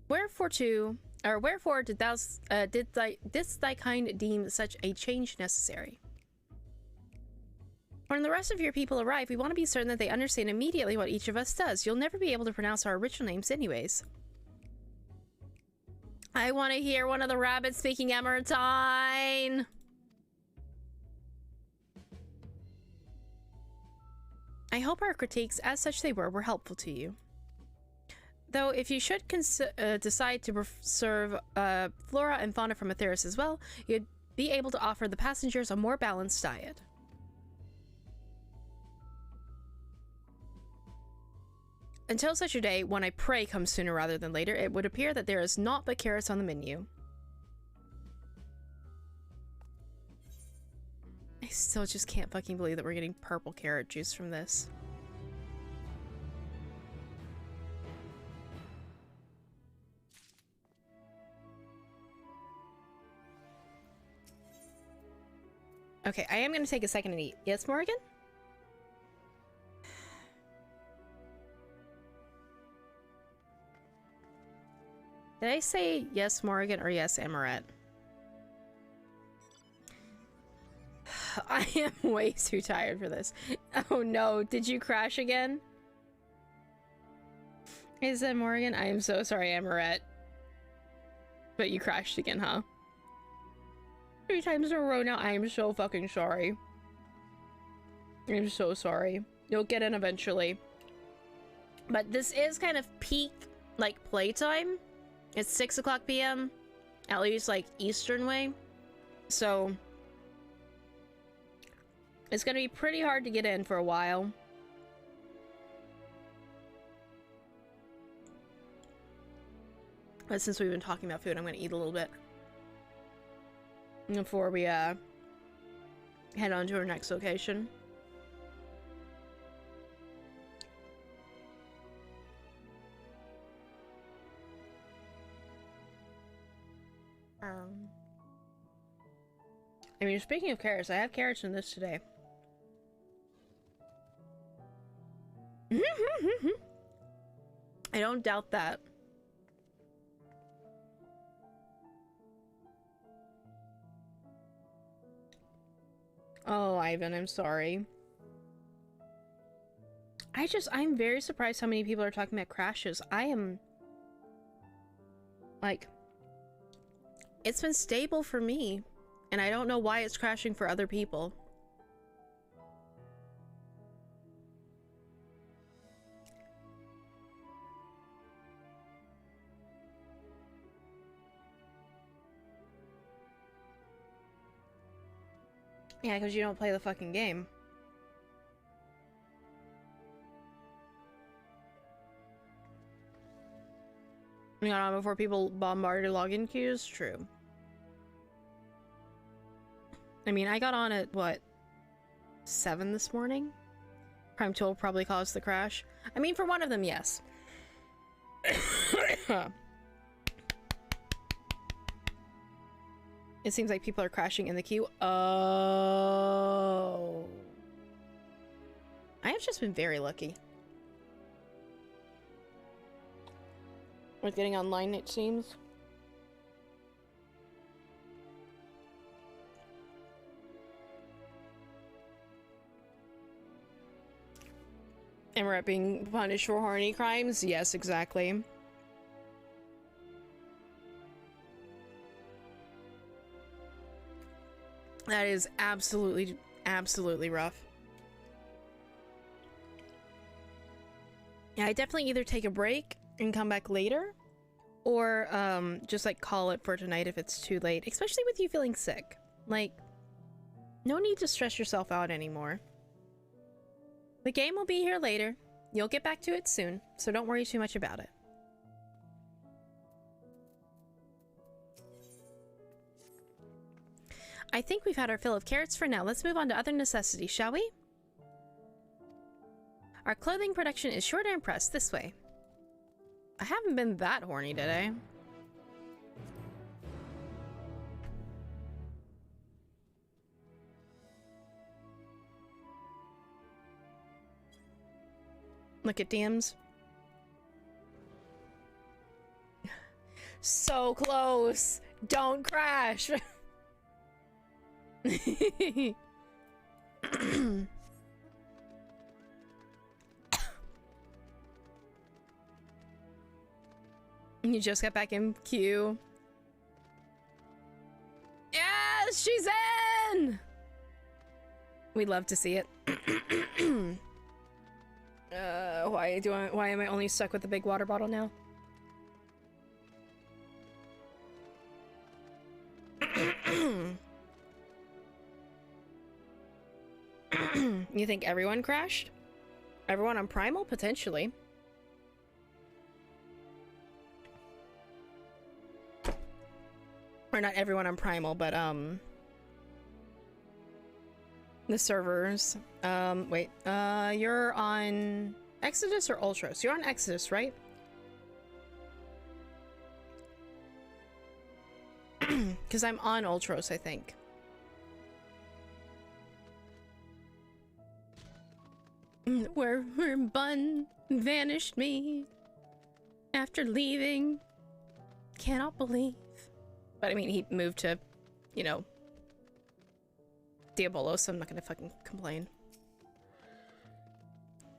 S1: Wherefore did thy kind deem such a change necessary? When the rest of your people arrive, we want to be certain that they understand immediately what each of us does. You'll never be able to pronounce our original names anyways. I want to hear one of the rabbits speaking Emeraldine. I hope our critiques, as such they were helpful to you. Though, if you should decide to serve flora and fauna from Etheris as well, you'd be able to offer the passengers a more balanced diet. Until such a day, when I pray comes sooner rather than later, it would appear that there is naught but carrots on the menu. I still just can't fucking believe that we're getting purple carrot juice from this. Okay, I am going to take a second and eat. Yes, Morrigan? Did I say yes, Morrigan, or yes, Amaret? I am way too tired for this. Oh no, did you crash again? I said Morrigan, I am so sorry, Amaret. But you crashed again, huh? 3 times in a row now. I am so fucking sorry. I'm so sorry. You'll get in eventually. But this is kind of peak, like, playtime. It's 6 o'clock p.m. At least, like, Eastern way. So it's gonna be pretty hard to get in for a while. But since we've been talking about food, I'm gonna eat a little bit before we head on to our next location. I mean, speaking of carrots, I have carrots in this today. I don't doubt that. Oh, Ivan, I'm sorry. I'm very surprised how many people are talking about crashes. I am... like... it's been stable for me, and I don't know why it's crashing for other people. Yeah, because you don't play the fucking game. You know, before people bombarded login queues? True. I mean, I got on at, what, 7 this morning? Prime Tool probably caused the crash. I mean, for one of them, yes. It seems like people are crashing in the queue. Oh. I have just been very lucky with getting online, it seems. And we're being punished for horny crimes? Yes, exactly. That is absolutely, absolutely rough. Yeah, I definitely either take a break and come back later, or just like call it for tonight if it's too late, especially with you feeling sick. Like, no need to stress yourself out anymore. The game will be here later. You'll get back to it soon, so don't worry too much about it. I think we've had our fill of carrots for now. Let's move on to other necessities, shall we? Our clothing production is sure to impress. This way. I haven't been that horny today. Look at DMs. So close. Don't crash. You just got back in queue. Yes, she's in. We'd love to see it. Why am I only stuck with the big water bottle now? You think everyone crashed? Everyone on Primal? Potentially. Or not everyone on Primal, but the servers. Wait, you're on Exodus or Ultros? You're on Exodus, right? Because I'm on Ultros, I think. Where Bun vanished me after leaving. Cannot believe. But I mean, he moved to, you know, Diabolo, so I'm not gonna fucking complain.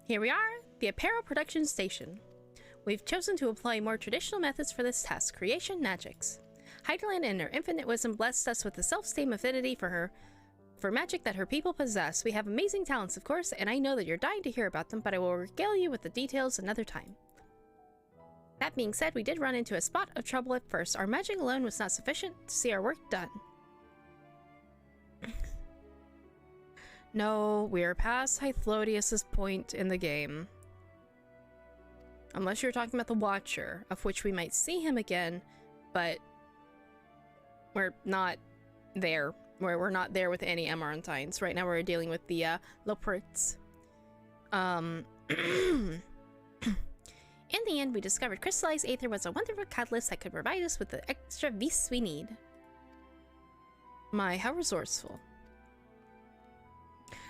S1: Here we are, the apparel production station. We've chosen to apply more traditional methods for this task, creation magics. Hydraland in her infinite wisdom blessed us with the self-same affinity for for magic that her people possess. We have amazing talents, of course, and I know that you're dying to hear about them, but I will regale you with the details another time. That being said, we did run into a spot of trouble at first. Our magic alone was not sufficient to see our work done. No, we are past Hythlodius's point in the game. Unless you're talking about the Watcher, of which we might see him again, but we're not there. We're not there with any Amarantines. Right now we're dealing with the Loports. In the end, we discovered crystallized aether was a wonderful catalyst that could provide us with the extra vis we need. My, how resourceful.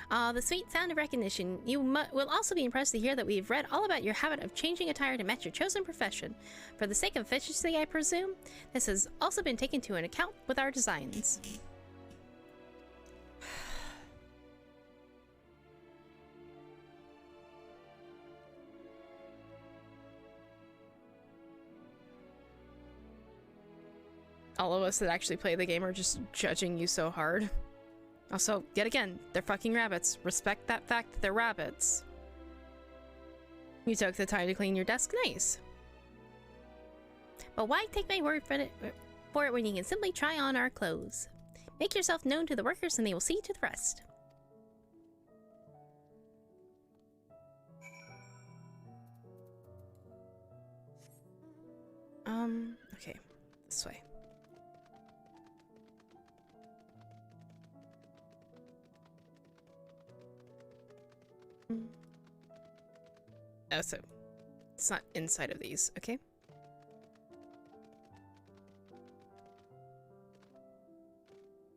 S1: The sweet sound of recognition. You will also be impressed to hear that we've read all about your habit of changing attire to match your chosen profession. For the sake of efficiency, I presume, this has also been taken into account with our designs. All of us that actually play the game are just judging you so hard. Also, yet again, they're fucking rabbits. Respect that fact that they're rabbits. You took the time to clean your desk. Nice. But why take my word for it when you can simply try on our clothes? Make yourself known to the workers and they will see to the rest. Okay. This way. Oh, so it's not inside of these, okay?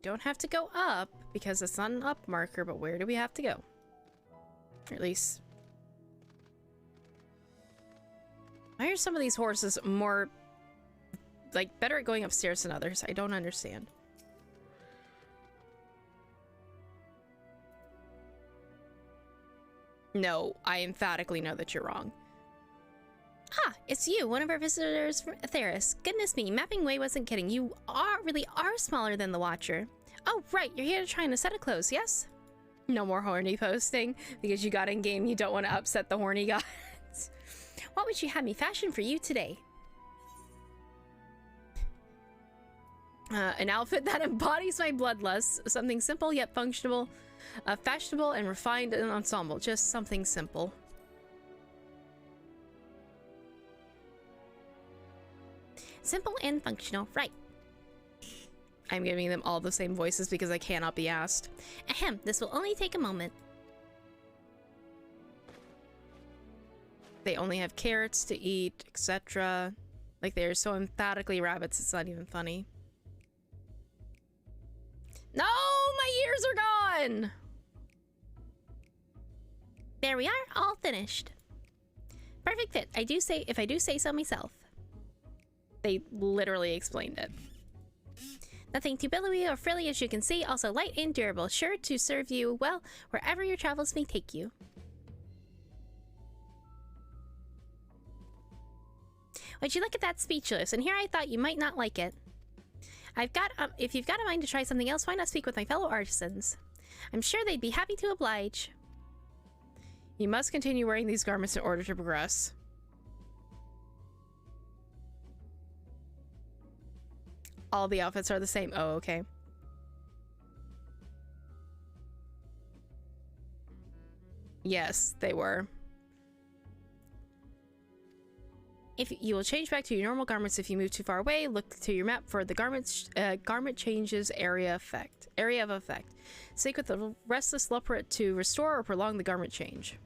S1: Don't have to go up because it's not an up marker, but where do we have to go? Or at least... Why are some of these horses more, like, better at going upstairs than others? I don't understand. No, I emphatically know that you're wrong. Ah, it's you, one of our visitors from Theris. Goodness me, Mapping Way wasn't kidding. You really are smaller than the Watcher. Oh, right, you're here to try on a set of clothes, yes? No more horny posting, because you got in game, you don't want to upset the horny gods. What would you have me fashion for you today? An outfit that embodies my bloodlust. Something simple yet functional. Fashionable and refined and ensemble. Just something simple. Simple and functional, right. I'm giving them all the same voices because I cannot be asked. Ahem, this will only take a moment. They only have carrots to eat, etc. Like, they're so emphatically rabbits, it's not even funny. No, my ears are gone! There we are, all finished. Perfect fit, if I do say so myself. They literally explained it. Nothing too billowy or frilly, as you can see, also light and durable, sure to serve you well wherever your travels may take you. Would you look at that, speechless, and here I thought you might not like it. If you've got a mind to try something else, why not speak with my fellow artisans? I'm sure they'd be happy to oblige. You must continue wearing these garments in order to progress. All the outfits are the same. Oh, okay. Yes, they were. If you will change back to your normal garments if you move too far away, look to your map for the garment changes area of effect. Sync with the restless Loporot to restore or prolong the garment change.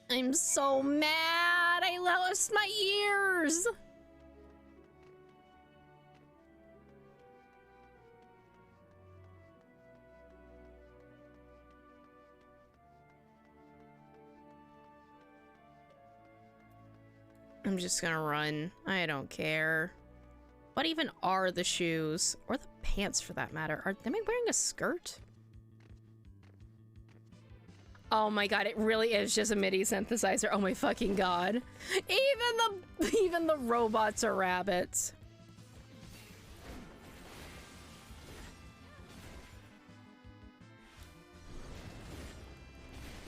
S1: I'm so mad! I lost my ears! I'm just gonna run. I don't care. What even are the shoes? Or the pants, for that matter? Am I wearing a skirt? Oh my god, it really is just a MIDI synthesizer. Oh my fucking god. Even the robots are rabbits.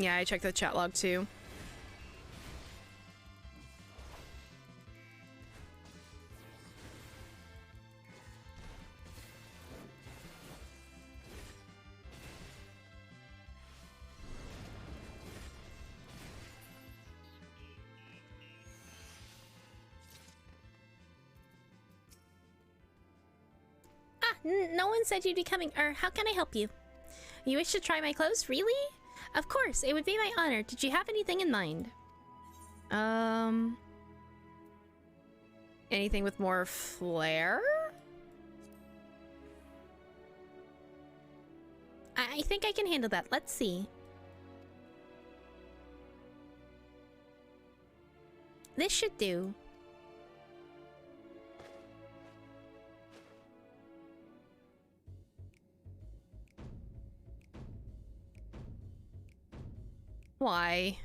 S1: Yeah, I checked the chat log too.
S15: No one said you'd be coming, or how can I help you?
S1: You wish to try my clothes? Really?
S15: Of course, it would be my honor. Did you have anything in mind?
S1: Anything with more flair?
S15: I think I can handle that. Let's see. This should do.
S1: Why?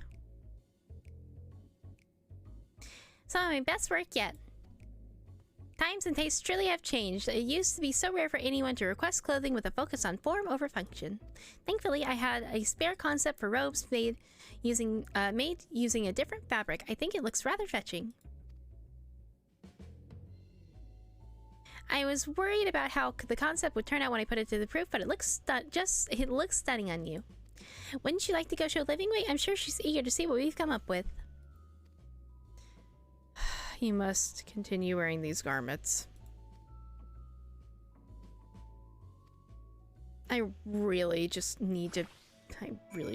S15: Some of my best work yet. Times and tastes truly have changed. It used to be so rare for anyone to request clothing with a focus on form over function. Thankfully, I had a spare concept for robes made using a different fabric. I think it looks rather fetching. I was worried about how the concept would turn out when I put it to the proof, but it looks stunning on you. Wouldn't you like to go show Living Way? I'm sure she's eager to see what we've come up with.
S1: You must continue wearing these garments. I really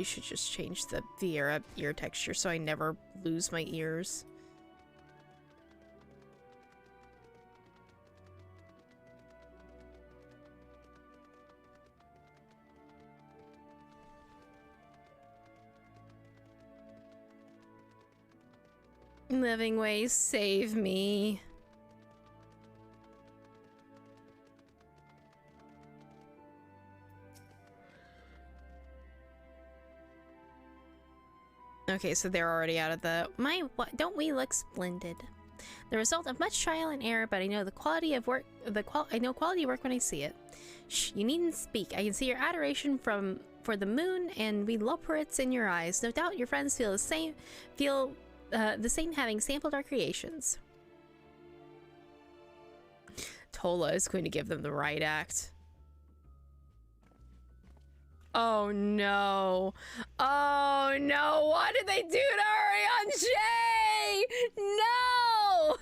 S1: should just change the Viera ear texture so I never lose my ears. Living Way, save me. Okay, so they're already out of the...
S15: Don't we look splendid? The result of much trial and error, but I know the quality of work. I know quality work when I see it. Shh, you needn't speak. I can see your adoration for the moon, and we loperates in your eyes. No doubt your friends feel the same. The same having sampled our creations.
S1: Tola is going to give them the right act. Oh no. Oh no. What did they do to Ariane Shay? No!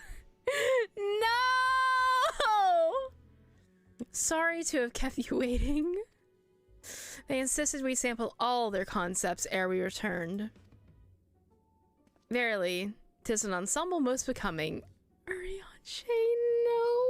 S1: No! Sorry to have kept you waiting. They insisted we sample all their concepts ere we returned. Verily, 'tis an ensemble most becoming. Ariane Shay, no.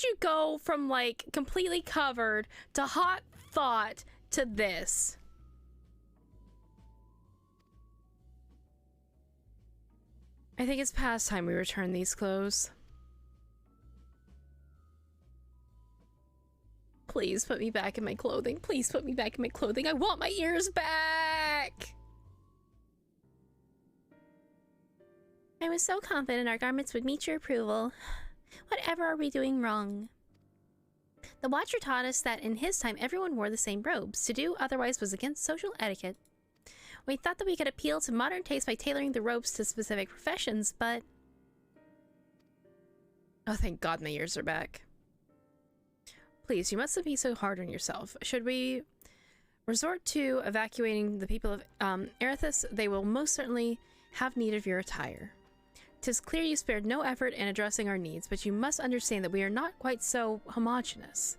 S1: You go from like completely covered to hot thought to this? I think it's past time we return these clothes. Please put me back in my clothing. Please put me back in my clothing. I want my ears back.
S15: I was so confident our garments would meet your approval. Whatever are we doing wrong? The Watcher taught us that in his time everyone wore the same robes. To do otherwise was against social etiquette. We thought that we could appeal to modern taste by tailoring the robes to specific professions, but...
S1: Oh, thank God my ears are back. Please, you mustn't be so hard on yourself. Should we resort to evacuating the people of Erithus, they will most certainly have need of your attire. 'Tis clear you spared no effort in addressing our needs, but you must understand that we are not quite so homogeneous.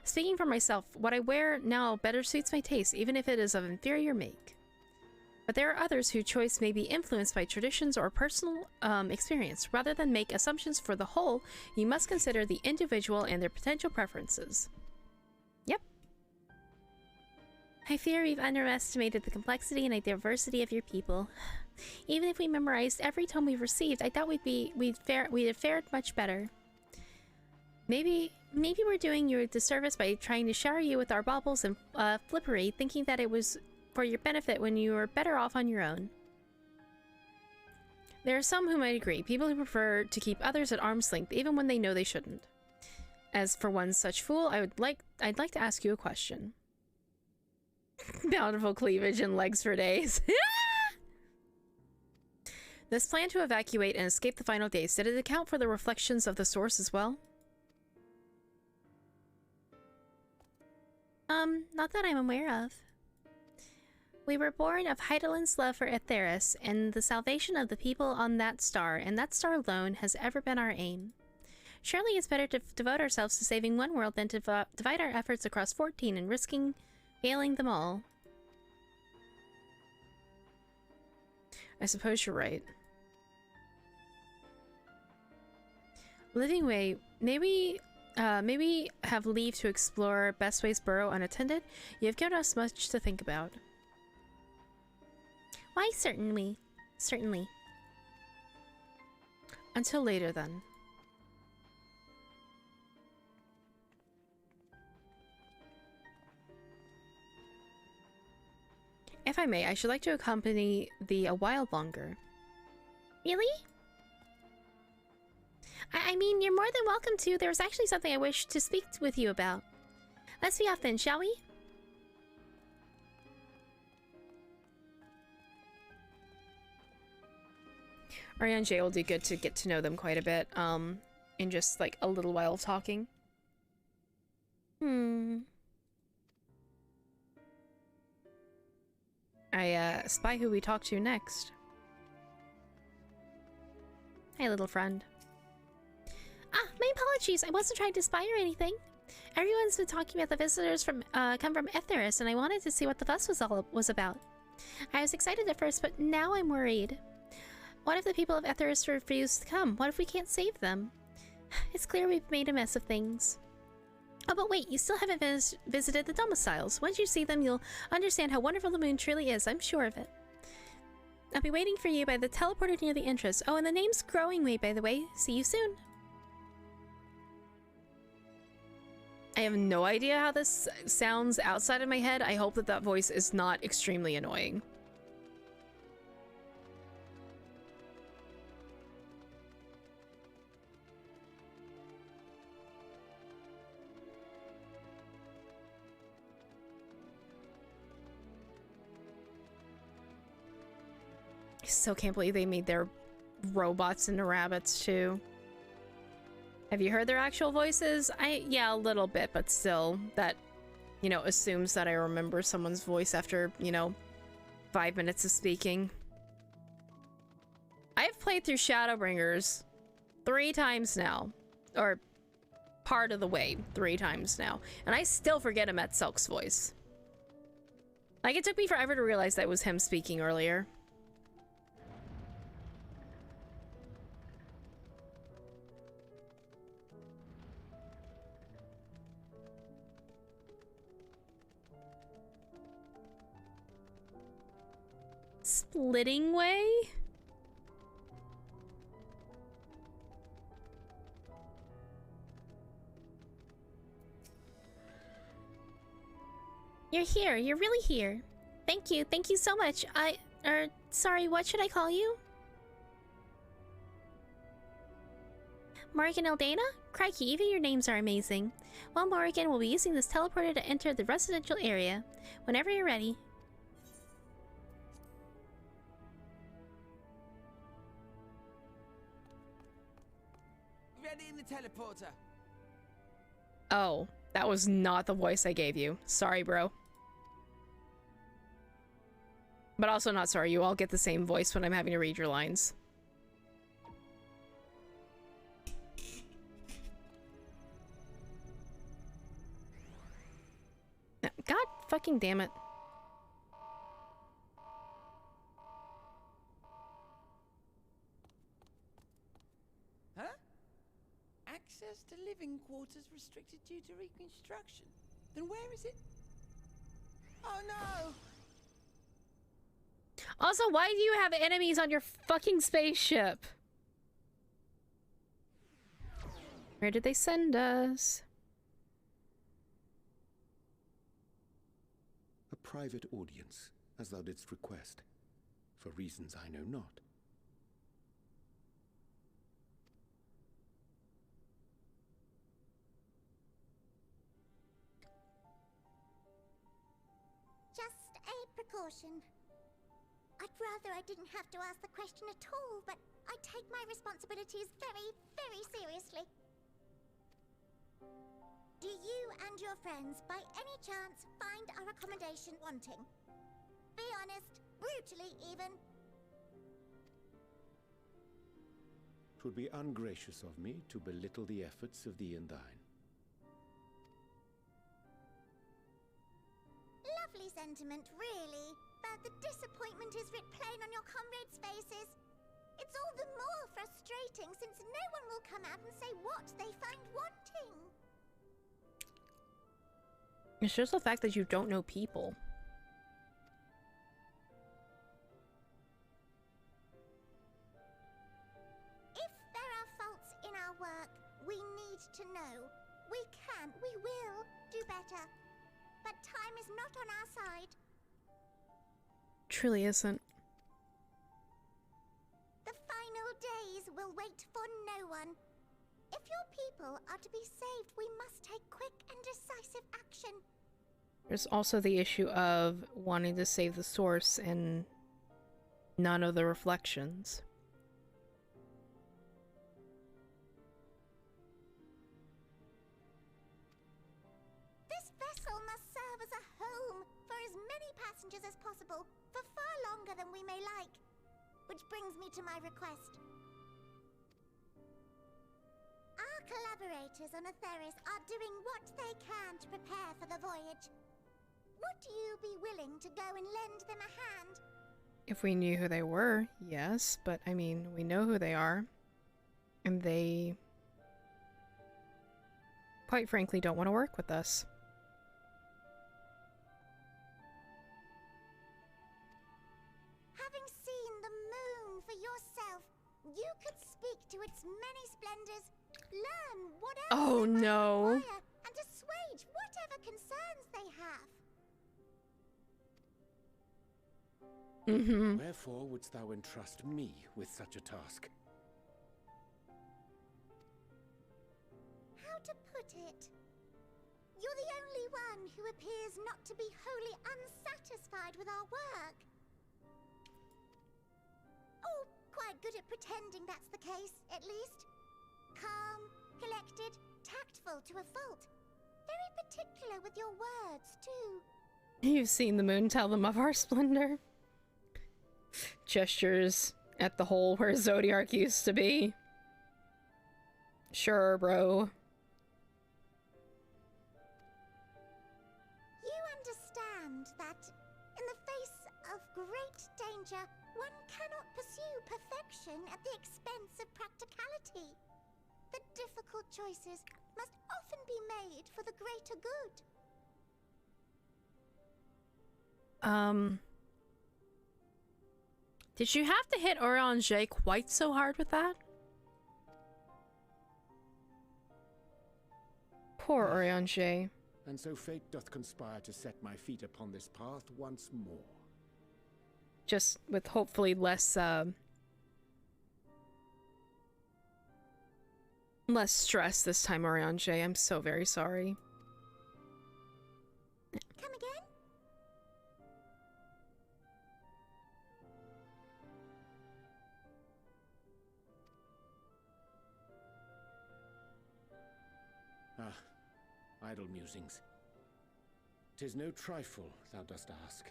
S1: Speaking for myself, what I wear now better suits my taste, even if it is of inferior make. But there are others whose choice may be influenced by traditions or personal experience. Rather than make assumptions for the whole, you must consider the individual and their potential preferences. Yep.
S15: I fear we've underestimated the complexity and diversity of your people. Even if we memorized every tome we've received, I thought we'd have fared much better. Maybe we're doing you a disservice by trying to shower you with our baubles and flippery, thinking that it was for your benefit when you were better off on your own. There are some who might agree, people who prefer to keep others at arm's length even when they know they shouldn't. As for one such fool, I'd like to ask you a question. Bountiful cleavage and legs for days. This plan to evacuate and escape the final days, did it account for the reflections of the source as well? Not that I'm aware of. We were born of Hydaelyn's love for Aetheris and the salvation of the people on that star, and that star alone has ever been our aim. Surely it's better to devote ourselves to saving one world than to divide our efforts across 14 and risking failing them all. I suppose you're right. Living Way, maybe have leave to explore Bestway's burrow unattended. You have given us much to think about. Why, certainly. Certainly. Until later, then. If I may, I should like to accompany thee a while longer. Really? I mean, you're more than welcome to. There was actually something I wish to speak with you about. Let's be off then, shall we? Arya and Jay will do good to get to know them quite a bit, in just like a little while of talking. I spy who we talk to next. Hey, little friend. Ah, my apologies. I wasn't trying to spy or anything. Everyone's been talking about the visitors from come from Aetheris, and I wanted to see what the fuss was about. I was excited at first, but now I'm worried. What if the people of Aetheris refuse to come? What if we can't save them? It's clear we've made a mess of things. Oh, but wait, you still haven't visited the domiciles. Once you see them, you'll understand how wonderful the moon truly is. I'm sure of it. I'll be waiting for you by the teleporter near the entrance. Oh, and the name's Growing Way, by the way. See you soon. I have no idea how this sounds outside of my head. I hope that that voice is not extremely annoying. I still can't believe they made their robots into rabbits too. Have you heard their actual voices? Yeah, a little bit, but still, that, you know, assumes that I remember someone's voice after, you know, 5 minutes of speaking. I've played through Shadowbringers 3 times now, or part of the way 3 times now, and I still forget Emet-Selk's voice. Like, it took me forever to realize that it was him speaking earlier. Splitting Way? You're here. You're really here. Thank you. Thank you so much. Sorry, what should I call you? Morrigan Eldana? Crikey, even your names are amazing. Well, Morrigan will be using this teleporter to enter the residential area. Whenever you're ready.
S5: Ready in the teleporter.
S1: Oh, that was not the voice I gave you. Sorry, bro. But also not sorry, you all get the same voice when I'm having to read your lines. God fucking damn it.
S5: Huh? Access to living quarters restricted due to reconstruction. Then where is it? Oh no!
S15: Also, why do you have enemies on your fucking spaceship? Where did they send us?
S13: A private audience, as thou didst request, for reasons I know not.
S14: Just a precaution. I'd rather I didn't have to ask the question at all, but I take my responsibilities very, very seriously. Do you and your friends, by any chance, find our accommodation wanting? Be honest, brutally even.
S13: 'Twould be ungracious of me to belittle the efforts of thee and thine.
S14: Lovely sentiment, really. But the disappointment is writ plain on your comrades' faces. It's all the more frustrating since no one will come out and say what they find wanting.
S15: It's just the fact that you don't know people.
S14: If there are faults in our work, we need to know. We can, we will do better. But time is not on our side.
S15: Truly isn't.
S14: The final days will wait for no one. If your people are to be saved, we must take quick and decisive action.
S15: There's also the issue of wanting to save the source and none of the reflections.
S14: This vessel must serve as a home for as many passengers as possible, for far longer than we may like. Which brings me to my request. Our collaborators on Atheris are doing what they can to prepare for the voyage. Would you be willing to go and lend them a hand?
S15: If we knew who they were, yes, but I mean, we know who they are. And they, quite frankly, don't want to work with us.
S14: Having seen the moon for yourself, you could speak to its many splendors, learn what else
S15: Oh
S14: they might
S15: no.
S14: require, and assuage whatever concerns they have.
S15: Mm-hmm.
S13: Wherefore wouldst thou entrust me with such a task?
S14: How to put it? You're the only one who appears not to be wholly unsatisfied with our work. Oh, quite good at pretending that's the case, at least. Calm, collected, tactful to a fault. Very particular with your words, too.
S15: You've seen the moon, tell them of our splendor. Gestures at the hole where Zodiac used to be. Sure, bro.
S14: You understand that, in the face of great danger, one cannot pursue perfection at the expense of practicality. The difficult choices must often be made for the greater good.
S15: Did you have to hit Orange quite so hard with that? Poor Orange.
S13: And so fate doth conspire to set my feet upon this path once more.
S15: Just with hopefully less, less stress this time, Orange. I'm so very sorry.
S14: Come again?
S13: Idle musings. 'Tis no trifle thou dost ask,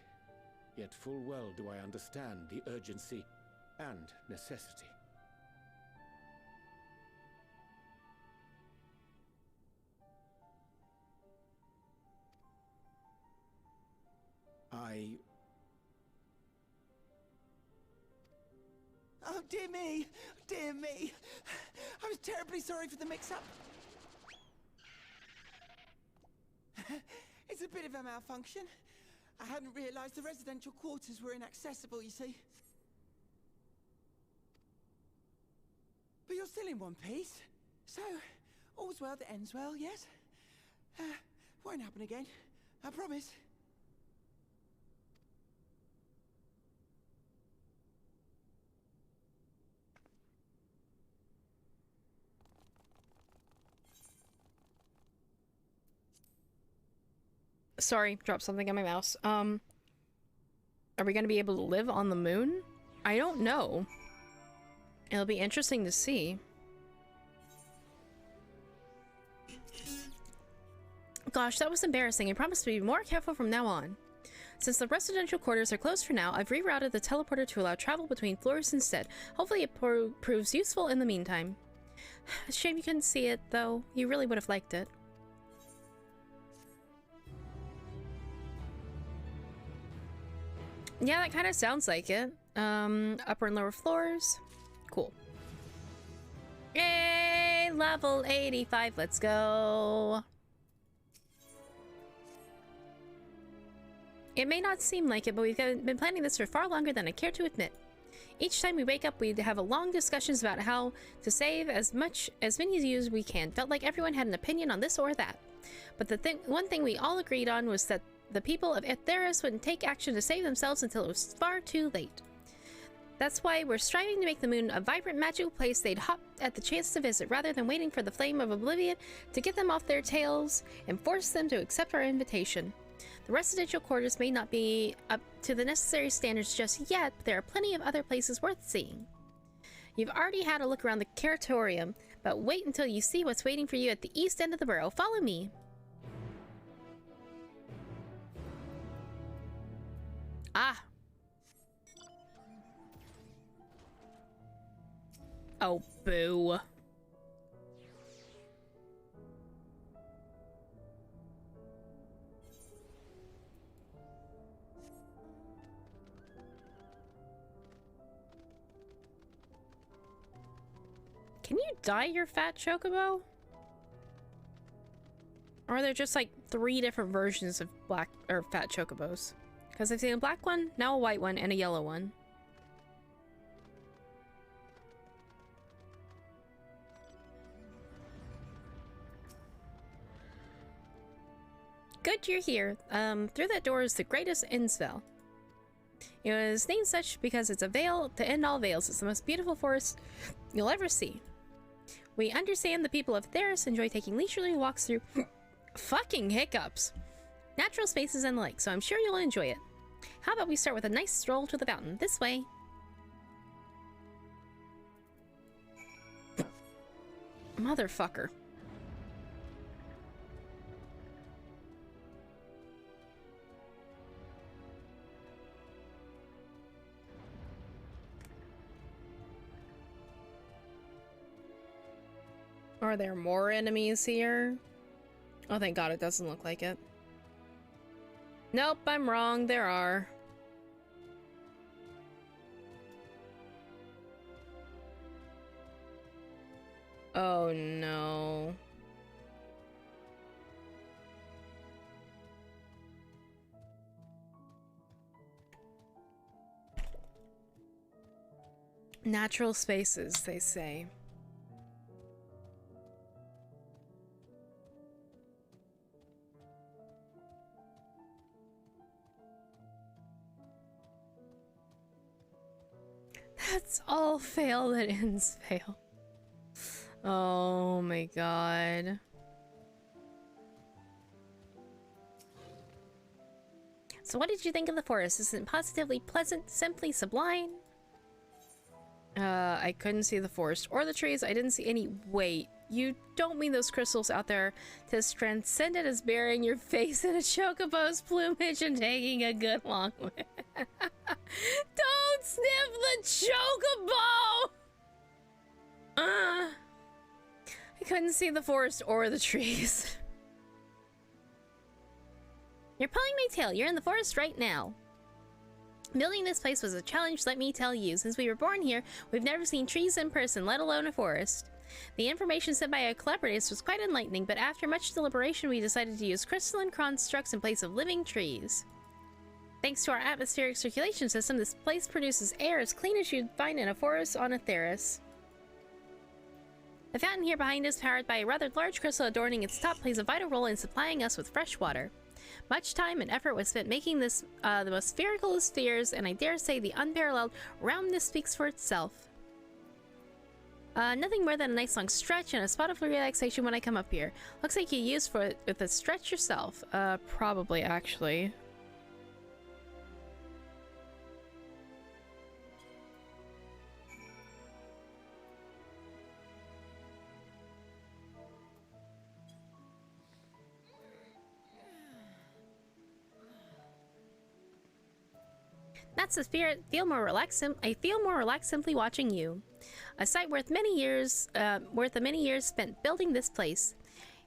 S13: yet full well do I understand the urgency and necessity.
S5: Oh, dear me! Dear me! I was terribly sorry for the mix-up. It's a bit of a malfunction. I hadn't realized the residential quarters were inaccessible, you see. But you're still in one piece. So, all's well that ends well, yes? Won't happen again. I promise.
S1: Sorry, dropped something on my mouse. Are we gonna be able to live on the moon? I don't know. It'll be interesting to see. Gosh, that was embarrassing. I promise to be more careful from now on. Since the residential quarters are closed for now, I've rerouted the teleporter to allow travel between floors instead. Hopefully it proves useful in the meantime. Shame you couldn't see it, though. You really would have liked it. Yeah, that kind of sounds like it. Upper and lower floors. Cool. Yay! Level 85, let's go! It may not seem like it, but we've been planning this for far longer than I care to admit. Each time we wake up, we'd have a long discussions about how to save as many of you as we can. Felt like everyone had an opinion on this or that. But the one thing we all agreed on was that the people of Etheris wouldn't take action to save themselves until it was far too late. That's why we're striving to make the moon a vibrant, magical place they'd hop at the chance to visit, rather than waiting for the flame of oblivion to get them off their tails and force them to accept our invitation. The residential quarters may not be up to the necessary standards just yet, but there are plenty of other places worth seeing. You've already had a look around the Curatorium, but wait until you see what's waiting for you at the east end of the borough. Follow me. Ah. Oh, boo. Can you dye your fat chocobo? Or are there just like 3 different versions of black or fat chocobos? Because I've seen a black one, now a white one, and a yellow one. Good you're here. Through that door is the greatest Innsville. It was named such because it's a veil to end all veils. It's the most beautiful forest you'll ever see. We understand the people of Theris enjoy taking leisurely walks through fucking hiccups, natural spaces and the like, so I'm sure you'll enjoy it. How about we start with a nice stroll to the fountain? This way. Motherfucker. Are there more enemies here? Oh, thank God, it doesn't look like it. Nope, I'm wrong. There are. Oh, no. Natural spaces, they say. That's all fail that ends fail. Oh my God. So what did you think of the forest? Isn't it positively pleasant, simply sublime? I couldn't see the forest or the trees. I didn't see any. Wait, you don't mean those crystals out there as transcendent as burying your face in a chocobo's plumage and taking a good long way. Don't sniff the chocobo! I couldn't see the forest or the trees. You're pulling my tail. You're in the forest right now. Building this place was a challenge, let me tell you. Since we were born here, we've never seen trees in person, let alone a forest. The information sent by our collaborators was quite enlightening, but after much deliberation, we decided to use crystalline constructs in place of living trees.
S15: Thanks to our atmospheric circulation system, this place produces air as clean as you'd find in a forest on a terrace. The fountain here behind us, powered by a rather large crystal adorning its top, plays a vital role in supplying us with fresh water. Much time and effort was spent making this the most spherical of spheres, and I dare say the unparalleled roundness speaks for itself. Nothing more than a nice long stretch and a spot of relaxation when I come up here. Looks like you used for it with a stretch yourself. Probably, actually. That's the spirit. I feel more relaxed simply watching you. A sight worth many years spent building this place.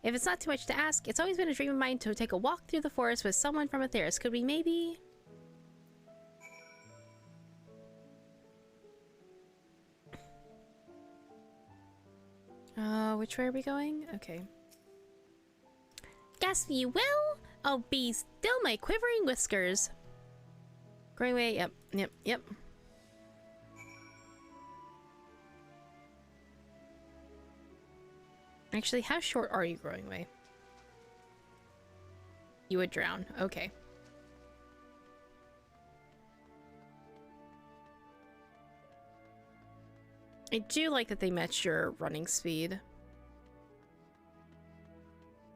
S15: If it's not too much to ask, it's always been a dream of mine to take a walk through the forest with someone from a terrace. Could we maybe? Which way are we going? Okay. Gasp you will? Oh, be still my quivering whiskers. Growing way, yep. Actually, how short are you growing way? You would drown. Okay. I do like that they match your running speed.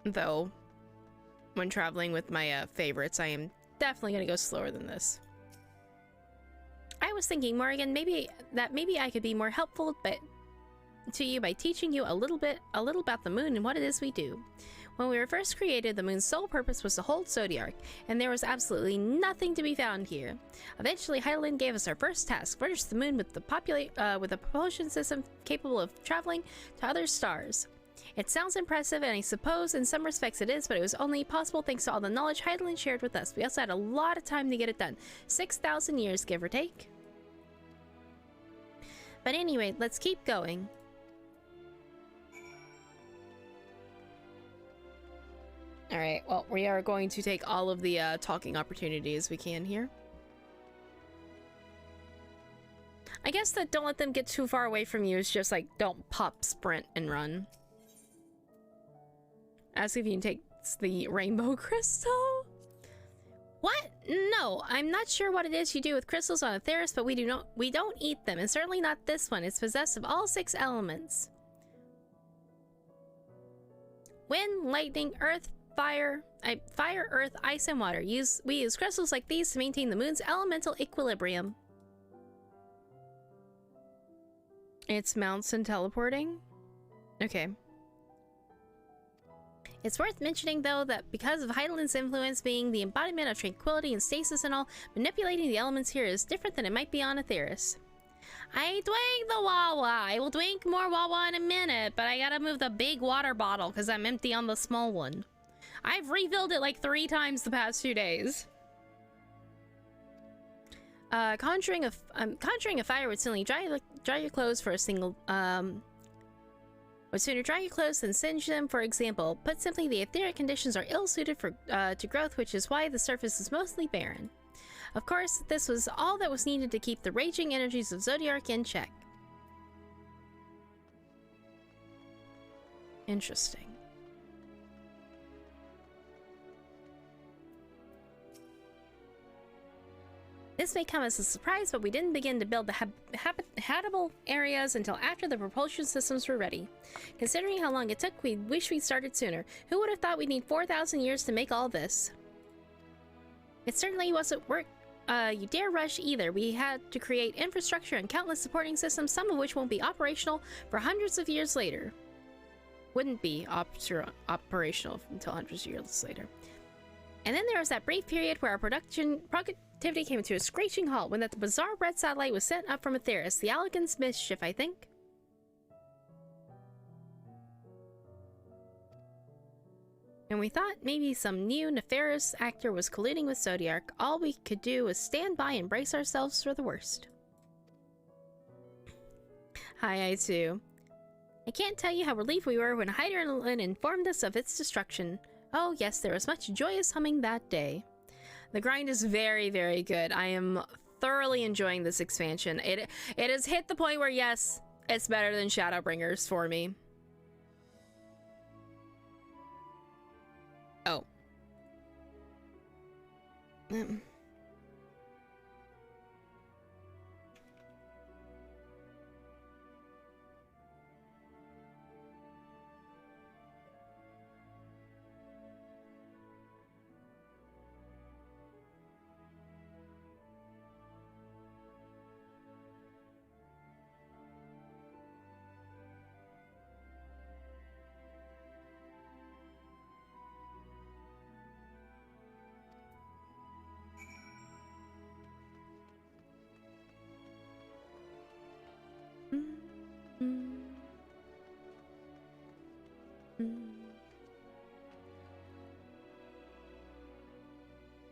S15: Though, when traveling with my favorites, I am definitely going to go slower than this. I was thinking, Morrigan, maybe I could be more helpful to you by teaching you a little about the moon and what it is we do. When we were first created, the moon's sole purpose was to hold Zodiac, and there was absolutely nothing to be found here. Eventually, Hydaelyn gave us our first task: furnish the moon with a propulsion system capable of traveling to other stars. It sounds impressive, and I suppose in some respects it is, but it was only possible thanks to all the knowledge Hydaelyn shared with us. We also had a lot of time to get it done. 6,000 years, give or take. But anyway, let's keep going. Alright, well, we are going to take all of the talking opportunities we can here. I guess that don't let them get too far away from you is just like, don't pop, sprint, and run. Ask if you can take the rainbow crystal. What? No, I'm not sure what it is you do with crystals on a terrace, but we don't eat them, and certainly not this one. It's possessed of all 6 elements: wind, lightning, earth, fire, earth, ice, and water. We use crystals like these to maintain the moon's elemental equilibrium. It's mounts and teleporting? Okay. It's worth mentioning, though, that because of Hydaelyn's influence being the embodiment of tranquility and stasis and all, manipulating the elements here is different than it might be on a terrace. I drank the Wawa. I will drink more Wawa in a minute, but I gotta move the big water bottle because I'm empty on the small one. I've refilled it like 3 times the past 2 days. Conjuring a fire would certainly dry your clothes for a single would sooner dry your clothes than singe them, for example. Put simply, the etheric conditions are ill-suited for to growth, which is why the surface is mostly barren. Of course, this was all that was needed to keep the raging energies of Zodiac in check. Interesting. This may come as a surprise, but we didn't begin to build the habitable areas until after the propulsion systems were ready. Considering how long it took, we wish we'd started sooner. Who would have thought we'd need 4,000 years to make all this? It certainly wasn't work you dare rush either. We had to create infrastructure and countless supporting systems, some of which won't be operational for hundreds of years later. Wouldn't be operational until hundreds of years later. And then there was that brief period where our productivity came to a screeching halt when that bizarre red satellite was sent up from a terrace. The Allegan's mischief, I think. And we thought maybe some new nefarious actor was colluding with Zodiac. All we could do was stand by and brace ourselves for the worst. Hi, I too. I can't tell you how relieved we were when Hydaelyn informed us of its destruction. Oh yes, there was much joyous humming that day.
S1: The grind is very, very good. I am thoroughly enjoying this expansion. It has hit the point where, yes, it's better than Shadowbringers for me. Oh.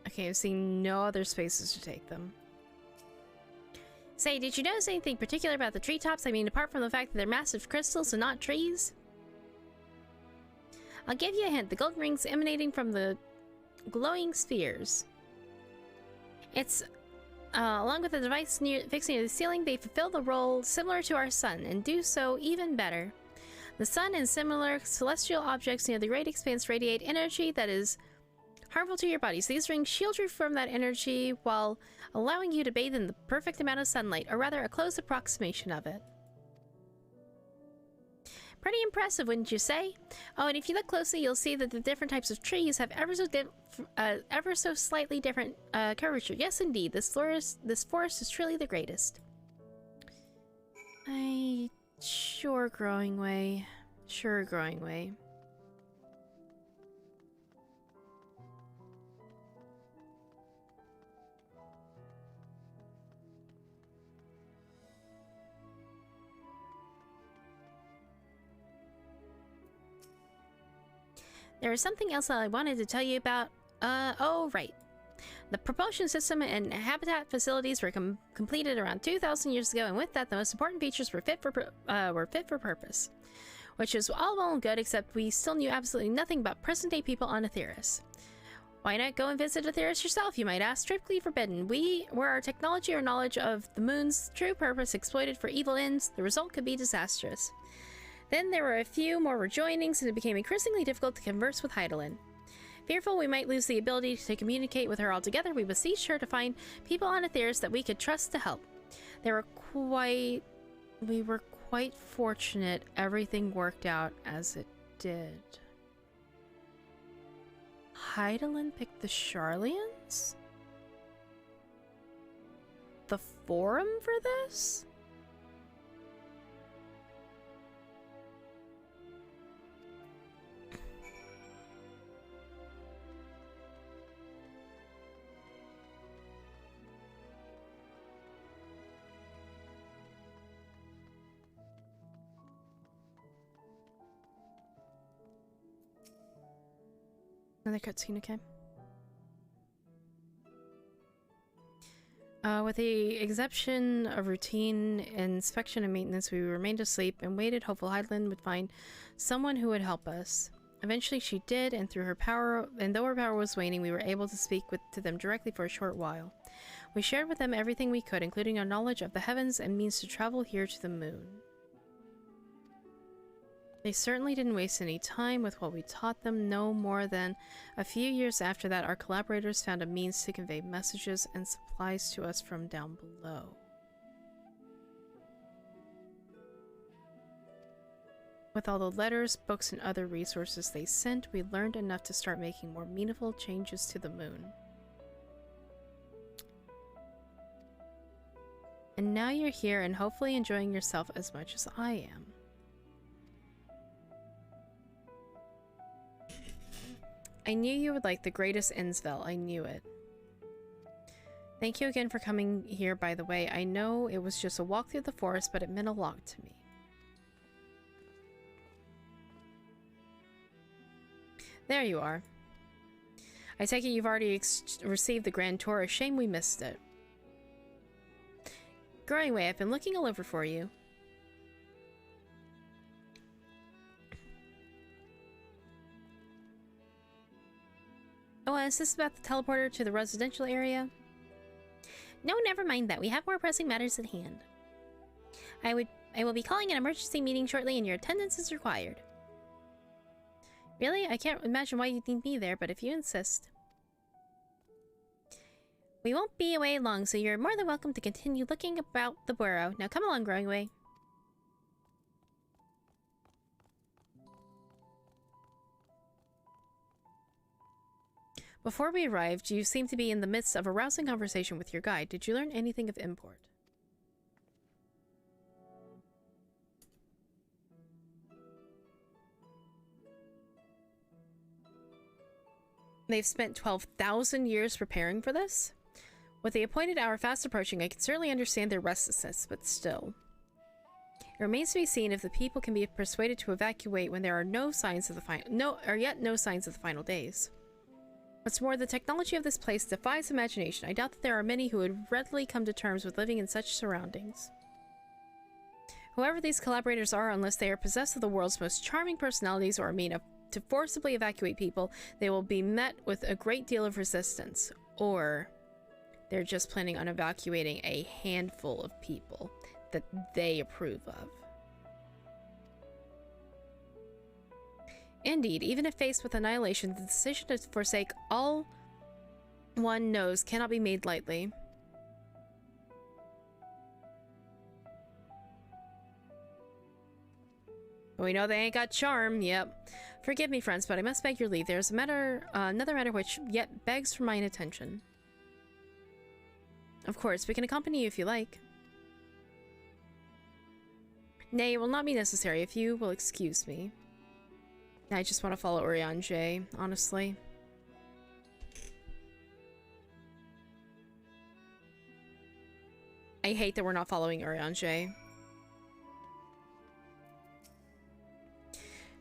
S1: Okay, I'm seeing no other spaces to take them. Say, did you notice anything particular about the treetops? I mean, apart from the fact that they're massive crystals and not trees? I'll give you a hint. The golden rings emanating from the glowing spheres. It's, along with the device fixed near the ceiling, they fulfill the role similar to our sun, and do so even better. The sun and similar celestial objects near the great expanse radiate energy that is harmful to your bodies. These rings shield you from that energy while allowing you to bathe in the perfect amount of sunlight, or rather a close approximation of it. Pretty impressive, wouldn't you say? Oh, and if you look closely, you'll see that the different types of trees have ever so slightly different curvature. Yes, indeed, this forest is truly the greatest. Sure, growing way. Sure, growing way. There is something else that I wanted to tell you about. Oh, right. The propulsion system and habitat facilities were completed around 2,000 years ago, and with that, the most important features were fit for purpose. Which is all well and good, except we still knew absolutely nothing about present-day people on Aetheris. Why not go and visit Aetheris yourself, you might ask? Strictly forbidden. Were our technology or knowledge of the moon's true purpose exploited for evil ends, the result could be disastrous. Then there were a few more rejoinings, and it became increasingly difficult to converse with Heidelin. Fearful we might lose the ability to communicate with her altogether, we beseeched her to find people on Aetheris that we could trust to help. We were quite fortunate everything worked out as it did. Heidelin picked the Sharlians? The forum for this? Another cutscene, okay. With the exception of routine inspection and maintenance, we remained asleep and waited, hopeful Heidelin would find someone who would help us. Eventually she did, and though her power was waning, we were able to speak to them directly for a short while. We shared with them everything we could, including our knowledge of the heavens and means to travel here to the moon. They certainly didn't waste any time with what we taught them. No more than a few years after that, our collaborators found a means to convey messages and supplies to us from down below. With all the letters, books, and other resources they sent, we learned enough to start making more meaningful changes to the moon. And now you're here and hopefully enjoying yourself as much as I am. I knew you would like the greatest Innsvel. I knew it. Thank you again for coming here, by the way. I know it was just a walk through the forest, but it meant a lot to me. There you are. I take it you've already received the Grand Tour. A shame we missed it. Growing Way, I've been looking all over for you.
S15: Oh, is this about the teleporter to the residential area? No, never mind that. We have more pressing matters at hand. I will be calling an emergency meeting shortly and your attendance is required. Really? I can't imagine why you'd need me there, but if you insist. We won't be away long, so you're more than welcome to continue looking about the burrow. Now come along, Growing Way. Before we arrived, you seemed to be in the midst of a rousing conversation with your guide. Did you learn anything of import? They've spent 12,000 years preparing for this? With the appointed hour fast approaching, I can certainly understand their restlessness, but still. It remains to be seen if the people can be persuaded to evacuate when there are no signs of the no signs of the final days. What's more, the technology of this place defies imagination. I doubt that there are many who would readily come to terms with living in such surroundings. Whoever these collaborators are, unless they are possessed of the world's most charming personalities or are mean to forcibly evacuate people, they will be met with a great deal of resistance. Or they're just planning on evacuating a handful of people that they approve of. Indeed, even if faced with annihilation, the decision to forsake all one knows cannot be made lightly. We know they ain't got charm, yep. Forgive me, friends, but I must beg your leave. There's another matter which yet begs for mine attention. Of course, we can accompany you if you like. Nay, it will not be necessary if you will excuse me. I just want to follow Urianger, honestly. I hate that we're not following Urianger.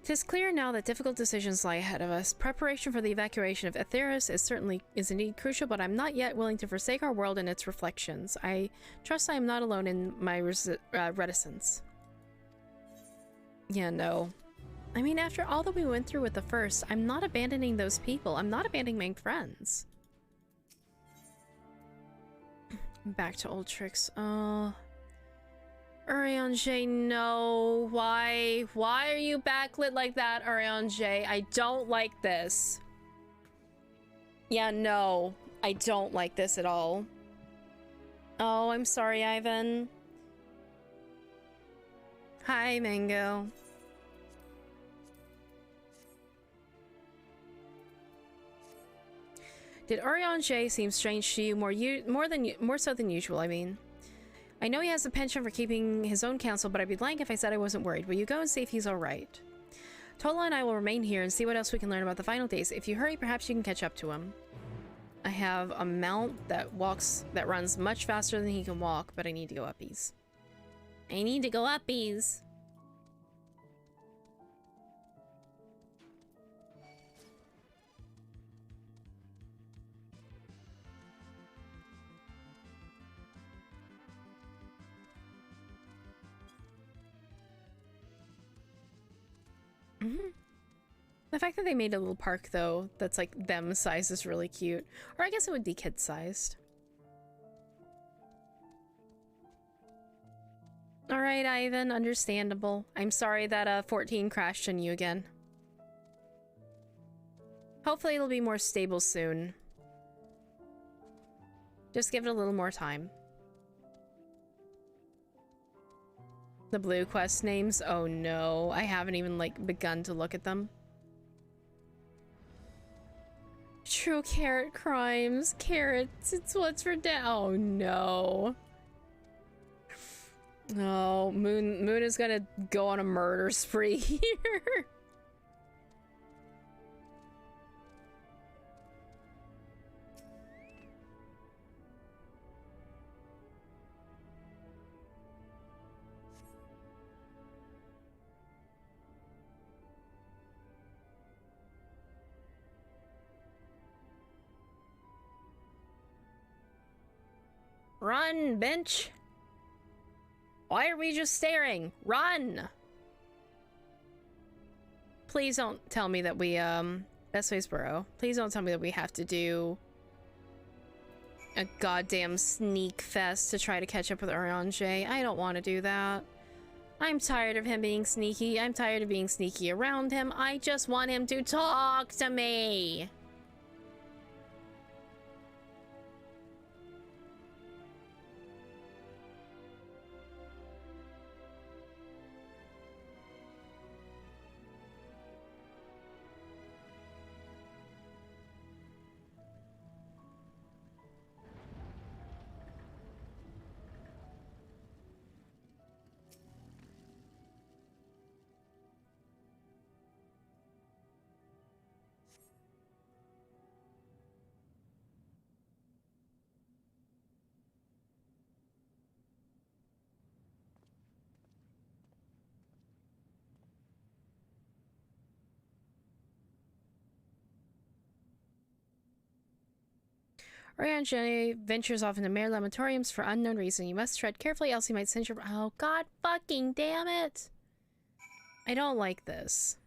S15: It is clear now that difficult decisions lie ahead of us. Preparation for the evacuation of Aetheris is indeed crucial, but I'm not yet willing to forsake our world and its reflections. I trust I am not alone in my reticence. Yeah, no. I mean, after all that we went through with the first, I'm not abandoning those people. I'm not abandoning my friends. Back to old tricks. Oh. Urianger, no. Why? Why are you backlit like that, Urianger? I don't like this. Yeah, no. I don't like this at all. Oh, I'm sorry, Ivan. Hi, Mango. Did Urianger seem strange to you more so than usual, I mean? I know he has a penchant for keeping his own counsel, but I'd be lying if I said I wasn't worried. Will you go and see if he's alright? Tola and I will remain here and see what else we can learn about the final days. If you hurry, perhaps you can catch up to him. I have a mount that runs much faster than he can walk, but I need to go uppies. I need to go uppies! The fact that they made a little park, though, that's like them size is really cute. Or I guess it would be kid-sized. Alright, Ivan, understandable. I'm sorry that 14 crashed on you again. Hopefully it'll be more stable soon. Just give it a little more time. The blue quest names? Oh no, I haven't even like begun to look at them. True carrot crimes. Carrots, it's what's for oh no. Oh, Moon is gonna go on a murder spree here. Run, bench! Why are we just staring? Run! Please don't tell me that we Best Ways Burrow. Please don't tell me that we have to do a goddamn sneak fest to try to catch up with Orange. I don't want to do that. I'm tired of him being sneaky. I'm tired of being sneaky around him. I just want him to talk to me. Oriange ventures off into mere lamatoriums for unknown reason. You must tread carefully, else you might cinch your— Oh, god fucking damn it! I don't like this.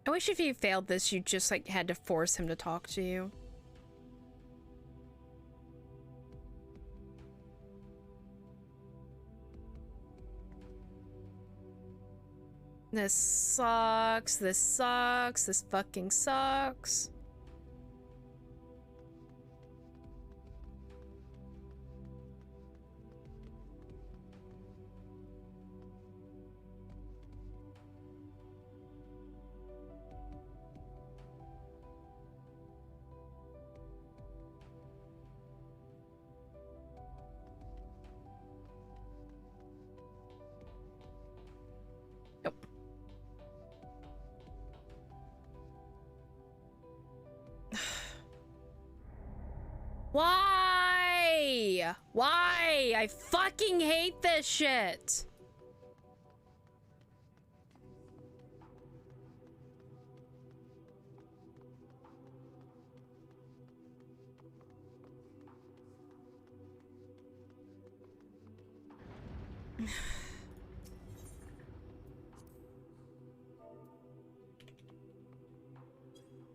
S15: I wish if you failed this, you just like had to force him to talk to you. This sucks. This sucks. This fucking sucks. Why? Why? I fucking hate this shit.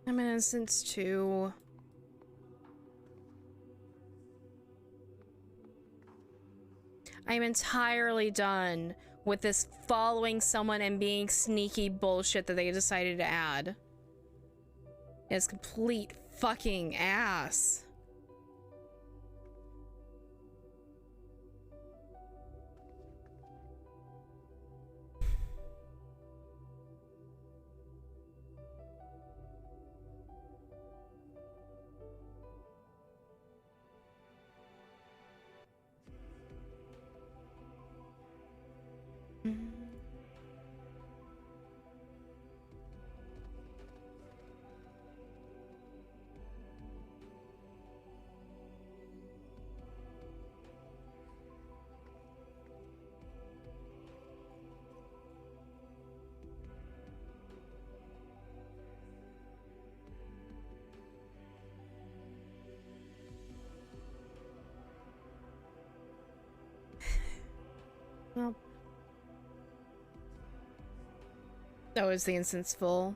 S15: I'm an instance too. I'm entirely done with this following someone and being sneaky bullshit that they decided to add. It's complete fucking ass. Well, oh, is the instance full?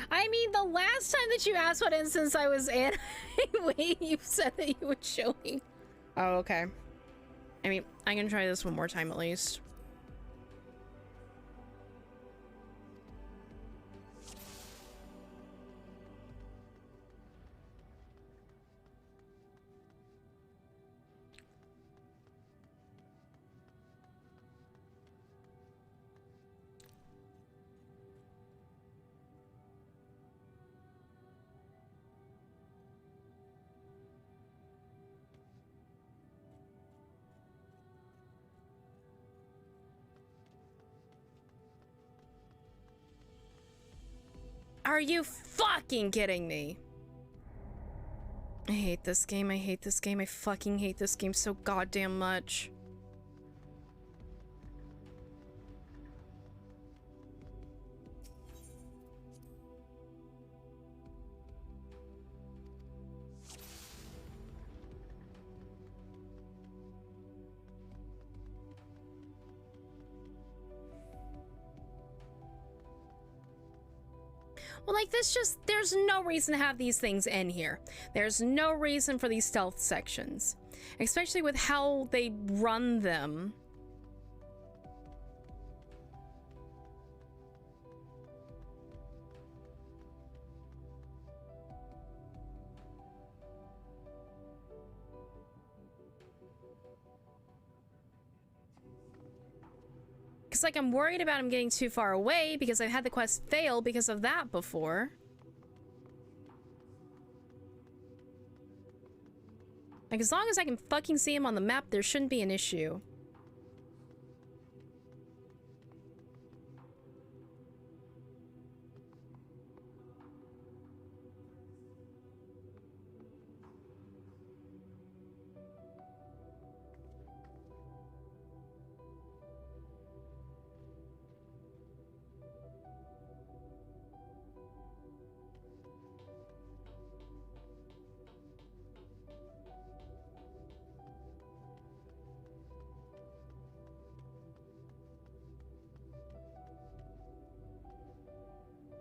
S15: I mean, the last time that you asked what instance I was in, wait, you said that you would show me. Oh, okay. I mean, I can try this one more time at least. Are you fucking kidding me?
S1: I hate this game. I hate this game. I fucking hate this game so goddamn much. Well, like, this just, there's no reason to have these things in here. There's no reason for these stealth sections. Especially with how they run them. Because, like, I'm worried about him getting too far away because I've had the quest fail because of that before. Like, as long as I can fucking see him on the map, there shouldn't be an issue.